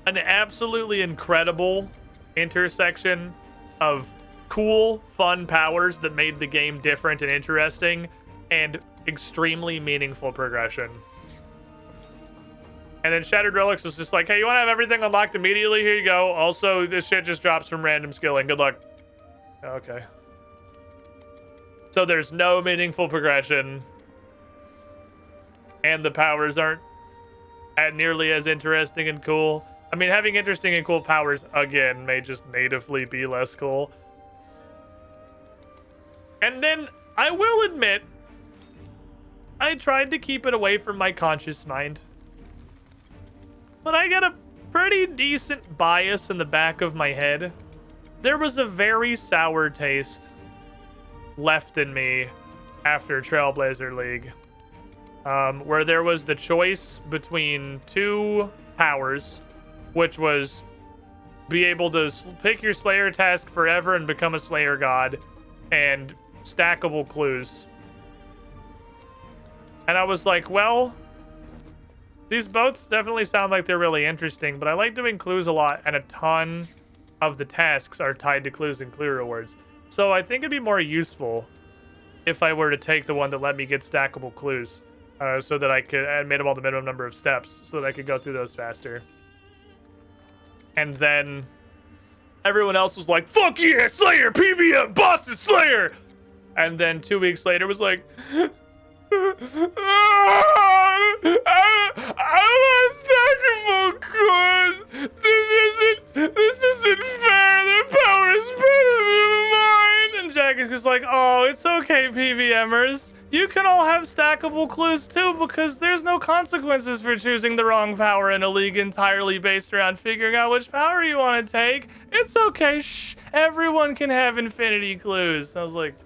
an absolutely incredible intersection of cool, fun powers that made the game different and interesting, and extremely meaningful progression. And then Shattered Relics was just like, hey, you want to have everything unlocked immediately? Here you go. Also, this shit just drops from random skilling. Good luck. Okay. So there's no meaningful progression, and the powers aren't nearly as interesting and cool. I mean, having interesting and cool powers, again, may just natively be less cool. And then, I will admit, I tried to keep it away from my conscious mind. But I got a pretty decent bias in the back of my head. There was a very sour taste left in me after Trailblazer League. Where there was the choice between two powers, which was be able to pick your Slayer task forever and become a Slayer God, and stackable clues. And I was like, well, these both definitely sound like they're really interesting, but I like doing clues a lot, and a ton of the tasks are tied to clues and clue rewards. So I think it'd be more useful if I were to take the one that let me get stackable clues, so that I could add made them all the minimum number of steps, so that I could go through those faster. And then everyone else was like, fuck yeah, Slayer, PvM, Boston Slayer! And then 2 weeks later was like, I want stackable clues. This isn't fair. Their power is better than mine. And Jack is just like, oh, it's okay, PvMers. You can all have stackable clues too, because there's no consequences for choosing the wrong power in a league entirely based around figuring out which power you want to take. It's okay. Shh. Everyone can have infinity clues. I was like,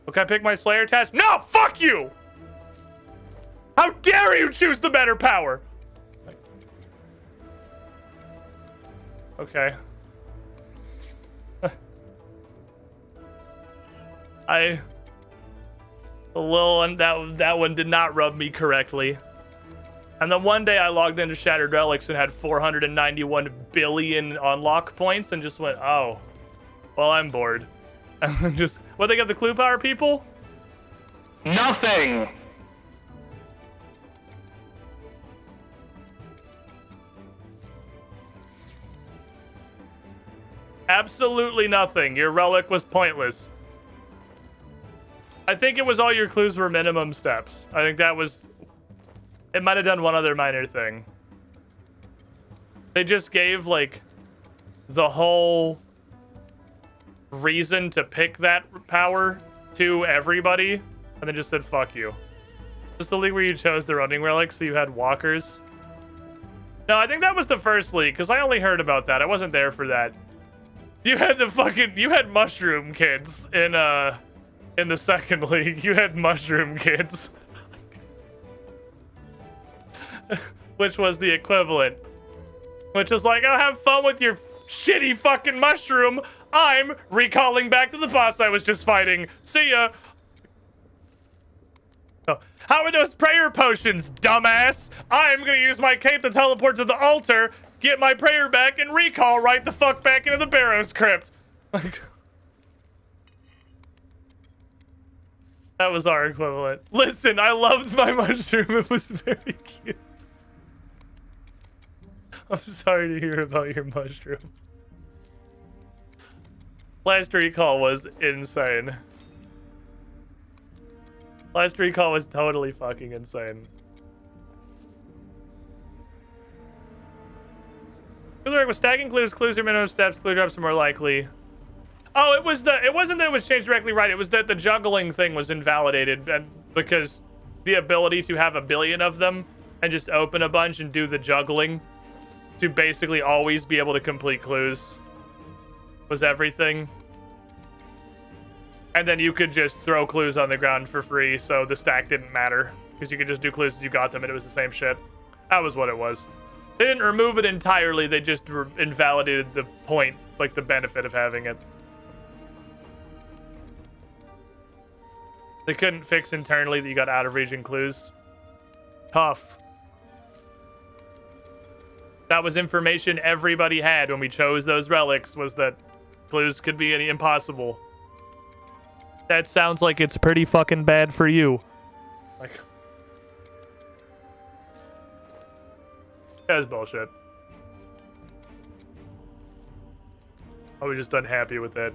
okay, I pick my Slayer task? No, fuck you! How dare you choose the better power? Okay. That one did not rub me correctly. And then one day I logged into Shattered Relics and had 491 billion unlock points and just went, oh, well, I'm bored. And just, what, they got the clue power, people? Nothing! Absolutely nothing. Your relic was pointless. I think it was all your clues were minimum steps. I think that was... It might have done one other minor thing. They just gave, like, the whole reason to pick that power to everybody, and then just said, fuck you. Just the league where you chose the running relic, so you had walkers. No, I think that was the first league, because I only heard about that. I wasn't there for that. You had you had mushroom kids in the second league. You had mushroom kids. Which was the equivalent. Which was like, oh, have fun with your shitty fucking mushroom. I'm recalling back to the boss I was just fighting. See ya. Oh, how are those prayer potions, dumbass? I'm gonna use my cape to teleport to the altar, get my prayer back, and recall right the fuck back into the Barrow's crypt. Like, that was our equivalent. Listen, I loved my mushroom. It was very cute. I'm sorry to hear about your mushroom. Last recall was insane. Last recall was totally fucking insane. With stacking clues, clues are minimum steps, clue drops are more likely. Oh, it wasn't that it was changed directly right. It was that the juggling thing was invalidated, and because the ability to have a billion of them and just open a bunch and do the juggling to basically always be able to complete clues was everything. And then you could just throw clues on the ground for free, so the stack didn't matter. Because you could just do clues as you got them, and it was the same shit. That was what it was. They didn't remove it entirely, they just invalidated the point, like the benefit of having it. They couldn't fix internally that you got out-of-region clues. Tough. That was information everybody had when we chose those relics, was that clues could be impossible. That sounds like it's pretty fucking bad for you. Like, that's bullshit. I was just unhappy with that.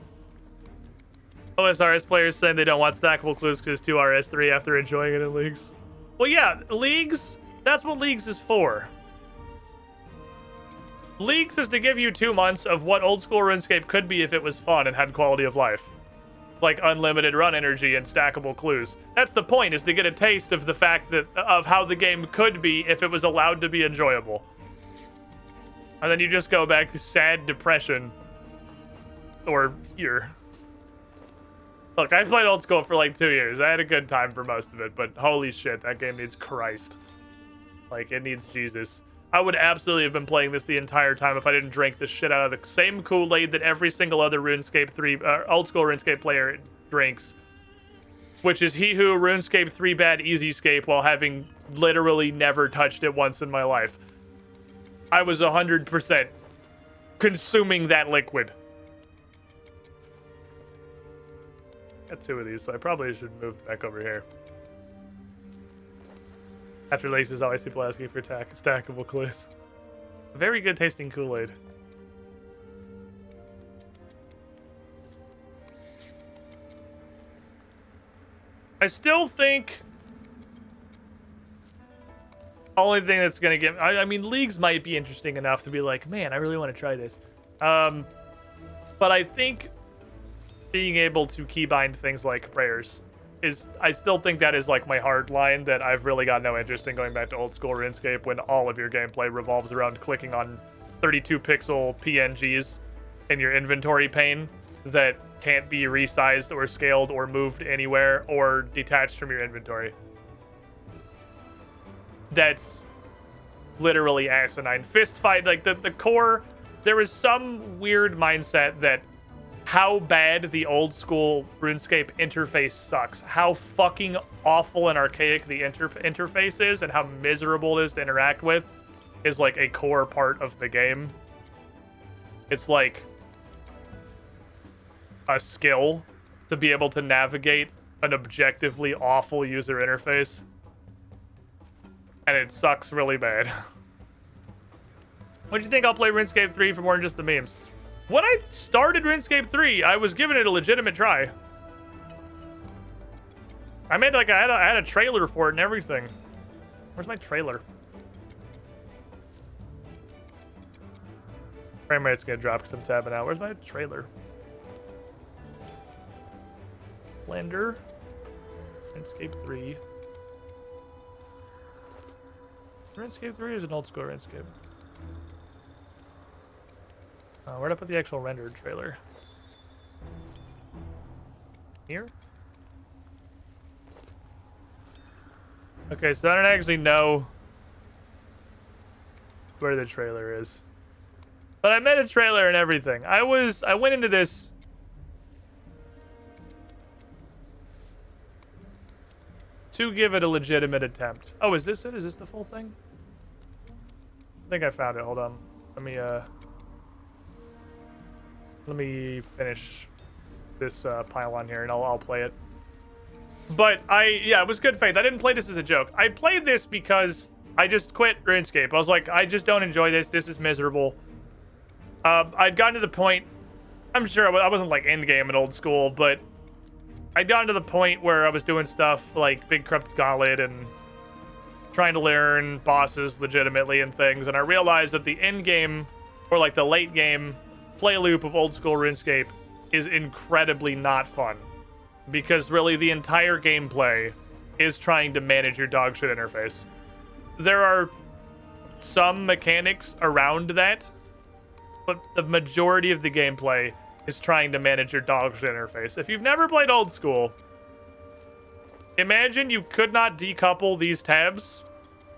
OSRS players saying they don't want stackable clues because it's 2 RS3 after enjoying it in Leagues. Well, yeah, Leagues, that's what Leagues is for. Leagues is to give you 2 months of what old school RuneScape could be if it was fun and had quality of life. Like unlimited run energy and stackable clues. That's the point, is to get a taste of the fact that of how the game could be if it was allowed to be enjoyable. And then you just go back to sad depression. Or year. Look, I played old school for like 2 years. I had a good time for most of it, but holy shit, that game needs Christ. Like, it needs Jesus. I would absolutely have been playing this the entire time if I didn't drink the shit out of the same Kool-Aid that every single other RuneScape 3, old school RuneScape player drinks. Which is he who RuneScape 3 bad EasyScape while having literally never touched it once in my life. I was 100% consuming that liquid. Got 2 of these, so I probably should move back over here. After Laces, always people asking for stackable clues. Very good tasting Kool-Aid. I still think only thing that's gonna get I mean Leagues might be interesting enough to be like, man, I really want to try this. But I think being able to keybind things like prayers is, I still think that is like my hard line, that I've really got no interest in going back to old school RuneScape when all of your gameplay revolves around clicking on 32 pixel PNGs in your inventory pane that can't be resized or scaled or moved anywhere or detached from your inventory. That's literally asinine. Fist fight, like the core, there is some weird mindset that how bad the old school RuneScape interface sucks. How fucking awful and archaic the interface is and how miserable it is to interact with is like a core part of the game. It's like a skill to be able to navigate an objectively awful user interface. And it sucks really bad. What do you think? I'll play RuneScape 3 for more than just the memes. When I started RuneScape 3, I was giving it a legitimate try. I made like I had a trailer for it and everything. Where's my trailer? Frame rate's gonna drop because I'm tabbing out. Where's my trailer? Blender. RuneScape 3. RuneScape 3 is an old school RuneScape. Where'd I put the actual rendered trailer? Here? Okay, so I don't actually know where the trailer is. But I made a trailer and everything. I went into this to give it a legitimate attempt. Oh, is this it? Is this the full thing? I think I found it. Hold on. Let me finish this pylon here, and I'll play it. But yeah, it was good faith. I didn't play this as a joke. I played this because I just quit RuneScape. I was like, I just don't enjoy this. This is miserable. I'd gotten to the point, I'm sure I wasn't like end game at old school, but I'd gotten to the point where I was doing stuff like Big Corrupted Gauntlet and trying to learn bosses legitimately and things, and I realized that the end game, or like the late game play loop of old school RuneScape is incredibly not fun, because really the entire gameplay is trying to manage your dog shit interface. There are some mechanics around that, but the majority of the gameplay is trying to manage your dog shit interface. If you've never played old school, imagine you could not decouple these tabs.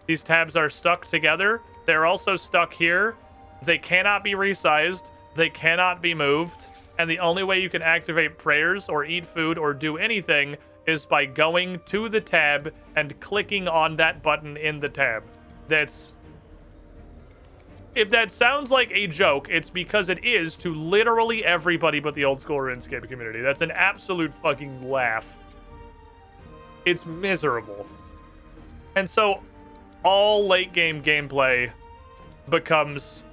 These tabs are stuck together. They're also stuck here. They cannot be resized. They cannot be moved. And the only way you can activate prayers or eat food or do anything is by going to the tab and clicking on that button in the tab. If that sounds like a joke, it's because it is to literally everybody but the old school RuneScape community. That's an absolute fucking laugh. It's miserable. And so all late game gameplay becomes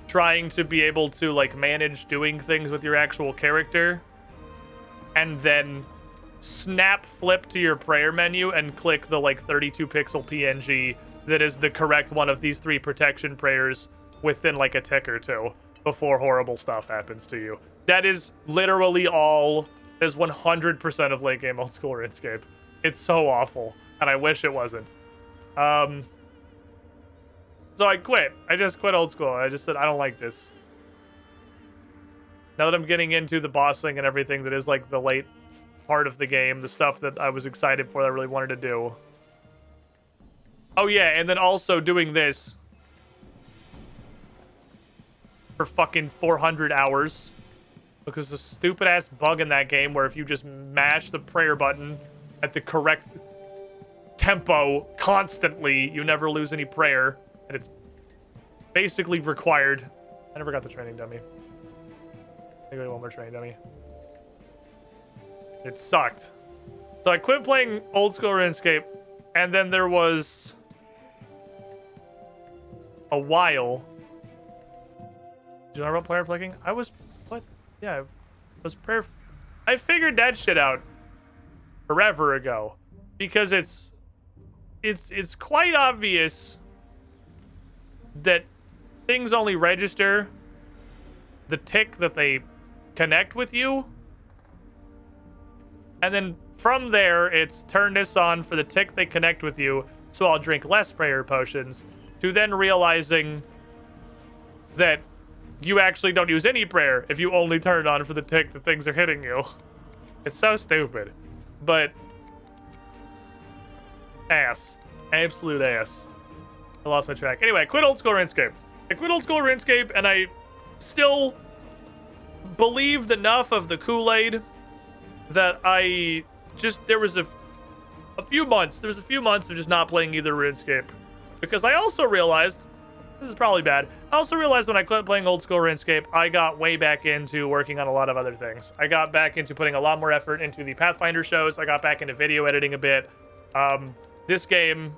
trying to be able to like manage doing things with your actual character and then snap flip to your prayer menu and click the like 32 pixel PNG that is the correct one of these 3 protection prayers within like a tick or 2 before horrible stuff happens to you. That is literally all, is 100% of late game old school RuneScape. It's so awful, and I wish it wasn't. So I quit. I just quit old school. I just said, I don't like this. Now that I'm getting into the bossing and everything that is like the late part of the game, the stuff that I was excited for, that I really wanted to do. Oh yeah, and then also doing this for fucking 400 hours. Because the stupid ass bug in that game where if you just mash the prayer button at the correct tempo constantly, you never lose any prayer. And it's basically required. I never got the training dummy. I got one more training dummy. It sucked. So I quit playing old school RuneScape, and then there was a while. Do you know about player clicking? I was what? Yeah, I was prayer. I figured that shit out forever ago because it's quite obvious that things only register the tick that they connect with you. And then from there, it's turn this on for the tick they connect with you, so I'll drink less prayer potions, to then realizing that you actually don't use any prayer if you only turn it on for the tick that things are hitting you. It's so stupid. But ass. Absolute ass. I lost my track. Anyway, I quit old school RuneScape. And I still believed enough of the Kool-Aid that I just, there was a few months of just not playing either RuneScape. Because I also realized, this is probably bad, I also realized when I quit playing old school RuneScape, I got way back into working on a lot of other things. I got back into putting a lot more effort into the Pathfinder shows. I got back into video editing a bit. This game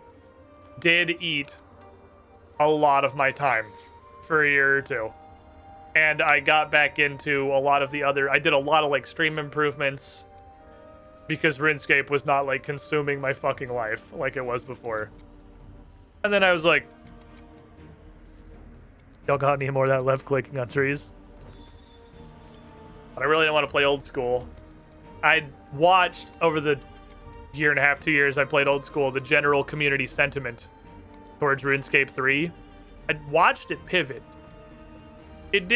did eat a lot of my time for a year or 2. And I got back into a lot of the other, I did a lot of like stream improvements because RuneScape was not like consuming my fucking life like it was before. And then I was like, y'all got any more of that left clicking on trees? But I really didn't want to play old school. I watched over the year and a half, 2 years I played old school, the general community sentiment towards RuneScape 3. I watched it pivot. It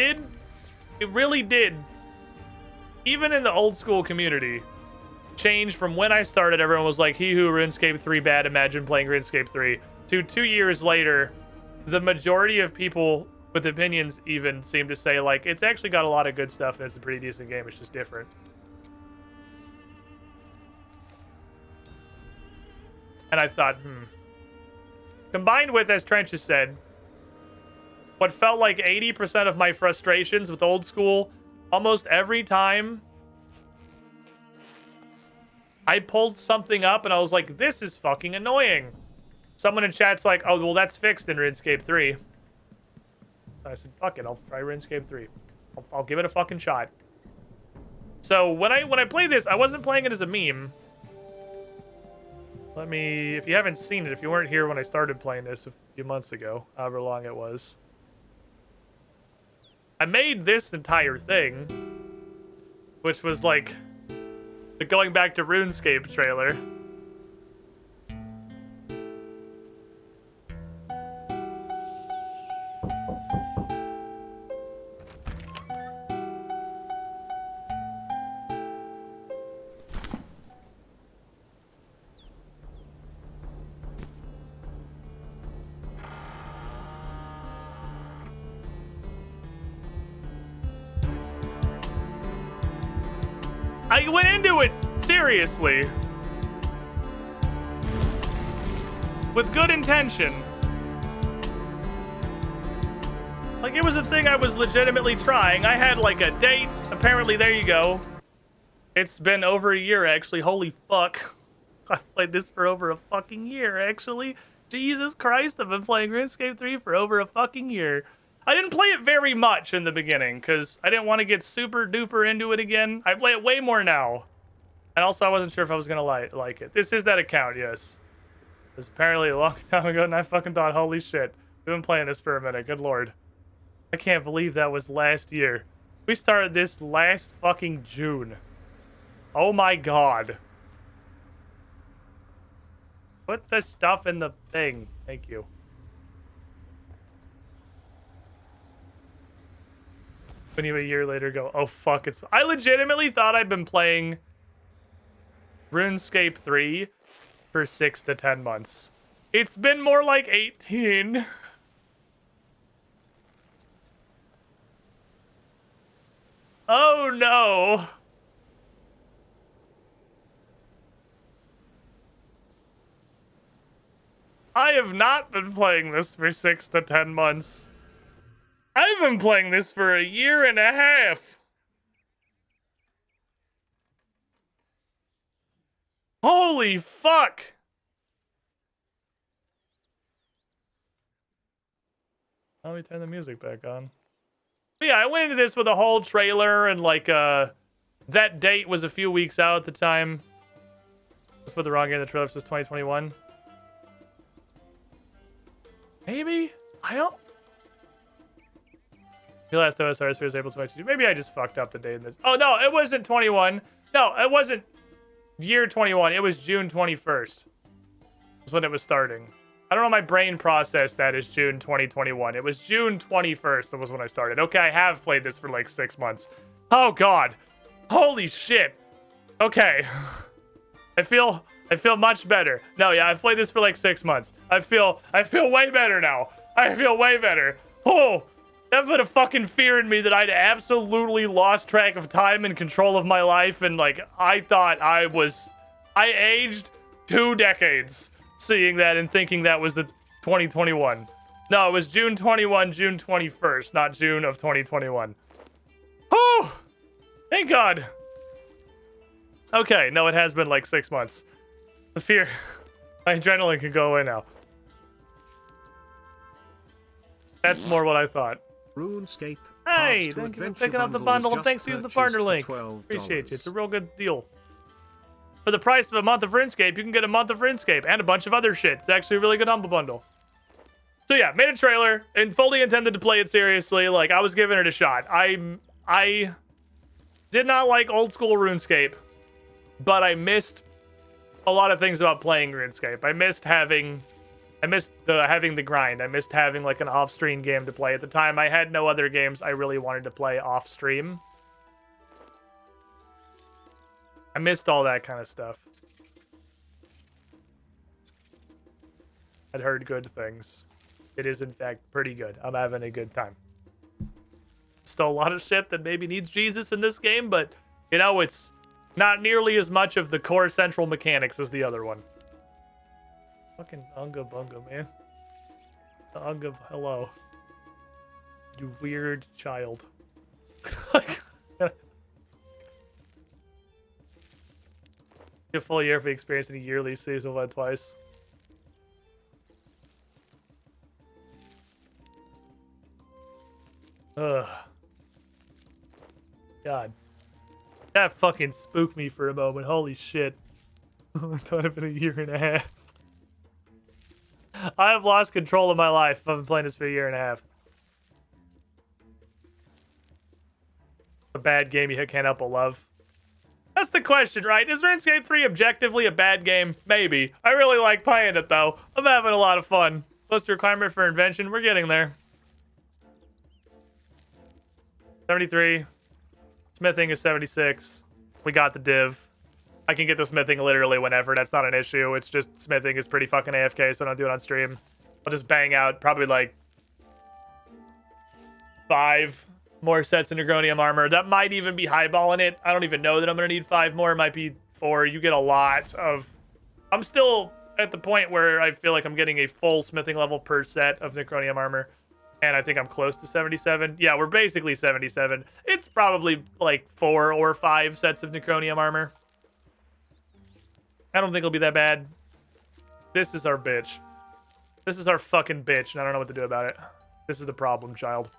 really did, even in the old school community, change from when I started, everyone was like, he who RuneScape 3 bad, imagine playing RuneScape 3, to 2 years later, the majority of people with opinions even seem to say, like, it's actually got a lot of good stuff and it's a pretty decent game, it's just different. And I thought, Combined with, as Trench has said, what felt like 80% of my frustrations with old school, almost every time I pulled something up and I was like, this is fucking annoying. Someone in chat's like, oh, well, that's fixed in RuneScape 3. I said, fuck it, I'll try RuneScape 3. I'll give it a fucking shot. So when I play this, I wasn't playing it as a meme. Let me, if you haven't seen it, if you weren't here when I started playing this a few months ago, however long it was, I made this entire thing, which was like the going back to RuneScape trailer. I went into it seriously. With good intention. Like, it was a thing I was legitimately trying. I had, like, a date. Apparently, there you go. It's been over a year, actually. Holy fuck. I've played this for over a fucking year, actually. Jesus Christ, I've been playing RuneScape 3 for over a fucking year. I didn't play it very much in the beginning, because I didn't want to get super duper into it again. I play it way more now. And also, I wasn't sure if I was going to like it. This is that account, yes. It was apparently a long time ago, and I fucking thought, holy shit. We've been playing this for a minute, good lord. I can't believe that was last year. We started this last fucking June. Oh my god. Put the stuff in the thing. Thank you. When you a year later go, oh fuck, it's... I legitimately thought I'd been playing RuneScape 3 for 6 to 10 months. It's been more like 18. Oh no. I have not been playing this for 6 to 10 months. I've been playing this for a year and a half. Holy fuck. Let me turn the music back on. But yeah, I went into this with a whole trailer and like that date was a few weeks out at the time. Let's put the wrong game in the trailer. It says 2021. Maybe? I don't... The last time I started was April 22. Maybe I just fucked up the date. Oh, no, it wasn't 21. No, it wasn't year 21. It was June 21st. Was when it was starting. I don't know, my brain processed that as June 2021. It was June 21st that was when I started. Okay, I have played this for like 6 months. Oh, God. Holy shit. Okay. I feel much better. No, yeah, I've played this for like 6 months. I feel way better now. I feel way better. Oh, that put a fucking fear in me that I'd absolutely lost track of time and control of my life. And like, I thought I aged 2 decades seeing that and thinking that was the 2021. No, it was June 21, June 21st, not June of 2021. Oh, thank God. Okay, no, it has been like 6 months. The fear, my adrenaline can go away now. That's more what I thought. RuneScape. Hey, thank you for picking up the bundle and thanks for using the partner link. Appreciate you. It's a real good deal. For the price of a month of RuneScape, you can get a month of RuneScape and a bunch of other shit. It's actually a really good humble bundle. So yeah, made a trailer and fully intended to play it seriously. Like, I was giving it a shot. I did not like old school RuneScape, but I missed a lot of things about playing RuneScape. I missed having the grind. I missed having like an off-stream game to play. At the time, I had no other games I really wanted to play off-stream. I missed all that kind of stuff. I'd heard good things. It is, in fact, pretty good. I'm having a good time. Still a lot of shit that maybe needs Jesus in this game, but, you know, it's not nearly as much of the core central mechanics as the other one. Fucking Unga Bunga, man. The Unga, hello. You weird child. A full year for experiencing a yearly season one twice. Ugh. God. That fucking spooked me for a moment. Holy shit. I thought it'd been a year and a half. I have lost control of my life. I've been playing this for a year and a half. A bad game you can't help but love. That's the question, right? Is RuneScape 3 objectively a bad game? Maybe. I really like playing it, though. I'm having a lot of fun. Plus the requirement for invention. We're getting there. 73. Smithing is 76. We got the div. I can get the smithing literally whenever. That's not an issue. It's just smithing is pretty fucking AFK, so I don't do it on stream. I'll just bang out probably like 5 more sets of Necronium armor. That might even be highballing it. I don't even know that I'm going to need 5 more. It might be 4. You get a lot of... I'm still at the point where I feel like I'm getting a full smithing level per set of Necronium armor. And I think I'm close to 77. Yeah, we're basically 77. It's probably like 4 or 5 sets of Necronium armor. I don't think it'll be that bad. This is our bitch. This is our fucking bitch, and I don't know what to do about it. This is the problem, child.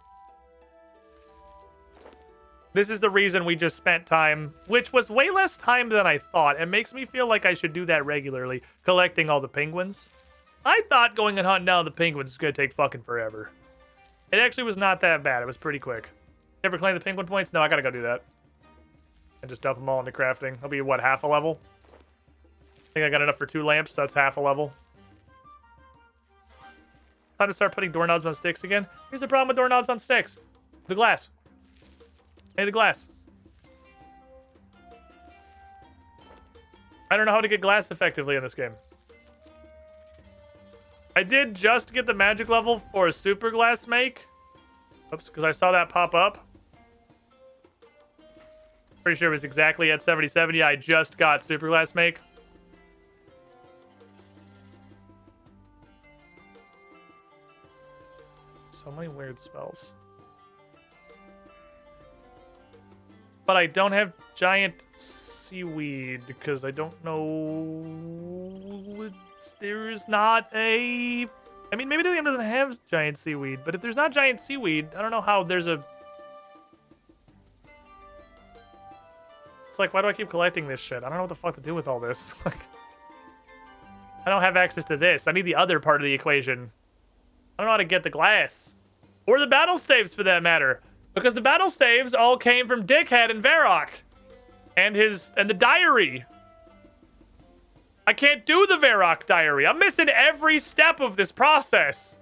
This is the reason we just spent time, which was way less time than I thought. It makes me feel like I should do that regularly, collecting all the penguins. I thought going and hunting down the penguins was going to take fucking forever. It actually was not that bad. It was pretty quick. Ever claim the penguin points? No, I got to go do that. And just dump them all into crafting. I'll be, what, half a level? I think I got enough for 2 lamps, so that's half a level. Time to start putting doorknobs on sticks again. Here's the problem with doorknobs on sticks. The glass. Hey, the glass. I don't know how to get glass effectively in this game. I did just get the magic level for a super glass make. Oops, because I saw that pop up. Pretty sure it was exactly at 77. Yeah, I just got super glass make. So many weird spells. But I don't have giant seaweed because I don't know. There is not a... I mean, maybe the game doesn't have giant seaweed, but if there's not giant seaweed, I don't know how there's a... It's like, why do I keep collecting this shit? I don't know what the fuck to do with all this. Like, I don't have access to this. I need the other part of the equation. I don't know how to get the glass. Or the battle staves, for that matter. Because the battle staves all came from Dickhead and Varrock. And the diary. I can't do the Varrock diary. I'm missing every step of this process.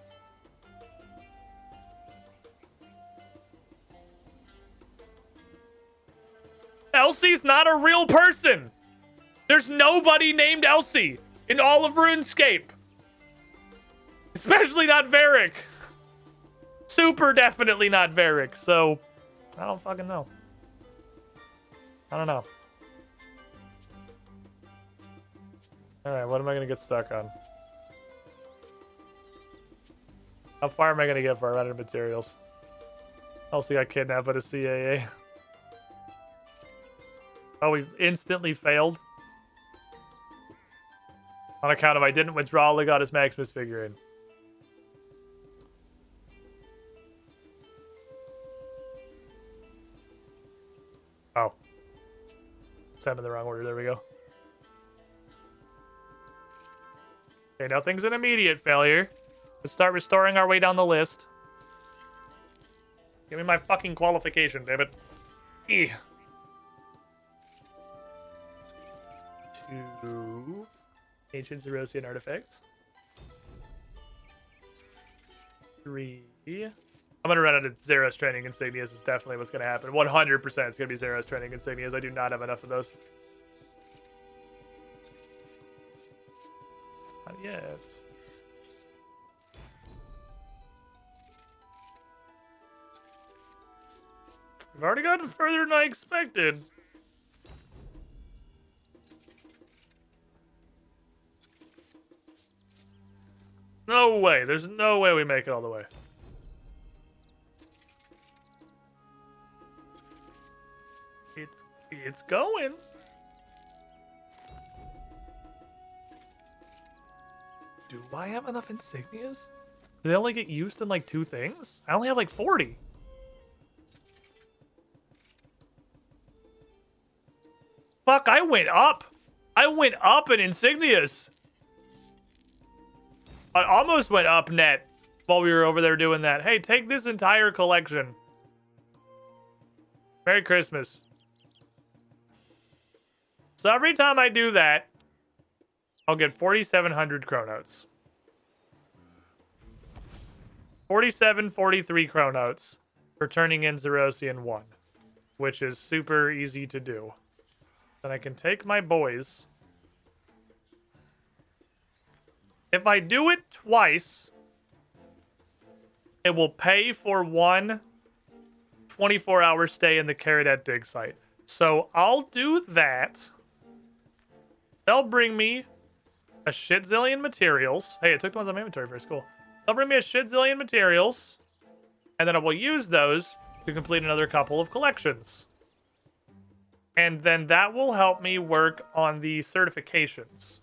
Elsie's not a real person. There's nobody named Elsie in all of RuneScape. Especially not Varric. Super definitely not Varric, so I don't fucking know. I don't know. Alright, what am I gonna get stuck on? How far am I gonna get for our materials? Also got kidnapped by the CAA. Oh, we instantly failed. On account of I didn't withdraw Legatus Maximus figurine. Oh. Sent in the wrong order. There we go. Okay, nothing's an immediate failure. Let's start restoring our way down the list. Give me my fucking qualification, damn it. 2 ancient Zerosian artifacts. 3. I'm gonna run out of Zeros training insignias. Is definitely what's gonna happen. 100% it's gonna be Zeros training insignias. I do not have enough of those. Not yet. We've already gotten further than I expected. No way. There's no way we make it all the way. It's going. Do I have enough insignias? Do they only get used in like 2 things? I only have like 40. Fuck, I went up. I went up in insignias. I almost went up net while we were over there doing that. Hey, take this entire collection. Merry Christmas. So every time I do that, I'll get 4,700 chronotes. 4743 chronotes for turning in Zerosian 1, which is super easy to do. Then I can take my boys. If I do it twice, it will pay for one 24-hour stay in the Carrotet dig site. So I'll do that. They'll bring me a shit zillion materials. Hey, it took the ones on my inventory first. Cool. They'll bring me a shit zillion materials. And then I will use those to complete another couple of collections. And then that will help me work on the certifications.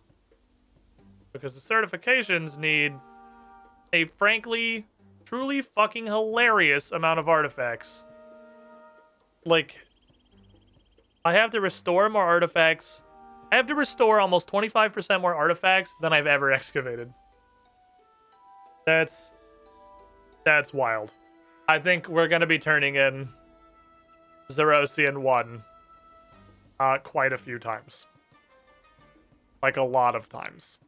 Because the certifications need a frankly, truly fucking hilarious amount of artifacts. Like, I have to restore more artifacts. I have to restore almost 25% more artifacts than I've ever excavated. That's wild. I think we're going to be turning in Zerosian 1 quite a few times. Like a lot of times.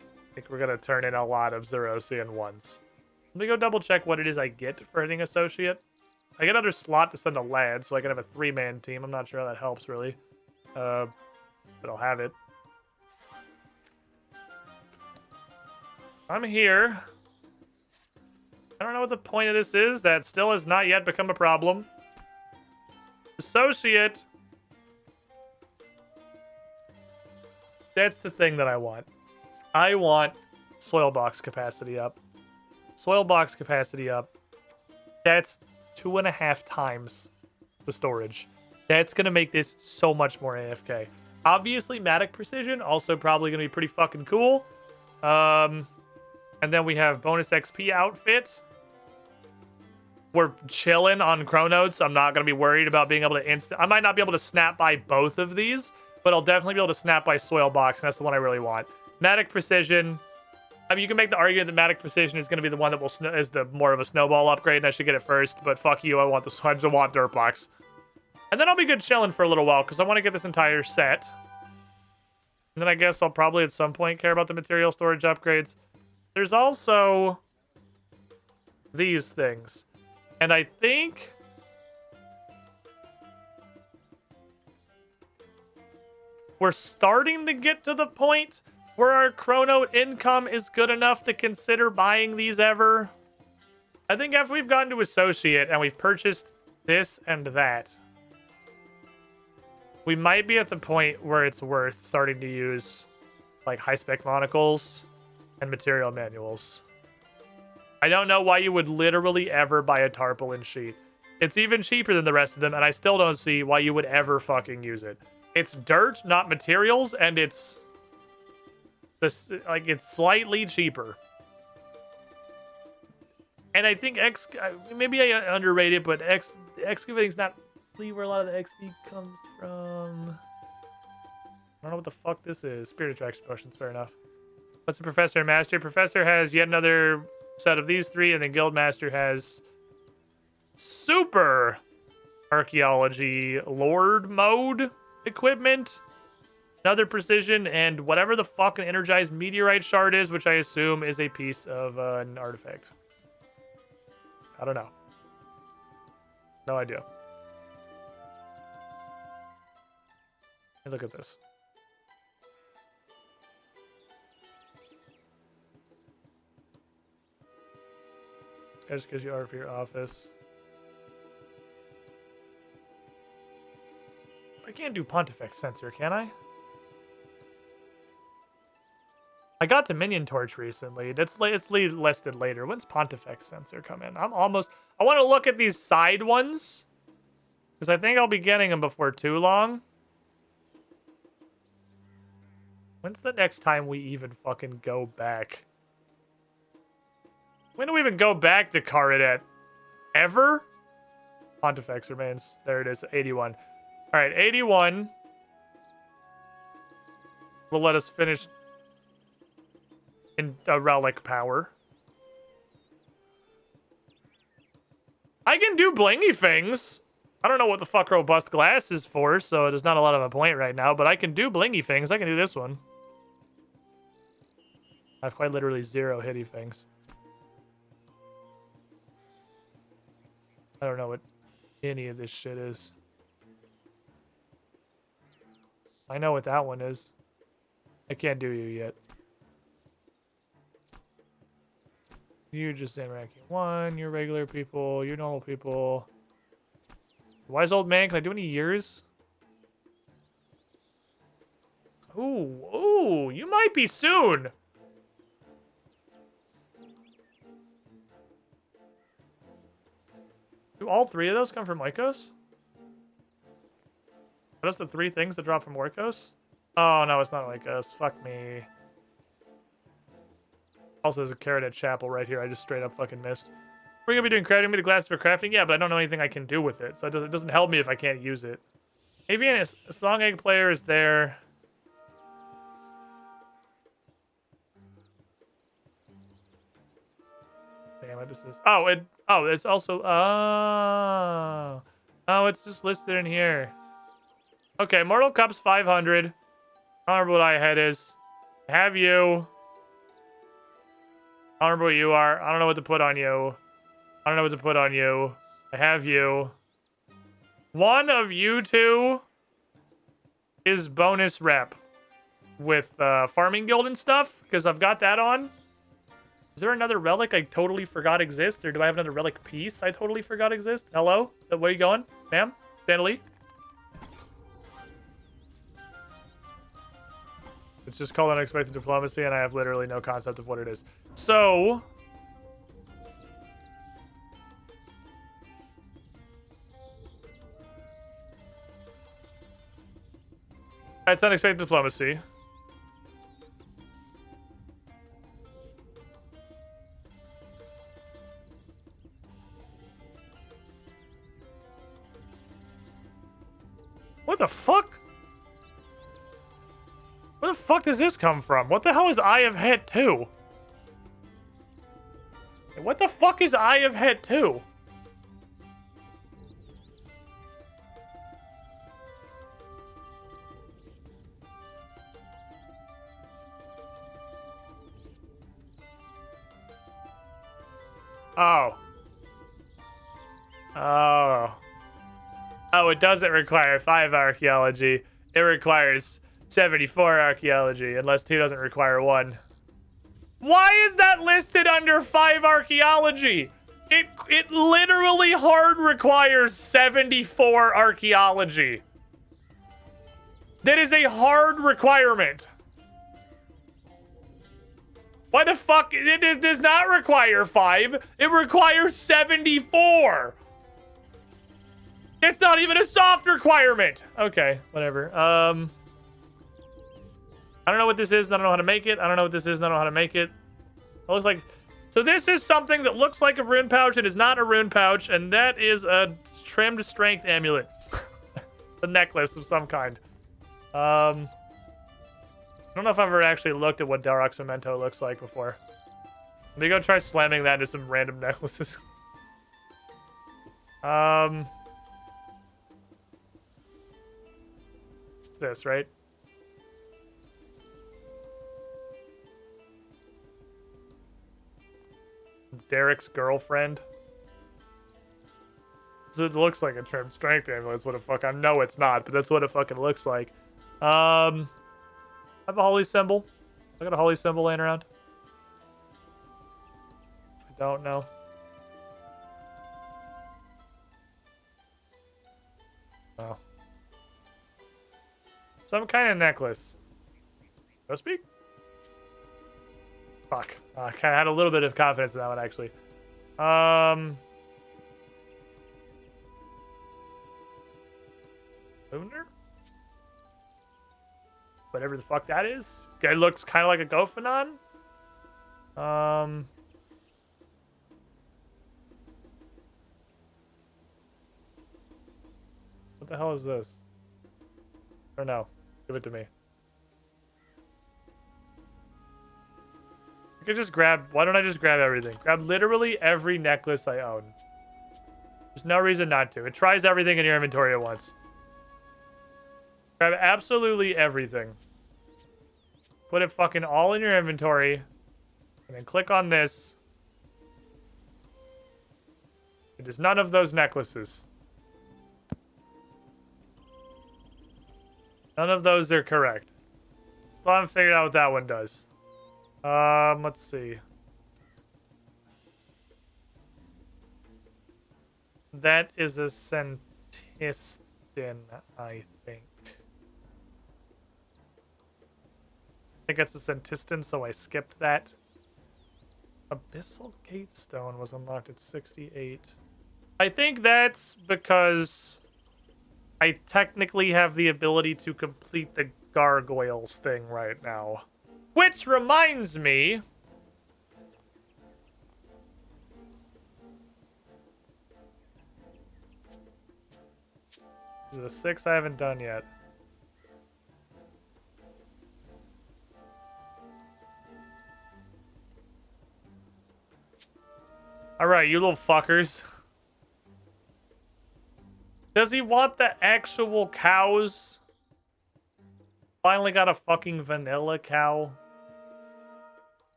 I think we're going to turn in a lot of Zerosian 1s. Let me go double check what it is I get for hitting Associate. I get another slot to send a lad, so I can have a 3-man team. I'm not sure how that helps, really. But I'll have it. I'm here. I don't know what the point of this is. That still has not yet become a problem. Associate. That's the thing that I want. I want soil box capacity up. Soil box capacity up. That's 2.5 times the storage. That's going to make this so much more AFK. Obviously, Matic Precision, also probably going to be pretty fucking cool. And then we have bonus XP outfit. We're chilling on Chronotes. I'm not going to be worried about being able to I might not be able to snap by both of these, but I'll definitely be able to snap by Soil Box, and that's the one I really want. Matic Precision. I mean, you can make the argument that Matic Precision is going to be the one that will is the more of a snowball upgrade, and I should get it first. But fuck you, I want I just want Dirt Box. And then I'll be good chilling for a little while because I want to get this entire set. And then I guess I'll probably at some point care about the material storage upgrades. There's also these things. And I think we're starting to get to the point where our Chronote income is good enough to consider buying these ever. I think after we've gotten to Associate and we've purchased this and that, we might be at the point where it's worth starting to use like high-spec monocles and material manuals. I don't know why you would literally ever buy a tarpaulin sheet. It's even cheaper than the rest of them, and I still don't see why you would ever fucking use it. It's dirt, not materials, and it's this it's slightly cheaper. And I think maybe I underrate it, but excavating's not really where a lot of the XP comes from. I don't know what the fuck this is. Spirit attraction potions, fair enough. What's the Professor and Master? Professor has yet another set of these 3, and then Guildmaster has super archaeology lord mode equipment, another precision, and whatever the fuck an energized meteorite shard is, which I assume is a piece of an artifact. I don't know. No idea. Hey, look at this. That just gives you art for your office. I can't do Pontifex Sensor, can I? I got to Minion Torch recently. It's listed later. When's Pontifex Sensor come in? I want to look at these side ones, because I think I'll be getting them before too long. When's the next time we even fucking go back? When do we even go back to Carrotet? Ever? Pontifex remains. There it is, 81. All right, 81 will let us finish in a relic power. I can do blingy things. I don't know what the fuck robust glass is for, so there's not a lot of a point right now, but I can do blingy things. I can do this one. I have quite literally 0 hitty things. I don't know what any of this shit is. I know what that one is. I can't do you yet. You're just in ranking 1. You're regular people. You're normal people. Wise old man, can I do any years? Ooh, you might be soon. Do all 3 of those come from Oikos? Are those the 3 things that drop from Oikos? Oh, no, it's not Oikos. Fuck me. Also, there's a carrot at Chapel right here. I just straight up fucking missed. We're gonna be doing crafting. Me the glasses for crafting? Yeah, but I don't know anything I can do with it. So it doesn't help me if I can't use it. Avian Song Egg player is there. Damn it, this is... Oh, it's also... Oh, it's just listed in here. Okay, Mortal Cup's 500. I don't remember what I head is. I have you. I don't remember what you are. I don't know what to put on you. I don't know what to put on you. I have you. One of you two is bonus rep with Farming Guild and stuff, because I've got that on. Is there another relic I totally forgot exists, or do I have another relic piece I totally forgot exists? Hello? Where are you going? Ma'am? Stanley? It's just called unexpected diplomacy, and I have literally no concept of what it is. So... it's unexpected diplomacy. What the fuck? Where the fuck does this come from? What the hell is Eye of Het 2? What the fuck is Eye of Het 2? Oh. Oh. Oh, it doesn't require 5 archaeology. It requires 74 archaeology, unless 2 doesn't require 1. Why is that listed under 5 archaeology? It literally hard requires 74 archaeology. That is a hard requirement. Why the fuck? It does not require 5. It requires 74. It's not even a soft requirement. Okay, whatever. I don't know what this is, and I don't know how to make it. I don't know what this is, and I don't know how to make it. It looks like... So this is something that looks like a rune pouch and is not a rune pouch, and that is a trimmed strength amulet. A necklace of some kind. I don't know if I've ever actually looked at what Darok's Memento looks like before. Let me go try slamming that into some random necklaces. It's this, right? Derek's girlfriend. So it looks like a trimmed strength amulet. That's what it fuck. I know it's not, but that's what it fucking looks like. I have a holy symbol. I got a holy symbol laying around. I don't know. Oh. Some kind of necklace. Go speak? Fuck. I kind of had a little bit of confidence in that one, actually. Lunar? Whatever the fuck that is. It looks kind of like a Gophanon. What the hell is this? Or no. Give it to me. I could just grab... Why don't I just grab everything? Grab literally every necklace I own. There's no reason not to. It tries everything in your inventory at once. Grab absolutely everything. Put it fucking all in your inventory. And then click on this. It is none of those necklaces. None of those are correct. Still haven't figured out what that one does. Let's see. That is a Istin, I think. I think it's a Centistin, so I skipped that. Abyssal Gatestone was unlocked at 68. I think that's because I technically have the ability to complete the gargoyles thing right now. Which reminds me... This is the 6 I haven't done yet. Alright, you little fuckers. Does he want the actual cows? Finally got a fucking vanilla cow.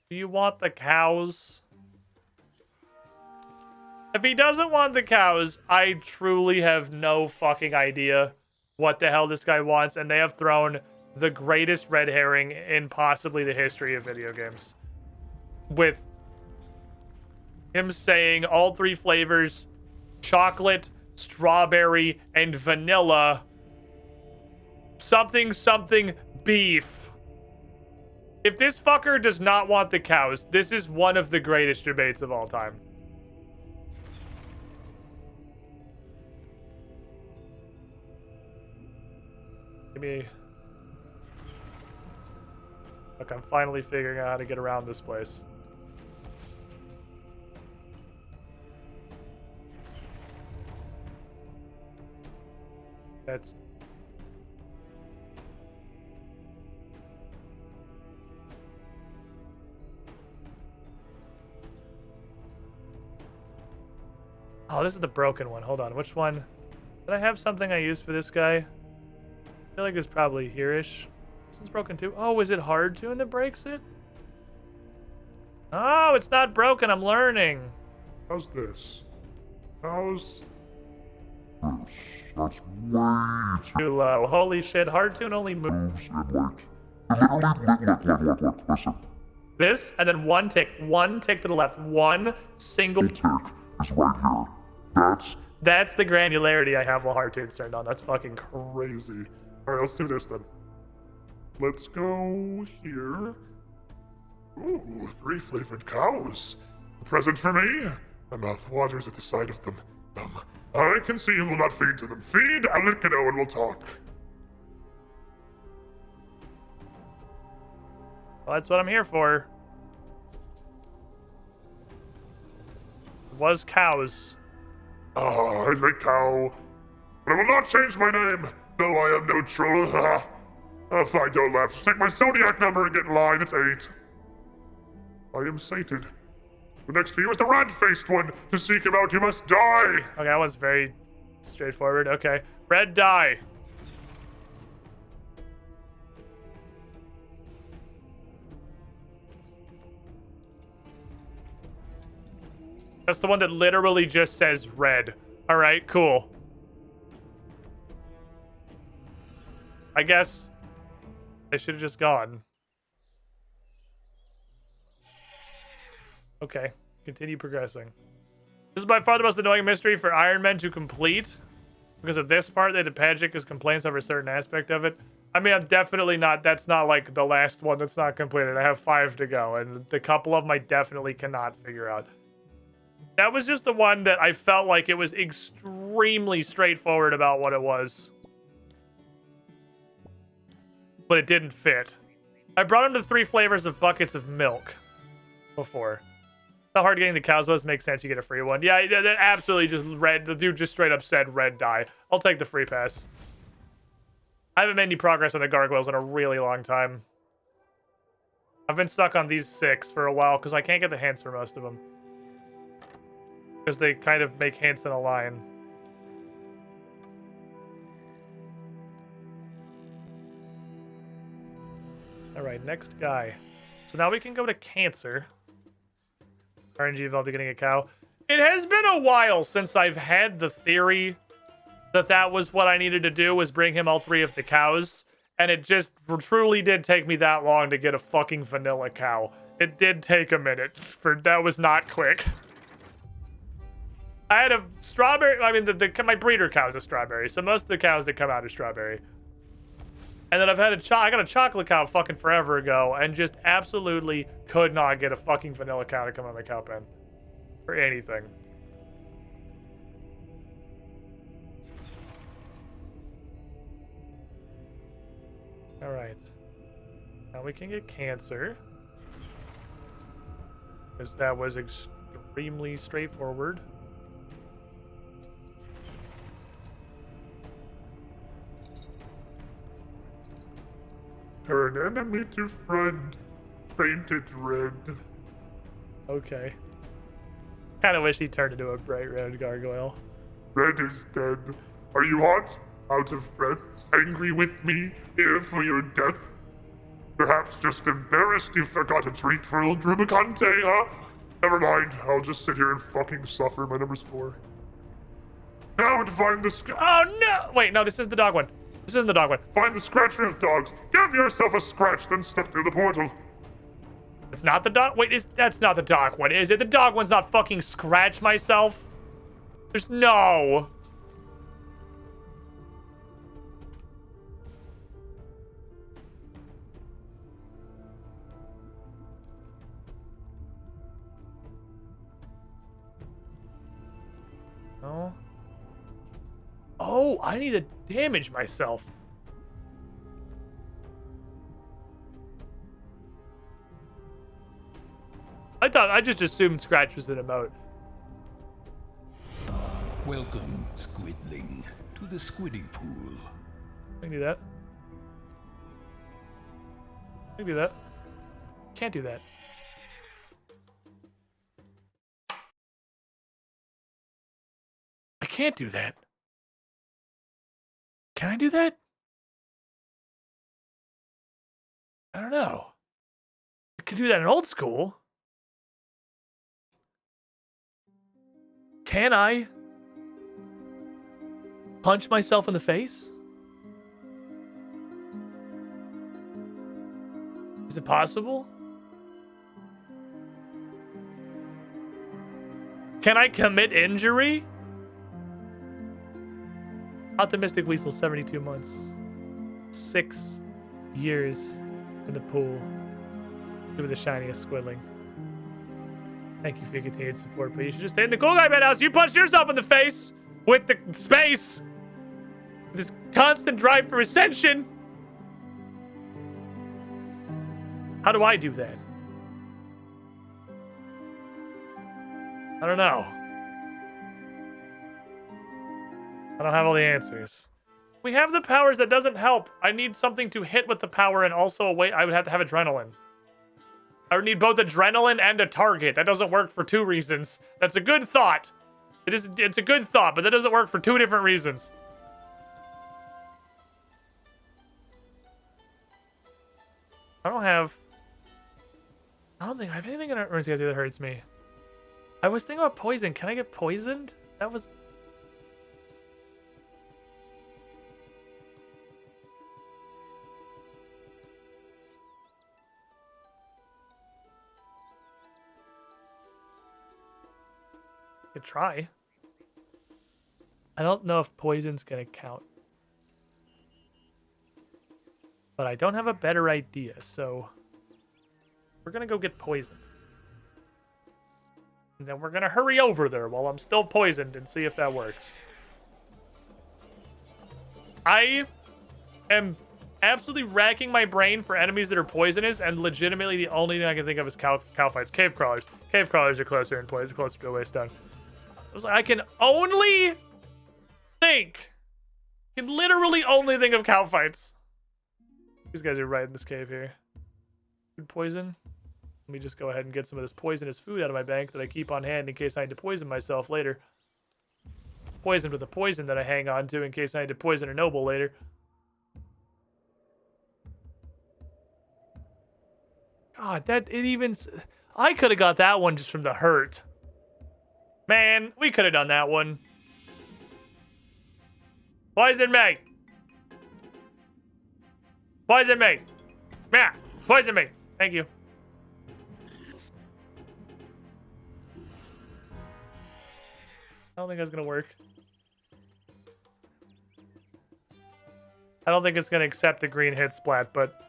Do you want the cows? If he doesn't want the cows, I truly have no fucking idea what the hell this guy wants, and they have thrown the greatest red herring in possibly the history of video games. With him saying all 3 flavors, chocolate, strawberry, and vanilla, something beef. If this fucker does not want the cows, this is one of the greatest debates of all time. Give me... Look, I'm finally figuring out how to get around this place. That's... Oh, this is the broken one. Hold on. Which one? Did I have something I used for this guy? I feel like it's probably here-ish. This one's broken too. Oh, is it hard tune that breaks it? Oh, it's not broken. I'm learning. How's this? How's... That's way Too low. Holy shit. Hard tune only moves. Listen. This, and then one tick to the left. One single tick is right here. That's the granularity I have while hard tune's turned on. That's fucking crazy. Alright, let's do this then. Let's go here. Ooh, 3 flavored cows. A present for me? My mouth waters at the sight of them. I can see and will not feed to them. Feed, I'll let you know and we'll talk. Well, that's what I'm here for. It was cows. Ah, I'm a cow. But I will not change my name. No, I am no troll. Fine, don't laugh. Just take my zodiac number and get in line. It's 8. I am sated. The next to you is the rat-faced one. To seek him out, you must die. Okay, that was very straightforward. Okay. Red die. That's the one that literally just says red. All right, cool. I guess I should have just gone. Okay, continue progressing. This is by far the most annoying mystery for Iron Men to complete. Because of this part, they had to pagic his complaints over a certain aspect of it. I mean, I'm definitely not, that's not like the last one that's not completed. I have 5 to go, and the couple of them I definitely cannot figure out. That was just the one that I felt like it was extremely straightforward about what it was. But it didn't fit. I brought him to 3 flavors of buckets of milk before. How hard getting the cows was, makes sense. You get a free one. Yeah, that absolutely just red. The dude just straight up said red die. I'll take the free pass. I haven't made any progress on the gargoyles in a really long time. I've been stuck on these 6 for a while because I can't get the hints for most of them. Because they kind of make hints in a line. Alright, next guy. So now we can go to Cancer. RNG involved in getting a cow. It has been a while since I've had the theory that that was what I needed to do, was bring him all 3 of the cows. And it just truly did take me that long to get a fucking vanilla cow. It did take a minute. That was not quick. I had a strawberry. I mean, my breeder cow's a strawberry, so most of the cows that come out are strawberry. And then I got a chocolate cow fucking forever ago, and just absolutely could not get a fucking vanilla cow to come out of my cow pen. For anything. Alright. Now we can get cancer. Because that was extremely straightforward. Turn enemy to friend. Painted red. Okay. Kind of wish he turned into a bright red gargoyle. Red is dead. Are you hot? Out of breath? Angry with me? Here for your death? Perhaps just embarrassed you forgot a treat for old Rubicante, huh? Never mind, I'll just sit here and fucking suffer. My number's 4. Now to find the Oh no! Wait, no, this is the dog one. This isn't the dog one. Find the scratcher of dogs. Give yourself a scratch, then step through the portal. It's not the dog. Wait, that's not the dog one, is it? The dog one's not fucking scratch myself. There's no. No. Oh, I need to damage myself. I just assumed Scratch was an emote. Welcome, Squidling, to the Squiddy Pool. I can do that. I can do that. Can't do that. I can't do that. Can I do that? I don't know. I could do that in old school. Can I punch myself in the face? Is it possible? Can I commit injury? Optimistic Weasel, 72 months. 6 years in the pool. You were the shiniest Squidling. Thank you for your continued support, but you should just stay in the cool guy penthouse. You punched yourself in the face with the space. This constant drive for ascension. How do I do that? I don't know. I don't have all the answers. We have the powers. That doesn't help. I need something to hit with the power and also a way. I would have to have adrenaline. I would need both adrenaline and a target. That doesn't work for 2 reasons. That's a good thought. It's a good thought, but that doesn't work for 2 different reasons. I don't think I have anything in Runescape that hurts me. I was thinking about poison. Can I get poisoned? That was... Could try. I don't know if poison's gonna count. But I don't have a better idea, so we're gonna go get poisoned. And then we're gonna hurry over there while I'm still poisoned and see if that works. I am absolutely racking my brain for enemies that are poisonous, and legitimately the only thing I can think of is cow fights. Cave crawlers. Cave crawlers are closer in poison, closer to a waystone. I can only think. I can literally only think of cow fights. These guys are right in this cave here. Food poison. Let me just go ahead and get some of this poisonous food out of my bank that I keep on hand in case I need to poison myself later. Poisoned with a poison that I hang on to in case I need to poison a noble later. God, I could have got that one just from the hurt. Man, we could have done that one. Poison me. Poison me. Yeah, poison me. Thank you. I don't think that's gonna work. I don't think it's gonna accept a green hit splat, but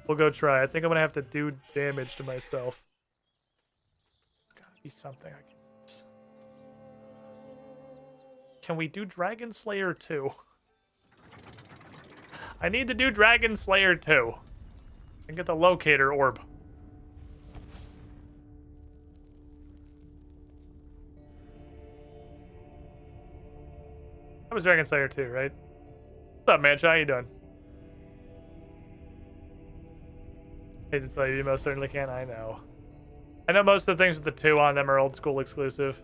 we'll go try. I think I'm gonna have to do damage to myself. There's gotta be something I can use. Can we do Dragon Slayer 2? I need to do Dragon Slayer 2. And get the locator orb. That was Dragon Slayer 2, right? What's up, Mancha? How you doing? Hate to tell you, you most certainly can. I know. I know most of the things with the 2 on them are old school exclusive.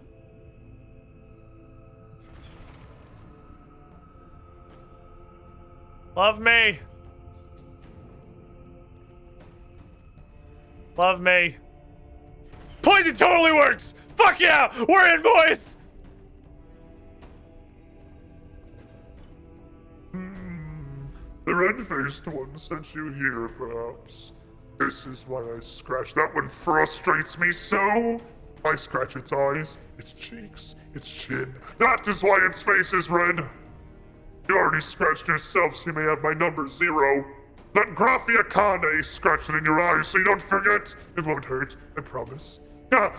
Love me! Love me. Poison totally works! Fuck yeah! We're in, boys! The red-faced one sent you here, perhaps. This is why I scratch. That one frustrates me so. I scratch its eyes, its cheeks, its chin. That is why its face is red. You already scratched yourself, so you may have my number 0. Let Graphia Kane scratch it in your eyes so you don't forget. It won't hurt, I promise.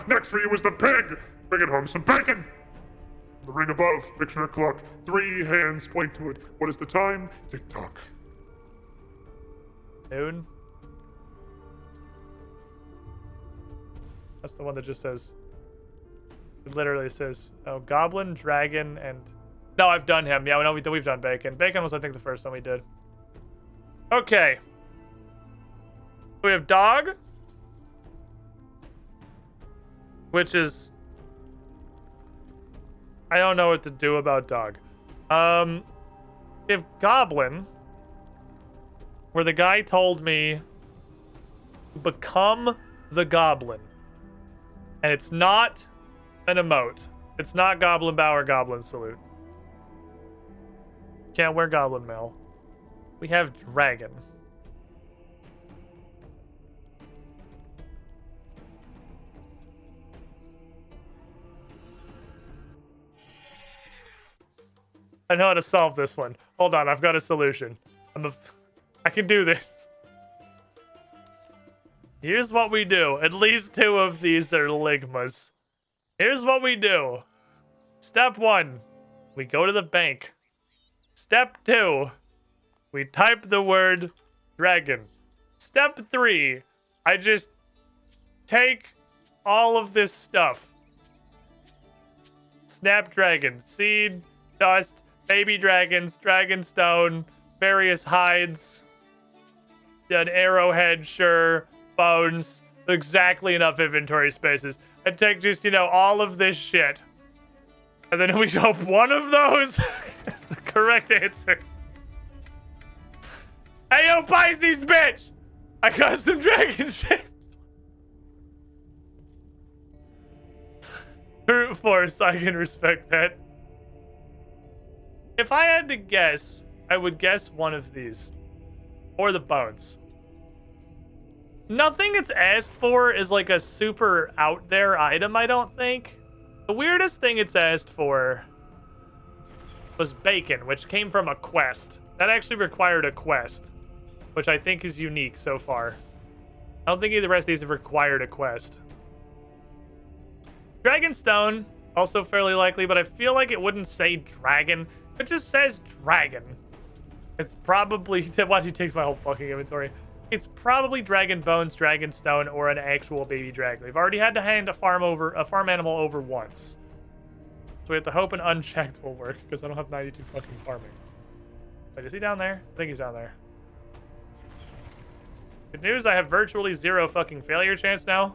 Next for you is the pig. Bring it home some bacon. The ring above, picture a clock. 3 hands point to it. What is the time? Tick-tock. Noon. That's the one that just says... It literally says, oh, Goblin, Dragon, and... No, I've done him. Yeah, we know we've done Bacon. Bacon was, I think, the first one we did. Okay. We have Dog. Which is... I don't know what to do about Dog. We have Goblin. Where the guy told me to become the Goblin. And it's not an emote. It's not Goblin Bow or Goblin Salute. Can't wear Goblin Mail. We have Dragon. I know how to solve this one. Hold on, I've got a solution. I can do this. Here's what we do. At least 2 of these are Ligmas. Here's what we do. Step 1, we go to the bank. Step 2, we type the word dragon. Step 3, I just take all of this stuff. Snapdragon, seed, dust, baby dragons, dragonstone, various hides, an arrowhead, sure, bones, exactly enough inventory spaces. I take just, all of this shit. And then we hope one of those is the correct answer. Hey, yo, Pisces, bitch! I got some dragon shit. Brute force, I can respect that. If I had to guess, I would guess one of these. Or the bones. Nothing it's asked for is like a super out there item, I don't think. The weirdest thing it's asked for was bacon, which came from a quest. That actually required a quest, which I think is unique so far. I don't think any of the rest of these have required a quest. Dragonstone, also fairly likely, but I feel like it wouldn't say dragon. It just says dragon. It's probably... Watch, he takes my whole fucking inventory. It's probably dragon bones, dragonstone, or an actual baby dragon. We've already had to hand a farm animal over once. So we have to hope an unchecked will work, because I don't have 92 fucking farming. Wait, is he down there? I think he's down there. Good news, I have virtually 0 fucking failure chance now.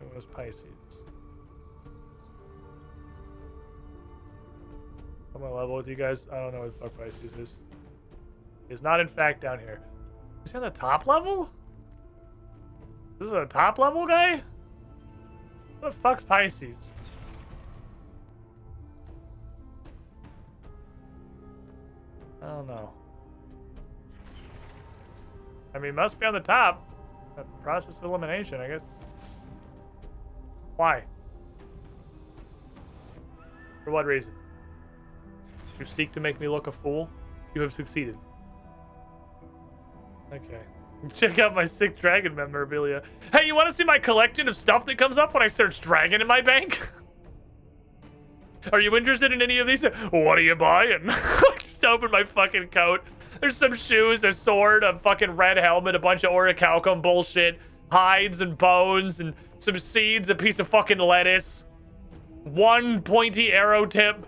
It was Pisces. I'm on level with you guys. I don't know what the fuck Pisces is. He's not in fact down here. Is he on the top level? This is a top level guy? What the fuck's Pisces? I don't know. I mean, must be on the top. A process of elimination, I guess. Why? For what reason? You seek to make me look a fool? You have succeeded. Okay. Check out my sick dragon memorabilia. Hey, you want to see my collection of stuff that comes up when I search dragon in my bank? Are you interested in any of these? What are you buying? Just open my fucking coat. There's some shoes, a sword, a fucking red helmet, a bunch of orichalcum bullshit, hides and bones, and some seeds, a piece of fucking lettuce, one pointy arrow tip.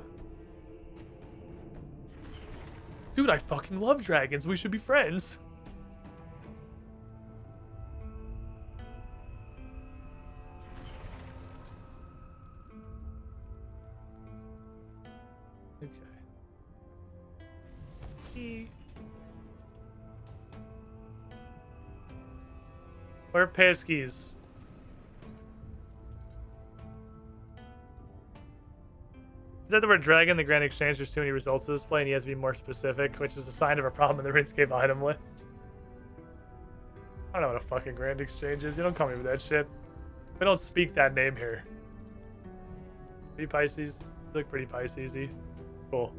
Dude, I fucking love dragons. We should be friends. Okay. Where Peskies? Is that the word dragon? The Grand Exchange, there's too many results to display and he has to be more specific, which is a sign of a problem in the Runescape item list. I don't know what a fucking Grand Exchange is. You don't call me with that shit. We don't speak that name here. Pretty Pisces? You look pretty Pisces-y. Cool.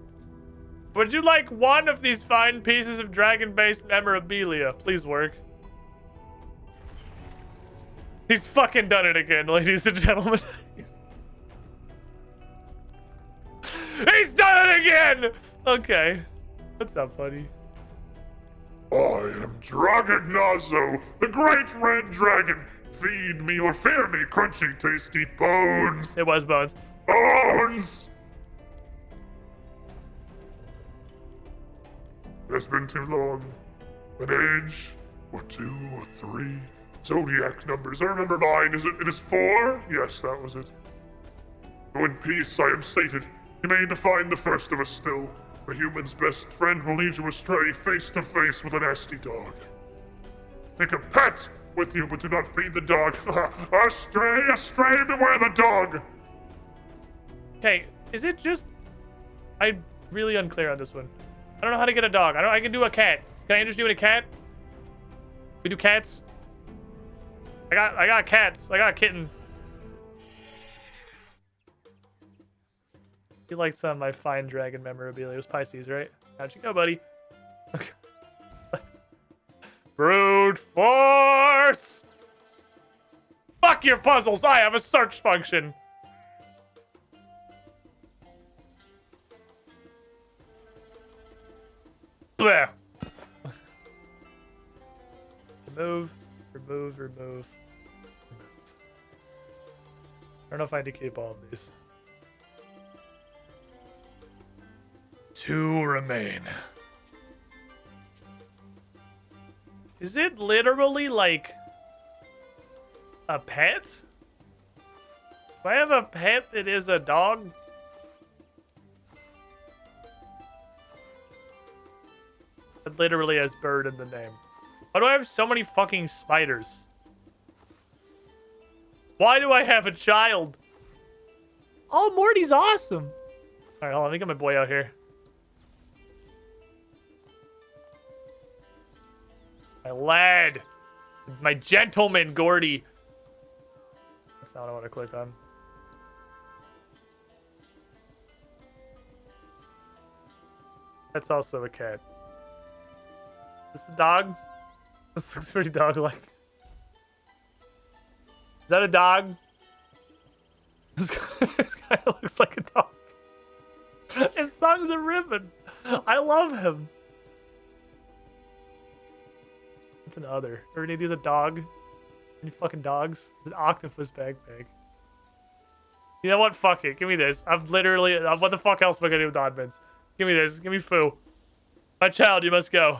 Would you like one of these fine pieces of dragon-based memorabilia? Please work. He's fucking done it again, ladies and gentlemen. He's done it again! Okay. What's up, buddy? I am Dragon Nazo, the great red dragon. Feed me or fear me, crunchy, tasty bones. It was bones. Bones! It has been too long. An age, or 2 or 3. Zodiac numbers. I remember mine. It is 4? Yes, that was it. Go in peace, I am sated. You may define the first of us still. A human's best friend will lead you astray face to face with a nasty dog. Take a pet with you, but do not feed the dog. Astray, astray, beware the dog! Okay, is it just... I'm really unclear on this one. I don't know how to get a dog. I can do a cat. Can I interest you in a cat? We do cats? I got cats. I got a kitten. You liked some of my fine dragon memorabilia. It was Pisces, right? How'd you go, buddy? Brute force! Fuck your puzzles! I have a search function! Bleh! Remove, remove, remove. I don't know if I need to keep all of these. 2 remain. Is it literally like a pet? Do I have a pet that is a dog? It literally has bird in the name. Why do I have so many fucking spiders? Why do I have a child? Oh, Morty's awesome. All right, hold on. Let me get my boy out here. My lad. My gentleman, Gordy. That's not what I want to click on. That's also a cat. Is this a dog? This looks pretty dog-like. Is that a dog? This guy looks like a dog. His song's a ribbon. I love him. What's an other? Or any of these a dog? Any fucking dogs? It's an octopus backpack. You know what? Fuck it. Give me this. I'm literally... what the fuck else am I gonna do with oddments? Give me this. Give me foo. My child, you must go.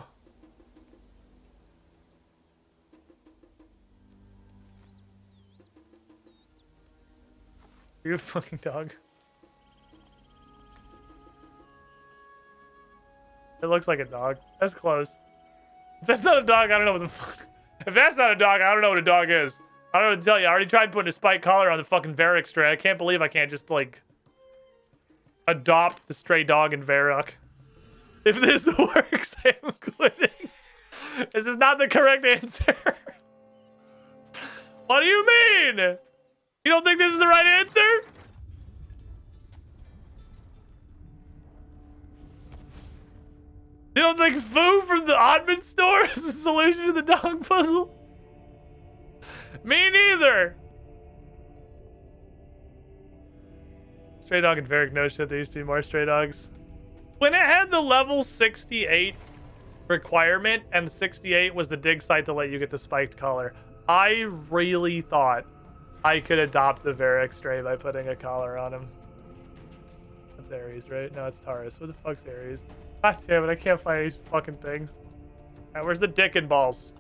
You're a fucking dog. It looks like a dog. That's close. If that's not a dog, I don't know what the fuck. If that's not a dog, I don't know what a dog is. I don't know what to tell you. I already tried putting a spike collar on the fucking Varrock stray. I can't believe I can't just, like, adopt the stray dog in Varrock. If this works, I'm quitting. This is not the correct answer. What do you mean? You don't think this is the right answer? You don't think Foo from the Oddman store is the solution to the dog puzzle? Me neither. Stray Dog and Varric no shit. There used to be more Stray Dogs. When it had the level 68 requirement and 68 was the dig site to let you get the spiked collar, I really thought I could adopt the Varric Stray by putting a collar on him. That's Ares, right? No, it's Taurus. What the fuck's Ares? God damn it, I can't find these fucking things. Alright, where's the dick and balls?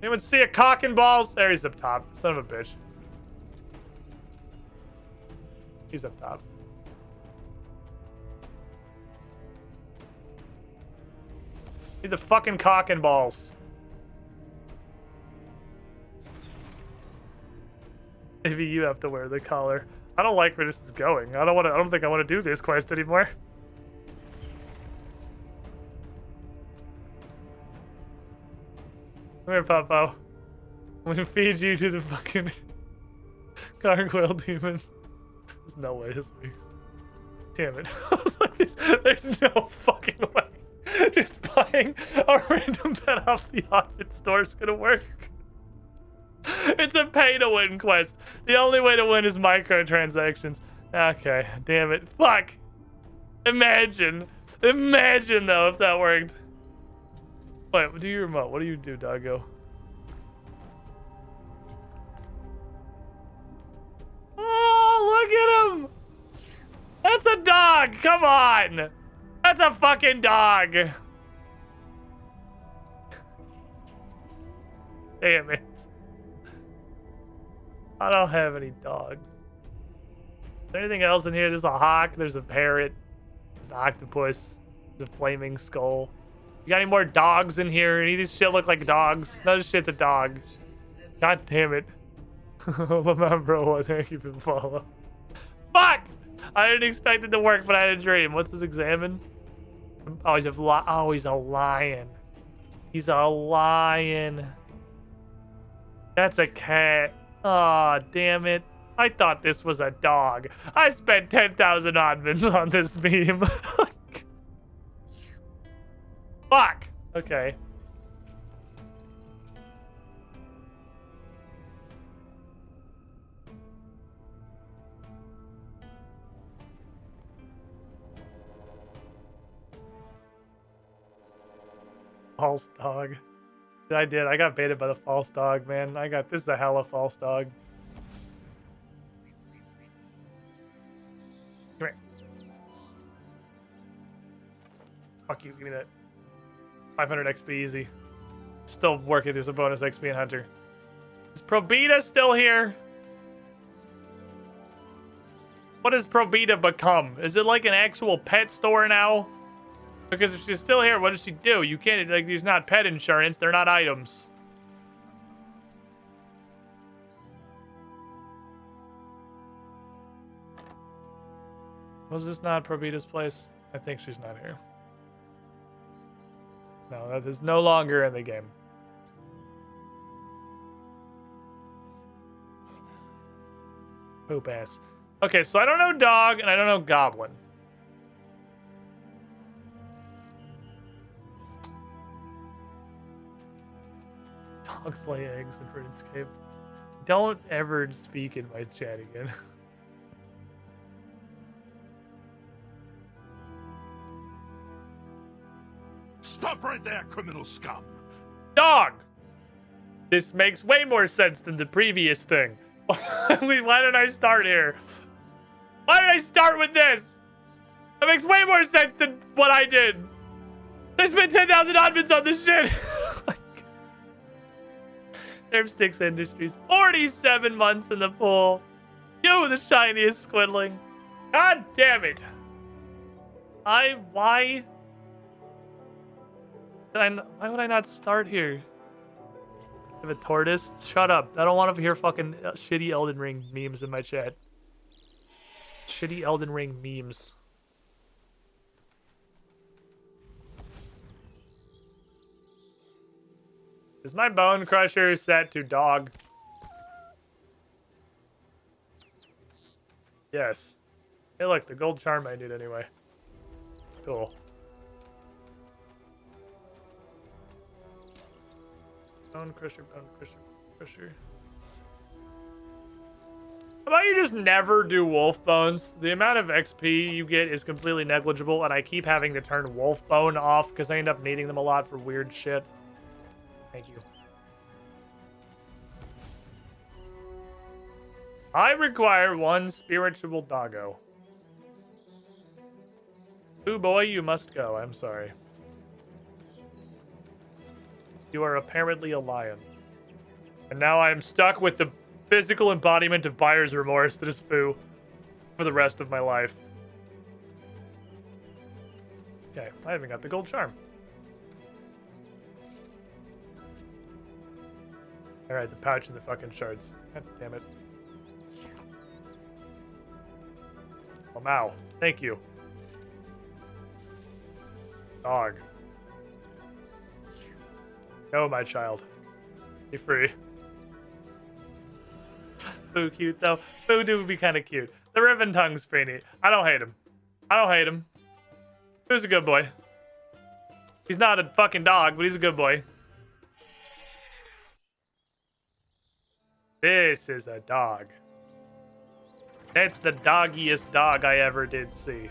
Anyone see a cock and balls? There he's up top. Son of a bitch. He's up top. Need the fucking cock and balls. Maybe you have to wear the collar. I don't like where this is going. I don't think I want to do this quest anymore. Come here, Popo. I'm gonna feed you to the fucking gargoyle demon. There's no way this works. Damn it. I was like, there's no fucking way. Just buying a random pet off the Oddman store is gonna work. It's a pay-to-win quest. The only way to win is microtransactions. Okay, damn it. Fuck. Imagine. Imagine, though, if that worked. Wait, do your remote. What do you do, doggo? Oh, look at him. That's a dog. Come on. That's a fucking dog. Damn it. I don't have any dogs. Is there anything else in here? There's a hawk. There's a parrot. There's an octopus. There's a flaming skull. You got any more dogs in here? Any of these shit look like dogs? No, this shit's a dog. God damn it. Bro, thank you for the follow. Fuck! I didn't expect it to work, but I had a dream. What's this examine? Oh, he's a lion. He's a lion. That's a cat. Aw, oh, damn it. I thought this was a dog. I spent 10,000 oddmans on this meme. Fuck. Okay. False dog. I did. I got baited by the false dog, man. This is a hella false dog. Come here. Fuck you. Give me that. 500 XP easy. Still working through some bonus XP in Hunter. Is Probita still here? What does Probita become? Is it like an actual pet store now? Because if she's still here, what does she do? You can't, like, these not pet insurance. They're not items. Was this not Probita's place? I think she's not here. No, that is no longer in the game. Poop ass. Okay, so I don't know dog and I don't know goblin. Dogs lay eggs in RuneScape. Don't ever speak in my chat again. Stop right there, criminal scum! Dog! This makes way more sense than the previous thing. Why did I start here? Why did I start with this? That makes way more sense than what I did. I spent 10,000 oddmans on this shit. Sticks Industries, 47 months in the pool. You, the shiniest squidling. God damn it. Why would I not start here? Have a tortoise? Shut up. I don't want to hear fucking shitty Elden Ring memes in my chat. Shitty Elden Ring memes. Is my bone crusher set to dog? Yes. Hey, look, the gold charm I need anyway. Cool. Bone crusher, bone crusher, crusher. How about you just never do wolf bones? The amount of XP you get is completely negligible, and I keep having to turn wolf bone off because I end up needing them a lot for weird shit. Thank you. I require one spiritual doggo. Ooh, boy, you must go. I'm sorry. You are apparently a lion. And now I am stuck with the physical embodiment of buyer's remorse that is Foo for the rest of my life. Okay, I haven't got the gold charm. Alright, the pouch and the fucking shards. God damn it. Oh, Mao. Thank you. Dog. Go, my child. Be free. Foo cute, though. Foo do be kind of cute. The ribbon tongue's pretty neat. I don't hate him. I don't hate him. Foo's a good boy. He's not a fucking dog, but he's a good boy. This is a dog. That's the doggiest dog I ever did see.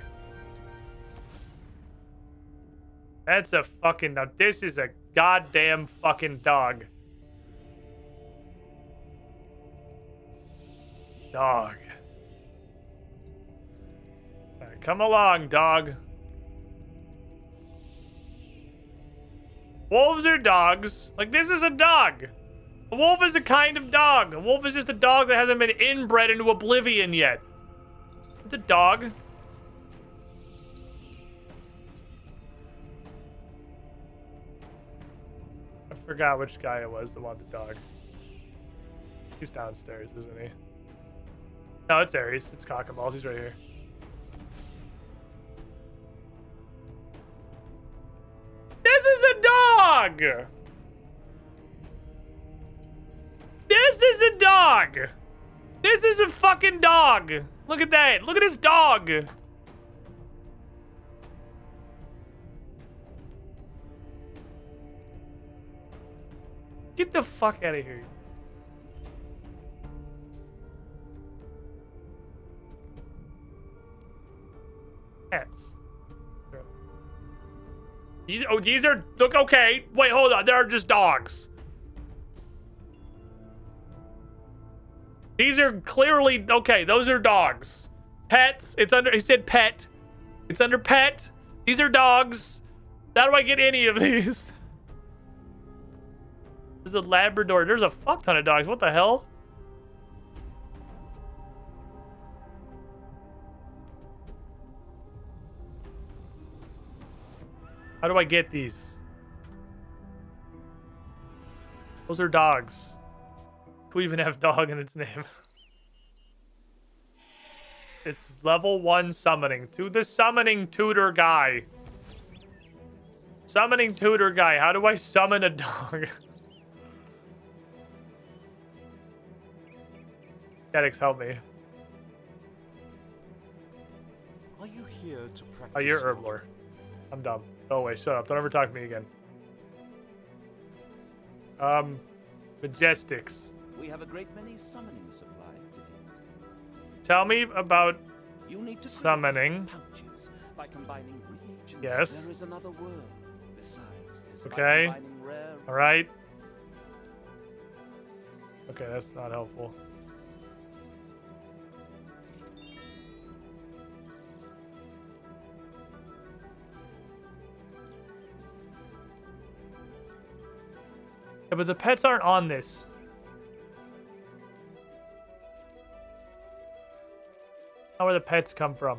That's a fucking... Now, this is a goddamn fucking dog. Dog. Right, come along, dog. Wolves are dogs. Like, this is a dog. A wolf is a kind of dog. A wolf is just a dog that hasn't been inbred into oblivion yet. It's a dog. I forgot which guy it was that wanted the dog. He's downstairs, isn't he? No, it's Ares. It's Cock and Balls. He's right here. This is a dog! This is a dog! This is a fucking dog! Look at that! Look at this dog! Get the fuck out of here. Pets. These are... Look, okay. Wait, hold on. They're just dogs. These are clearly... Okay, those are dogs. Pets. It's under... He said pet. It's under pet. These are dogs. How do I get any of these? There's a Labrador. There's a fuck ton of dogs. What the hell? How do I get these? Those are dogs. Do we even have dog in its name? It's level 1 summoning. To the summoning tutor guy. Summoning tutor guy. How do I summon a dog? Cadix, help me. Are you here to practice? Oh, you're Herblore. I'm dumb. Go away. Shut up. Don't ever talk to me again. Majestics. We have a great many summoning supplies. Tell me about You need to summoning. pouches by combining regions. Yes. There is another word besides this. Okay. By combining rare... All right. Okay, that's not helpful. Yeah, but the pets aren't on this. How where the pets come from?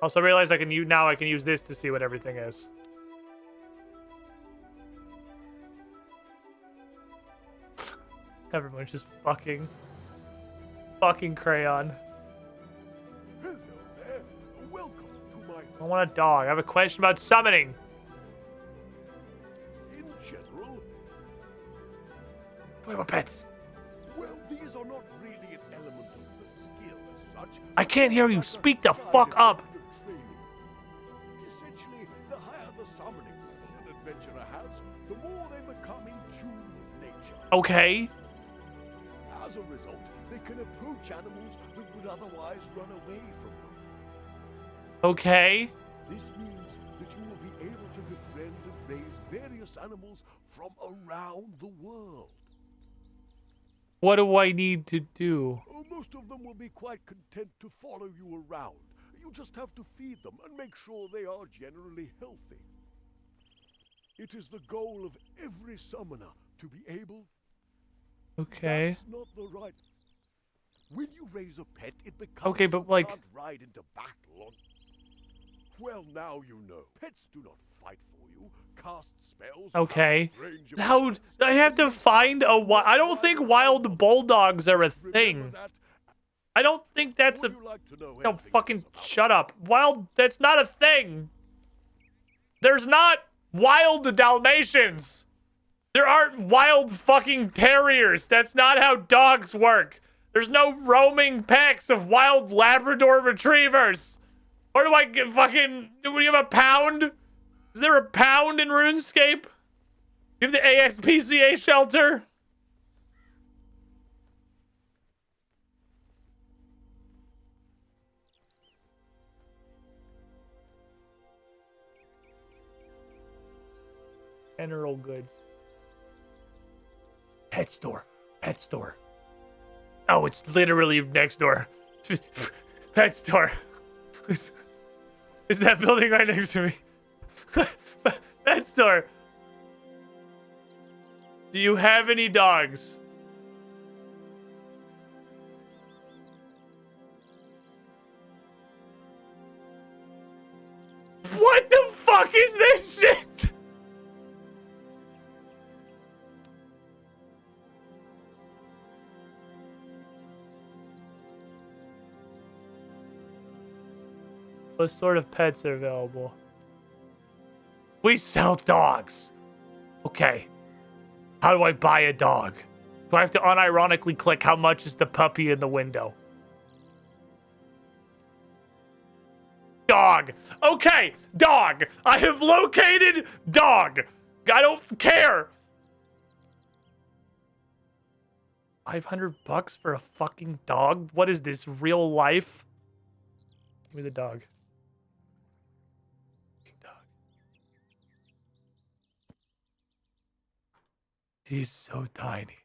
Also, I realize I can use now. I can use this to see what everything is. Everyone's just fucking crayon. Hello there. Welcome to my... I want a dog. I have a question about summoning. In general, We have pets. Well, these are not really an element of the skill as such. I can't hear you. Speak the fuck up. Essentially, the higher the summoning level an adventurer has, the more they become in tune with nature. Okay. As a result, they can approach animals that would otherwise run away from them. Okay. This means that you will be able to befriend and raise various animals from around the world. What do I need to do? Most of them will be quite content to follow you around. You just have to feed them and make sure they are generally healthy. It is the goal of every summoner to be able... Okay. That's not the right... When you raise a pet, it becomes... Okay, but you like... can't ride into battle on... Well, now you know. Pets do not fight for you, cast spells... Okay. How... I have to find a... I don't think wild bulldogs are a thing. I don't think that's a... No, fucking shut up. Wild... That's not a thing. There's not wild Dalmatians. There aren't wild fucking terriers. That's not how dogs work. There's no roaming packs of wild Labrador retrievers. Or do I get fucking... Do we have a pound? Is there a pound in RuneScape? You have the ASPCA shelter? General goods. Pet store. Pet store. Oh, it's literally next door. Pet store. Is that building right next to me? Pet store. Do you have any dogs? What the fuck is this shit? What sort of pets are available? We sell dogs. Okay. How do I buy a dog? Do I have to unironically click how much is the puppy in the window? Dog. Okay, dog. I have located dog. I don't care. $500 for a fucking dog? What is this, real life? Give me the dog. He's so tiny.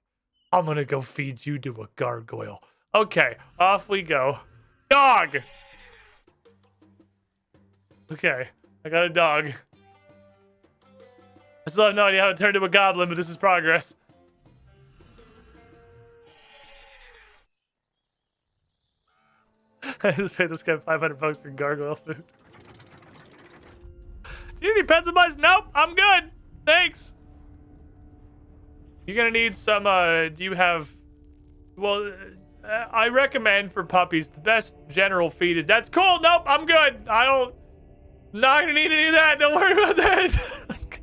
I'm gonna go feed you to a gargoyle. Okay, off we go. Dog! Okay, I got a dog. I still have no idea how to turn into a goblin, but this is progress. I just paid this guy $500 for gargoyle food. Do you need any pet supplies? Nope, I'm good. Thanks. You're gonna need some, do you have... Well, I recommend for puppies, the best general feed is... That's cool, nope, I'm good. Not gonna need any of that, don't worry about that.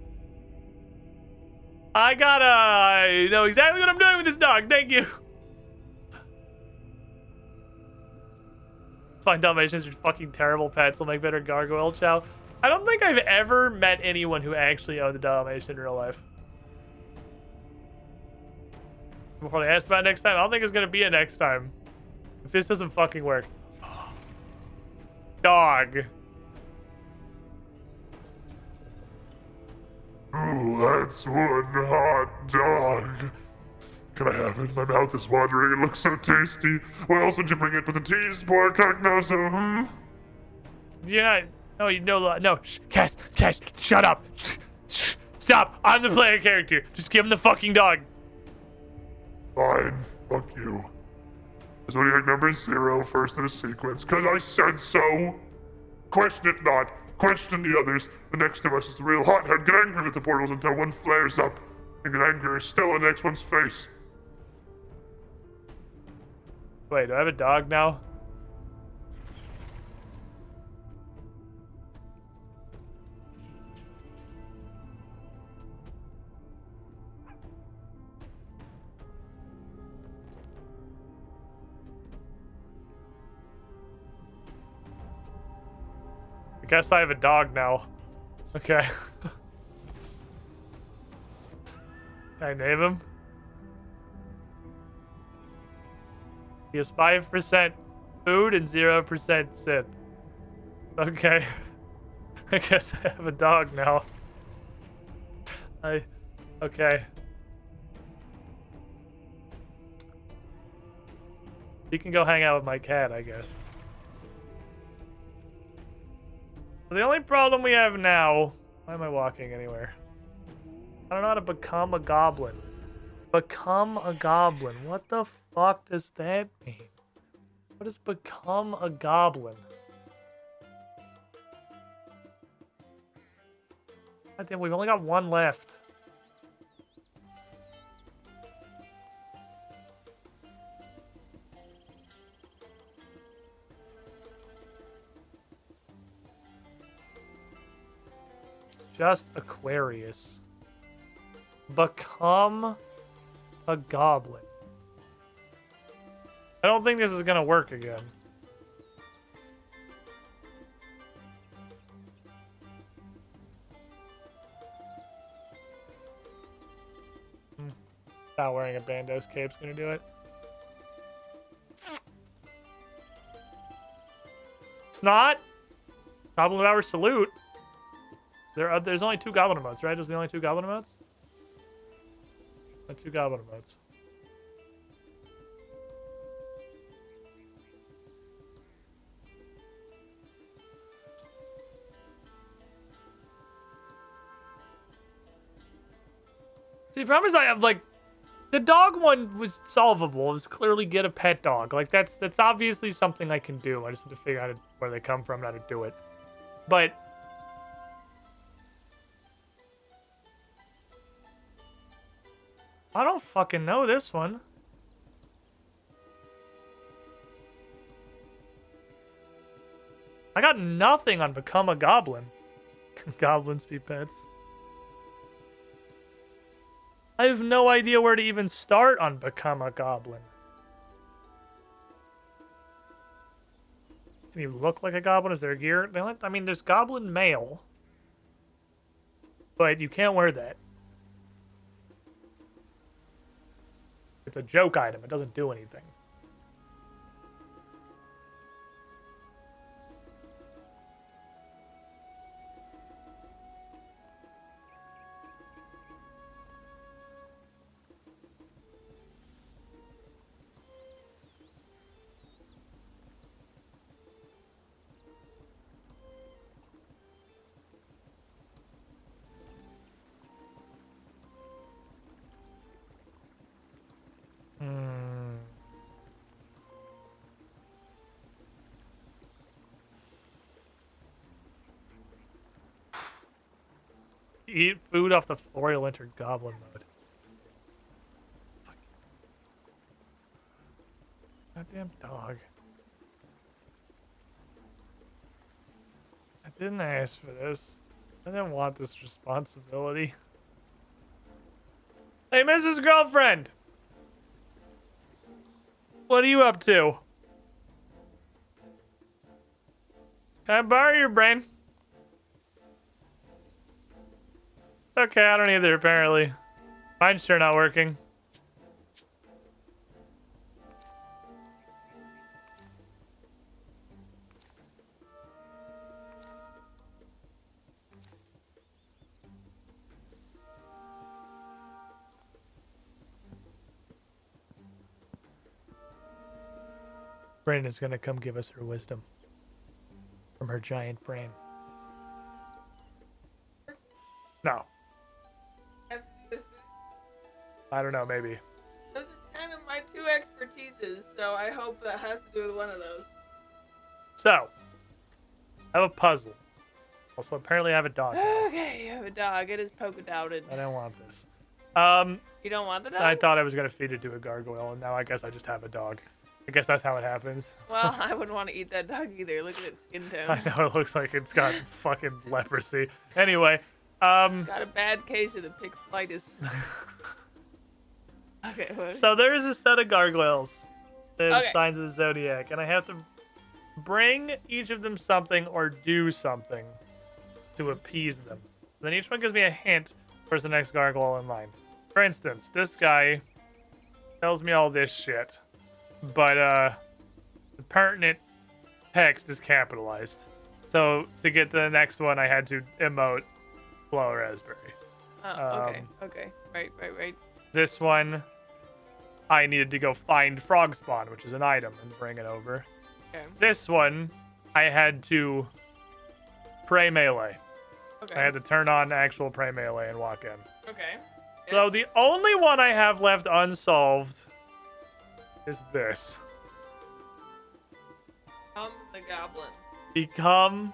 I know exactly what I'm doing with this dog, thank you. Fine, Dalmatians are fucking terrible pets, they'll make better gargoyle chow. I don't think I've ever met anyone who actually owned a Dalmatian in real life. Before they ask about next time, I don't think it's gonna be a next time. If this doesn't fucking work. Dog. Ooh, that's one hot dog. Can I have it? My mouth is watering. It looks so tasty. Why else would you bring it but the tease, poor Cognoso, You're not... No, you know... No, Cass, shut up. Stop. I'm the player character. Just give him the fucking dog. Fine. Fuck you. Zodiac number 0, first in a sequence. Cause I said so. Question it not. Question the others. The next to us is the real hothead. Get angry with the portals until one flares up. And get angrier still in the next one's face. Wait, do I have a dog now? Guess I have a dog now. Okay. Can I name him? He has 5% food and 0% sin. Okay. I guess I have a dog now. Okay. You can go hang out with my cat, I guess. The only problem we have now... Why am I walking anywhere? I don't know how to become a goblin. Become a goblin. What the fuck does that mean? What does become a goblin? God damn, we've only got one left. Just Aquarius. Become a goblin. I don't think this is gonna work again. Not wearing a Bandos cape's gonna do it. It's not. Goblin Hour salute. There's only 2 goblin emotes, right? There's the only 2 goblin emotes? 2 goblin emotes. See, the problem is I have, like, the dog one was solvable. It was clearly get a pet dog. Like, that's obviously something I can do. I just have to figure out where they come from and how to do it. But... I don't fucking know this one. I got nothing on Become a Goblin. Goblins be pets. I have no idea where to even start on Become a Goblin. Can you look like a goblin? Is there gear? I mean, there's goblin mail. But you can't wear that. It's a joke item. It doesn't do anything. Eat food off the floor, you'll enter goblin mode. Goddamn dog. I didn't ask for this. I didn't want this responsibility. Hey, Mrs. Girlfriend! What are you up to? Can I borrow your brain? Okay, I don't either, apparently. Mine's sure not working. Brandon's gonna come give us her wisdom from her giant brain. No. I don't know, maybe. Those are kind of my 2 expertises, so I hope that has to do with one of those. So, I have a puzzle. Also, apparently I have a dog. Okay, you have a dog. It is polka dotted. I don't want this. You don't want the dog? I thought I was going to feed it to a gargoyle, and now I guess I just have a dog. I guess that's how it happens. Well, I wouldn't want to eat that dog either. Look at its skin tone. I know, it looks like it's got fucking leprosy. Anyway, it's got a bad case of the pixelitis. Okay, what? So there is a set of gargoyles. The Okay. signs of the zodiac, and I have to bring each of them something or do something to appease them. Then each one gives me a hint where's the next gargoyle in line. For instance, this guy tells me all this shit, but the pertinent text is capitalized. So to get to the next one, I had to emote blow raspberry. Okay. Right. This one, I needed to go find frog spawn, which is an item, and bring it over. Okay. This one, I had to pray melee. Okay. I had to turn on actual pray melee and walk in. Okay. So Yes. the only one I have left unsolved is this. The goblin. Become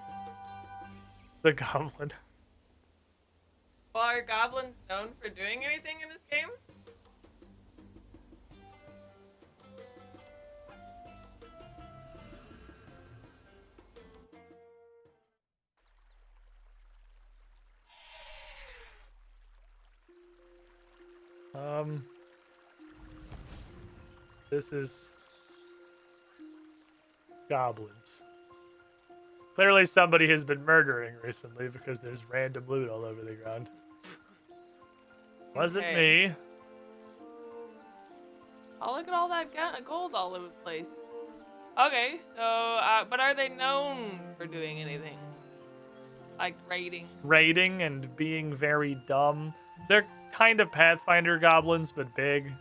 the goblin. Well, are goblins known for doing anything in this game? This is goblins. Clearly somebody has been murdering recently because there's random loot all over the ground. Wasn't me. Oh, look at all that gold all over the place. Okay, so, but are they known for doing anything? Like raiding? Raiding and being very dumb. They're kind of Pathfinder goblins, but big.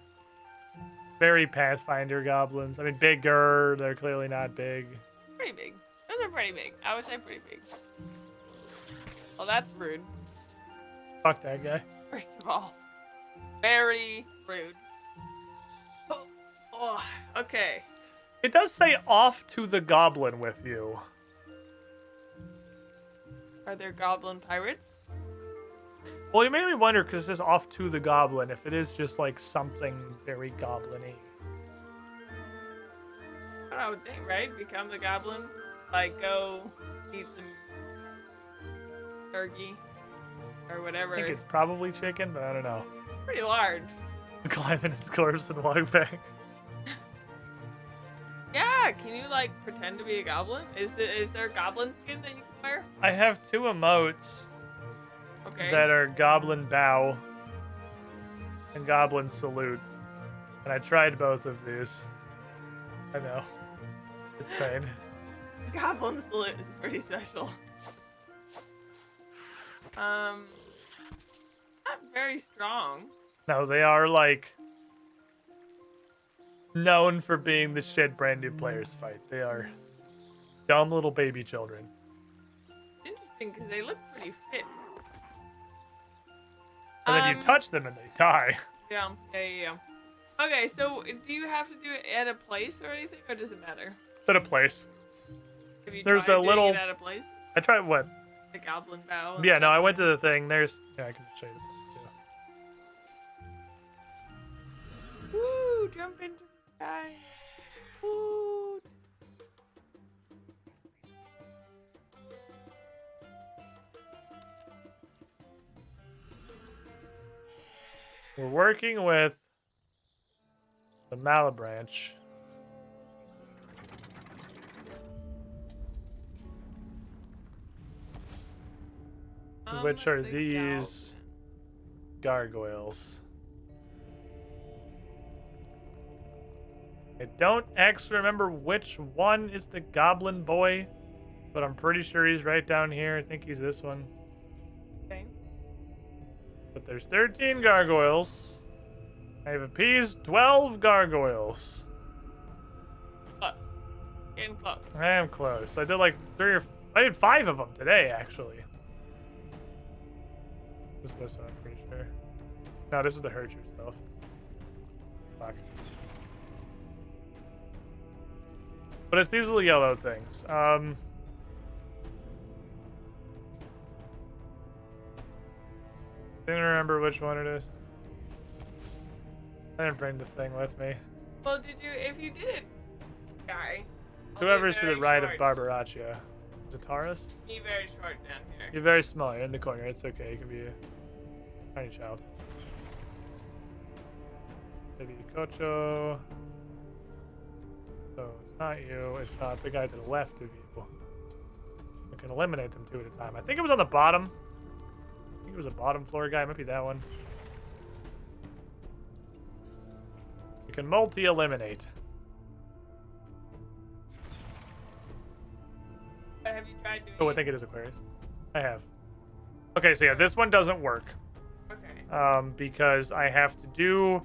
Very Pathfinder goblins. I mean, bigger. They're clearly not big. Pretty big. Those are pretty big. I would say pretty big. Well, that's rude. Fuck that guy. First of all. Very rude. Oh, okay. It does say off to the goblin with you. Are there goblin pirates? Well, you made me wonder because it says off to the goblin if it is just like something very goblin-y. I would think, right? Become the goblin. Like, go eat some turkey or whatever. I think it's probably chicken, but I don't know. Pretty large. Climb in his corpse and walk back. Yeah, can you like pretend to be a goblin? Is there goblin skin that you can wear? I have 2 emotes Okay. that are goblin bow and goblin salute. And I tried both of these. I know. It's pain. Goblin salute is pretty special. Not very strong. No, they are like known for being the shit brand new players fight. They are dumb little baby children. Interesting, because they look pretty fit. And then you touch them and they die. Yeah. Okay, so do you have to do it at a place or anything, or does it matter? It's at a place. Have you There's tried a doing little. it at a place? I tried what? The goblin bow. Yeah, no, I went to the thing. There's. Yeah, I can show you the place too. Woo! Jump into the sky. Woo! We're working with the Malabranch. Which are these gargoyles? I don't actually remember which one is the goblin boy, but I'm pretty sure he's right down here. I think he's this one. Okay. But there's 13 gargoyles. I have appeased 12 gargoyles. Close. Getting close. I am close. I did like I did 5 of them today, actually. This is this one, I'm pretty sure. No, this is the hurt yourself. Fuck. But it's these little yellow things. Didn't remember which one it is. I didn't bring the thing with me. Well, if you did it, guy. It's whoever's to the right of Barbaraccia. Is it Taurus? Be very short down here. You're very small. You're in the corner. It's okay. You can be a tiny child. Maybe Kocho. So it's not you. It's not the guy to the left of you. I can eliminate them 2 at a time. I think it was on the bottom. I think it was a bottom floor guy. Might be that one. You can multi-eliminate. Have you tried doing Oh, I think it is Aquarius. I have. Okay, so yeah, this one doesn't work. Okay. Because I have to do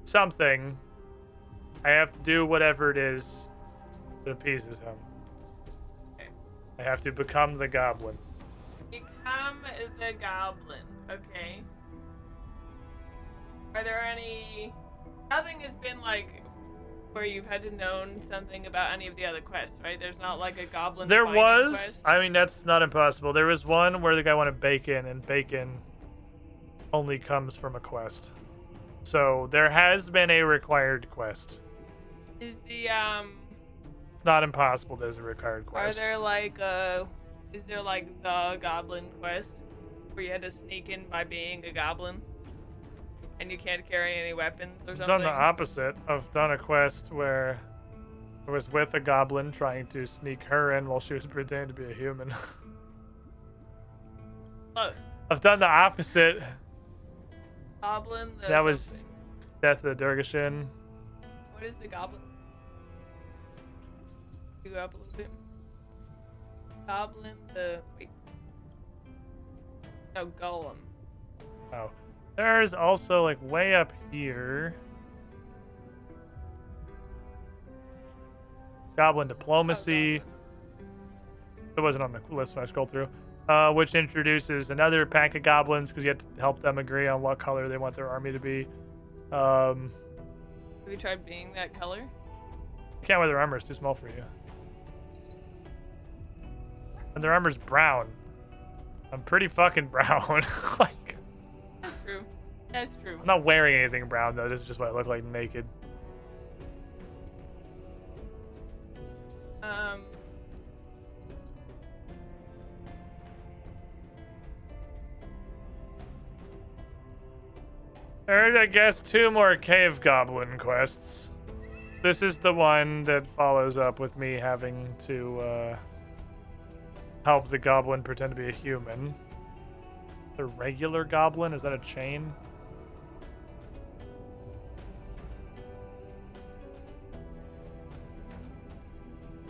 something. I have to do whatever it is that appeases him. Okay. I have to become the goblin. Become the goblin. Okay. Are there any... Nothing has been like where you've had to know something about any of the other quests, right? There's not like a goblin There finding was. quest? I mean, that's not impossible. There was one where the guy wanted bacon, and bacon only comes from a quest. So there has been a required quest. Is the It's not impossible. There's a required Are quest. there like is there like the goblin quest where you had to sneak in by being a goblin and you can't carry any weapons or I've something? done the opposite. I've done a quest where I was with a goblin trying to sneak her in while she was pretending to be a human. Close. I've done the opposite. Goblin. The That was something. Death of the Durgashin. What is the goblin? You go up a little bit. Goblin. The wait. No, golem. Oh. There's also, like, way up here. Goblin Diplomacy. It wasn't on the list when I scrolled through. Which introduces another pack of goblins because you have to help them agree on what color they want their army to be. Have you tried being that color? You can't wear their armor. It's too small for you. And their armor's brown. I'm pretty fucking brown. Like, That's true. That's true. I'm not wearing anything brown, though. This is just what I look like naked. There's, I guess, 2 more cave goblin quests. This is the one that follows up with me having to help the goblin pretend to be a human. The regular goblin? Is that a chain?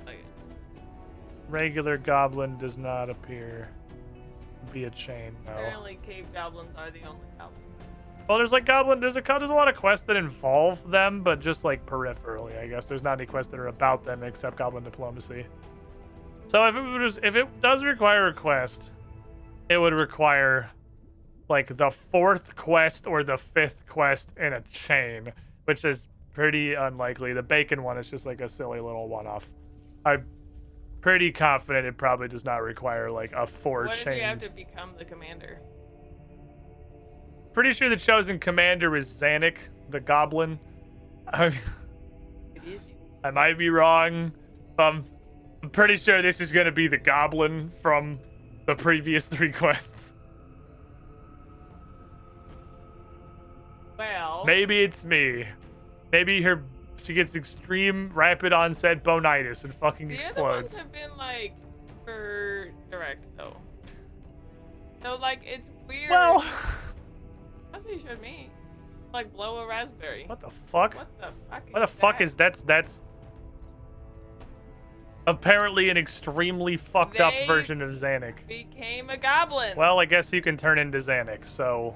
Okay. Regular goblin does not appear to be a chain, no. Apparently, cave goblins are the only goblins. Well, there's like goblin. There's a lot of quests that involve them, but just like peripherally, I guess. There's not any quests that are about them except goblin diplomacy. So if it does require a quest, it would require like the 4th quest or the 5th quest in a chain, which is pretty unlikely. The bacon one is just like a silly little one-off. I'm pretty confident it probably does not require like a 4 What chain. if you have to become the commander? Pretty sure the chosen commander is Zanuck, the goblin. I might be wrong. I'm pretty sure this is going to be the goblin from the previous 3 quests. Well... Maybe it's me. Maybe she gets extreme rapid onset bonitis and fucking The explodes. other ones have been like for direct though. So like it's weird. Well... That's what you showed me. Like blow a raspberry. What the fuck? What the fuck? What the fuck is that's apparently an extremely fucked up They version of Zanuck. Became a goblin. Well, I guess you can turn into Zanuck, so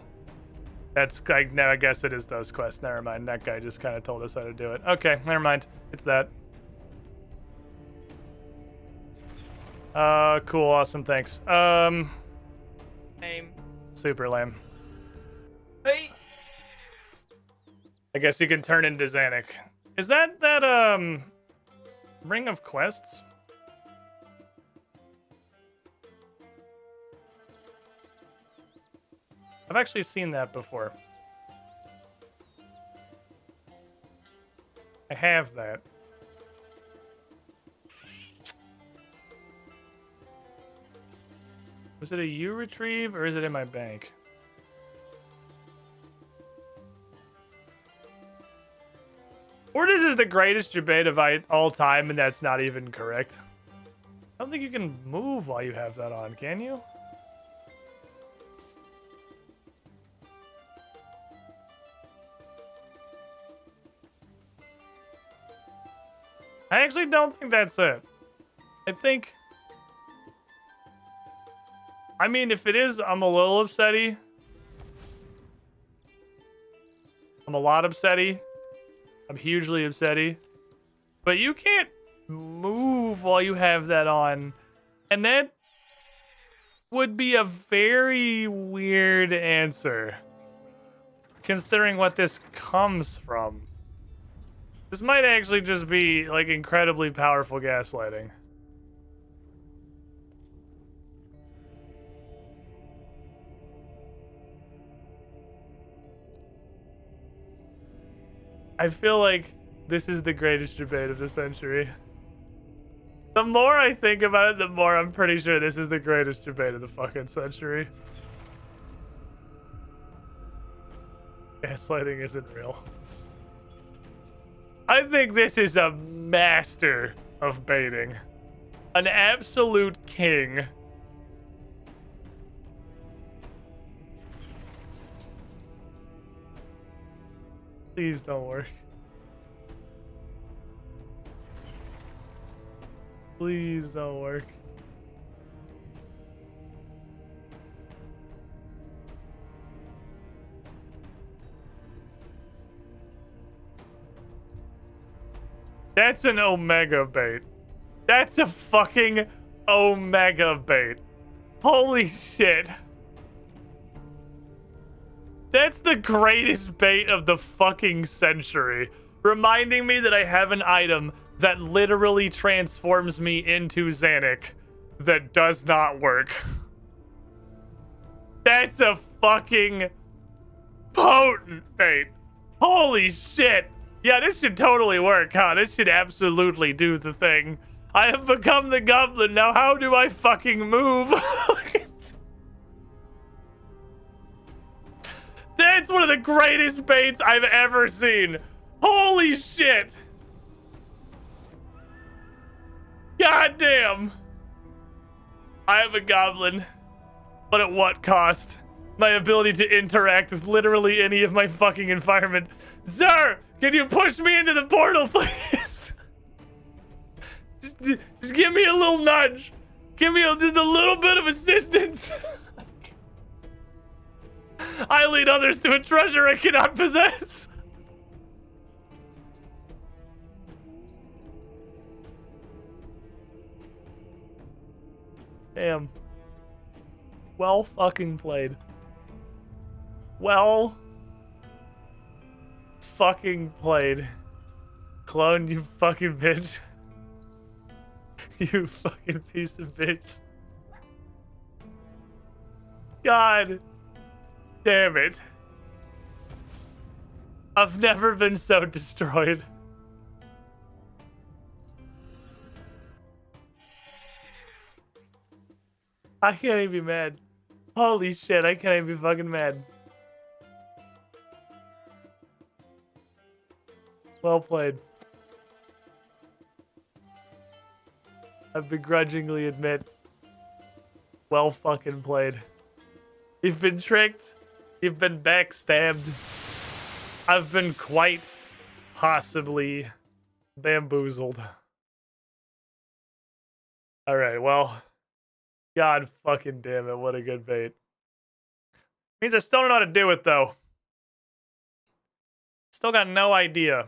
that's like no, I guess it is those quests. Never mind. That guy just kind of told us how to do it. Okay, never mind. It's that. Cool, awesome, thanks. Lame. Super lame. Hey. I guess you can turn into Zanuck. Is that Ring of Quests? I've actually seen that before. I have that. Was it a U retrieve or is it in my bank? Or this is the greatest debate of all time, and that's not even correct. I don't think you can move while you have that on, can you? I actually don't think that's it. I think... I mean, if it is, I'm a little upsetty. I'm a lot upsetty. I'm hugely upsetty. But you can't move while you have that on. And that would be a very weird answer. Considering what this comes from. This might actually just be, like, incredibly powerful gaslighting. I feel like this is the greatest debate of the century. The more I think about it, the more I'm pretty sure this is the greatest debate of the fucking century. Gaslighting isn't real. I think this is a master of baiting. An absolute king. Please don't work. Please don't work. That's an Omega bait. That's a fucking Omega bait. Holy shit. That's the greatest bait of the fucking century. Reminding me that I have an item that literally transforms me into Xanac that does not work. That's a fucking potent bait. Holy shit. Yeah, this should totally work, huh? This should absolutely do the thing. I have become the goblin. Now how do I fucking move? That's one of the greatest baits I've ever seen. Holy shit. God damn. I am a goblin. But at what cost? My ability to interact with literally any of my fucking environment. Sir, can you push me into the portal, please? just give me a little nudge. Give me just a little bit of assistance. I lead others to a treasure I cannot possess. Damn. Well fucking played. Well fucking played. Clone, you fucking bitch. You fucking piece of bitch. God damn it. I've never been so destroyed. I can't even be mad. Holy shit, I can't even be fucking mad. Well played. I begrudgingly admit. Well fucking played. You've been tricked. You've been backstabbed. I've been quite possibly bamboozled. Alright, well. God fucking damn it, what a good bait. Means I still don't know how to do it, though. Still got no idea.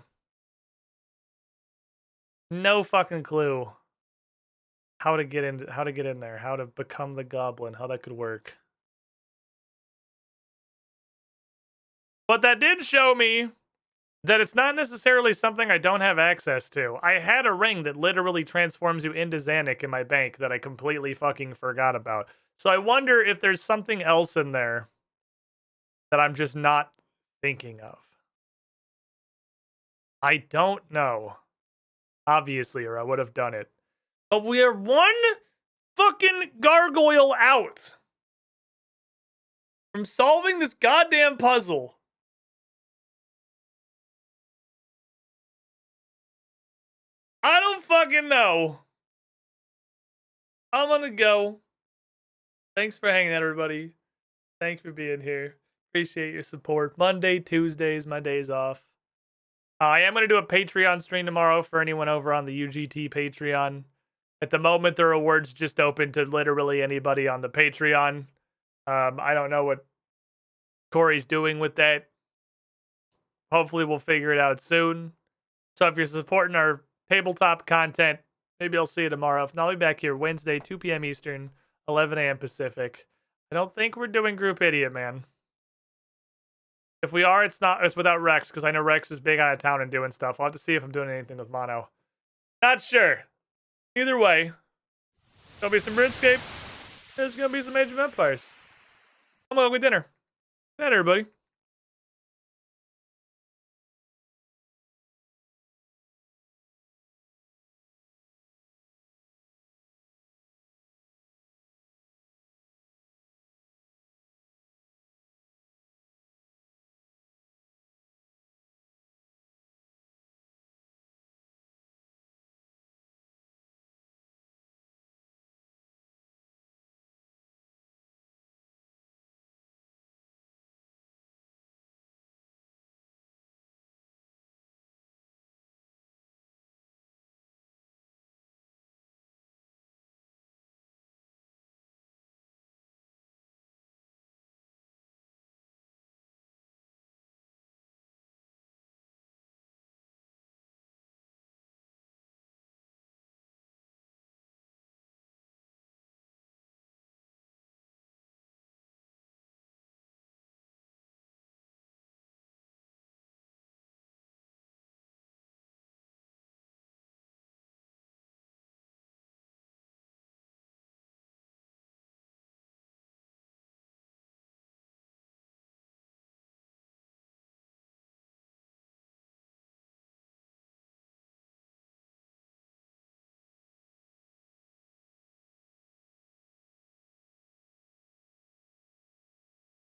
No fucking clue. How to get in there, how to become the goblin, how that could work. But that did show me that it's not necessarily something I don't have access to. I had a ring that literally transforms you into Xanac in my bank that I completely fucking forgot about. So I wonder if there's something else in there that I'm just not thinking of. I don't know. Obviously, or I would have done it. But we are one fucking gargoyle out from solving this goddamn puzzle. I don't fucking know. I'm gonna go. Thanks for hanging out, everybody. Thanks for being here. Appreciate your support. Monday, Tuesdays, my days off. I am going to do a Patreon stream tomorrow for anyone over on the UGT Patreon. At the moment, the reward's just open to literally anybody on the Patreon. I don't know what Corey's doing with that. Hopefully, we'll figure it out soon. So if you're supporting our tabletop content, maybe I'll see you tomorrow. If not, I'll be back here Wednesday, 2 p.m. Eastern, 11 a.m. Pacific. I don't think we're doing Group Idiot, man. If we are, it's without Rex, because I know Rex is big out of town and doing stuff. I'll have to see if I'm doing anything with Mono. Not sure. Either way, there'll be some Runescape. There's gonna be some Age of Empires. I'm gonna go get dinner. Good night, everybody.